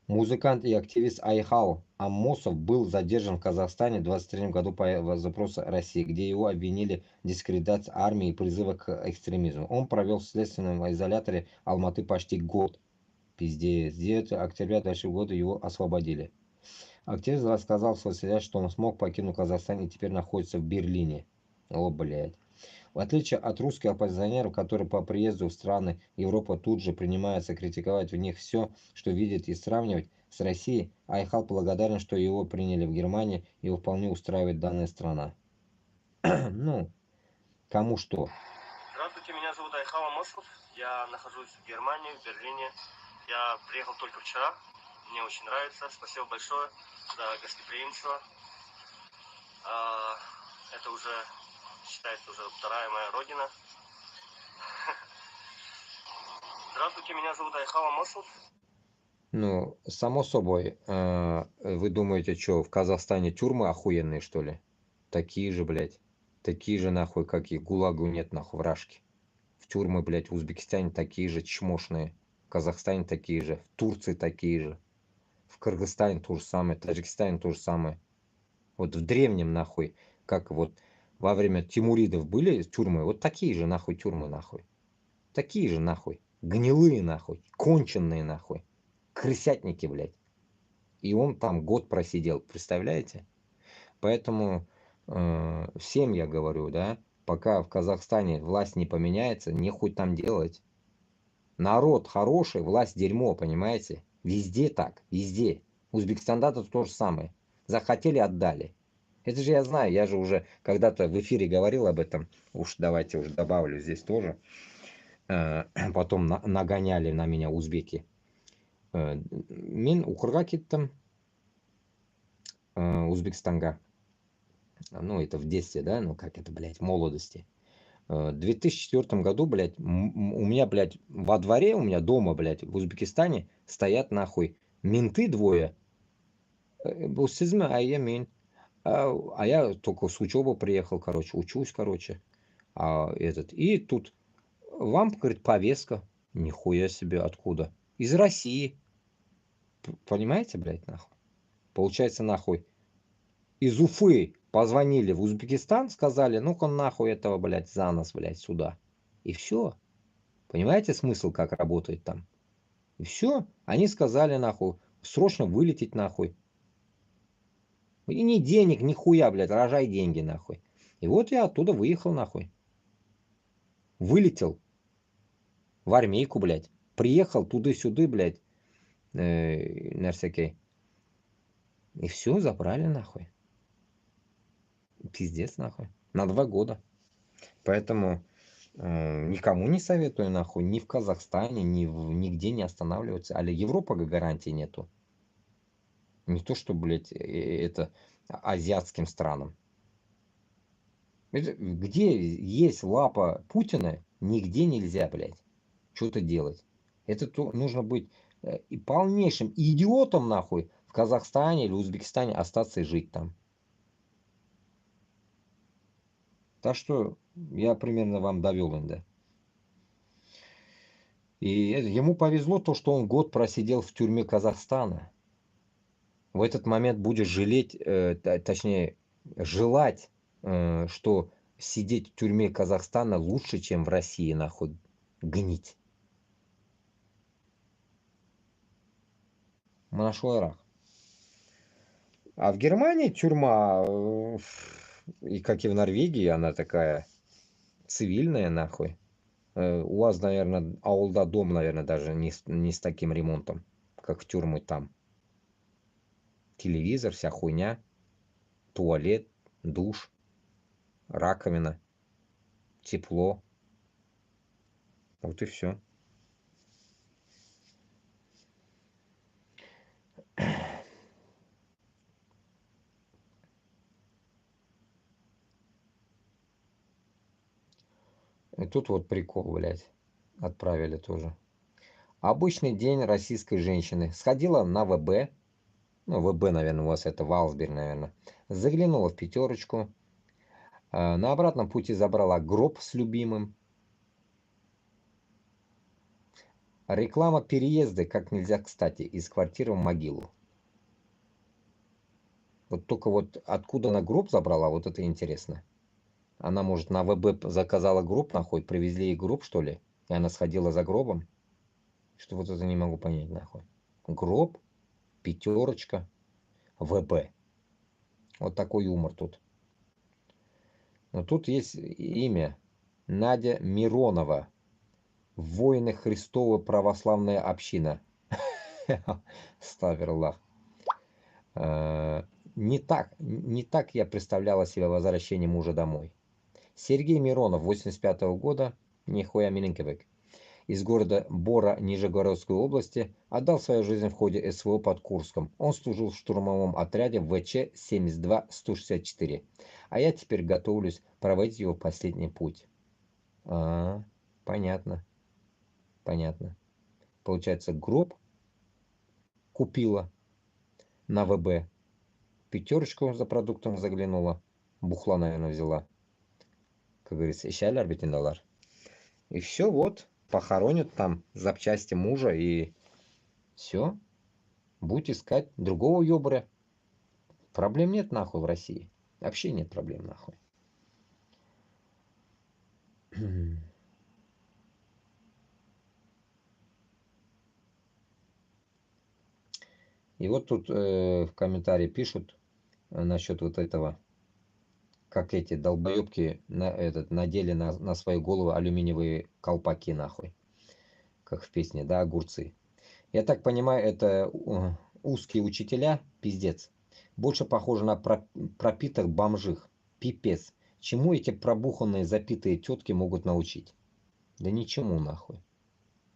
Speaker 1: Музыкант и активист Айхал Аммосов был задержан в Казахстане в 2023 году по запросу России, где его обвинили в дискредитации армии и призыва к экстремизму. Он провел в следственном изоляторе Алматы почти год. Пиздец. 9 октября 2023 года его освободили. Активист рассказал в соцсетях, что он смог покинуть Казахстан и теперь находится в Берлине. О, блядь. В отличие от русских оппозиционеров, которые по приезду в страны Европы тут же принимаются критиковать в них все, что видят и сравнивать с Россией, Айхал благодарен, что его приняли в Германии, его вполне устраивает данная страна. Ну, кому что.
Speaker 3: Здравствуйте, меня зовут Айхал Амосов. Я нахожусь в Германии, в Берлине. Я приехал только вчера. Мне очень нравится. Спасибо большое за гостеприимство. Это уже считается уже вторая моя родина. Здравствуйте, меня зовут Айхал Амосов.
Speaker 1: Ну, само собой, вы думаете, что, в Казахстане тюрьмы охуенные, что ли? Такие же, блядь. Такие же, нахуй, как и ГУЛАГу нет, нахуй, вражки. В тюрьмы, блядь, в Узбекистане такие же чмошные. В Казахстане такие же. В Турции такие же. В Кыргызстане то же самое. В Таджикистане то же самое. Вот в древнем, нахуй, как вот во время Тимуридов были тюрьмы, вот такие же, нахуй, тюрьмы, нахуй. Такие же, нахуй. Гнилые, нахуй. Конченые, нахуй. Крысятники, блядь. И он там год просидел, представляете? Поэтому всем я говорю, да, пока в Казахстане власть не поменяется, нехуй там делать. Народ хороший, власть дерьмо, понимаете? Везде так, везде. Узбекистан-то то же самое. Захотели, отдали. Это же я знаю, я же уже когда-то в эфире говорил об этом. Уж давайте уже добавлю здесь тоже. Потом нагоняли на меня узбеки. Мен укырға кеттім Узбекистанга. Ну, это в детстве, да, ну как это, блядь, в молодости. В 2004 году, блядь, у меня, блядь, во дворе, у меня дома, блядь, в Узбекистане стоят нахуй менты двое. Сизма, а я только с учебы приехал, короче, учусь, короче. И тут вам, говорит, повестка. Нихуя себе, откуда? Из России. Понимаете, блядь, нахуй? Получается, нахуй. Из Уфы позвонили в Узбекистан, сказали, ну-ка нахуй этого, блядь, за нас, блядь, сюда. И все. Понимаете смысл, как работает там? И все. Они сказали, нахуй, срочно вылететь, нахуй. И ни денег, ни хуя, блядь, рожай деньги, нахуй. И вот я оттуда выехал, нахуй. Вылетел в армейку, блядь. Приехал туды-сюды, блядь. Нарсякей. И все, забрали, нахуй. Пиздец, нахуй. На 2 года. Поэтому никому не советую, нахуй, ни в Казахстане, нигде не останавливаться. Але Европа гарантии нету. Не то, что, блядь, это азиатским странам. Где есть лапа Путина, нигде нельзя, блядь, что-то делать. Нужно быть и полнейшим идиотом, нахуй, в Казахстане или Узбекистане остаться и жить там. Так что я примерно вам довел, да. И ему повезло то, что он год просидел в тюрьме Казахстана. В этот момент будешь жалеть, точнее, желать, что сидеть в тюрьме Казахстана лучше, чем в России, нахуй, гнить. Моношой. А в Германии тюрьма, и как и в Норвегии, она такая цивильная, нахуй. У вас, наверное, ауылда дом, наверное, даже не с таким ремонтом, как в тюрьмы там. Телевизор, вся хуйня, туалет, душ, раковина, тепло. Вот и все. И тут вот прикол, блядь, отправили тоже. Обычный день российской женщины. Сходила на ВБ. Ну, ВБ, наверное, у вас это Валсберг, наверное. Заглянула в пятерочку. На обратном пути забрала гроб с любимым. Реклама переезда как нельзя кстати из квартиры в могилу. Вот только вот откуда она гроб забрала, вот это интересно. Она, может, на ВБ заказала гроб, нахуй, привезли ей гроб, что ли? И она сходила за гробом? Что вот это не могу понять, нахуй. Гроб, пятерочка, ВБ. Вот такой юмор тут. Но тут есть имя. Надя Миронова. Воины Христова православная община. Ставерлах. Не так я представляла себе возвращение мужа домой. Сергей Миронов, 85-го года, нихуя миленький, из города Бора Нижегородской области, отдал свою жизнь в ходе СВО под Курском. Он служил в штурмовом отряде ВЧ-72-164. А я теперь готовлюсь проводить его последний путь. Понятно. Понятно. Получается, гроб купила на ВБ. Пятерочку за продуктом заглянула. Бухла, наверное, взяла. Как говорится, ищали $1. И все, вот, похоронят там запчасти мужа и все. Будь искать другого ёбаря. Проблем нет нахуй в России. Вообще нет проблем нахуй. И вот тут в комментарии пишут насчет вот этого, как эти долбоебки надели на свои головы алюминиевые колпаки нахуй. Как в песне, да, огурцы. Я так понимаю, это узкие учителя, пиздец. Больше похоже на пропитых бомжих. Пипец. Чему эти пробуханные запитые тетки могут научить? Да ничему нахуй.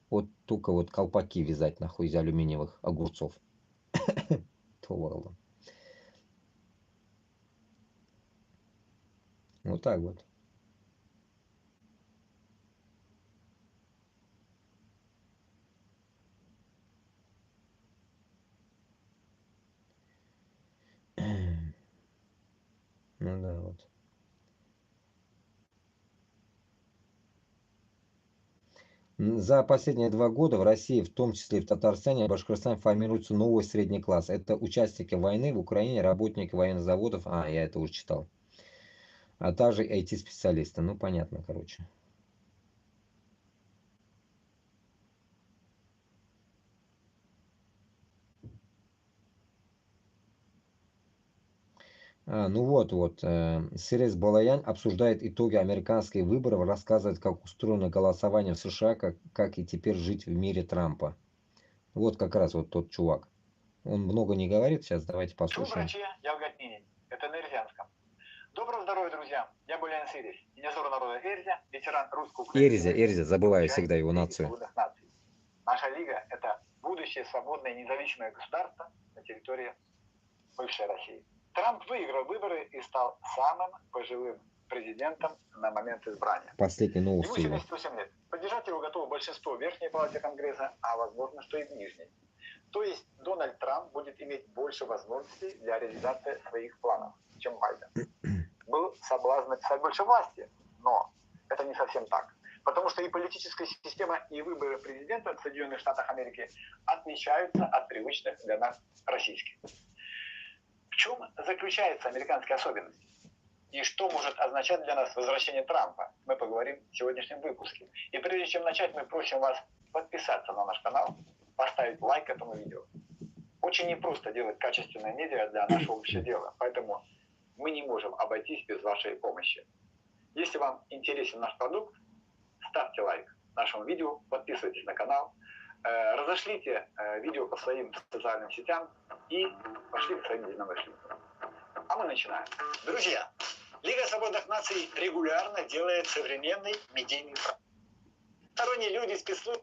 Speaker 1: Вот только вот колпаки вязать нахуй из алюминиевых огурцов. Вот так вот. Ну да, вот. За последние 2 года в России, в том числе и в Татарстане и Башкортостане, формируется новый средний класс. Это участники войны в Украине, работники военных заводов. Я это уже читал. А также IT-специалисты. Ну, понятно, короче. Ну вот. Сирес Балаян обсуждает итоги американских выборов, рассказывает, как устроено голосование в США, как и теперь жить в мире Трампа. Вот как раз вот тот чувак. Он много не говорит, сейчас давайте послушаем.
Speaker 4: Это на Эрзянском. Доброго здоровья, друзья. Я Балаян Сирес, динозавр народа Эрзя, ветеран русско-украинского.
Speaker 1: Эрзя, забываю всегда его нацию.
Speaker 4: Наша лига – это будущее свободное независимое государство на территории бывшей России. Трамп выиграл выборы и стал самым пожилым президентом на момент избрания.
Speaker 1: Последние
Speaker 4: Ему
Speaker 1: новости.
Speaker 4: 78 лет. Поддержать его готово большинство в Верхней Палате Конгресса, а возможно, что и в Нижней. То есть Дональд Трамп будет иметь больше возможностей для реализации своих планов, чем Байден. Был соблазн написать больше власти, но это не совсем так. Потому что и политическая система, и выборы президента в Соединенных Штатах Америки отличаются от привычных для нас российских. В чем заключается американская особенность? И что может означать для нас возвращение Трампа? Мы поговорим в сегодняшнем выпуске. И прежде чем начать, мы просим вас подписаться на наш канал, поставить лайк этому видео. Очень непросто делать качественное медиа для нашего общего дела, поэтому мы не можем обойтись без вашей помощи. Если вам интересен наш продукт, ставьте лайк нашему видео, подписывайтесь на канал, разошлите видео по своим социальным сетям и пошли к своим единомышленникам. А мы начинаем. Друзья, Лига свободных наций регулярно делает современный медийный проект. Сторонние люди спецслужб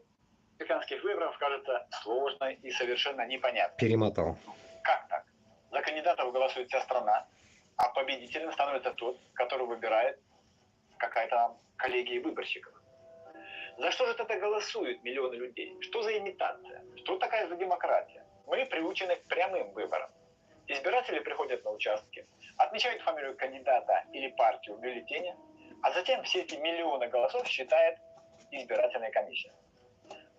Speaker 4: американских выборов кажется сложной и совершенно непонятной.
Speaker 1: Перемотал.
Speaker 4: Как так? За кандидатов голосует вся страна, а победителем становится тот, который выбирает какая-то коллегия выборщиков. За что же тогда голосуют миллионы людей? Что за имитация? Что такая за демократия? Мы приучены к прямым выборам. Избиратели приходят на участки, отмечают фамилию кандидата или партию в бюллетене, а затем все эти миллионы голосов считает избирательная комиссия.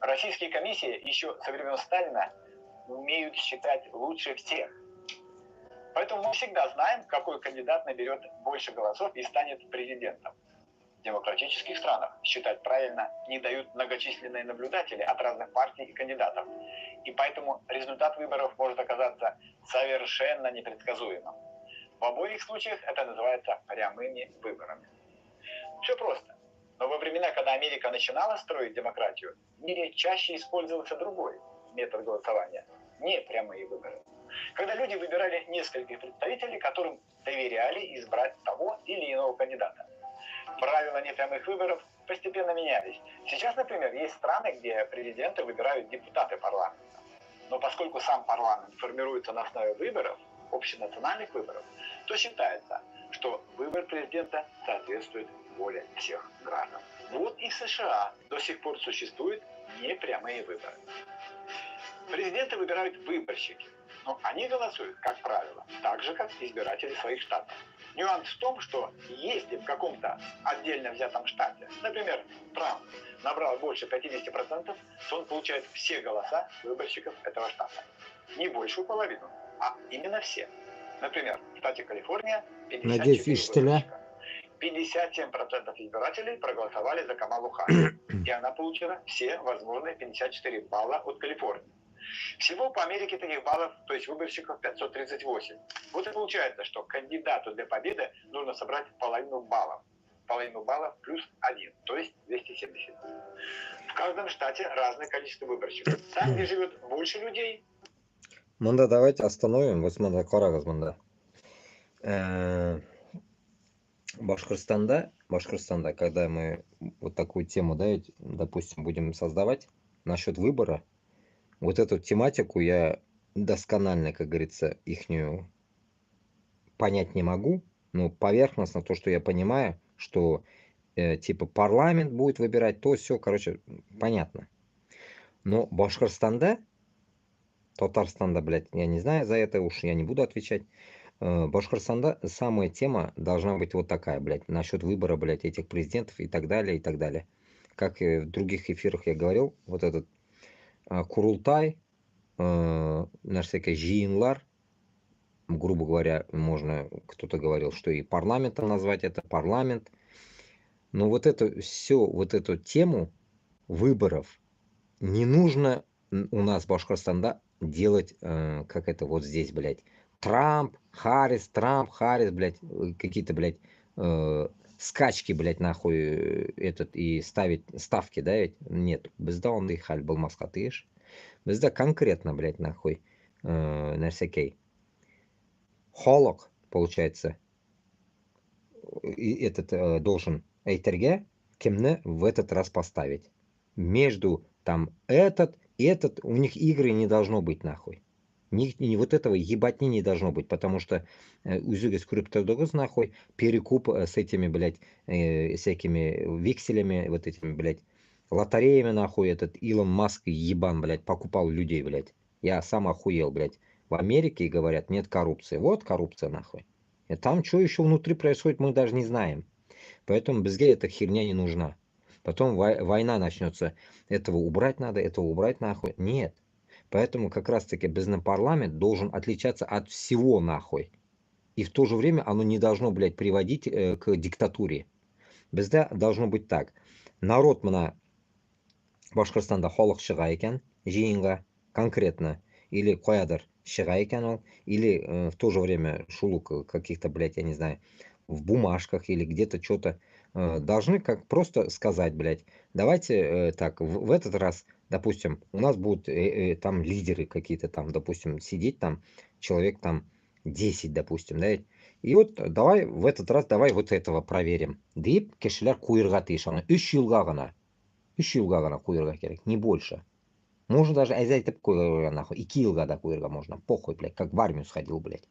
Speaker 4: Российские комиссии еще со времен Сталина умеют считать лучше всех. Поэтому мы всегда знаем, какой кандидат наберет больше голосов и станет президентом. В демократических странах считать правильно не дают многочисленные наблюдатели от разных партий и кандидатов. И поэтому результат выборов может оказаться совершенно непредсказуемым. В обоих случаях это называется прямыми выборами. Все просто. Но во времена, когда Америка начинала строить демократию, в мире чаще использовался другой метод голосования – не прямые выборы. Когда люди выбирали нескольких представителей, которым доверяли избрать того или иного кандидата. Правила непрямых выборов постепенно менялись. Сейчас, например, есть страны, где президенты выбирают депутаты парламента. Но поскольку сам парламент формируется на основе выборов, общенациональных выборов, то считается, что выбор президента соответствует воле всех граждан. Вот и в США до сих пор существуют непрямые выборы. Президенты выбирают выборщики, но они голосуют, как правило, так же, как избиратели своих штатов. Нюанс в том, что если в каком-то отдельно взятом штате, например, Трамп набрал больше 50%, то он получает все голоса выборщиков этого штата. Не большую половину, а именно все. Например, в штате Калифорния 54 выборщика. 57% избирателей проголосовали за Камалу Харрис, и она получила все возможные 54 балла от Калифорнии. Всего по Америке таких баллов, то есть выборщиков, 538. Вот и получается, что кандидату для победы нужно собрать половину баллов. Половину баллов плюс 1, то есть 270. В каждом штате разное количество выборщиков. Там, где живет больше людей...
Speaker 1: Мында, давайте остановим. Вот мында, қараңыз мында. Башкортостанда, когда мы вот такую тему, да, допустим, будем создавать насчет выбора, вот эту тематику я досконально, как говорится, ихнюю понять не могу, но поверхностно то, что я понимаю, что типа парламент будет выбирать, то все, короче, понятно. Но Башкортостанда, Татарстанда, блядь, я не знаю, за это уж я не буду отвечать. Башкортостанда самая тема должна быть вот такая, блядь, насчет выбора, блядь, этих президентов и так далее, и так далее. Как и в других эфирах я говорил, вот этот Курултай, всякие жиынлар, грубо говоря, можно, кто-то говорил, что и парламентом назвать это парламент. Но вот это все, вот эту тему выборов не нужно у нас в Башкортостане делать, как это вот здесь, блядь, Трамп, Харрис, блядь, какие-то, блядь, скачки, блядь, нахуй, и ставить ставки, да, ведь? Нет, безда ондай хал болмасқа тиеш. Безда конкретно, блядь, нахуй, нәрсекей. Холок, получается, и должен әйтергә кемне в этот раз поставить. Между там этот, у них игры не должно быть, нахуй. Ни вот этого ебатни не должно быть, потому что үзюгес криптодогыз нахуй, перекуп с этими, блядь, всякими векселями, вот этими, блядь, лотереями, нахуй, этот Илон Маск ебан, блядь, покупал людей, блядь. Я сам охуел, блядь. В Америке говорят, нет коррупции. Вот коррупция, нахуй. И там что еще внутри происходит, мы даже не знаем. Поэтому безге эта херня не нужна. Потом война начнется. Этого убрать надо, этого убрать нахуй. Нет. Поэтому как раз таки парламент должен отличаться от всего нахуй. И в то же время оно не должно, блядь, приводить к диктатуре. Безде должно быть так. Народ мына Башкортстанда халық шыға екен жиынға конкретно. Или қоядыр шыға екен ол. Или в то же время шулук каких-то, блядь, я не знаю, в бумажках или где-то что-то должны как просто сказать, блядь, давайте так, в этот раз, допустим, у нас будут там лидеры какие-то там, допустим, сидеть там, человек там 10, допустим, да, и вот давай в этот раз, давай вот этого проверим. Deyip кешелер куйырға тиіш, аны 3 жылға ғана. 3 жылға ғана қуйырға керек, не больше. Можно даже азайтып қойырға нахуй, 2 жылға да қуйырға можно, похуй, блядь, как в армию сходил, блядь.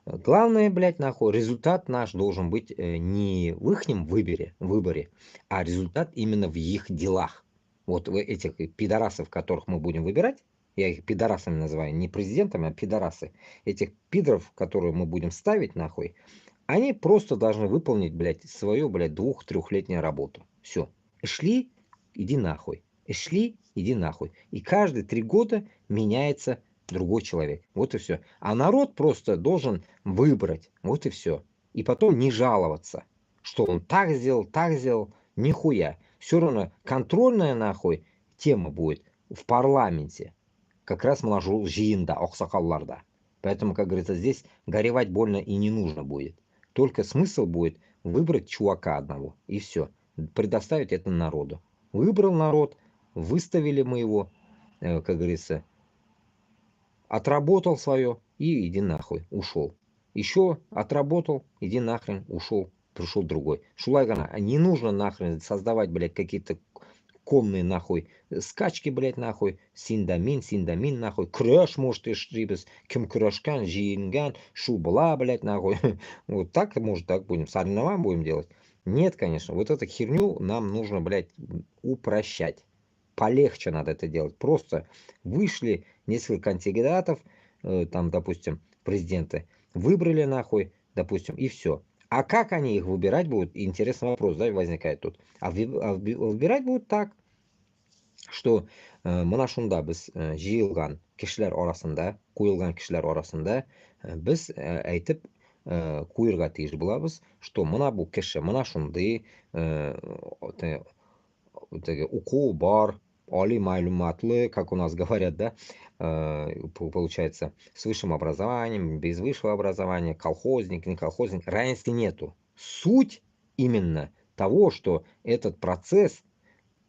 Speaker 1: Главное, блядь, нахуй, результат наш должен быть не в ихнем выборе, а результат именно в их делах. Вот этих пидорасов, которых мы будем выбирать, я их пидорасами называю, не президентами, а пидорасы. Этих пидоров, которые мы будем ставить, нахуй, они просто должны выполнить, блядь, свою, блядь, 2-3-летнюю работу. Все. Шли, иди нахуй. Шли, иди нахуй. И каждые 3 года меняется другой человек. Вот и все. А народ просто должен выбрать. Вот и все. И потом не жаловаться, что он так сделал. Нихуя. Все равно контрольная нахуй тема будет в парламенте. Как раз млажу жиында, оксакалларда. Поэтому, как говорится, здесь горевать больно и не нужно будет. Только смысл будет выбрать чувака одного. И все. Предоставить это народу. Выбрал народ, выставили мы его, как говорится, отработал свое и иди нахуй, ушел. Еще отработал, иди нахрен, ушел, пришел другой. Шулайгана, не нужно нахрен создавать, блядь, какие-то конные нахуй скачки, блядь, нахуй, синдамин, нахуй, краш, может, и штрибес, кем крашкан, жиинган, шубла, блядь, нахуй. Вот так, может, так будем, соревнования будем делать. Нет, конечно, вот эту херню нам нужно, блядь, упрощать. Полегче надо это делать. Просто вышли несколько кандидатов, там, допустим, президенты, выбрали нахуй, допустим, и все. А как они их выбирать будут? Интересный вопрос, да, возникает тут. А выбирать будут так, что мына шунда біз жиылған кішілер арасында, қойылған кішілер арасында біз әйтіп қойырға тиіс боламыз, что мына бұл кіші, мына шундай укол бар, али майлуматлы, как у нас говорят, да, получается, с высшим образованием, без высшего образования, колхозник, не колхозник, разницы нету. Суть именно того, что этот процесс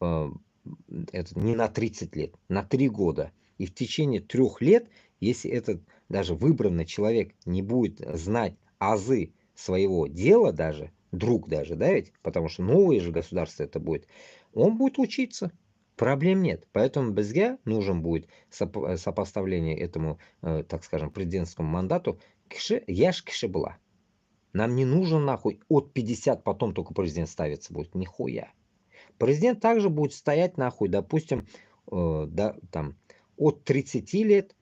Speaker 1: это не на 30 лет, на 3 года. И в течение 3 лет, если этот даже выбранный человек не будет знать азы своего дела даже, друг даже, да ведь, потому что новое же государство это будет, он будет учиться. Проблем нет. Поэтому безге нужен будет сопоставление этому, так скажем, президентскому мандату. Я ж киши была. Нам не нужен нахуй от 50 потом только президент ставится будет. Нихуя. Президент также будет стоять нахуй, допустим, да, там, от 30 лет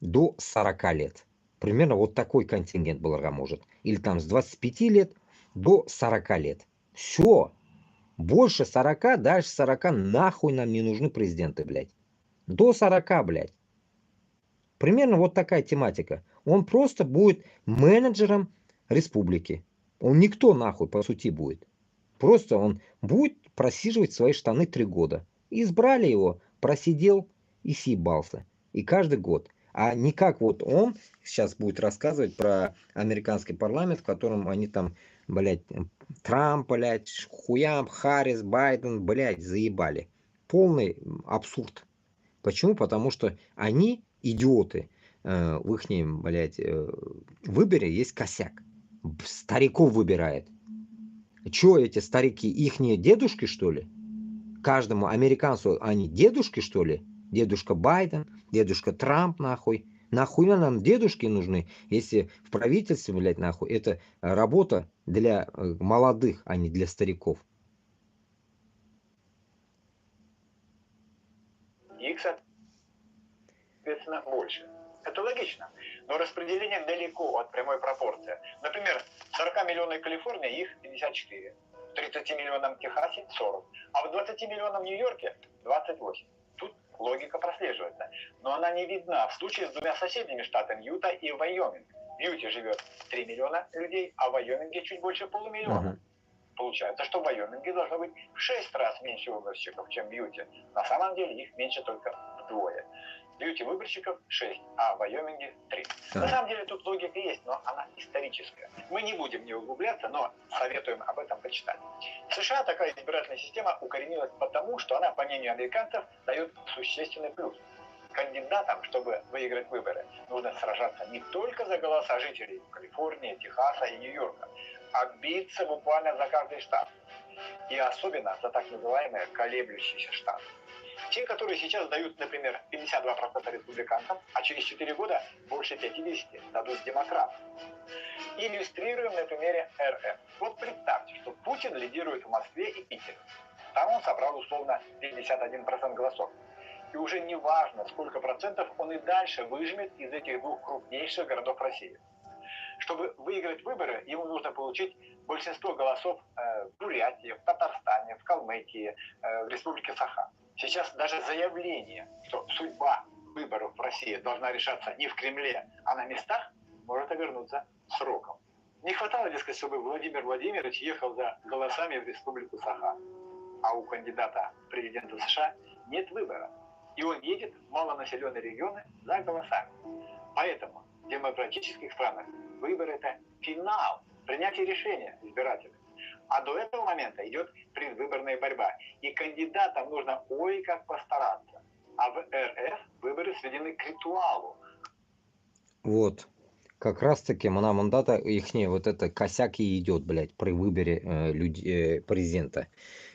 Speaker 1: до 40 лет. Примерно вот такой контингент Баларга может. Или там с 25 лет до 40 лет. Все. Больше 40, дальше 40 нахуй нам не нужны президенты, блядь. До 40, блядь. Примерно вот такая тематика. Он просто будет менеджером республики. Он никто нахуй по сути будет. Просто он будет просиживать свои штаны 3 года. Избрали его, просидел и съебался. И каждый год. А не как вот он сейчас будет рассказывать про американский парламент, в котором они там, блядь, Трамп, блядь, хуям, Харрис, Байден, блядь, заебали. Полный абсурд. Почему? Потому что они, идиоты, в их, блядь, выборе есть косяк. Стариков выбирает. Чё эти старики, ихние дедушки, что ли? Каждому американцу они дедушки, что ли? Дедушка Байден, дедушка Трамп, нахуй. Нахуй нам дедушки нужны, если в правительстве, блядь, нахуй, это работа для молодых, а не для стариков.
Speaker 4: Их, соответственно, больше. Это логично. Но распределение далеко от прямой пропорции. Например, 40-миллионной Калифорнии их 54, в 30-миллионном Техасе 40, а в 20-миллионном Нью-Йорке 28. Тут логика прослеживается. Но она не видна в случае с двумя соседними штатами Юта и Вайоминг. В Юте живет 3 миллиона людей, а в Вайоминге чуть больше полумиллиона. Получается, что в Вайоминге должно быть в 6 раз меньше выборщиков, чем в Юте. На самом деле их меньше только вдвое. В Юте выборщиков 6, а в Вайоминге 3. На самом деле тут логика есть, но она историческая. Мы не будем в нее углубляться, но советуем об этом почитать. В США такая избирательная система укоренилась потому, что она, по мнению американцев, дает существенный плюс. Кандидатам, чтобы выиграть выборы, нужно сражаться не только за голоса жителей Калифорнии, Техаса и Нью-Йорка, а биться буквально за каждый штат. И особенно за так называемые колеблющиеся штаты. Те, которые сейчас дают, например, 52% республиканцам, а через 4 года больше 50% дадут демократам. Иллюстрируем на примере РФ. Вот представьте, что Путин лидирует в Москве и Питере. Там он собрал условно 51% голосов. И уже не важно, сколько процентов он и дальше выжмет из этих двух крупнейших городов России. Чтобы выиграть выборы, ему нужно получить большинство голосов в Бурятии, в Татарстане, в Калмыкии, в Республике Саха. Сейчас даже заявление, что судьба выборов в России должна решаться не в Кремле, а на местах, может обернуться сроком. Не хватало, дескать, чтобы Владимир Владимирович ехал за голосами в Республику Саха. А у кандидата в президенты США нет выбора. И он едет в малонаселенные регионы за голосами. Поэтому в демократических странах выбор – это финал, принятие решения избирателей. А до этого момента идет предвыборная борьба. И кандидатам нужно ой как постараться. А в РФ выборы сведены к ритуалу.
Speaker 1: Вот. Как раз таки мандата ихняя вот это косяк и идет, блядь, при выборе президента.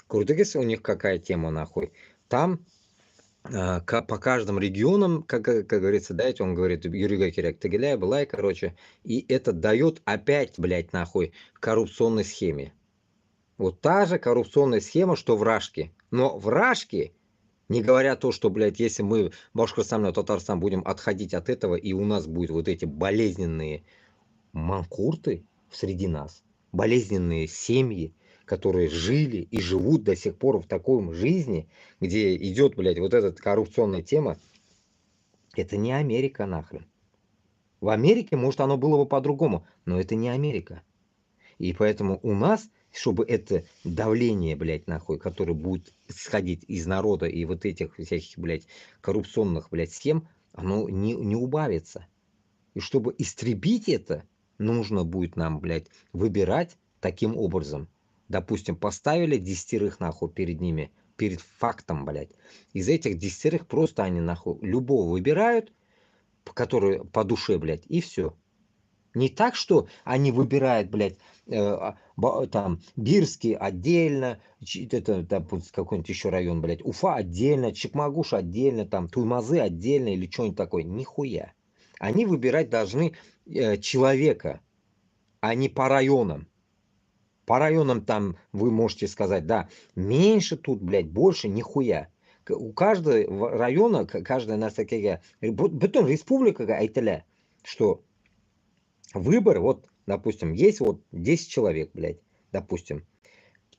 Speaker 1: Крутыгес у них какая тема нахуй. Там по каждым регионам, как говорится, дайте, он говорит, Юрий Керек Тагиляя была, короче, и это дает опять, блядь, нахуй, коррупционной схеме. Вот та же коррупционная схема, что в Рашке. Но в Рашке, не говоря то, что, блядь, если мы Башкортостан и Татарстан будем отходить от этого, и у нас будут вот эти болезненные манкурты среди нас, болезненные семьи, которые жили и живут до сих пор в такой жизни, где идет, блядь, вот эта коррупционная тема, это не Америка нахрен. В Америке, может, оно было бы по-другому, но это не Америка. И поэтому у нас, чтобы это давление, блядь, нахуй, которое будет исходить из народа и вот этих всяких, блядь, коррупционных, блядь, схем, оно не убавится. И чтобы истребить это, нужно будет нам, блядь, выбирать таким образом. Допустим, поставили 10 нахуй перед ними, перед фактом, блядь. Из этих 10 просто они нахуй любого выбирают, который по душе, блядь, и все. Не так, что они выбирают, блядь, там, Бирский отдельно, это, допустим, какой-нибудь еще район, блядь, Уфа отдельно, Чекмагуш отдельно, там, Туймазы отдельно или что-нибудь такое. Нихуя. Они выбирать должны человека, а не по районам. По районам там вы можете сказать, да, меньше тут, блядь, больше нихуя. У каждого района, каждая нас такая, потом республика айтеля, что выбор, вот, допустим, есть вот 10 человек, блядь, допустим,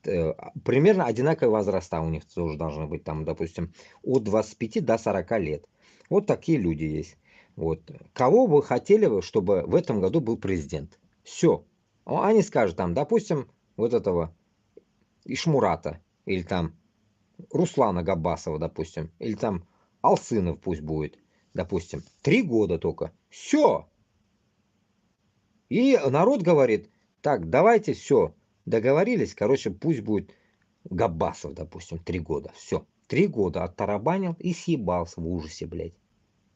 Speaker 1: примерно одинаковые возраста у них тоже должны быть, там, допустим, от 25 до 40 лет. Вот такие люди есть. Вот. Кого вы хотели, чтобы в этом году был президент? Все. Они скажут там, допустим, вот этого Ишмурата, или там Руслана Габбасова, допустим, или там Алсынов пусть будет, допустим. 3 года только. Все. И народ говорит, так, давайте все, договорились, короче, пусть будет Габбасов, допустим, 3 года. Все. 3 года оттарабанил и съебался в ужасе, блядь.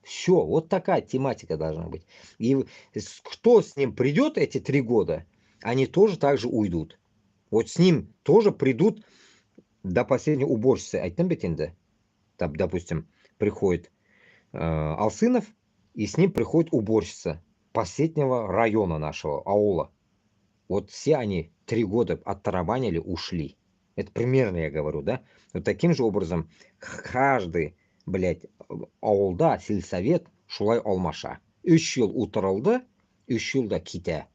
Speaker 1: Все, вот такая тематика должна быть. И кто с ним придет эти 3 года, они тоже так же уйдут. Вот с ним тоже придут до последней уборщицы. Айтын бетенде, допустим, приходит Алсынов и с ним приходит уборщица последнего района нашего, аула. Вот все они 3 года оттарабанили, ушли. Это примерно я говорю, да? Вот таким же образом каждый, блядь, ауылда сельсовет шулай алмаша. 3 жыл утырылды, 3 жылда китә.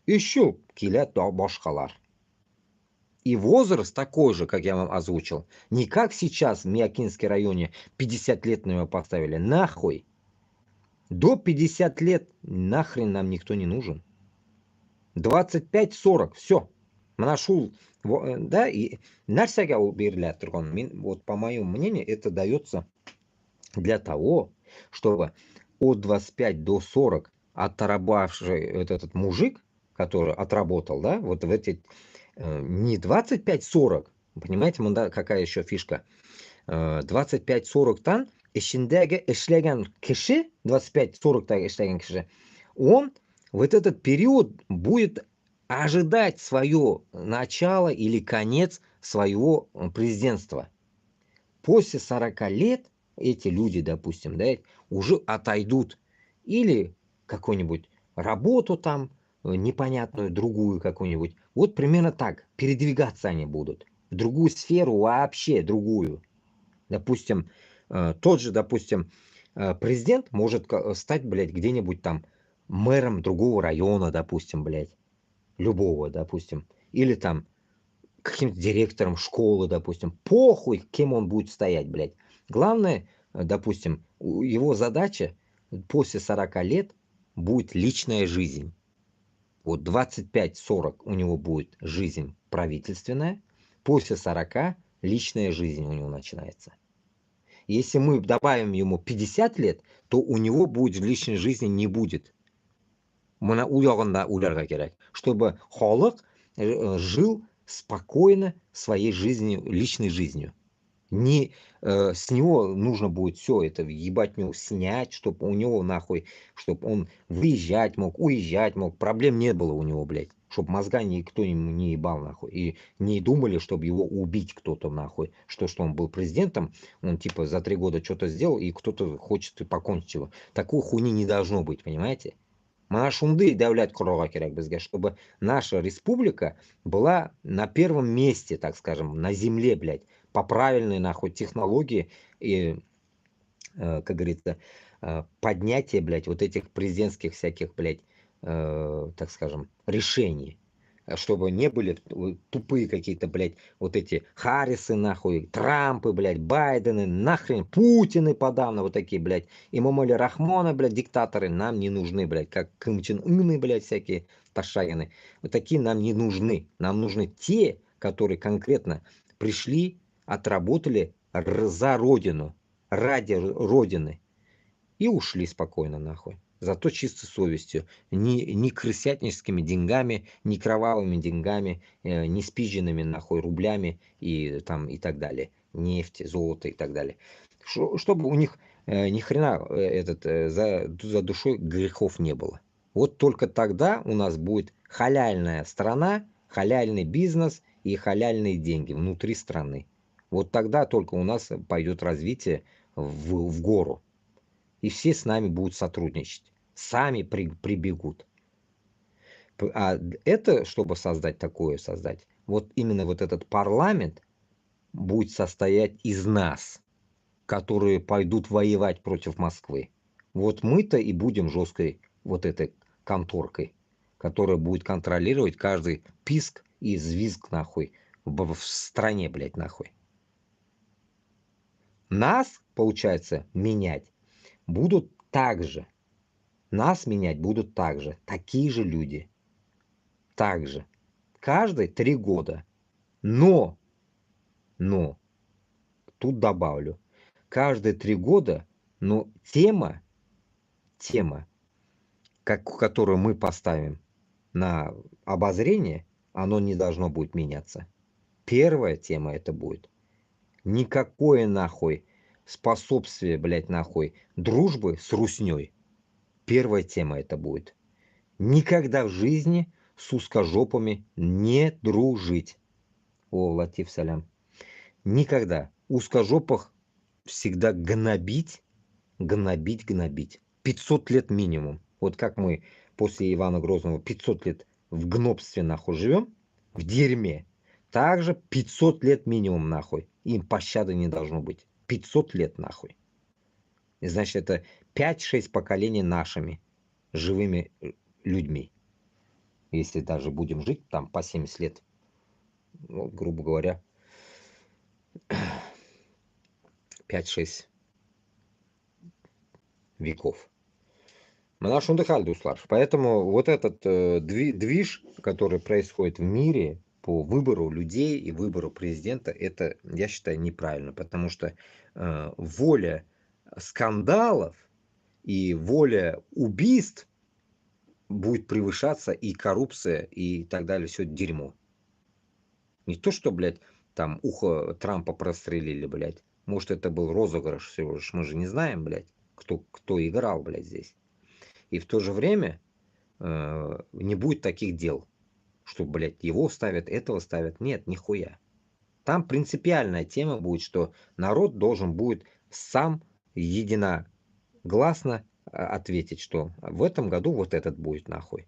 Speaker 1: 3 жыл килә башкалар. И возраст такой же, как я вам озвучил. Не как сейчас в Миякинском районе 50 лет на него поставили. Нахуй. До 50 лет нахрен нам никто не нужен. 25-40, все. Нашел, да, и нәрсәгә ул бирелә торган. Вот по моему мнению, это дается для того, чтобы от 25 до 40 отрабатывавший этот мужик, который отработал, да, вот в эти не 25-40, понимаете, мында какая еще фишка? 25-40 тан эшендәге эшләгән кеше, 25-40 тагы эшләгән кеше, он вот этот период будет ожидать свое начало или конец своего президентства. После 40 лет эти люди, допустим, да, уже отойдут или какую-нибудь работу там, непонятную, другую какую-нибудь. Вот примерно так. Передвигаться они будут. В другую сферу, вообще другую. Допустим, тот же, допустим, президент может стать, блядь, где-нибудь там мэром другого района, допустим, блядь. Любого, допустим. Или там каким-то директором школы, допустим. Похуй, кем он будет стоять, блядь. Главное, допустим, его задача после 40 лет будет личная жизнь. Вот 25-40 у него будет жизнь правительственная, после 40 личная жизнь у него начинается. Если мы добавим ему 50 лет, то у него будет личной жизни не будет. Мына уягында уйларга кирәк, чтобы халык жил спокойно своей жизнью, личной жизнью. Не с него нужно будет все это ебать него снять, чтобы у него нахуй, чтобы он выезжать мог, уезжать мог, проблем не было у него, блядь, чтобы мозга никто ему не ебал нахуй, и не думали, чтобы его убить кто-то нахуй, что он был президентом, он типа за 3 года что-то сделал, и кто-то хочет и покончить его. Такой хуйни не должно быть, понимаете? Мана шунды давлять курага кирәк безгә, чтобы наша республика была на первом месте, так скажем, на земле, блядь, по правильной нахуй технологии и, как говорится, поднятие, блядь, вот этих президентских всяких, блядь, так скажем, решений. Чтобы не были тупые какие-то, блядь, вот эти Харрисы, нахуй, Трампы, блядь, Байдены, нахрен, Путины подавно, вот такие, блядь, Имамали Рахмона, блядь, диктаторы нам не нужны, блядь, как Ким Чен Ыны, блядь, всякие Ташагины. Вот такие нам не нужны. Нам нужны те, которые конкретно пришли, отработали за Родину, ради Родины и ушли спокойно, нахуй. Зато чистой совестью, не крысятническими деньгами, не кровавыми деньгами, не спизженными нахуй рублями и там и так далее, нефть, золото и так далее, чтобы у них ни хрена за душой грехов не было. Вот только тогда у нас будет халяльная страна, халяльный бизнес и халяльные деньги внутри страны. Вот тогда только у нас пойдет развитие в гору. И все с нами будут сотрудничать. Сами прибегут. А это, чтобы создать такое, вот именно вот этот парламент будет состоять из нас, которые пойдут воевать против Москвы. Вот мы-то и будем жесткой вот этой конторкой, которая будет контролировать каждый писк и звизг нахуй в стране, блядь, нахуй. Нас, получается, менять будут также. Нас менять будут также. Такие же люди. Также. Каждые 3 года. Но, тут добавлю. Каждые 3 года, но тема, которую мы поставим на обозрение, оно не должно будет меняться. Первая тема это будет. Никакое нахуй способствие, блядь, нахуй дружбы с русней. Первая тема это будет. Никогда в жизни с узкожопами не дружить. О, Латиф салям. Никогда. Узкожопых всегда гнобить гнобить, гнобить. 500 лет минимум. Вот как мы после Ивана Грозного 500 лет в гнобстве нахуй живем, в дерьме, также 500 лет минимум нахуй. Им пощады не должно быть. 500 лет нахуй. И значит, это 5-6 поколений нашими живыми людьми. Если даже будем жить там по 70 лет, ну, грубо говоря, 5-6 веков. Наш Дуслар. Поэтому вот этот движ, который происходит в мире по выбору людей и выбору президента, это, я считаю, неправильно, потому что воля скандалов и воля убийств будет превышаться, и коррупция, и так далее, все дерьмо. Не то, что, блядь, там ухо Трампа прострелили, блядь. Может, это был розыгрыш всего лишь. Мы же не знаем, блядь, кто играл, блядь, здесь. И в то же время не будет таких дел, что, блядь, его ставят, этого ставят. Нет, нихуя. Там принципиальная тема будет, что народ должен будет сам единогласно ответить, что в этом году вот этот будет нахуй.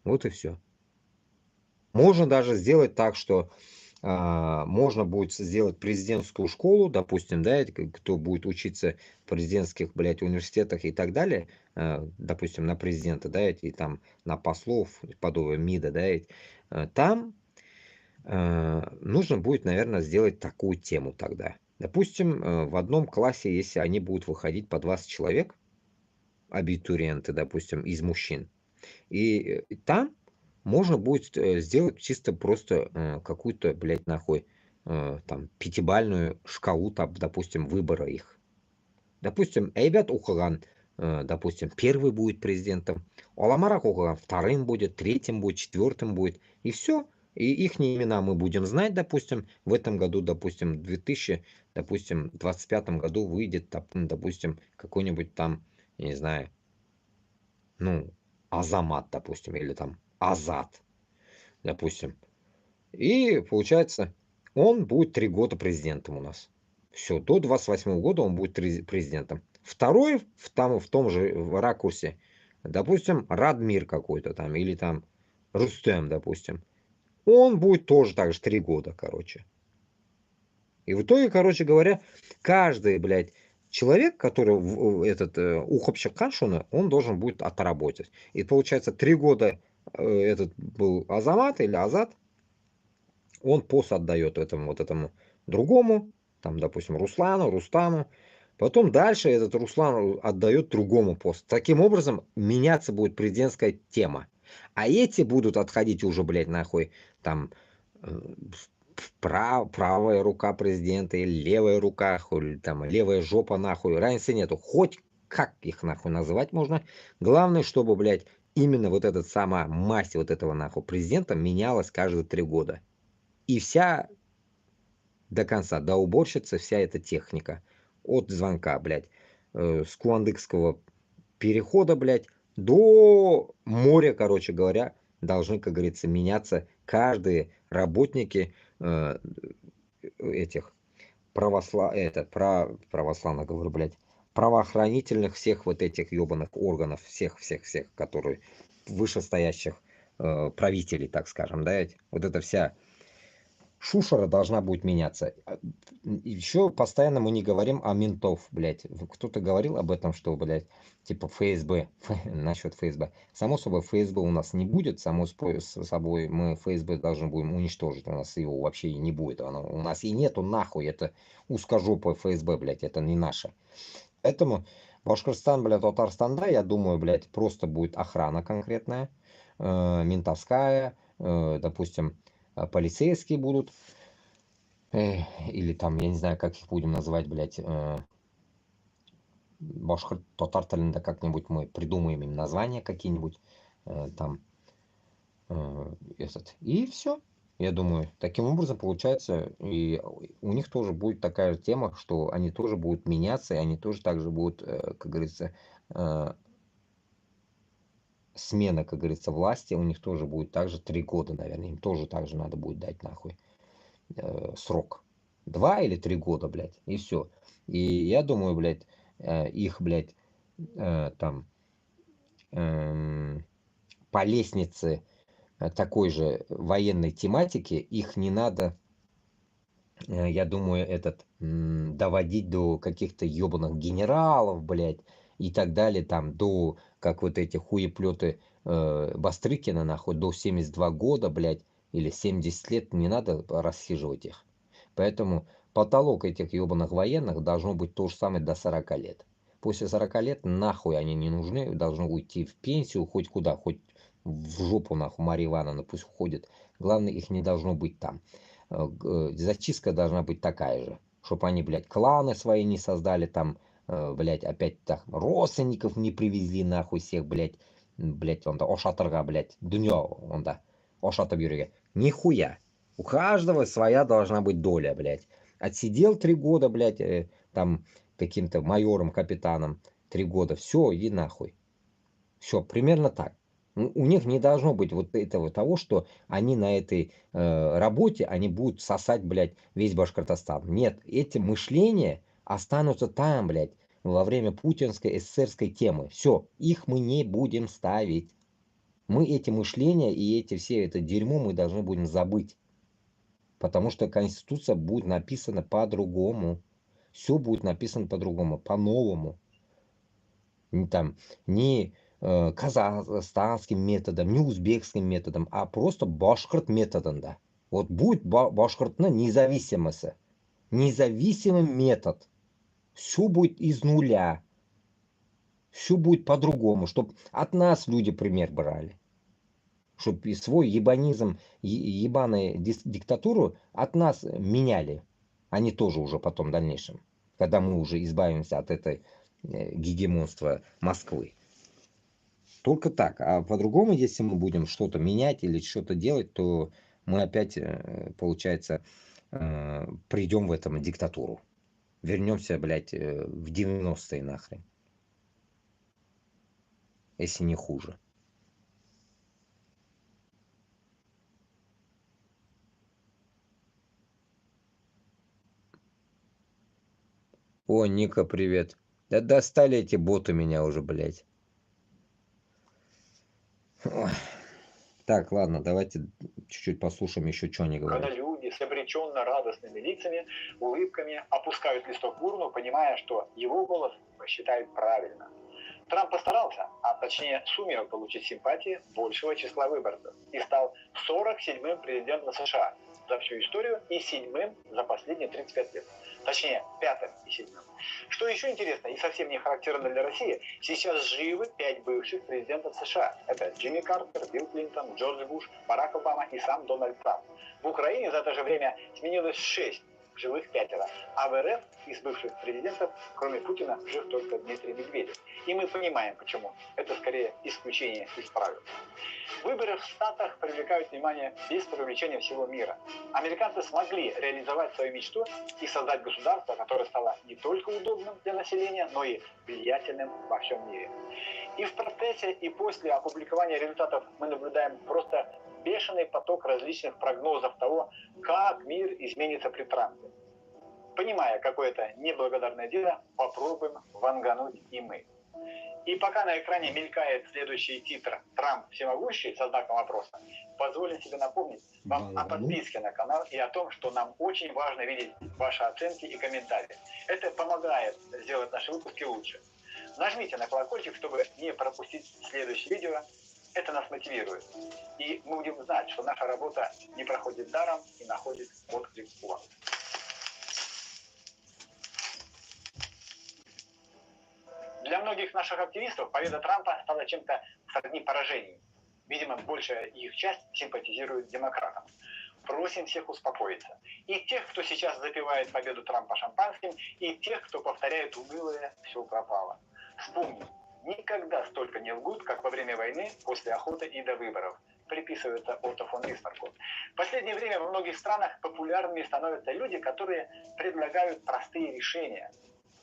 Speaker 1: Вот и все. Можно даже сделать так, что можно будет сделать президентскую школу, допустим, да, кто будет учиться в президентских, блядь, университетах и так далее, допустим, на президента, да, и там на послов, подобие МИДа, да, там нужно будет, наверное, сделать такую тему тогда. Допустим, в одном классе, если они будут выходить по 20 человек, абитуриенты, допустим, из мужчин, и там можно будет сделать чисто просто какую-то, блядь, нахуй, там, 5-бальную шкалу, там, допустим, выбора их. Допустим, ребят Ухаган, допустим, первый будет президентом, Оламарак Ухаган вторым будет, третьим будет, четвертым будет, и все. И их имена мы будем знать, допустим, в этом году, допустим, в 2025 году выйдет, допустим, какой-нибудь там, я не знаю, ну, Азамат, допустим, или там Азат, допустим. И получается, он будет 3 года президентом у нас. Все, до 28 года он будет президентом. Второй в том же ракурсе, допустим, Радмир какой-то там, или там Рустем, допустим. Он будет тоже так же 3 года, короче. И в итоге, короче говоря, каждый, блядь, человек, который этот Ухапчак Ханшуна, он должен будет отработать. И получается, 3 года этот был Азамат или Азат, он пост отдает этому другому, там, допустим, Руслану, Рустаму. Потом дальше этот Руслан отдает другому пост. Таким образом, меняться будет президентская тема. А эти будут отходить уже, блядь, нахуй, там, правая рука президента или левая рука, или там левая жопа, нахуй. Разницы нету. Хоть как их нахуй называть можно. Главное, чтобы, блядь, именно вот эта сама масть вот этого нахуй президента менялась каждые 3 года. И вся до конца, до уборщицы, вся эта техника. От звонка, блядь, с куандыкского перехода, блядь, до моря, короче говоря, должны, как говорится, меняться каждые работники этих православных, говорю, блядь, правоохранительных всех вот этих ебаных органов, всех, которые вышестоящих правителей, так скажем, да, вот эта вся шушера должна будет меняться. Еще постоянно мы не говорим о ментов, блядь. Кто-то говорил об этом, что, блядь, типа ФСБ, насчет ФСБ. Само собой, ФСБ у нас не будет, само собой, мы ФСБ должны будем уничтожить, у нас его вообще и не будет. У нас и нету нахуй, это узкожопое ФСБ, блядь, это не наше. Поэтому Башкортостан, блядь, Татарстанда, я думаю, блядь, просто будет охрана конкретная, ментовская, допустим, полицейские будут, или там, я не знаю, как их будем называть, блядь, башкорт, татар тілінде как-нибудь мы придумаем им названия какие-нибудь, там, и все. Я думаю, таким образом получается, и у них тоже будет такая же тема, что они тоже будут меняться, и они тоже также будут, как говорится, смена, как говорится, власти, у них тоже будет также 3 года, наверное, им тоже так же надо будет дать нахуй срок. 2 или 3 года, блядь, и все. И я думаю, блядь, их, блядь, там по лестнице такой же военной тематики, их не надо, я думаю, доводить до каких-то ебаных генералов, блядь, и так далее, там, до, как вот эти хуеплеты Бастрыкина, нахуй, до 72 года, блядь, или 70 лет, не надо рассиживать их. Поэтому потолок этих ебаных военных должно быть то же самое до 40 лет. После 40 лет нахуй они не нужны, должны уйти в пенсию, хоть куда, хоть в жопу, нахуй, Марья Ивановна пусть уходит. Главное, их не должно быть там. Зачистка должна быть такая же, чтобы они, блядь, кланы свои не создали, там, блядь, опять так, родственников не привезли, нахуй, всех, блядь, он да, ошатырга, блядь, дунья, он да, ошатып юреге. Нихуя. У каждого своя должна быть доля, блядь. Отсидел 3 года, блядь, там, каким-то майором, капитаном, 3 года, все, иди нахуй. Все, примерно так. У них не должно быть вот этого того, что они на этой работе, они будут сосать, блядь, весь Башкортостан. Нет, эти мышления останутся там, блядь, во время путинской СССРской темы. Все, их мы не будем ставить. Мы эти мышления и эти все это дерьмо мы должны будем забыть. Потому что Конституция будет написана по-другому. Все будет написано по-другому, по-новому. Там, не казахстанским методом, не узбекским методом, а просто башкорт методом, да. Вот будет башкортна независимость, независимый метод. Все будет из нуля. Все будет по-другому, чтобы от нас люди пример брали. Чтобы свой ебанизм, ебаную диктатуру от нас меняли. Они тоже уже потом в дальнейшем. Когда мы уже избавимся от этой гегемонства Москвы. Только так. А по-другому, если мы будем что-то менять или что-то делать, то мы опять, получается, придем в этом диктатуру. Вернемся, блядь, в 90-е нахрен. Если не хуже. О, Ника, привет. Да достали эти боты меня уже, блядь. Ой. Так, ладно, давайте чуть-чуть послушаем еще, что они
Speaker 4: Когда
Speaker 1: говорят.
Speaker 4: люди с обреченно радостными лицами, улыбками опускают листок в урну, понимая, что его голос посчитают правильно. Трамп постарался, а точнее сумел получить симпатии большего числа выборцев и стал 47-м президентом США за всю историю и 7-м за последние 35 лет. Точнее, 5-м и 7-м. Что еще интересно и совсем не характерно для России, сейчас живы 5 бывших президентов США. Это Джимми Картер, Билл Клинтон, Джордж Буш, Барак Обама и сам Дональд Трамп. В Украине за это же время сменилось 6, живых 5. А в РФ из бывших президентов, кроме Путина, жив только Дмитрий Медведев. И мы понимаем, почему. Это скорее исключение из правил. Выборы в Штатах привлекают внимание без привлечения всего мира. Американцы смогли реализовать свою мечту и создать государство, которое стало не только удобным для населения, но и влиятельным во всем мире. И в процессе, и после опубликования результатов мы наблюдаем просто бешеный поток различных прогнозов того, как мир изменится при Трампе. Понимая, какое это неблагодарное дело, попробуем вангануть и мы. И пока на экране мелькает следующий титр «Трамп всемогущий» со знаком вопроса, позволю себе напомнить вам о подписке на канал и о том, что нам очень важно видеть ваши оценки и комментарии. Это помогает сделать наши выпуски лучше. Нажмите на колокольчик, чтобы не пропустить следующее видео. Это нас мотивирует. И мы будем знать, что наша работа не проходит даром и находит отклик у вас. Для многих наших активистов победа Трампа стала чем-то сродни поражению. Видимо, большая их часть симпатизирует демократам. Просим всех успокоиться. И тех, кто сейчас запивает победу Трампа шампанским, и тех, кто повторяет унылое «все пропало». Вспомни, никогда столько не лгут, как во время войны, после охоты и до выборов. Приписывается Отто фон Бисмарку. В последнее время во многих странах популярными становятся люди, которые предлагают простые решения.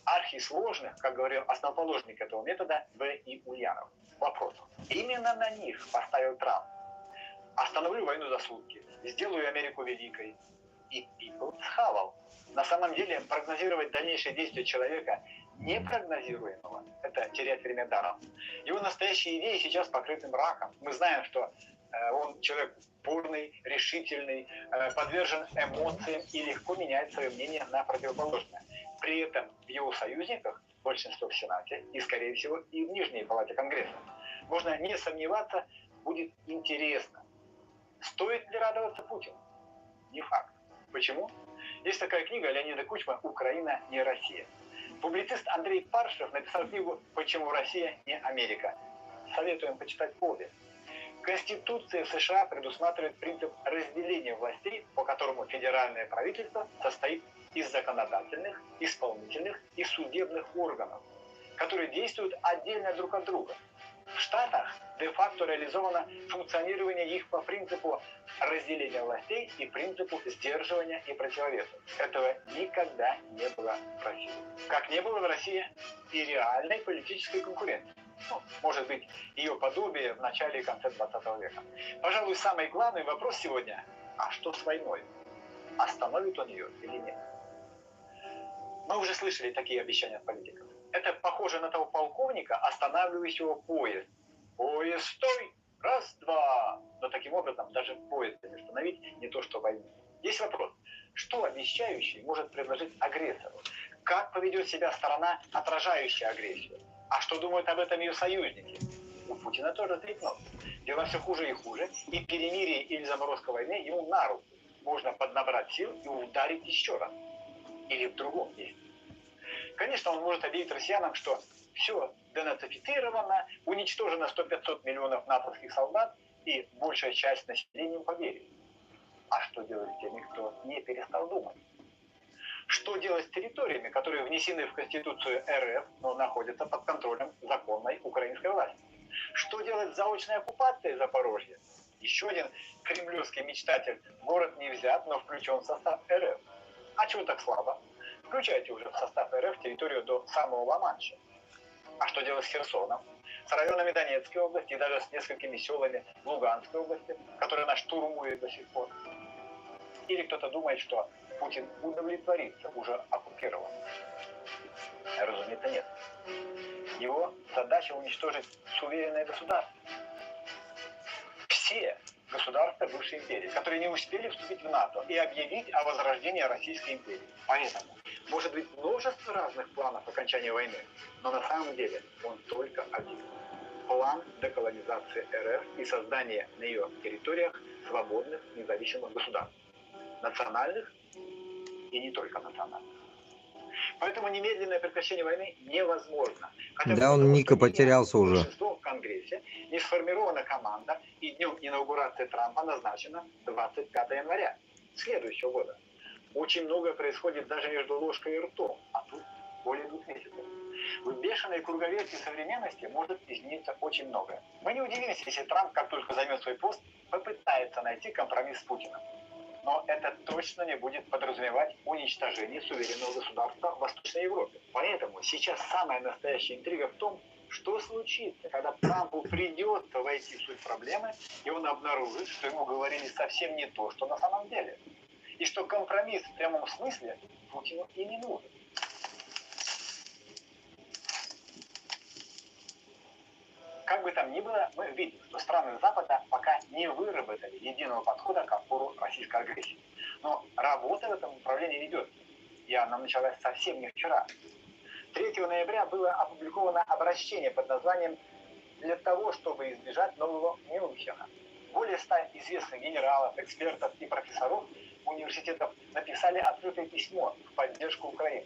Speaker 4: Архисложных, как говорил основоположник этого метода В.И. Ульянов. Вопрос. Именно на них поставил Трамп. Остановлю войну за сутки, сделаю Америку великой. И people схавал. На самом деле прогнозировать дальнейшие действия человека, непрогнозируемого. Это терять время даром. Его настоящие идеи сейчас покрыты мраком. Мы знаем, что он человек бурный, решительный, подвержен эмоциям и легко меняет свое мнение на противоположное. При этом в его союзниках большинство в Сенате и, скорее всего, и в Нижней Палате Конгресса. Можно не сомневаться, будет интересно. Стоит ли радоваться Путину? Не факт. Почему? Есть такая книга Леонида Кучма «Украина не Россия». Публицист Андрей Паршев написал книгу «Почему Россия не Америка». Советуем почитать обе. Конституция США предусматривает принцип разделения властей, по которому федеральное правительство состоит из законодательных, исполнительных и судебных органов, которые действуют отдельно друг от друга. В Штатах де-факто реализовано функционирование их по принципу разделения властей и принципу сдерживания и противовеса. Этого никогда не было в России. Как не было в России и реальной политической конкуренции. Ну, может быть, ее подобие в начале и конце 20 века. Пожалуй, самый главный вопрос сегодня – а что с войной? Остановит он ее или нет? Мы уже слышали такие обещания от политиков. Это похоже на того полковника, останавливающего поезд. Поезд, стой! Раз, два! Но таким образом даже поезд не остановить, не то что войну. Есть вопрос. Что обещающий может предложить агрессору? Как поведет себя сторона, отражающая агрессию? А что думают об этом ее союзники? У Путина тоже трепнет. Дело все хуже и хуже, и перемирие или заморозка войны ему на руку. Можно поднабрать сил и ударить еще раз. Или в другом месте. Конечно, он может объявить россиянам, что все денацифицировано, уничтожено 100-500 миллионов натовских солдат, и большая часть населения поверит. А что делать с теми, кто не перестал думать? Что делать с территориями, которые внесены в Конституцию РФ, но находятся под контролем законной украинской власти? Что делать с заочной оккупацией Запорожья? Еще один кремлевский мечтатель. Город не взят, но включен в состав РФ. А чего так слабо? Включайте уже в состав РФ территорию до самого Ла-Манша. А что делать с Херсоном? С районами Донецкой области и даже с несколькими селами Луганской области, которые она штурмует до сих пор? Или кто-то думает, что Путин удовлетворится уже оккупированным? Разумеется, нет. Его задача уничтожить суверенное государство. Все государства бывшей империи, которые не успели вступить в НАТО и объявить о возрождении Российской империи. Поэтому может быть множество разных планов окончания войны, но на самом деле он только один. План деколонизации РФ и создания на ее территориях свободных независимых государств. Национальных и не только национальных. Поэтому немедленное прекращение войны невозможно. Хотя
Speaker 1: да, он Ника потерялся уже.
Speaker 4: Большинство в Конгрессе, не сформирована команда, и днем инаугурации Трампа назначено 25 января следующего года. Очень многое происходит даже между ложкой и ртом, а тут более 2 месяцев. В бешеной круговерти современности может измениться очень многое. Мы не удивимся, если Трамп, как только займет свой пост, попытается найти компромисс с Путиным. Но это точно не будет подразумевать уничтожение суверенного государства в Восточной Европе. Поэтому сейчас самая настоящая интрига в том, что случится, когда Трампу придется войти в суть проблемы, и он обнаружит, что ему говорили совсем не то, что на самом деле. И что компромисс в прямом смысле Путину и не нужен. Как бы там ни было, мы видим, что страны Запада пока не выработали единого подхода к опору российской агрессии. Но работа в этом направлении ведется. И она началась совсем не вчера. 3 ноября было опубликовано обращение под названием «Для того, чтобы избежать нового Мюнхена». Более 100 известных генералов, экспертов и профессоров университетов написали открытое письмо в поддержку Украины.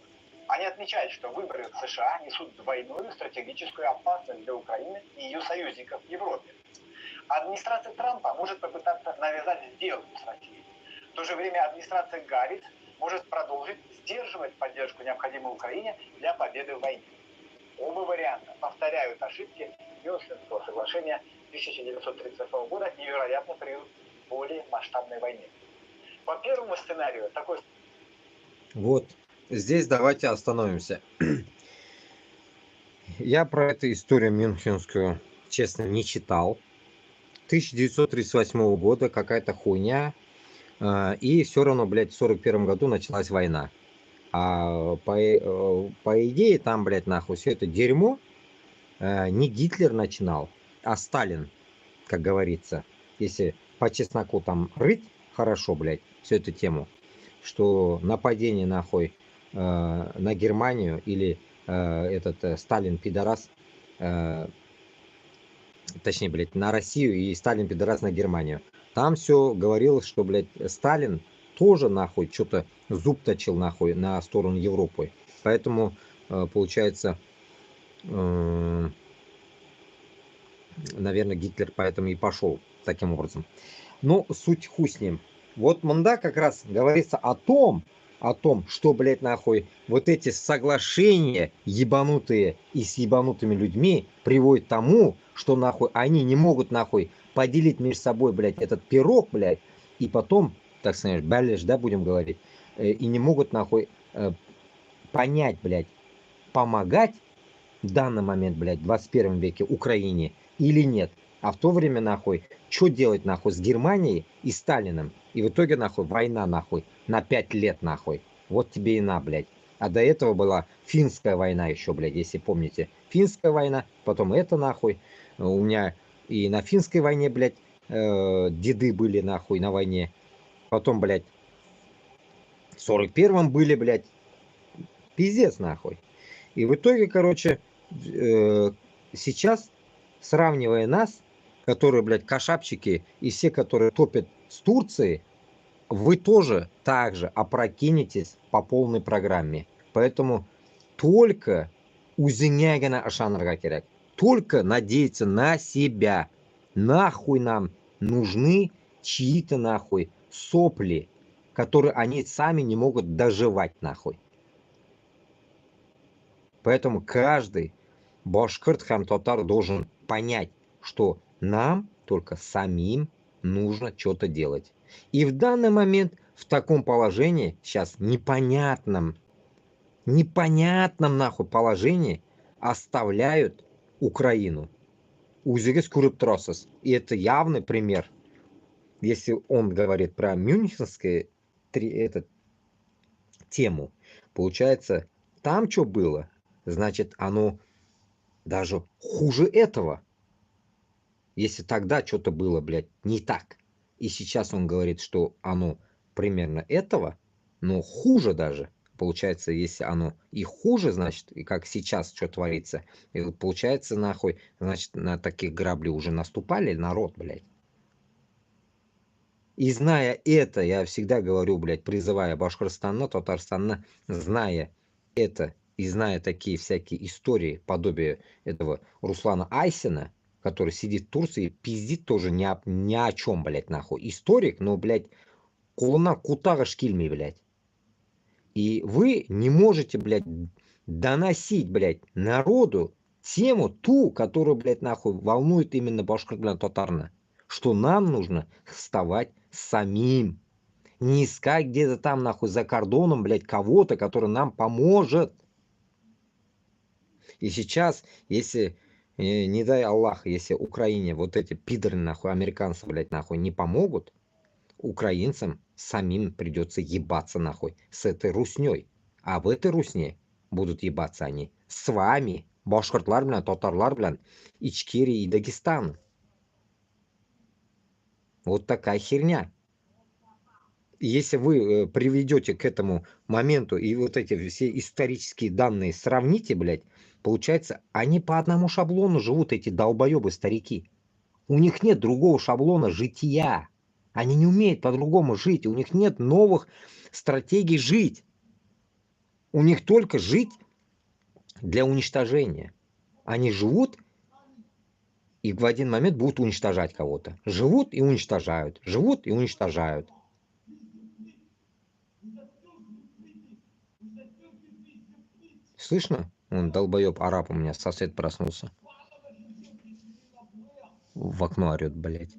Speaker 4: Они отмечают, что выборы в США несут двойную стратегическую опасность для Украины и ее союзников в Европе. Администрация Трампа может попытаться навязать сделку с Россией. В то же время администрация Гаррис может продолжить сдерживать поддержку, необходимую Украине для победы в войне. Оба варианта повторяют ошибки Мюнхенского соглашения 1938 года и, вероятно, приведут к более масштабной войне. По первому сценарию такой...
Speaker 1: Вот. Здесь давайте остановимся. Я про эту историю мюнхенскую, честно, не читал. 1938 года какая-то хуйня. И все равно, блядь, в 1941 году началась война. А по идее там, блядь, нахуй, все это дерьмо не Гитлер начинал, а Сталин, как говорится. Если по чесноку там рыть хорошо, блядь, всю эту тему, что нападение нахуй на Германию или Сталин пидорас, точнее, блядь, на Россию и Сталин пидорас на Германию. Там все говорилось, что, блядь, Сталин тоже нахуй что-то зуб точил нахуй на сторону Европы. Поэтому, получается, наверное, Гитлер поэтому и пошел таким образом. Но суть хуй с ним. Вот мында как раз говорится о том, что, блядь, нахуй, вот эти соглашения ебанутые и с ебанутыми людьми приводят к тому, что, нахуй, они не могут, нахуй, поделить между собой, блядь, этот пирог, блядь, и потом, так сказать, балеш, да, будем говорить, и не могут, нахуй, понять, блядь, помогать в данный момент, блядь, в 21 веке Украине или нет. А в то время, нахуй, что делать, нахуй, с Германией и Сталиным? И в итоге, нахуй, война, нахуй, на 5 лет, нахуй. Вот тебе и на, блядь. А до этого была финская война еще, блядь, если помните. Финская война, потом это, нахуй. У меня и на финской войне, блядь, деды были, нахуй, на войне. Потом, блядь, в 41-м были, блядь. Пиздец, нахуй. И в итоге, короче, сейчас, сравнивая нас, которые, блядь, кошапчики, и все, которые топят с Турцией, вы тоже так же опрокинетесь по полной программе. Поэтому только узенягина ашанрга керек. Только надеяться на себя. Нахуй нам нужны чьи-то нахуй сопли, которые они сами не могут доживать нахуй. Поэтому каждый башкирт хам татар должен понять, что нам только самим нужно что-то делать. И в данный момент в таком положении, сейчас непонятном нахуй положении оставляют Украину. Узегес курыптроссос. И это явный пример. Если он говорит про мюнхенскую тему, получается, там что было, значит, оно даже хуже этого. Если тогда что-то было, блядь, не так, и сейчас он говорит, что оно примерно этого, но хуже даже. Получается, если оно и хуже, значит, и как сейчас что творится, и вот получается, нахуй, значит, на таких грабли уже наступали народ, блядь. И зная это, я всегда говорю, блядь, призывая Башкортостана, Татарстана, зная это и зная такие всякие истории, подобие этого Руслана Айсина, который сидит в Турции, пиздит тоже ни о чем, блядь, нахуй. Историк, но, блядь, кулына кутага шкильми, блядь. И вы не можете, блядь, доносить, блядь, народу тему ту, которую, блядь, нахуй волнует именно башкиртлян татарна. Что нам нужно вставать самим. Не искать где-то там, нахуй, за кордоном, блядь, кого-то, который нам поможет. И сейчас, если, не дай Аллах, если Украине вот эти пидоры, нахуй, американцы, блядь, нахуй, не помогут, украинцам самим придется ебаться, нахуй, с этой русней. А в этой русне будут ебаться они с вами, башкортлар белян, татарлар белян, Ичкерия и Дагестан. Вот такая херня. Если вы приведете к этому моменту и вот эти все исторические данные сравните, блядь, получается, они по одному шаблону живут, эти долбоебы старики. У них нет другого шаблона жития. Они не умеют по-другому жить. У них нет новых стратегий жить. У них только жить для уничтожения. Они живут и в один момент будут уничтожать кого-то. Живут и уничтожают. Живут и уничтожают. Слышно? Он долбоеб араб у меня, сосед проснулся. В окно орет, блядь.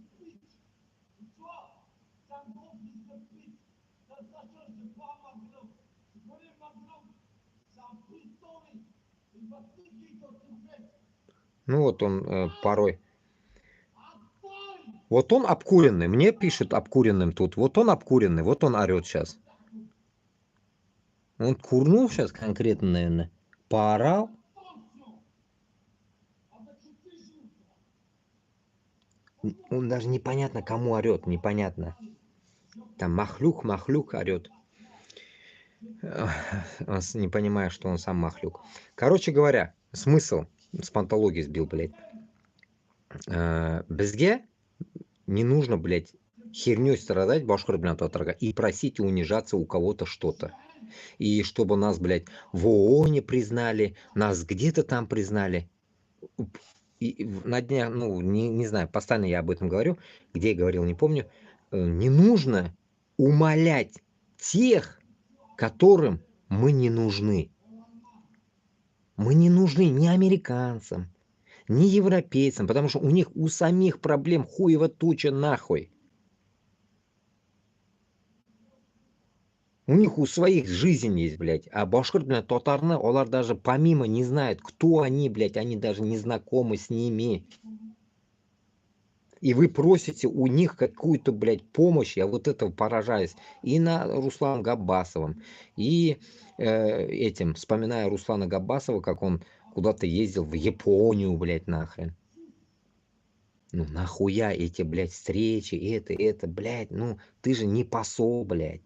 Speaker 1: Ну вот он порой. Вот он обкуренный. Мне пишет обкуренным тут. Вот он обкуренный. Вот он орет сейчас. Он курнул сейчас конкретно, наверное, поорал. Он даже непонятно кому орет, непонятно. Там Махлюк орет. Он не понимая, что он сам Махлюк. Короче говоря, смысл с пантологии сбил, блядь. Бізге не нужно, блядь, херней страдать башкир белән татарга и просить и унижаться у кого-то что-то. И чтобы нас, блядь, в ООНе признали, нас где-то там признали. И на днях, ну, не знаю, постоянно я об этом говорю, где я говорил, не помню. Не нужно умолять тех, которым мы не нужны. Мы не нужны ни американцам, ни европейцам, потому что у них у самих проблем хуево туча нахуй. У них у своих жизнь есть, блядь. А башкир белән татарны, олар даже помимо не знают, кто они, блядь, они даже не знакомы с ними. И вы просите у них какую-то, блядь, помощь, я вот этого поражаюсь. И на Руслан Габбасовым, и этим, вспоминая Руслана Габбасова, как он куда-то ездил в Японию, блядь, нахрен. Ну нахуя эти, блядь, встречи, это, блядь, ну ты же не посол, блядь.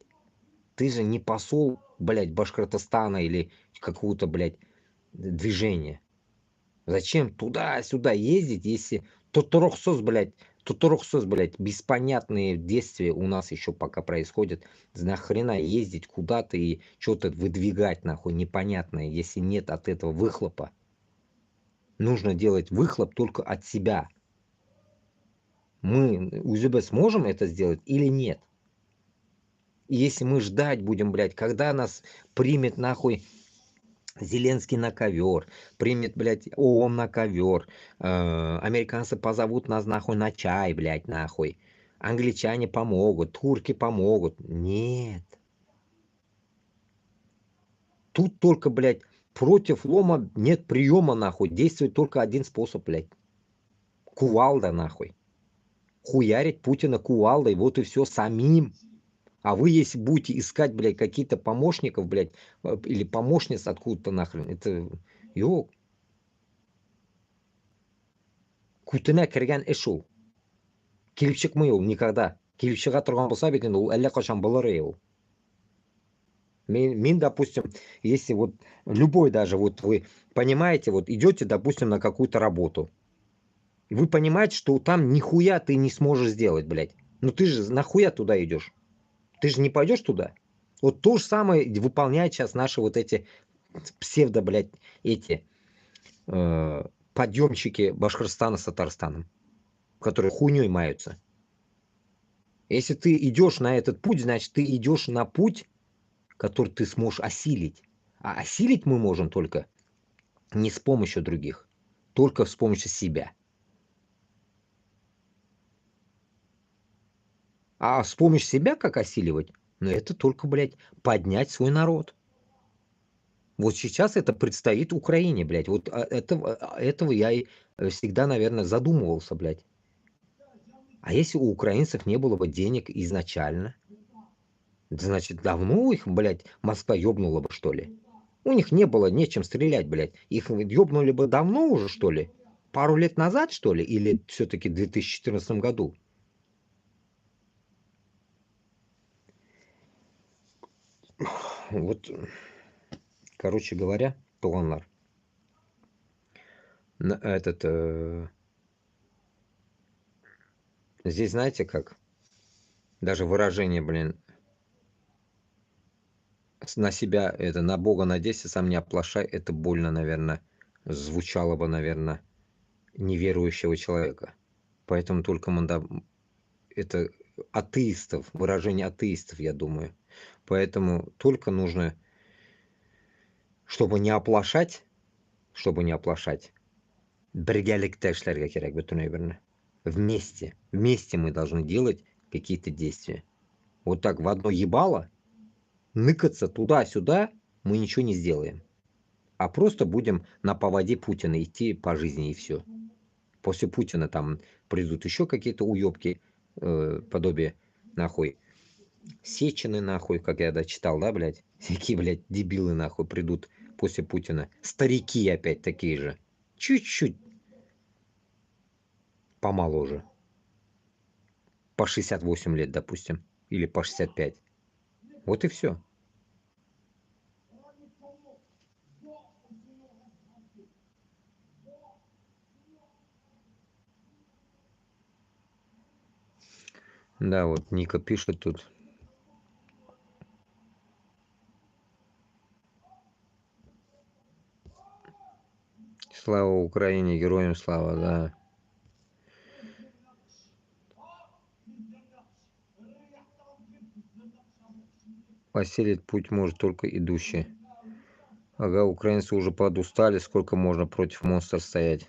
Speaker 1: Ты же не посол, блядь, Башкортостана или какого-то, блядь, движения. Зачем туда-сюда ездить, если тотурохсос, блядь, беспонятные действия у нас еще пока происходят. Нахрена ездить куда-то и что-то выдвигать, нахуй, непонятное, если нет от этого выхлопа. Нужно делать выхлоп только от себя. Мы, УЗБ, сможем это сделать или нет? И если мы ждать будем, блядь, когда нас примет, нахуй, Зеленский на ковер, примет, блядь, ООН на ковер, американцы позовут нас, нахуй, на чай, блядь, нахуй, англичане помогут, турки помогут. Нет. Тут только, блядь, против лома нет приема, нахуй, действует только один способ, блядь. Кувалда, нахуй. Хуярить Путина кувалдой, вот и все, самим. А вы, если будете искать, блядь, какие-то помощников, блядь, или помощниц откуда-то нахрен, это, ёк. Күтенә кергән эш ул. Килеп чыкмый ул никогда. Килеп чыга торган булса бит инде ул әллә качан булыр ул. Мин, допустим, если вот любой даже, вот вы понимаете, вот идете, допустим, на какую-то работу, и вы понимаете, что там нихуя ты не сможешь сделать, блядь. Ну ты же нахуя туда идешь? Ты же не пойдешь туда? Вот то же самое выполняют сейчас наши вот эти псевдо, блядь, эти подъемщики Башкортостана с Татарстаном, которые хуйней маются. Если ты идешь на этот путь, значит, ты идешь на путь, который ты сможешь осилить. А осилить мы можем только не с помощью других, только с помощью себя. А с помощью себя как осиливать? Ну, это только, блядь, поднять свой народ. Вот сейчас это предстоит Украине, блядь. Вот этого я и всегда, наверное, задумывался, блядь. А если у украинцев не было бы денег изначально? Значит, давно их, блядь, Москва ёбнула бы, что ли? У них не было нечем стрелять, блядь. Их ёбнули бы давно уже, что ли? Пару лет назад, что ли? Или все-таки в 2014 году? Вот, короче говоря, туганлар. Здесь знаете как? Даже выражение, блин, на себя, это на Бога надейся, сам не оплошай, это больно, наверное, звучало бы, наверное, неверующего человека. Поэтому только это атеистов, выражение атеистов, я думаю. Поэтому только нужно, чтобы не оплошать, бергәлектә эшләргә кирәк бөтенләй берне. Вместе мы должны делать какие-то действия. Вот так в одно ебало ныкаться туда-сюда мы ничего не сделаем. А просто будем на поводе Путина идти по жизни и все. После Путина там придут еще какие-то уебки, подобие нахуй Сечены нахуй, как я дочитал, да, блядь? Всякие, блядь, дебилы нахуй придут после Путина. Старики опять такие же. Чуть-чуть помоложе. По 68 лет, допустим. Или по 65. Вот и все. Да, вот Ника пишет тут. Слава Украине, героям слава, да. Осилить путь может только идущий. Ага, украинцы уже подустали, сколько можно против монстра стоять.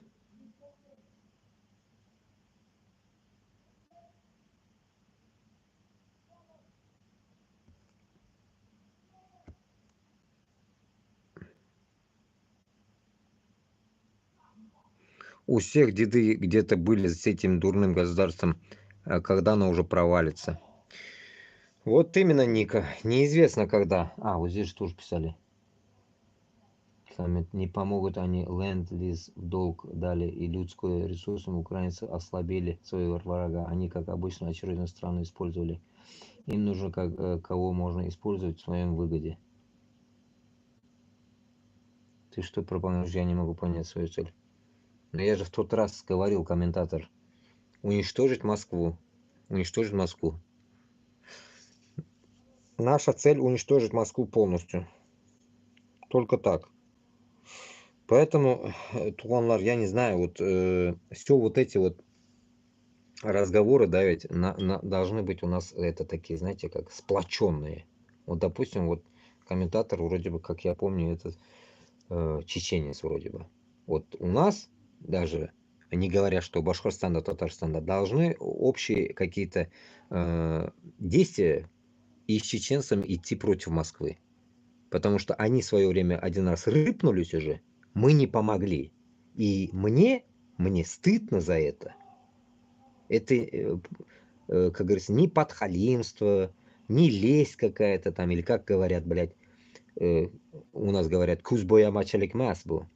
Speaker 1: У всех деды где-то были с этим дурным государством, когда оно уже провалится. Вот именно, Ника. Неизвестно когда. А, вот здесь же тоже писали. Саммит. Не помогут они, ленд-лиз в долг дали и людские ресурсы украинцы ослабили своего врага. Они, как обычно, очередную страну использовали. Им нужно, кого можно использовать в своем выгоде. Ты что пропонуешь? Я не могу понять свою цель. Но я же в тот раз говорил, комментатор, уничтожить Москву. Уничтожить Москву. Наша цель уничтожить Москву полностью. Только так. Поэтому, Туганлар, я не знаю, вот все вот эти вот разговоры, да, ведь должны быть у нас это такие, знаете, как сплоченные. Вот, допустим, вот комментатор вроде бы, как я помню, этот чеченец вроде бы. Вот у нас даже, не говоря, что Башкортостан да Татарстан да, должны общие какие-то действия и с чеченцами идти против Москвы. Потому что они в свое время один раз рыпнулись уже, мы не помогли. И мне стыдно за это. Это, как говорится, не подхалимство, не лесть какая-то там, или как говорят, блядь, у нас говорят, куз боя мачалик масбу.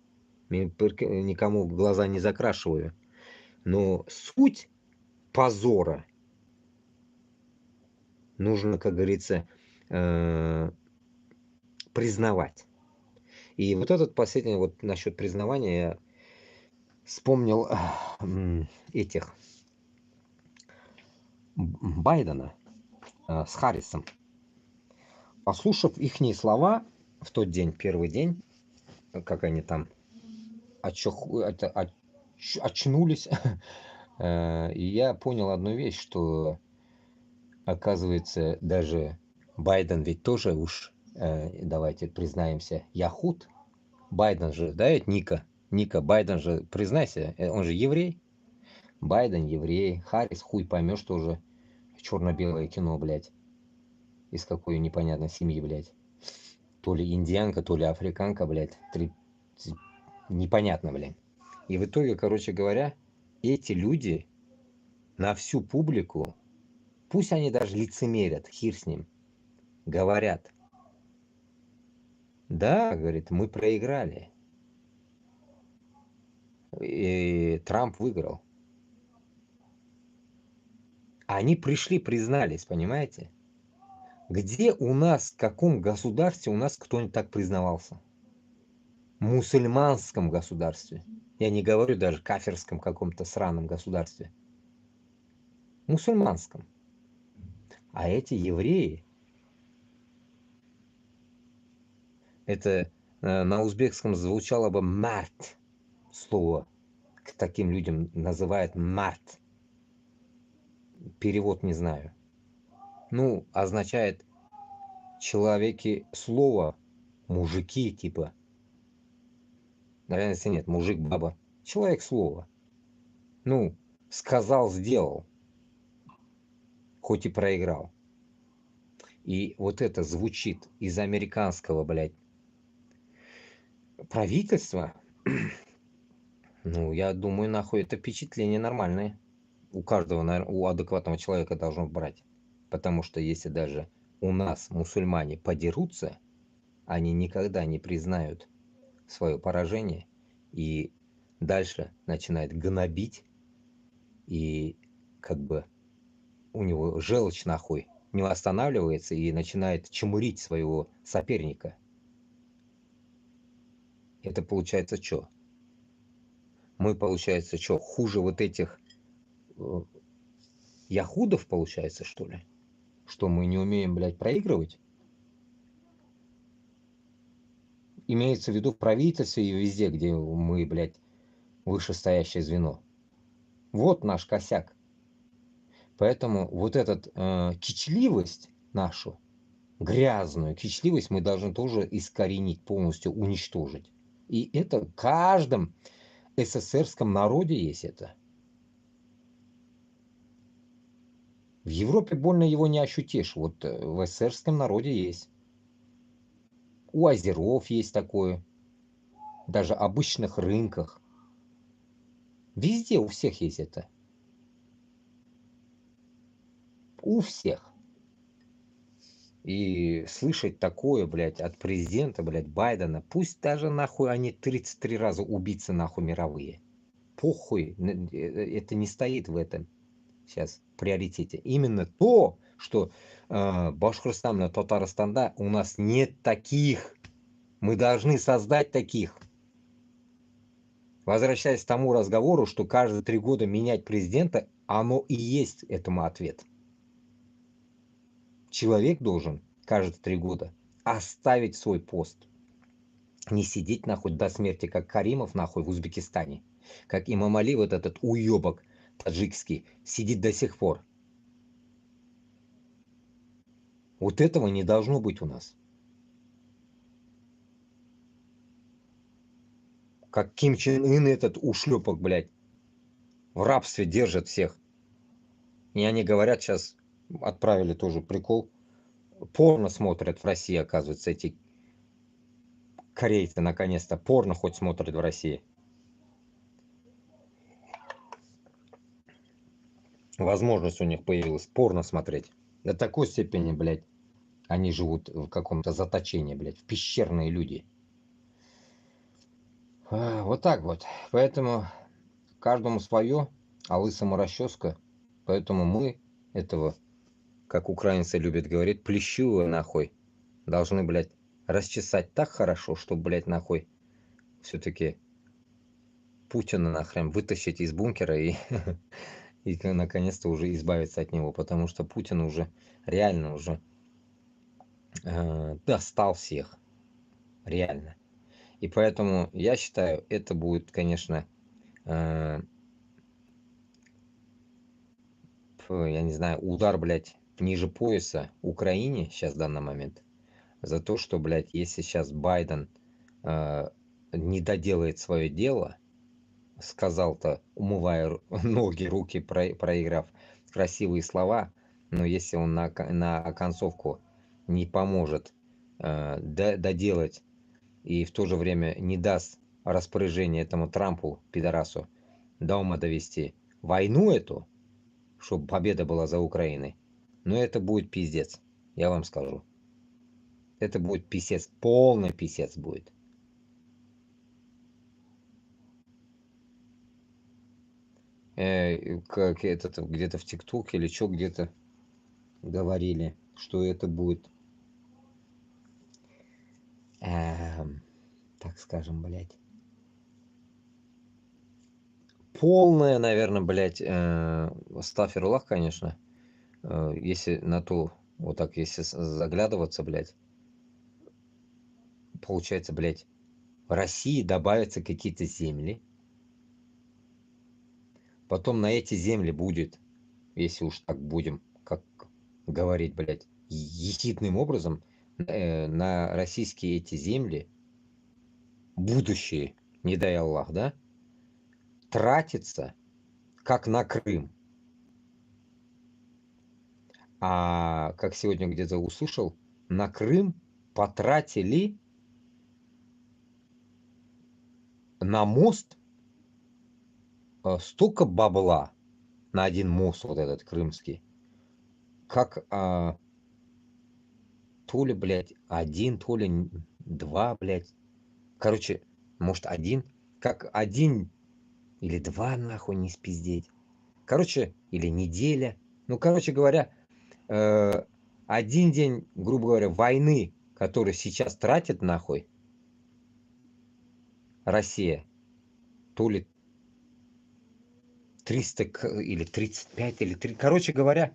Speaker 1: Никому глаза не закрашиваю. Но суть позора нужно, как говорится, признавать. И вот этот последний, вот насчет признавания, я вспомнил этих Байдена с Харрисом. Послушав ихние слова в тот день, первый день, как они там очнулись, и я понял одну вещь, что, оказывается, даже Байден ведь тоже уж, давайте признаемся, яхут. Байден же, да, ведь Ника, Байден же, признайся, он же еврей. Байден еврей, Харрис хуй поймешь тоже. Черно-белое кино, блядь. Из какой непонятной семьи, блядь. То ли индианка, то ли африканка, блядь. Непонятно, блядь. И в итоге, короче говоря, эти люди на всю публику, пусть они даже лицемерят, хер с ним, говорят. Да, говорит, мы проиграли. И Трамп выиграл. Они пришли, признались, понимаете? Где у нас, в каком государстве у нас кто-нибудь так признавался? Мусульманском государстве. Я не говорю даже кафирском каком-то сраном государстве. Мусульманском. А эти евреи, это на узбекском звучало бы март. Слово к таким людям называют март. Перевод не знаю. Ну, означает человеки слова, мужики типа. Наверное, если нет, мужик, баба. Человек слова. Ну, сказал, сделал. Хоть и проиграл. И вот это звучит из американского, блядь, правительства. Ну, я думаю, нахуй, это впечатление нормальное. У каждого, наверное, у адекватного человека должно брать. Потому что если даже у нас мусульмане подерутся, они никогда не признают свое поражение и дальше начинает гнобить, и как бы у него желчь нахуй не останавливается и начинает чмурить своего соперника. Это получается что? Мы, получается, что, хуже вот этих яхудов, получается, что ли? Что мы не умеем, блядь, проигрывать? Имеется в виду в правительстве и везде, где мы, блядь, вышестоящее звено. Вот наш косяк. Поэтому вот этот кичливость нашу, грязную кичливость мы должны тоже искоренить, полностью уничтожить. И это в каждом СССРском народе есть это. В Европе больно его не ощутишь. Вот в СССРском народе есть. У озеров есть такое. Даже обычных рынках. Везде у всех есть это. У всех. И слышать такое, блядь, от президента, блядь, Байдена, пусть даже нахуй они 33 раза убийцы нахуй мировые. Похуй, это не стоит в этом сейчас приоритете. Именно то, что Башкортостан, Татарстанда у нас нет таких. Мы должны создать таких. Возвращаясь к тому разговору, что каждые 3 года менять президента, оно и есть этому ответ. Человек должен каждые 3 года оставить свой пост. Не сидеть нахуй до смерти, как Каримов нахуй в Узбекистане. Как Имам Али, вот этот уебок таджикский, сидит до сих пор. Вот этого не должно быть у нас. Как Ким Чен Ын этот ушлепок, блядь, в рабстве держит всех. И они говорят, сейчас отправили тоже прикол. Порно смотрят в России, оказывается, эти корейцы наконец-то. Порно хоть смотрят в России. Возможность у них появилась порно смотреть. До такой степени, блядь, они живут в каком-то заточении, блядь, в пещерные люди. Вот так вот. Поэтому каждому свое, а лысому расческа. Поэтому мы этого, как украинцы любят говорить, плещу нахуй. Должны, блядь, расчесать так хорошо, чтобы, блядь, нахуй все-таки Путина нахрен вытащить из бункера и, и наконец-то уже избавиться от него. Потому что Путин уже реально уже достал всех. Реально. И поэтому я считаю, это будет, конечно, я не знаю, удар, блядь, ниже пояса Украине сейчас в данный момент. За то, что, блядь, если сейчас Байден не доделает свое дело, сказал-то, умывая ноги, руки, проиграв красивые слова, но если он на концовку не поможет доделать и в то же время не даст распоряжение этому Трампу, пидорасу, до ума довести войну эту, чтобы победа была за Украиной, но это будет пиздец, я вам скажу. Это будет писец, полный писец будет. Как это где-то в ТикТоке или что где-то говорили, что это будет, так скажем, блядь, полная, наверное, блядь, астафируллах, конечно, если на то, вот так, если заглядываться, блядь, получается, блядь, в России добавятся какие-то земли, потом на эти земли будет, если уж так будем, как говорить, блядь, ехидным образом, на российские эти земли, будущее, не дай Аллах, да, тратится, как на Крым. А как сегодня где-то услышал, на Крым потратили на мост столько бабла, на один мост вот этот крымский, как то ли, блядь, один, то ли два, блядь. Короче, может, один, как один или два, нахуй, не спиздеть. Короче, или неделя. Ну, короче говоря, один день, грубо говоря, войны, который сейчас тратит, нахуй, Россия, то ли 300 или 35, или 3. Короче говоря,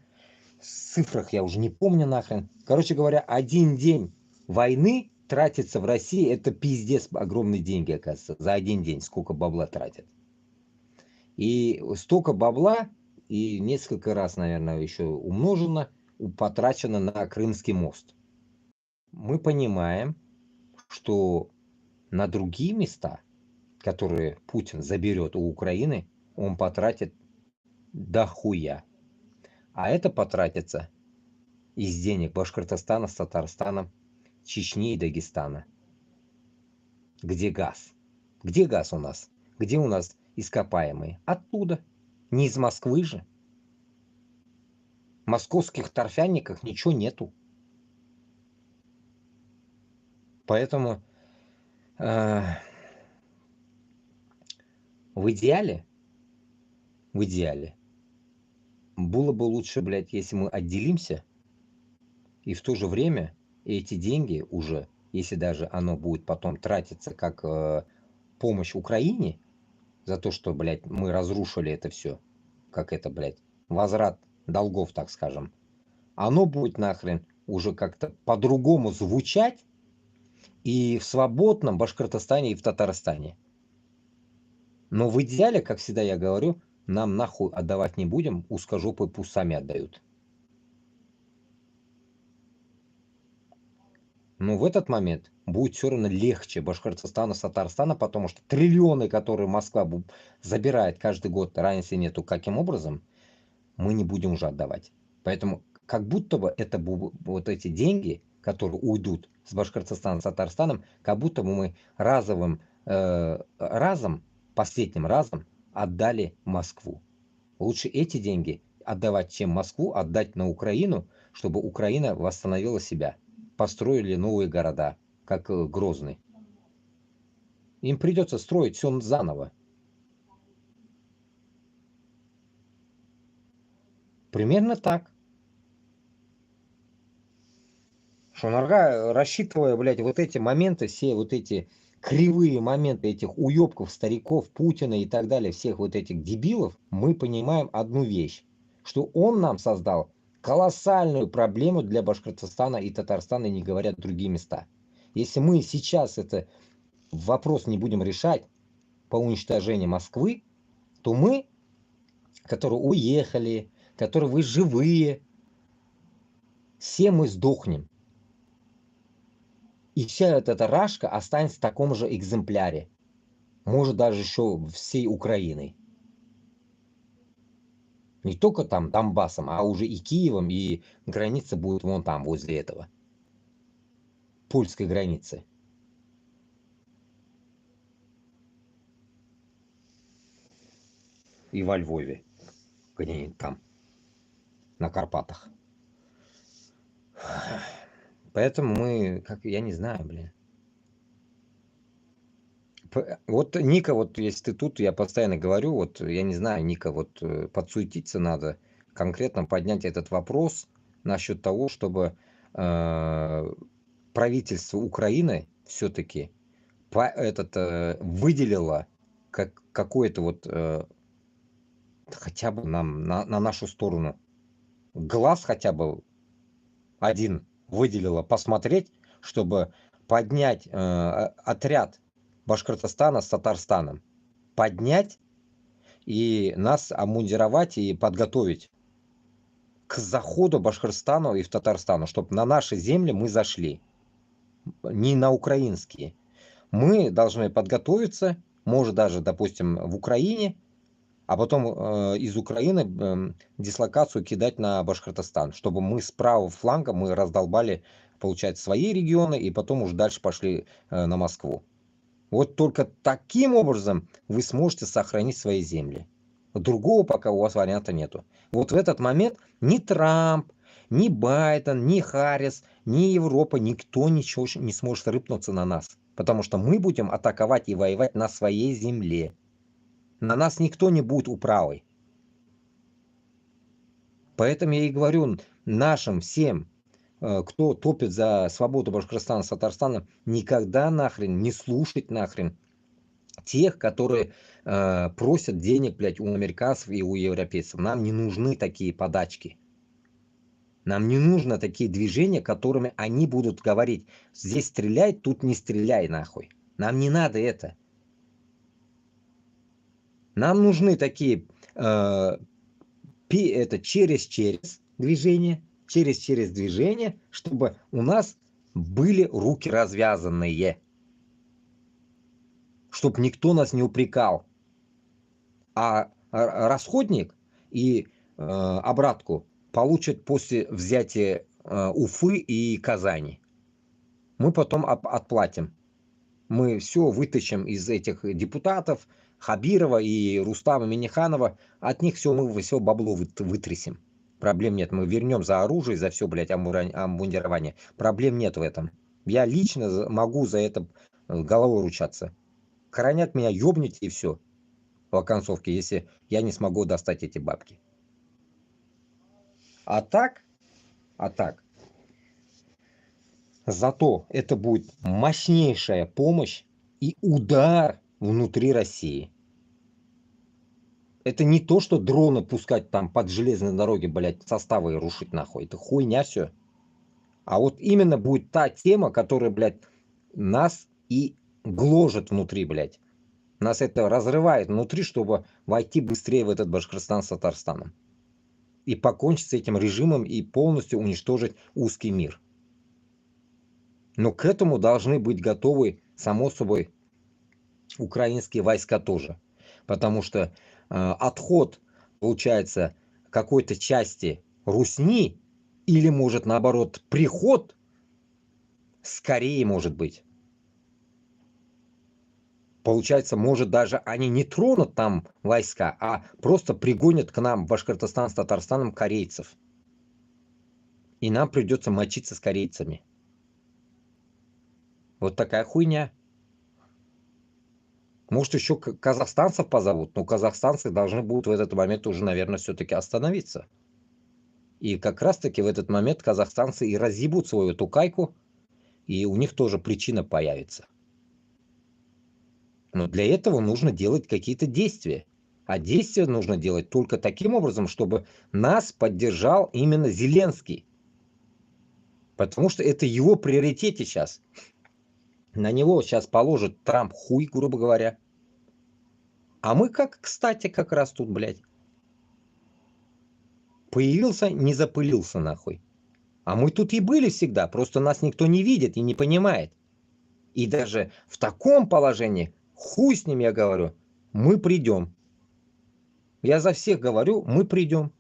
Speaker 1: в цифрах я уже не помню нахрен. Короче говоря, один день войны тратится в России, это пиздец огромные деньги, оказывается. За один день сколько бабла тратят. И столько бабла, и несколько раз, наверное, еще умножено, потрачено на Крымский мост. Мы понимаем, что на другие места, которые Путин заберет у Украины, он потратит дохуя. А это потратится из денег Башкортостана с Татарстаном, Чечни и Дагестана. Где газ? Где газ у нас? Где у нас ископаемые? Оттуда. Не из Москвы же. В московских торфяниках ничего нету. Поэтому в идеале было бы лучше, блядь, если мы отделимся, и в то же время эти деньги уже, если даже оно будет потом тратиться как помощь Украине, за то, что, блядь, мы разрушили это все, как это, блядь, возврат долгов, так скажем, оно будет нахрен уже как-то по-другому звучать и в свободном Башкортостане, и в Татарстане. Но в идеале, как всегда я говорю, нам нахуй отдавать не будем, узкожопые пусть сами отдают. Но в этот момент будет все равно легче Башкортостану с Татарстана, потому что триллионы, которые Москва забирает каждый год, разницы нету каким образом, мы не будем уже отдавать. Поэтому как будто бы это вот эти деньги, которые уйдут с Башкортостана с Татарстаном, как будто бы мы последним разом отдали Москву. Лучше эти деньги отдавать, чем Москву отдать на Украину, чтобы Украина восстановила себя. Построили новые города, как Грозный. Им придется строить все заново. Примерно так. Шонарга, рассчитывая, блядь, вот эти моменты, все вот эти кривые моменты этих уебков, стариков, Путина и так далее, всех вот этих дебилов, мы понимаем одну вещь, что он нам создал колоссальную проблему для Башкортостана и Татарстана, не говоря другие места. Если мы сейчас этот вопрос не будем решать по уничтожению Москвы, то мы, которые уехали, которые вы живые, все мы сдохнем. И вся эта рашка останется в таком же экземпляре. Может, даже еще всей Украиной. Не только там Донбассом, а уже и Киевом, и граница будет вон там, возле этого. Польской границы. И во Львове. Где-нибудь там. На Карпатах. Поэтому мы, как я не знаю, блин. Вот, Ника, вот если ты тут, я постоянно говорю, вот я не знаю, Ника, вот подсуетиться надо, конкретно поднять этот вопрос насчет того, чтобы правительство Украины все-таки выделило какое-то вот хотя бы нам на нашу сторону глаз хотя бы один выделило посмотреть, чтобы поднять отряд Башкортостана с Татарстаном. Поднять и нас обмундировать и подготовить к заходу Башкортостану и в Татарстану, чтобы на наши земли мы зашли. Не на украинские. Мы должны подготовиться, может даже, допустим, в Украине, а потом из Украины дислокацию кидать на Башкортостан, чтобы мы с правого фланга мы раздолбали, получается, свои регионы и потом уже дальше пошли на Москву. Вот только таким образом вы сможете сохранить свои земли. Другого пока у вас варианта нету. Вот в этот момент ни Трамп, ни Байден, ни Харрис, ни Европа, никто ничего не сможет рыпнуться на нас. Потому что мы будем атаковать и воевать на своей земле. На нас никто не будет управой. Поэтому я и говорю нашим всем, кто топит за свободу Башкортостана с Татарстаном, никогда нахрен не слушать нахрен тех, которые просят денег, блядь, у американцев и у европейцев. Нам не нужны такие подачки. Нам не нужно такие движения, которыми они будут говорить: здесь стреляй, тут не стреляй нахуй. Нам не надо это. Нам нужны такие это через движение, через движение, чтобы у нас были руки развязанные. Чтобы никто нас не упрекал. А расходник и обратку получат после взятия Уфы и Казани. Мы потом отплатим. Мы все вытащим из этих депутатов, Хабирова и Рустама Минниханова. От них мы все бабло вытрясем. Проблем нет. Мы вернем за оружие, за все, блядь, обмундирование. Проблем нет в этом. Я лично могу за это головой ручаться. Хоронят меня, ёбните и все. В оконцовке, если я не смогу достать эти бабки. А так, зато это будет мощнейшая помощь и удар внутри России. Это не то, что дроны пускать там под железной дороги, блядь, составы и рушить нахуй. Это хуйня все. А вот именно будет та тема, которая, блядь, нас и гложет внутри, блядь. Нас это разрывает внутри, чтобы войти быстрее в этот Башкортостан с Татарстаном. И покончить с этим режимом и полностью уничтожить узкий мир. Но к этому должны быть готовы, само собой, украинские войска тоже. Потому что отход, получается, какой-то части Русни, или, может, наоборот, приход, скорее может быть. Получается, может, даже они не тронут там войска, а просто пригонят к нам в Башкортостан с Татарстаном корейцев. И нам придется мочиться с корейцами. Вот такая хуйня. Может, еще казахстанцев позовут, но казахстанцы должны будут в этот момент уже, наверное, все-таки остановиться. И как раз-таки в этот момент казахстанцы и разъебут свою эту кайку, и у них тоже причина появится. Но для этого нужно делать какие-то действия. А действия нужно делать только таким образом, чтобы нас поддержал именно Зеленский. Потому что это его приоритете сейчас. На него сейчас положит Трамп хуй, грубо говоря. А мы кстати, как раз тут, блядь. Появился, не запылился нахуй. А мы тут и были всегда, просто нас никто не видит и не понимает. И даже в таком положении, хуй с ним, я говорю, мы придем. Я за всех говорю, мы придем.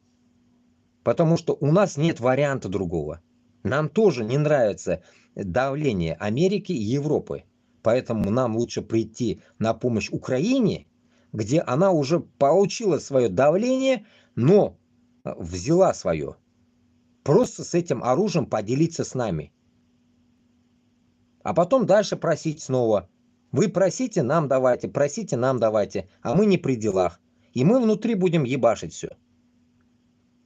Speaker 1: Потому что у нас нет варианта другого. Нам тоже не нравится давление Америки и Европы. Поэтому нам лучше прийти на помощь Украине, где она уже получила свое давление, но взяла свое. Просто с этим оружием поделиться с нами. А потом дальше просить снова. Вы просите, нам давайте, а мы не при делах. И мы внутри будем ебашить все.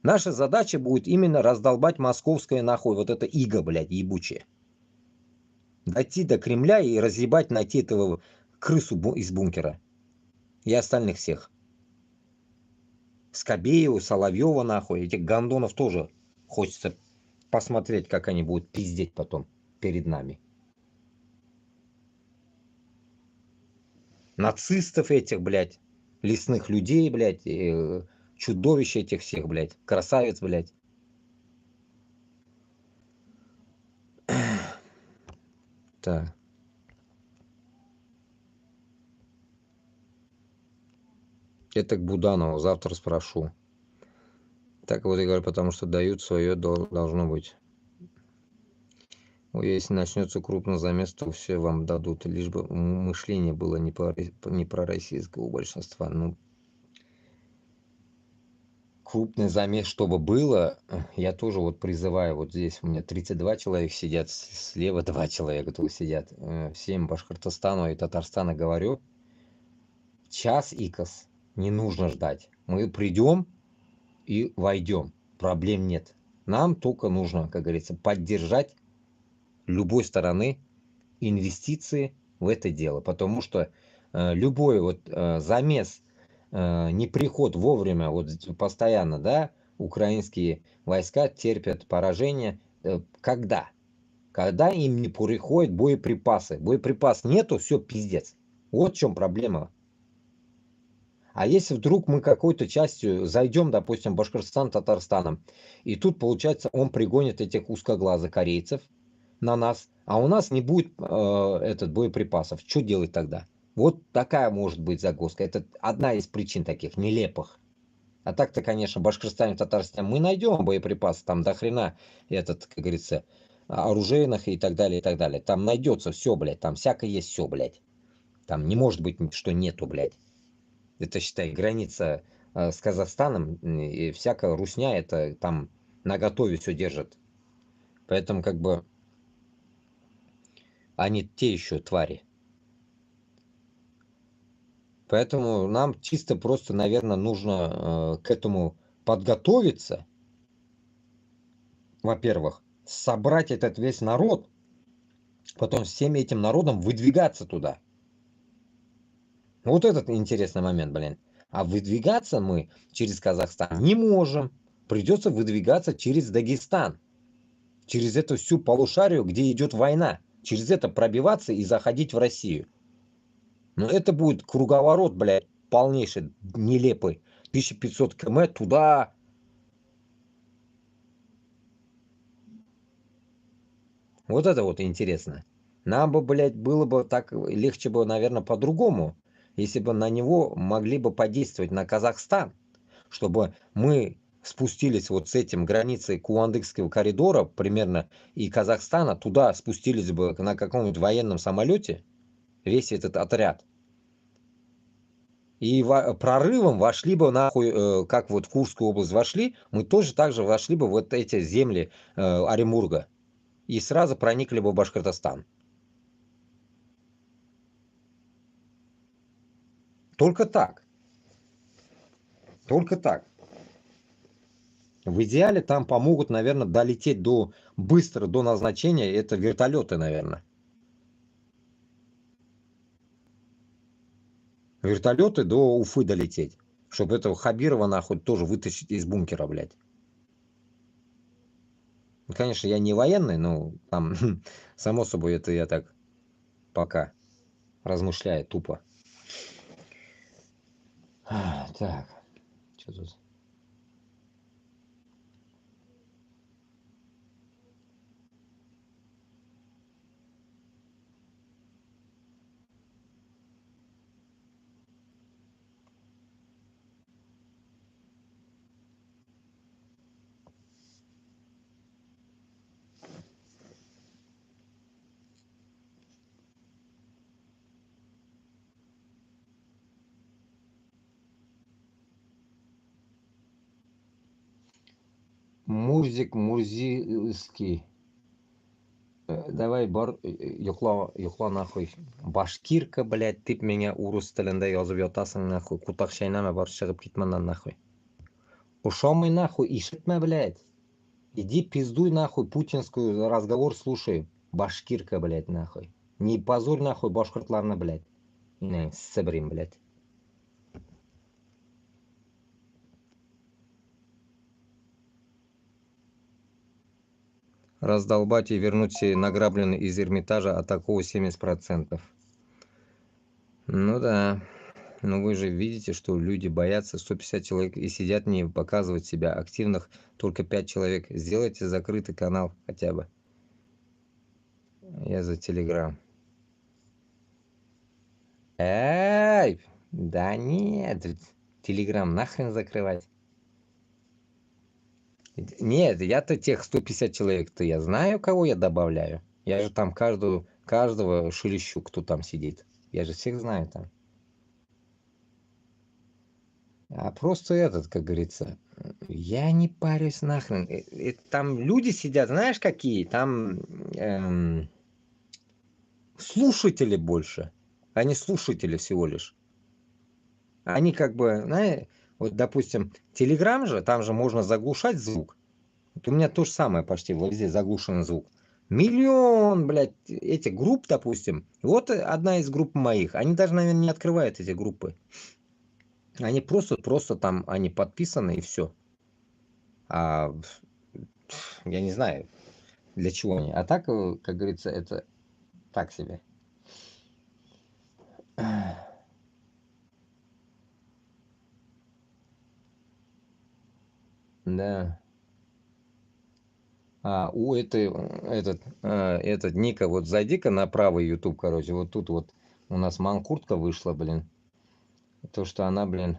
Speaker 1: Наша задача будет именно раздолбать московское нахуй, вот это иго, блядь, ебучее. Дойти до Кремля и разъебать, найти этого крысу из бункера. И остальных всех. Скобееву, Соловьева нахуй, этих гондонов тоже хочется посмотреть, как они будут пиздеть потом перед нами. Нацистов этих, блядь, лесных людей, блядь, чудовищ этих всех, блядь, красавиц, блядь. Так. Это к Буданову, завтра спрошу. Так вот я говорю, потому что дают свое, должно быть. Если начнется крупный замес, то все вам дадут, лишь бы мышление было не пророссийского большинства. Ну, крупный замес, чтобы было, я тоже вот призываю, вот здесь у меня 32 человека сидят, слева 2 человека тут сидят, всем Башкортостану и Татарстана говорю, час икос, не нужно ждать. Мы придем и войдем, проблем нет. Нам только нужно, как говорится, поддержать любой стороны инвестиции в это дело, потому что любой вот замес, не приход вовремя, вот постоянно, да, украинские войска терпят поражение, когда? Когда им не приходят боеприпасы. Боеприпас нету, все, пиздец. Вот в чем проблема. А если вдруг мы какой-то частью зайдем, допустим, Башкортостан, Татарстаном, и тут, получается, он пригонит этих узкоглазых корейцев на нас, а у нас не будет боеприпасов. Что делать тогда? Вот такая может быть загвоздка. Это одна из причин таких нелепых. А так-то, конечно, в Башкортостане, Татарстане мы найдем боеприпасы, там до хрена как говорится, оружейных и так далее, и так далее. Там найдется все, блядь, там всякое есть все, блядь. Там не может быть, что нету, блядь. Это, считай, граница с Казахстаном, и всякая русня, это там наготове все держит. Поэтому, как бы, они те еще твари. Поэтому нам чисто просто, наверное, нужно к этому подготовиться. Во-первых, собрать этот весь народ, потом всем этим народом выдвигаться туда. Вот этот интересный момент, блин. А выдвигаться мы через Казахстан не можем. Придется выдвигаться через Дагестан. Через эту всю полушарию, где идет война. Через это пробиваться и заходить в Россию. Но это будет круговорот, блядь, полнейший, нелепый. 1500 км туда. Вот это вот интересно. Нам бы, блядь, было бы так легче бы, наверное, по-другому. Если бы на него могли бы подействовать на Казахстан. Чтобы мы спустились вот с этим границей Куандыкского коридора примерно и Казахстана, туда спустились бы на каком-нибудь военном самолете, весь этот отряд. И прорывом вошли бы нахуй, как вот в Курскую область вошли, мы тоже так же вошли бы в вот эти земли Оренбурга. И сразу проникли бы в Башкортостан. Только так. Только так. В идеале там помогут, наверное, долететь быстро до назначения. Это вертолеты, наверное. Вертолеты до Уфы долететь. Чтобы этого Хабирова нахуй тоже вытащить из бункера, блядь. Ну, конечно, я не военный, но там, само собой, это я так пока размышляю тупо. Так, что тут? Мурзильский. Давай йоқла нахуй. Башкирка, блядь, тип меня урус тілінде язып ятасың нахуй. Кутақ шайнама бар, шығып кет мындан нахуй. Ушамай нахуй, ишітме, блядь. Иди пиздуй нахуй, путинскую разговор слушай. Башкирка, блядь, нахуй. Не позорь нахуй башкортларны, блядь. Не, сыбрим, блядь. Раздолбать и вернуть награбленный из Эрмитажа, а такого 70%. Ну да. Но вы же видите, что люди боятся, 150 человек и сидят, не показывать себя активных, только 5 человек. Сделайте закрытый канал хотя бы. Я за Телеграм. Эй, да нет, Телеграм нахрен закрывать. Нет, я-то тех 150 человек-то я знаю, кого я добавляю. Я же там каждого шелещу, кто там сидит. Я же всех знаю там. А просто этот, как говорится, я не парюсь нахрен. Там люди сидят, знаешь, какие? Там слушатели больше. Они слушатели всего лишь. Они как бы, знаешь, вот, допустим, Телеграм же, там же можно заглушать звук. Вот у меня то же самое почти везде заглушенный звук. Миллион, блядь, этих групп, допустим. Вот одна из групп моих. Они даже, наверное, не открывают эти группы. Они просто там, они подписаны и все. А я не знаю, для чего они. А так, как говорится, это так себе. Да. У этот Ника, вот зайди-ка на правый YouTube, короче, вот тут вот у нас манкуртка вышла, блин. То, что она, блин,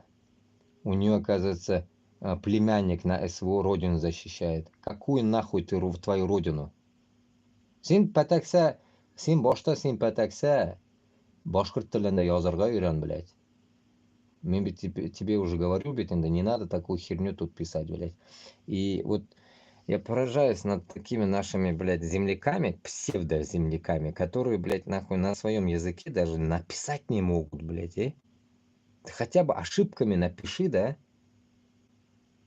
Speaker 1: у нее, оказывается, племянник на СВО родину защищает. Какую нахуй ты в твою родину? Сен патакса, сен башта сен патакса, башкорт тілінде язарга үйрен, блядь. Мен ведь тебе уже говорю, ведь не надо такую херню тут писать, блядь. И вот я поражаюсь над такими нашими, блядь, земляками, псевдоземляками, которые, блядь, нахуй на своем языке даже написать не могут, блядь, Ты хотя бы ошибками напиши, да?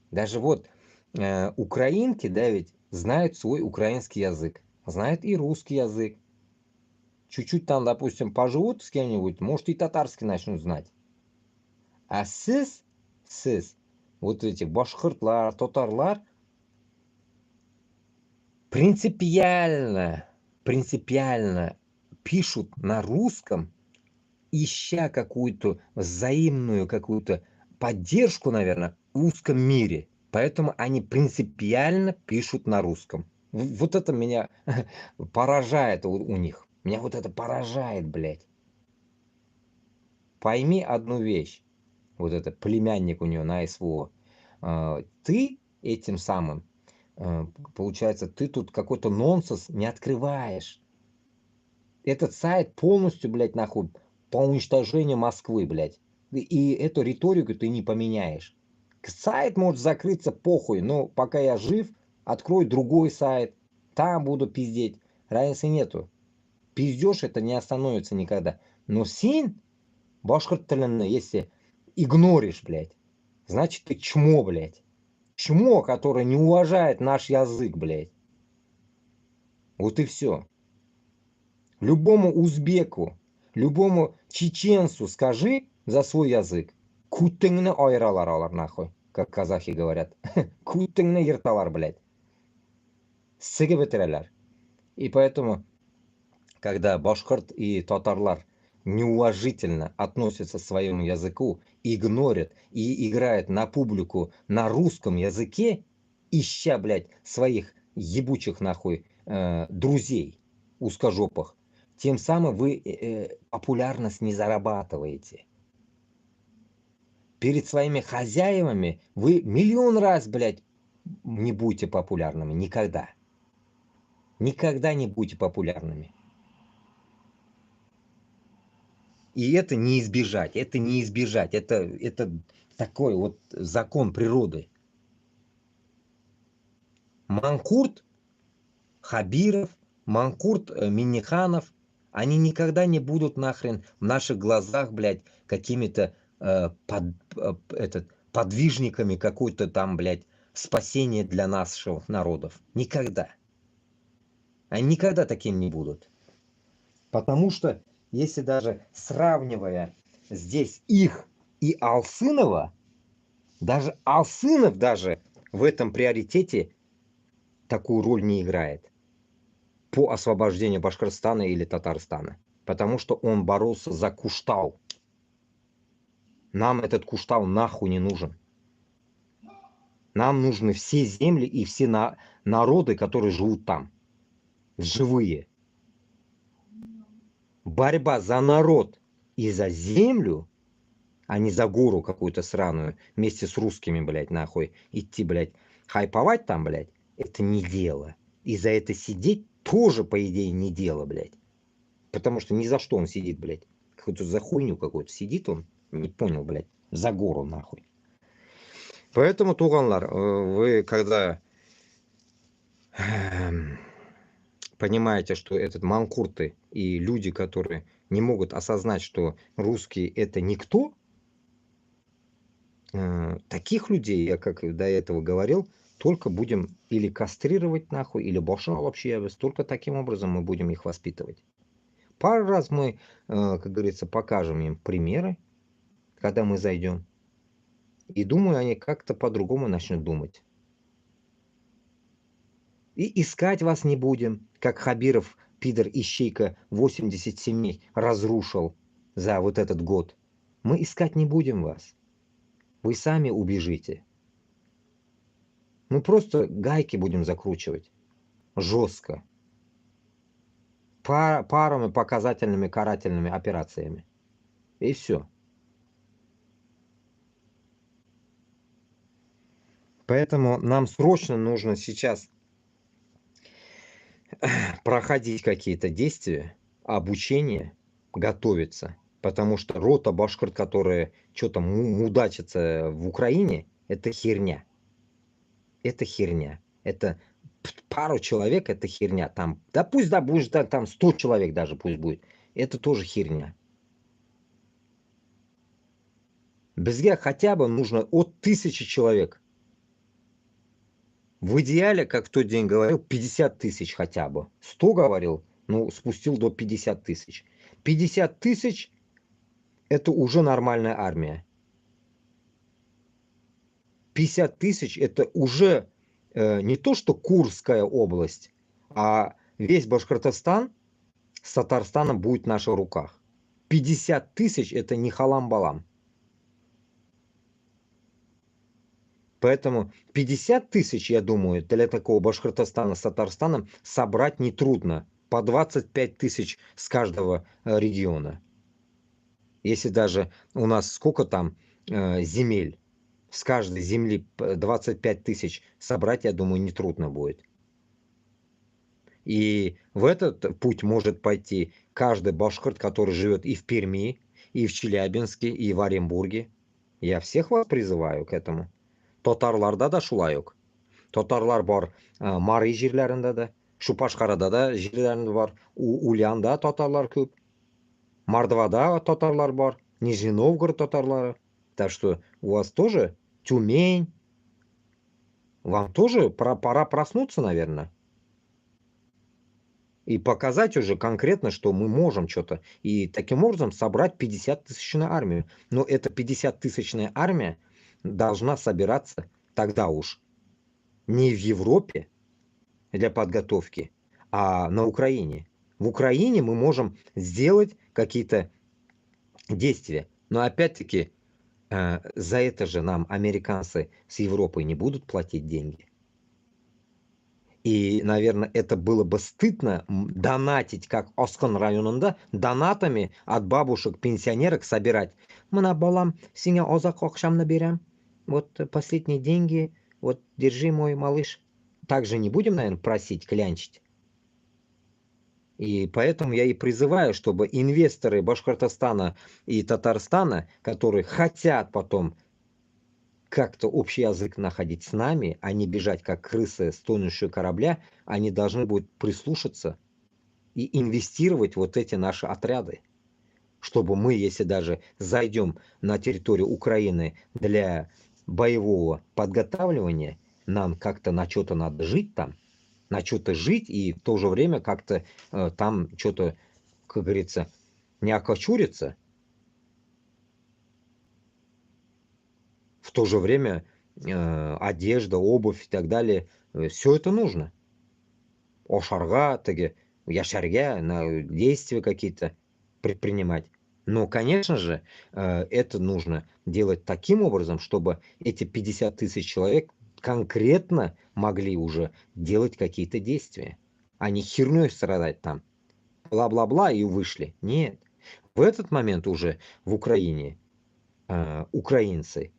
Speaker 1: Даже вот украинки, да, ведь знают свой украинский язык, знают и русский язык. Чуть-чуть там, допустим, поживут с кем-нибудь, может и татарский начнут знать. А сіз, вот эти башкортлар, татарлар, принципиально пишут на русском, ища какую-то взаимную какую-то поддержку, наверное, в узком мире. Поэтому они принципиально пишут на русском. Вот это меня поражает у них. Меня вот это поражает, блядь. Пойми одну вещь. Вот это племянник у него на СВО. Ты этим самым, получается, ты тут какой-то нонсенс не открываешь. Этот сайт полностью, блядь, нахуй, по уничтожению Москвы, блядь. И эту риторику ты не поменяешь. Сайт может закрыться, похуй, но пока я жив, открою другой сайт, там буду пиздеть. Разницы нету. Пиздеж это не остановится никогда. Но син, башкорт тілін, если игноришь, блядь, значит ты чмо, блядь. Чмо, которое не уважает наш язык, блядь. Вот и все. Любому узбеку, любому чеченцу скажи за свой язык. Кутыңны айыралар алар, нахуй, как казахи говорят. Кутыңны йырталар, блядь. Сыгып бетерәләр. И поэтому, когда башкорт и татарлар неуважительно относятся к своему языку, игнорят и играют на публику на русском языке, ища, блядь, своих ебучих, нахуй, друзей узкожопых, тем самым вы популярность не зарабатываете. Перед своими хозяевами вы миллион раз, блядь, не будете популярными. Никогда. Никогда не будете популярными. И это не избежать. Это не избежать. Это такой вот закон природы. Манкурт, Хабиров, Манкурт, Минниханов, они никогда не будут нахрен в наших глазах, блядь, какими-то подвижниками какой-то там, блядь, спасения для наших народов. Никогда. Они никогда таким не будут. Потому что, если даже сравнивая здесь их и Алсынова, даже Алсынов даже в этом приоритете такую роль не играет по освобождению Башкортостана или Татарстана. Потому что он боролся за Куштау. Нам этот Куштау нахуй не нужен. Нам нужны все земли и все народы, которые живут там. Живые. Борьба за народ и за землю, а не за гору какую-то сраную, вместе с русскими, блядь, нахуй, идти, блядь, хайповать там, блядь, это не дело. И за это сидеть тоже, по идее, не дело, блядь. Потому что ни за что он сидит, блядь. Какую-то за хуйню какую-то сидит он, не понял, блядь, за гору, нахуй. Поэтому, туганлар, вы когда понимаете, что этот манкурты и люди, которые не могут осознать, что русские это никто, таких людей, я как до этого говорил, только будем или кастрировать нахуй, или боша вообще, только таким образом мы будем их воспитывать. Пару раз мы, как говорится, покажем им примеры, когда мы зайдем. И думаю, они как-то по-другому начнут думать. И искать вас не будем, как Хабиров, пидор ищейка, 80 семей разрушил за вот этот год. Мы искать не будем вас. Вы сами убежите. Мы просто гайки будем закручивать. Жестко. Парами показательными карательными операциями. И все. Поэтому нам срочно нужно сейчас проходить какие-то действия, обучение, готовиться. Потому что рота башкирт, которые что-то мудачатся в Украине, это херня. Это херня. Это пару человек, это херня. Там, да пусть да будет там 100 человек даже пусть будет. Это тоже херня. Бізге хотя бы нужно от 1000 человек. В идеале, как в тот день говорил, 50 тысяч хотя бы. 100 говорил, ну спустил до 50 тысяч. 50 тысяч это уже нормальная армия. 50 тысяч это уже не то, что Курская область, а весь Башкортостан с Татарстаном будет в наших руках. 50 тысяч это не халам-балам. Поэтому 50 тысяч, я думаю, для такого Башкортостана с Татарстаном собрать нетрудно. По 25 тысяч с каждого региона. Если даже у нас сколько там земель, с каждой земли 25 тысяч собрать, я думаю, нетрудно будет. И в этот путь может пойти каждый башкирт, который живет и в Перми, и в Челябинске, и в Оренбурге. Я всех вас призываю к этому. Татарларда да шулай ук. Татарлар бар Марий жерлерінде да, Шупашкарада да жерлерінде бар, Ульяндада татарлар көп, Мордвада татарлар бар, Нижний Новгород татарлары. Так что у вас тоже Тюмень. Вам тоже пора проснуться, наверное. И показать уже конкретно, что мы можем что-то. И таким образом собрать 50-тысячную армию. Но эта 50-тысячная армия должна собираться тогда уж не в Европе для подготовки, а на Украине. В Украине мы можем сделать какие-то действия. Но опять-таки за это же нам американцы с Европой не будут платить деньги. И, наверное, это было бы стыдно донатить, как Оскан районында, донатами от бабушек, пенсионерок собирать. Мына балам, синя озак акшамны берем. Вот последние деньги, вот держи, мой малыш. Также не будем, наверное, просить, клянчить. И поэтому я и призываю, чтобы инвесторы Башкортостана и Татарстана, которые хотят потом как-то общий язык находить с нами, а не бежать как крысы с тонущего корабля, они должны будут прислушаться и инвестировать вот эти наши отряды. Чтобы мы, если даже зайдем на территорию Украины для боевого подготавливания, нам как-то на что-то надо жить там, на что-то жить и в то же время как-то там что-то, как говорится, не окочуриться. В то же время одежда, обувь и так далее, все это нужно. Ошарга, таги, яшарга, на действия какие-то предпринимать. Но, конечно же, это нужно делать таким образом, чтобы эти 50 тысяч человек конкретно могли уже делать какие-то действия, а не херней страдать там. Бла-бла-бла и вышли. Нет. В этот момент уже в Украине украинцы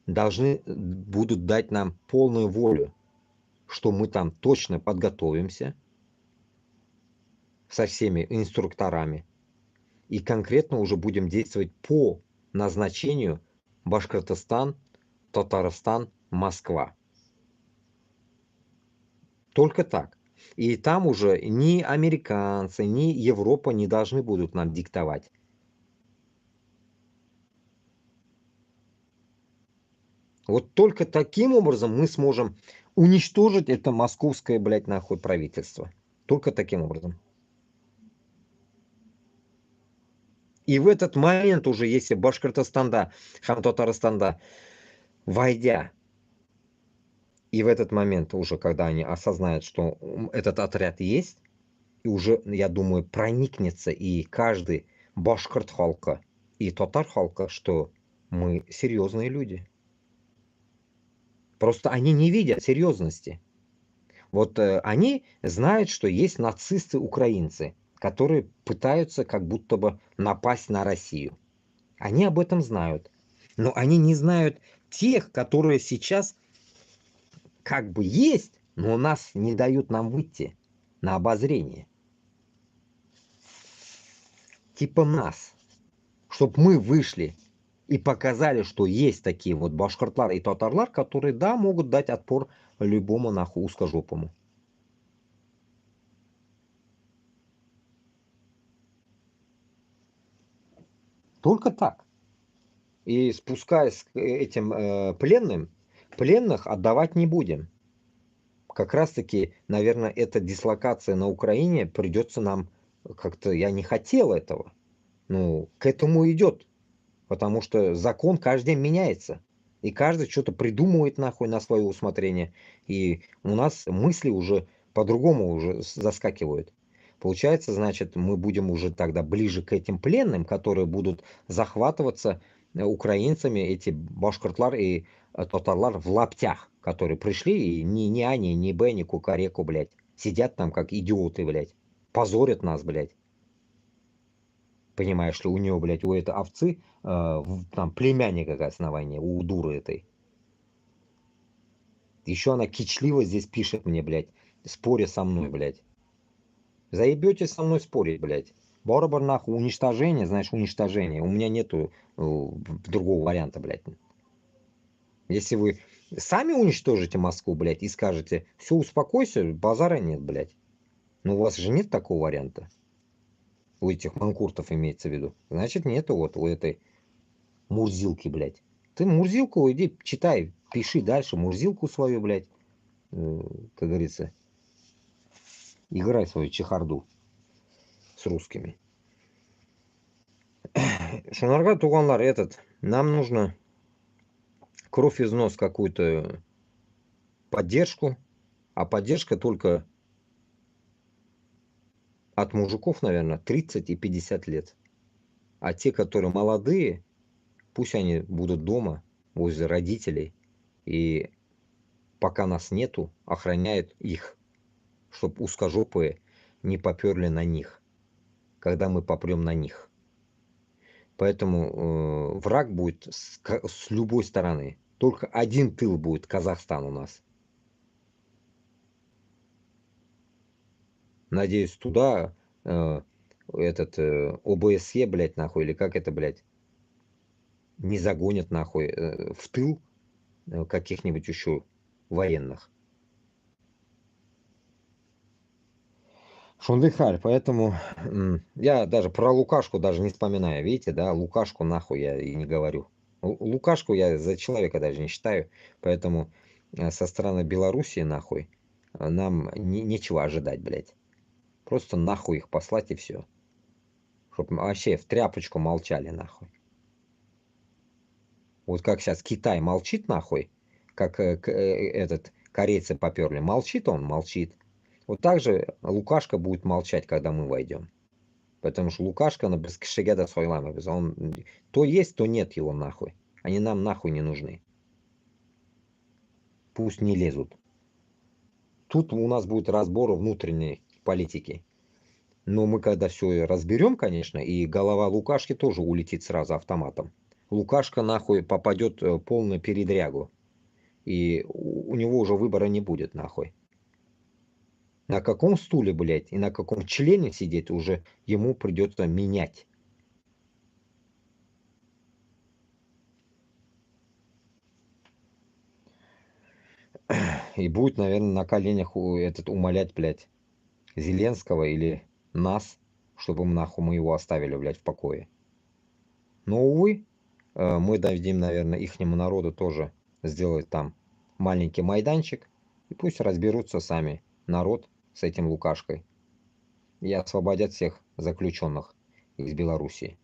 Speaker 1: должны будут дать нам полную волю, что мы там точно подготовимся со всеми инструкторами и конкретно уже будем действовать по назначению Башкортостан, Татарстан Москва. Только так. И там уже ни американцы, ни Европа не должны будут нам диктовать. Вот только таким образом мы сможем уничтожить это московское, блядь, нахуй правительство. Только таким образом. И в этот момент уже, если Башкортостанда, Ханты-Татарстанда, войдя, и в этот момент уже, когда они осознают, что этот отряд есть, и уже, я думаю, проникнется и каждый башкорт халка и татар халка, что мы серьезные люди. Просто они не видят серьезности. Вот они знают, что есть нацисты-украинцы, которые пытаются как будто бы напасть на Россию. Они об этом знают. Но они не знают тех, которые сейчас как бы есть, но нас не дают нам выйти на обозрение. Типа нас. Чтобы мы вышли и показали, что есть такие вот башкортлар и татарлар, которые, да, могут дать отпор любому нахуй узкожопому. Только так. И спускаясь к этим пленным, пленных отдавать не будем. Как раз таки, наверное, эта дислокация на Украине придется нам как-то, я не хотел этого. Ну, к этому идет. Потому что закон каждый день меняется. И каждый что-то придумывает нахуй на свое усмотрение. И у нас мысли уже по-другому уже заскакивают. Получается, значит, мы будем уже тогда ближе к этим пленным, которые будут захватываться украинцами, эти башкортлар и татарлар в лаптях, которые пришли, и ни они, ни Б, ни Кукареку, блядь, сидят там как идиоты, блядь, позорят нас, блядь. Понимаешь, что у нее, блядь, у этой овцы там племянник как раз на войне, у дуры этой. Еще она кичливо здесь пишет мне, блядь, споря со мной, блядь. Заебетесь со мной спорить, блядь. Барбар, нахуй, уничтожение, знаешь, уничтожение. У меня нету другого варианта, блядь. Если вы сами уничтожите Москву, блядь, и скажете, все, успокойся, базара нет, блядь. Но у вас же нет такого варианта. У этих манкуртов имеется в виду. Значит, нету вот у этой Мурзилки, блядь. Ты Мурзилку иди читай, пиши дальше Мурзилку свою, блядь. Как говорится, играй свою чехарду с русскими. Шунарга туганлар, нам нужно кровь из нос какую-то поддержку, а поддержка только от мужиков, наверное, 30 и 50 лет. А те, которые молодые, пусть они будут дома, возле родителей, и пока нас нету, охраняют их, чтобы узкожопые не поперли на них, когда мы попрем на них. Поэтому враг будет с любой стороны. Только один тыл будет, Казахстан у нас. Надеюсь, туда ОБСЕ, блядь, нахуй, или как это, блядь, не загонят, нахуй, в тыл каких-нибудь еще военных. Шундыхаль, поэтому я даже про Лукашку даже не вспоминаю, видите, да, Лукашку нахуй я и не говорю. Лукашку я за человека даже не считаю, поэтому со стороны Белоруссии нахуй нам нечего ожидать, блядь. Просто нахуй их послать и все. Чтоб вообще в тряпочку молчали нахуй. Вот как сейчас Китай молчит нахуй, как корейцы поперли, молчит он, молчит. Вот так же Лукашка будет молчать, когда мы войдем. Потому что Лукашка на без кишегеда свойлама. Он то есть, то нет его нахуй. Они нам нахуй не нужны. Пусть не лезут. Тут у нас будет разбор внутренней политики. Но мы когда все разберем, конечно, и голова Лукашки тоже улетит сразу автоматом. Лукашка нахуй попадет в полную передрягу. И у него уже выбора не будет нахуй. На каком стуле, блядь, и на каком члене сидеть уже ему придется менять. И будет, наверное, на коленях умолять, блядь, Зеленского или нас, чтобы нахуй мы его оставили, блядь, в покое. Но, увы, мы дадим, наверное, ихнему народу тоже сделать там маленький майданчик, и пусть разберутся сами народ с этим Лукашкой и освободят всех заключенных из Белоруссии.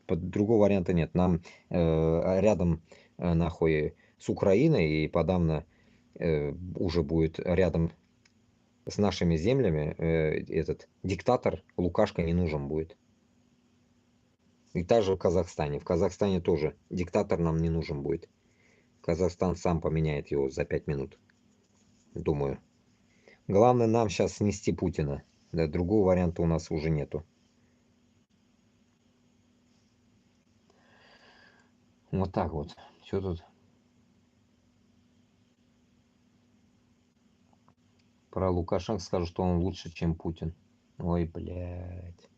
Speaker 1: Другого варианта нет. Нам рядом нахуй с Украиной и подавно уже будет рядом с нашими землями этот диктатор Лукашка не нужен будет. И также в Казахстане. В Казахстане тоже диктатор нам не нужен будет. Казахстан сам поменяет его за 5 минут. Думаю. Главное нам сейчас снести Путина. Да, другого варианта у нас уже нету. Вот так вот. Что тут? Про Лукашенко скажу, что он лучше, чем Путин. Ой, блядь.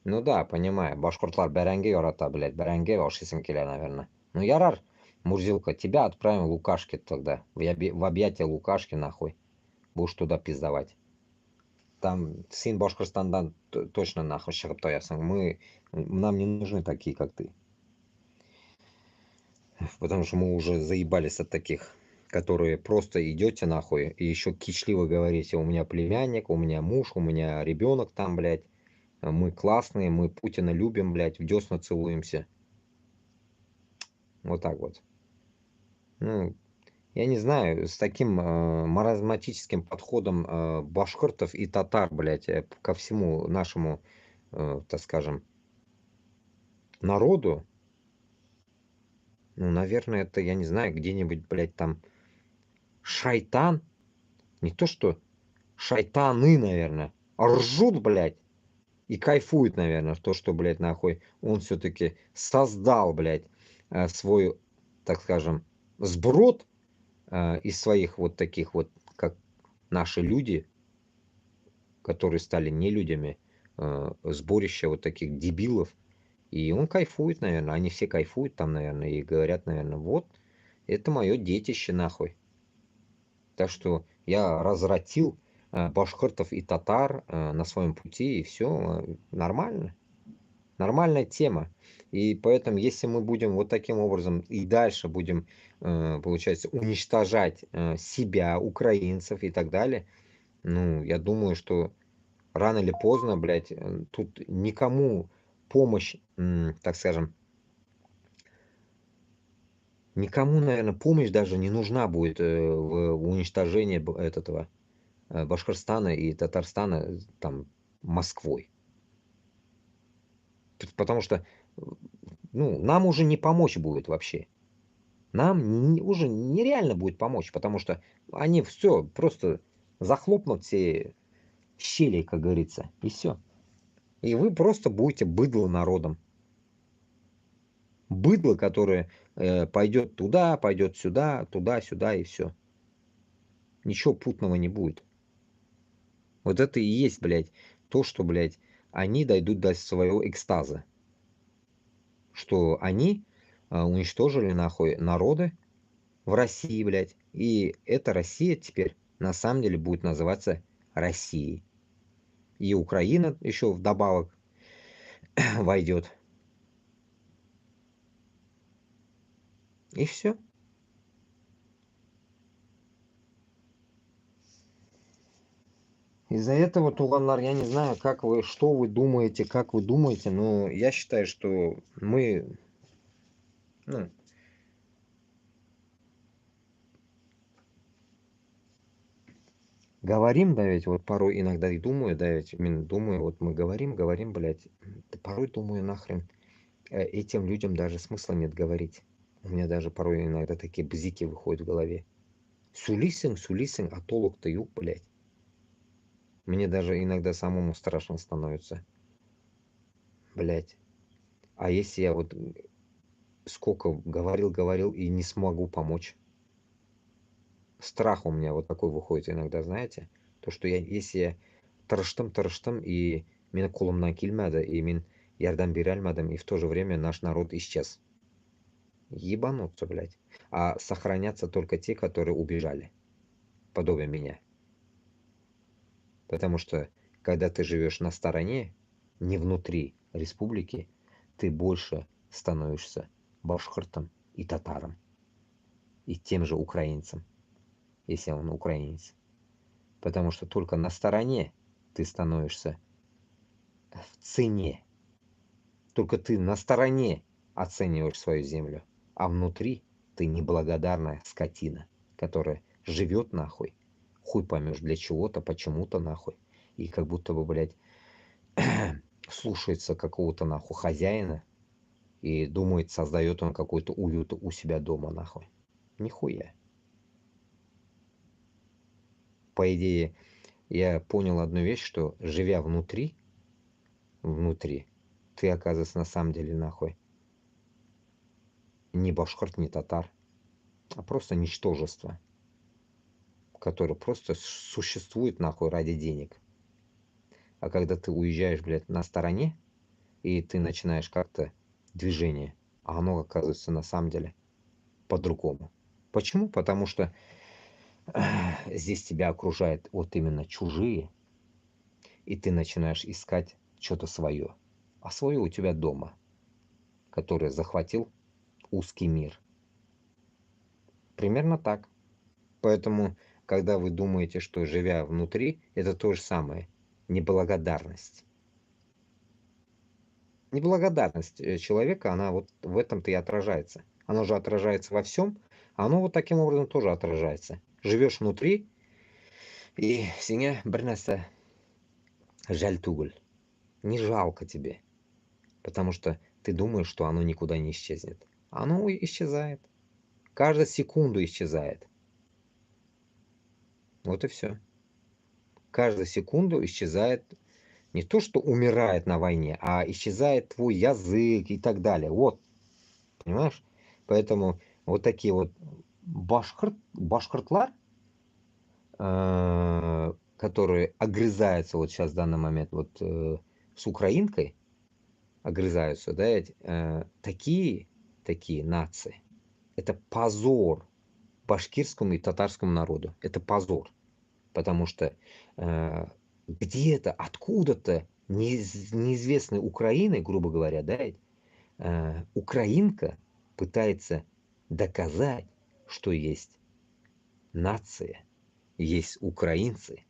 Speaker 1: Ну да, понимаю. Башкортлар бәрәңге ярата, блядь. Бәрәңге ашыйсың килә, наверное. Ну ярар, Мурзилка, тебя отправим в Лукашки тогда. В объятия Лукашки, нахуй. Будешь туда пиздовать. Там син Башкортостандан точно нахуй шығып тоясың. Нам не нужны такие, как ты. Потому что мы уже заебались от таких, которые просто идете нахуй и еще кичливо говорите: у меня племянник, у меня муж, у меня ребенок там, блядь. Мы классные, мы Путина любим, блядь, в десна целуемся. Вот так вот. Ну, я не знаю, с таким маразматическим подходом башкиртов и татар, блядь, ко всему нашему, так скажем, народу, ну, наверное, это, я не знаю, где-нибудь, блядь, там шайтан, не то что шайтаны, наверное, а ржут, блядь, и кайфуют, наверное, то, что, блядь, нахуй, он все-таки создал, блядь, свой, так скажем, сброд из своих вот таких вот, как наши люди, которые стали не людьми, сборище вот таких дебилов. И он кайфует, наверное. Они все кайфуют там, наверное, и говорят, наверное, вот, это мое детище, нахуй. Так что я развратил башкиртов и татар на своем пути, и все нормально. Нормальная тема. И поэтому, если мы будем вот таким образом и дальше будем, получается, уничтожать себя, украинцев и так далее, ну, я думаю, что рано или поздно, блядь, тут никому помощь, так скажем, никому, наверное, помощь даже не нужна будет в уничтожении этого Башкортостана и Татарстана там Москвой. Потому что, ну, нам уже не помочь будет вообще. Нам уже нереально будет помочь, потому что они все просто захлопнут все щели, как говорится, и все. И вы просто будете быдло народом. Быдло, которое пойдет туда, пойдет сюда, туда-сюда и все. Ничего путного не будет. Вот это и есть, блядь, то, что, блядь, они дойдут до своего экстаза. Что они уничтожили, нахуй, народы в России, блядь. И эта Россия теперь на самом деле будет называться Россией. И Украина еще вдобавок войдет. И все. Из-за этого, туганлар, я не знаю, как вы, что вы думаете, как вы думаете, но я считаю, что мы, ну, говорим, да, ведь вот порой иногда и думаю, да, ведь именно думаю, вот мы говорим, блядь, да порой думаю, нахрен, этим людям даже смысла нет говорить. У меня даже порой иногда такие бзики выходят в голове. Сулисин, а толок-то юг, блядь. Мне даже иногда самому страшно становится. Блядь. А если я вот сколько говорил и не смогу помочь? Страх у меня вот такой выходит иногда, знаете? То, что если я тырыштым, и мені қолымнан келмеді, и мен ярдәм бере алмадым, и в то же время наш народ исчез. Ебануться, блядь. а сохранятся только те, которые убежали, подобие меня. Потому что, когда ты живешь на стороне, не внутри республики, ты больше становишься башкиртом и татаром, и тем же украинцем, если он украинец. Потому что только на стороне ты становишься в цене. Только ты на стороне оцениваешь свою землю, а внутри ты неблагодарная скотина, которая живет нахуй, хуй поймешь для чего-то, почему-то нахуй, и как будто бы, блядь, слушается какого-то нахуй хозяина и думает, создает он какой-то уют у себя дома нахуй. Нихуя. По идее, я понял одну вещь, что живя внутри, ты оказывается на самом деле нахуй не башкирт, не татар, а просто ничтожество, которое просто существует нахуй ради денег. А когда ты уезжаешь, блядь, на стороне, и ты начинаешь как-то движение, а оно оказывается на самом деле по-другому. Почему? Потому что здесь тебя окружают вот именно чужие, и ты начинаешь искать что-то свое. А свое у тебя дома, которое захватил узкий мир. Примерно так. Поэтому, когда вы думаете, что живя внутри, это то же самое. Неблагодарность. Неблагодарность человека, она вот в этом-то и отражается. Она же отражается во всем, а оно вот таким образом тоже отражается. Живешь внутри, и сине бернеса жаль тугуль. Не жалко тебе, потому что ты думаешь, что оно никуда не исчезнет. Оно исчезает. Каждую секунду исчезает. Вот и все. Каждую секунду исчезает не то, что умирает на войне, а исчезает твой язык и так далее. Вот, понимаешь? Поэтому вот такие вот башкортлар, которые огрызаются вот сейчас в данный момент вот с украинкой, огрызаются, да, такие нации, это позор башкирскому и татарскому народу. Это позор. Потому что где-то, откуда-то, неизвестной Украины, грубо говоря, да, украинка пытается доказать, что есть нация, есть украинцы,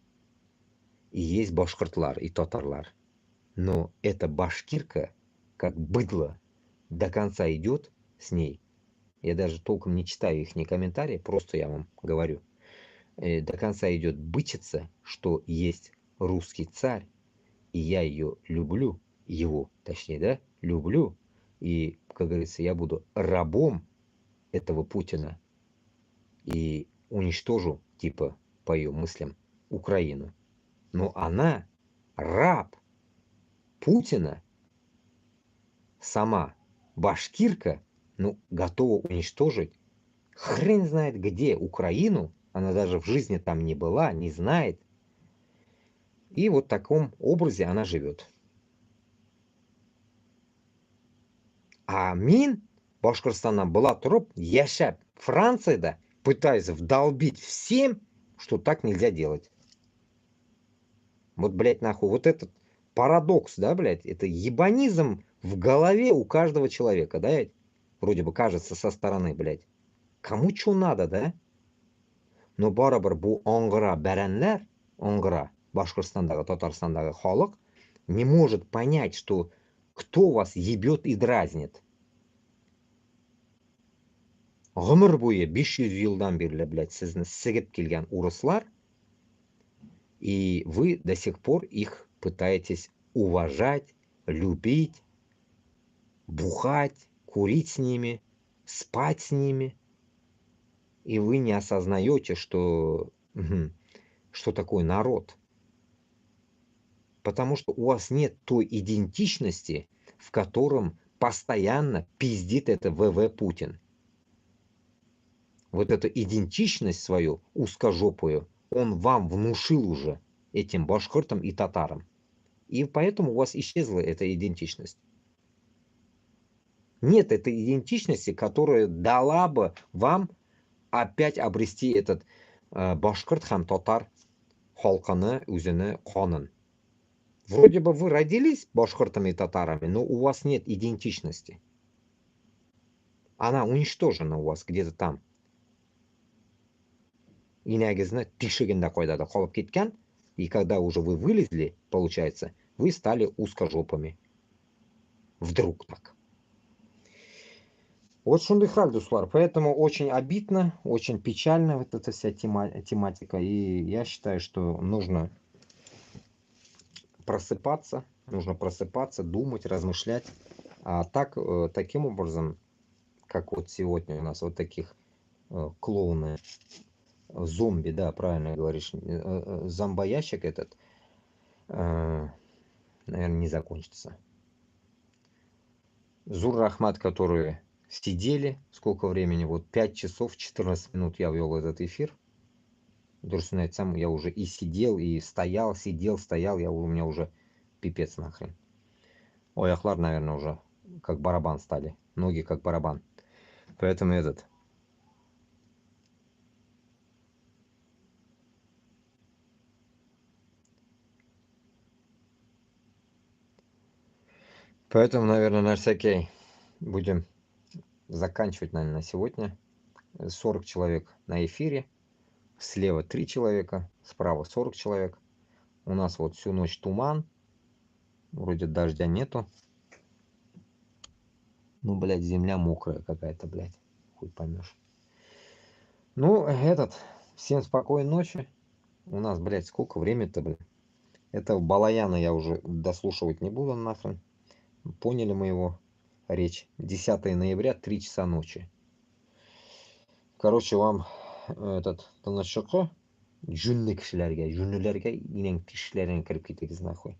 Speaker 1: и есть башкортлар и татарлар. Но эта башкирка, как быдло, до конца идет с ней. Я даже толком не читаю их комментарии, просто я вам говорю. До конца идет бычиться, что есть русский царь, и я ее люблю, его, точнее, да, люблю, и, как говорится, я буду рабом этого Путина и уничтожу, типа, по ее мыслям, Украину. Но она раб Путина, сама башкирка, ну, готова уничтожить хрен знает где Украину, она даже в жизни там не была, не знает. И вот в таком образе она живет. А мин Башкортостана была троп яшап Францияда, пытаясь вдолбить всем, что так нельзя делать. Вот, блядь, нахуй, вот этот парадокс, да, блядь, это ебанизм в голове у каждого человека, да, вроде бы кажется со стороны, блядь. Кому что надо, да? Но барыбір bu оңғыра бәрәнләр, оңғыра, Башкортостандағы, Татарстандағы халық не может понять, что кто вас ебет и дразнит. Ғұмыр бойы 500 жылдан бері, блядь, сізні сігіп келген урыслар, и вы до сих пор их пытаетесь уважать, любить, бухать, курить с ними, спать с ними. И вы не осознаете, что такое народ. Потому что у вас нет той идентичности, в котором постоянно пиздит это ВВ Путин. Вот эту идентичность свою узкожопую он вам внушил уже, этим башкиртам и татарам. И поэтому у вас исчезла эта идентичность. Нет этой идентичности, которая дала бы вам опять обрести этот башкорт һәм татар халкыны, үзене, канын. Вроде бы вы родились башкортами и татарами, но у вас нет идентичности. Она уничтожена у вас где-то там. Инәгезне тишегендә кайдадыр калып киткән, и когда уже вы вылезли, получается, вы стали узкожопыми. Вдруг так. Вот шундый храк, дуслар. Поэтому очень обидно, очень печально вот эта вся тематика. И я считаю, что нужно просыпаться, думать, размышлять. А так, таким образом, как вот сегодня у нас вот таких клоуны, зомби, да, правильно говоришь, зомбоящик этот, наверное, не закончится. Зур Рахмат, которые сидели, сколько времени, вот 5 часов 14 минут я вел этот эфир. Дурсун айтсам, я уже и сидел, и стоял, сидел, стоял, у меня уже пипец нахрен. Аяклар, наверное, уже как барабан стали, ноги как барабан. Поэтому этот... Поэтому, наверное, на всякий будем заканчивать, наверное, на сегодня. 40 человек на эфире. Слева 3 человека, справа 40 человек. У нас вот всю ночь туман. Вроде дождя нету. Ну, блядь, земля мокрая какая-то, блядь. Хуй поймешь. Ну, всем спокойной ночи. У нас, блядь, сколько времени-то, блядь. Этого Балаяна я уже дослушивать не буду нахрен. Поняли мы его речь. 10 ноября, 3 часа ночи. Короче, вам тынычлыкка, жүнле кешеләргә, жүнлеләргә инең тишләрен кирип китегез нахуй.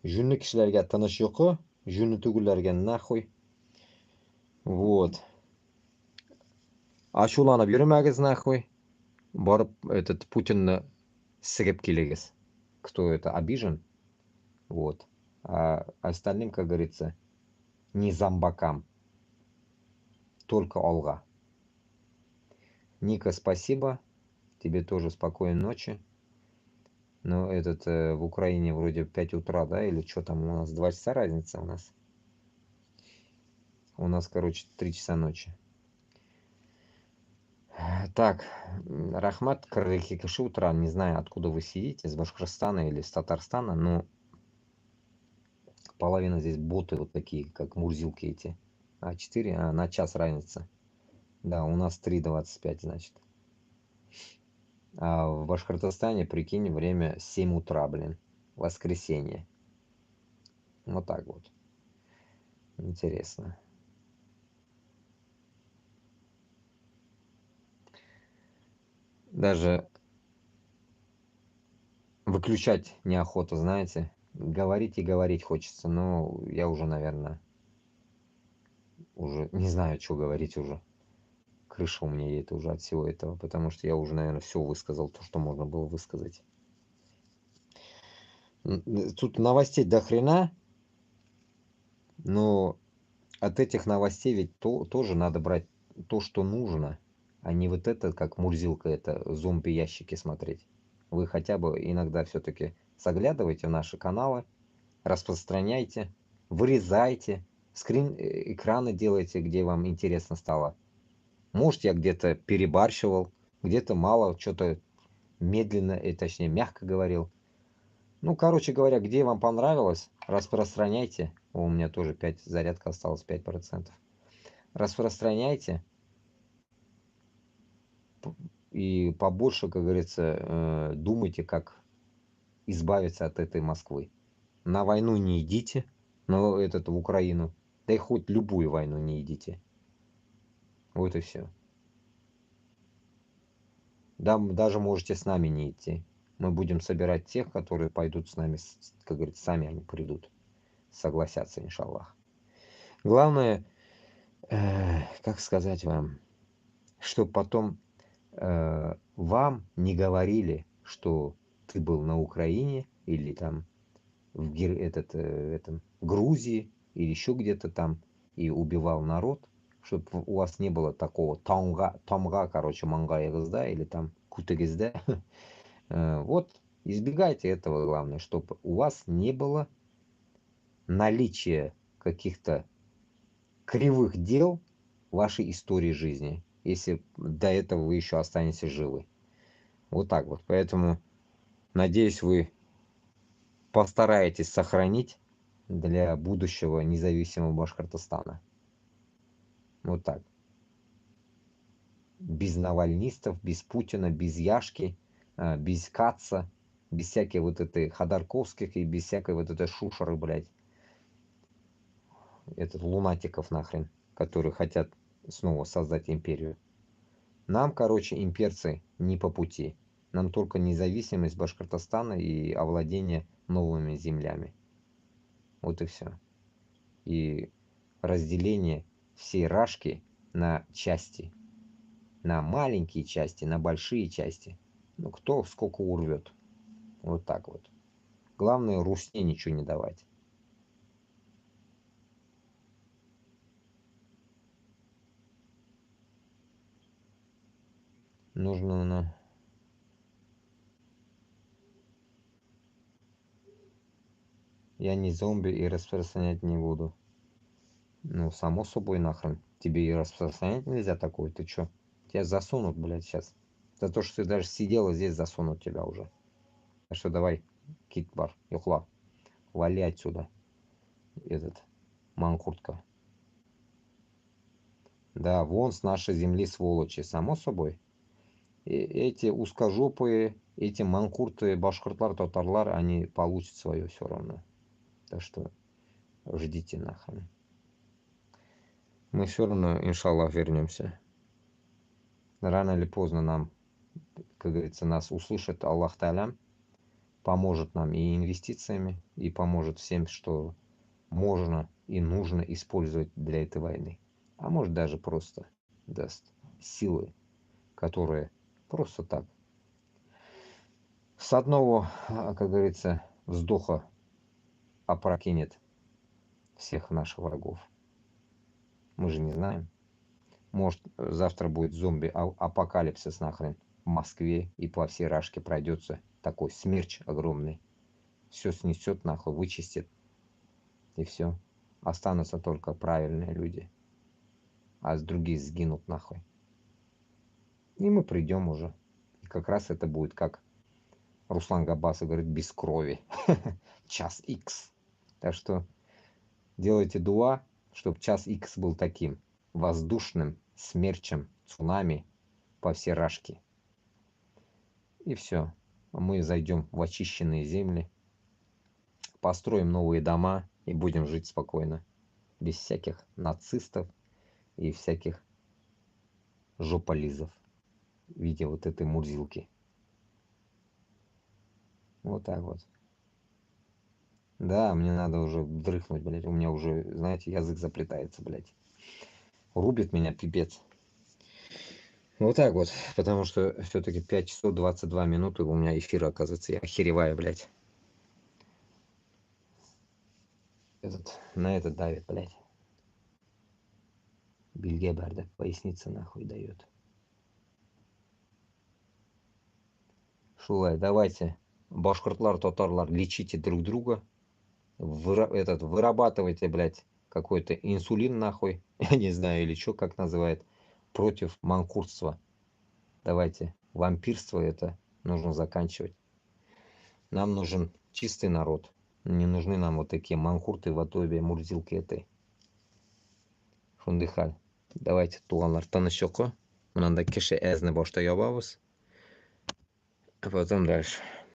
Speaker 1: Жүнле кешеләргә тыныч йокы, жүнле түгелләргә нахуй. Вот. Ачуланып йөрмәгез нахуй. Барып Путинны сыгып килегез. Кто это обижен? Вот. А остальным, как говорится, не зомбакам. Только алга. Ника, спасибо. Тебе тоже спокойной ночи. Но в Украине вроде 5 утра, да? Или что там у нас? 2 часа разница у нас. У нас, короче, 3 часа ночи. Так, Рахмат, крыльки киши утра. Не знаю, откуда вы сидите, из Башкортостана или из Татарстана, но половина здесь боты вот такие, как мурзилки эти. А4, на час разница. Да, у нас 3:25, значит. А в Башкортостане, прикинь, время 7 утра, блин. Воскресенье. Вот так вот. Интересно. Даже выключать неохота, знаете. Говорить и говорить хочется, но я уже, наверное, уже не знаю, что говорить уже. Крыша у меня едет уже от всего этого, потому что я уже, наверное, все высказал, то, что можно было высказать. Тут новостей до хрена, но от этих новостей ведь тоже надо брать то, что нужно, а не вот это, как Мурзилка, это зомби-ящики смотреть. Вы хотя бы иногда все-таки заглядывайте в наши каналы, распространяйте, вырезайте, экраны делайте, где вам интересно стало. Может, я где-то перебарщивал, где-то мало, что-то медленно, и точнее мягко говорил. Ну, короче говоря, где вам понравилось, распространяйте. О, у меня тоже 5 зарядка осталось, 5%. Распространяйте. И побольше, как говорится, думайте, как избавиться от этой Москвы. На войну не идите, но в Украину. Да и хоть любую войну не идите. Вот и все. Да, даже можете с нами не идти. Мы будем собирать тех, которые пойдут с нами, как говорится, сами они придут. Согласятся, иншаллах. Главное, как сказать вам, чтобы потом вам не говорили, что ты был на Украине или там в Грузии или еще где-то там, и убивал народ, чтобы у вас не было такого тамга, короче, мангайгызда или там кутыгызда. Вот избегайте этого, главное, чтобы у вас не было наличия каких-то кривых дел в вашей истории жизни, если до этого вы еще останетесь живы. Вот так вот. Поэтому, надеюсь, вы постараетесь сохранить для будущего независимого Башкортостана. Вот так. Без навальнистов, без Путина, без Яшки, без Каца, без всякой вот этой Ходорковских и без всякой вот этой шушеры, блядь. Этот лунатиков нахрен, которые хотят снова создать империю. Нам, короче, имперцы не по пути. Нам только независимость Башкортостана и овладение новыми землями. Вот и все. И разделение всей Рашки на части. На маленькие части, на большие части. Ну, кто сколько урвет. Вот так вот. Главное, Русне ничего не давать. Нужно... Я не зомби и распространять не буду. Ну, само собой, нахрен. Тебе и распространять нельзя такое. Ты чё? Тебя засунут, блядь, сейчас. За то, что ты даже сидела здесь, засунут тебя уже. Так что давай, китбар, юхла, вали отсюда. Этот, манкуртка. Да, вон с нашей земли сволочи, само собой. И эти узкожопые, эти манкурты, башкортлар, татарлар, они получат свое все равно. Так что ждите нахрен. Мы все равно, иншаллах, вернемся. Рано или поздно нам, как говорится, нас услышит Аллах Та'аля, поможет нам и инвестициями, и поможет всем, что можно и нужно использовать для этой войны. А может даже просто даст силы, которые просто так с одного, как говорится, вздоха опрокинет всех наших врагов. Мы же не знаем. Может, завтра будет зомби-апокалипсис нахрен в Москве и по всей Рашке пройдется такой смерч огромный. Все снесет нахуй, вычистит. И все. Останутся только правильные люди. А другие сгинут нахуй. И мы придем уже. И как раз это будет как Руслан Габасов говорит, без крови. Час Х. Так что делайте дуа, чтобы час Х был таким. Воздушным смерчем, цунами по всей Рашке. И все. Мы зайдем в очищенные земли, построим новые дома и будем жить спокойно. Без всяких нацистов и всяких жополизов в виде вот этой мурзилки. Вот так вот. Да, мне надо уже дрыхнуть, блядь. У меня уже, знаете, язык заплетается, блядь. Рубит меня пипец. Вот так вот. Потому что все-таки 5 часов 22 минуты у меня эфира, оказывается. Я охереваю, блядь. На этот давит, блядь. Бельге бардак, поясница нахуй дает. Шулай, давайте, башкортлар, татарлар, лечите друг друга. Вырабатывайте, блядь, какой-то инсулин нахуй. Я не знаю, или что, как называют. Против манкуртства. Давайте, вампирство это нужно заканчивать. Нам нужен чистый народ. Не нужны нам вот такие манкурты, ватобе, мурзилки этой. Шундыхаль. Давайте, туганлар, танышоко. Мынандай кеше әзне башта ябабыз. А потом дальше.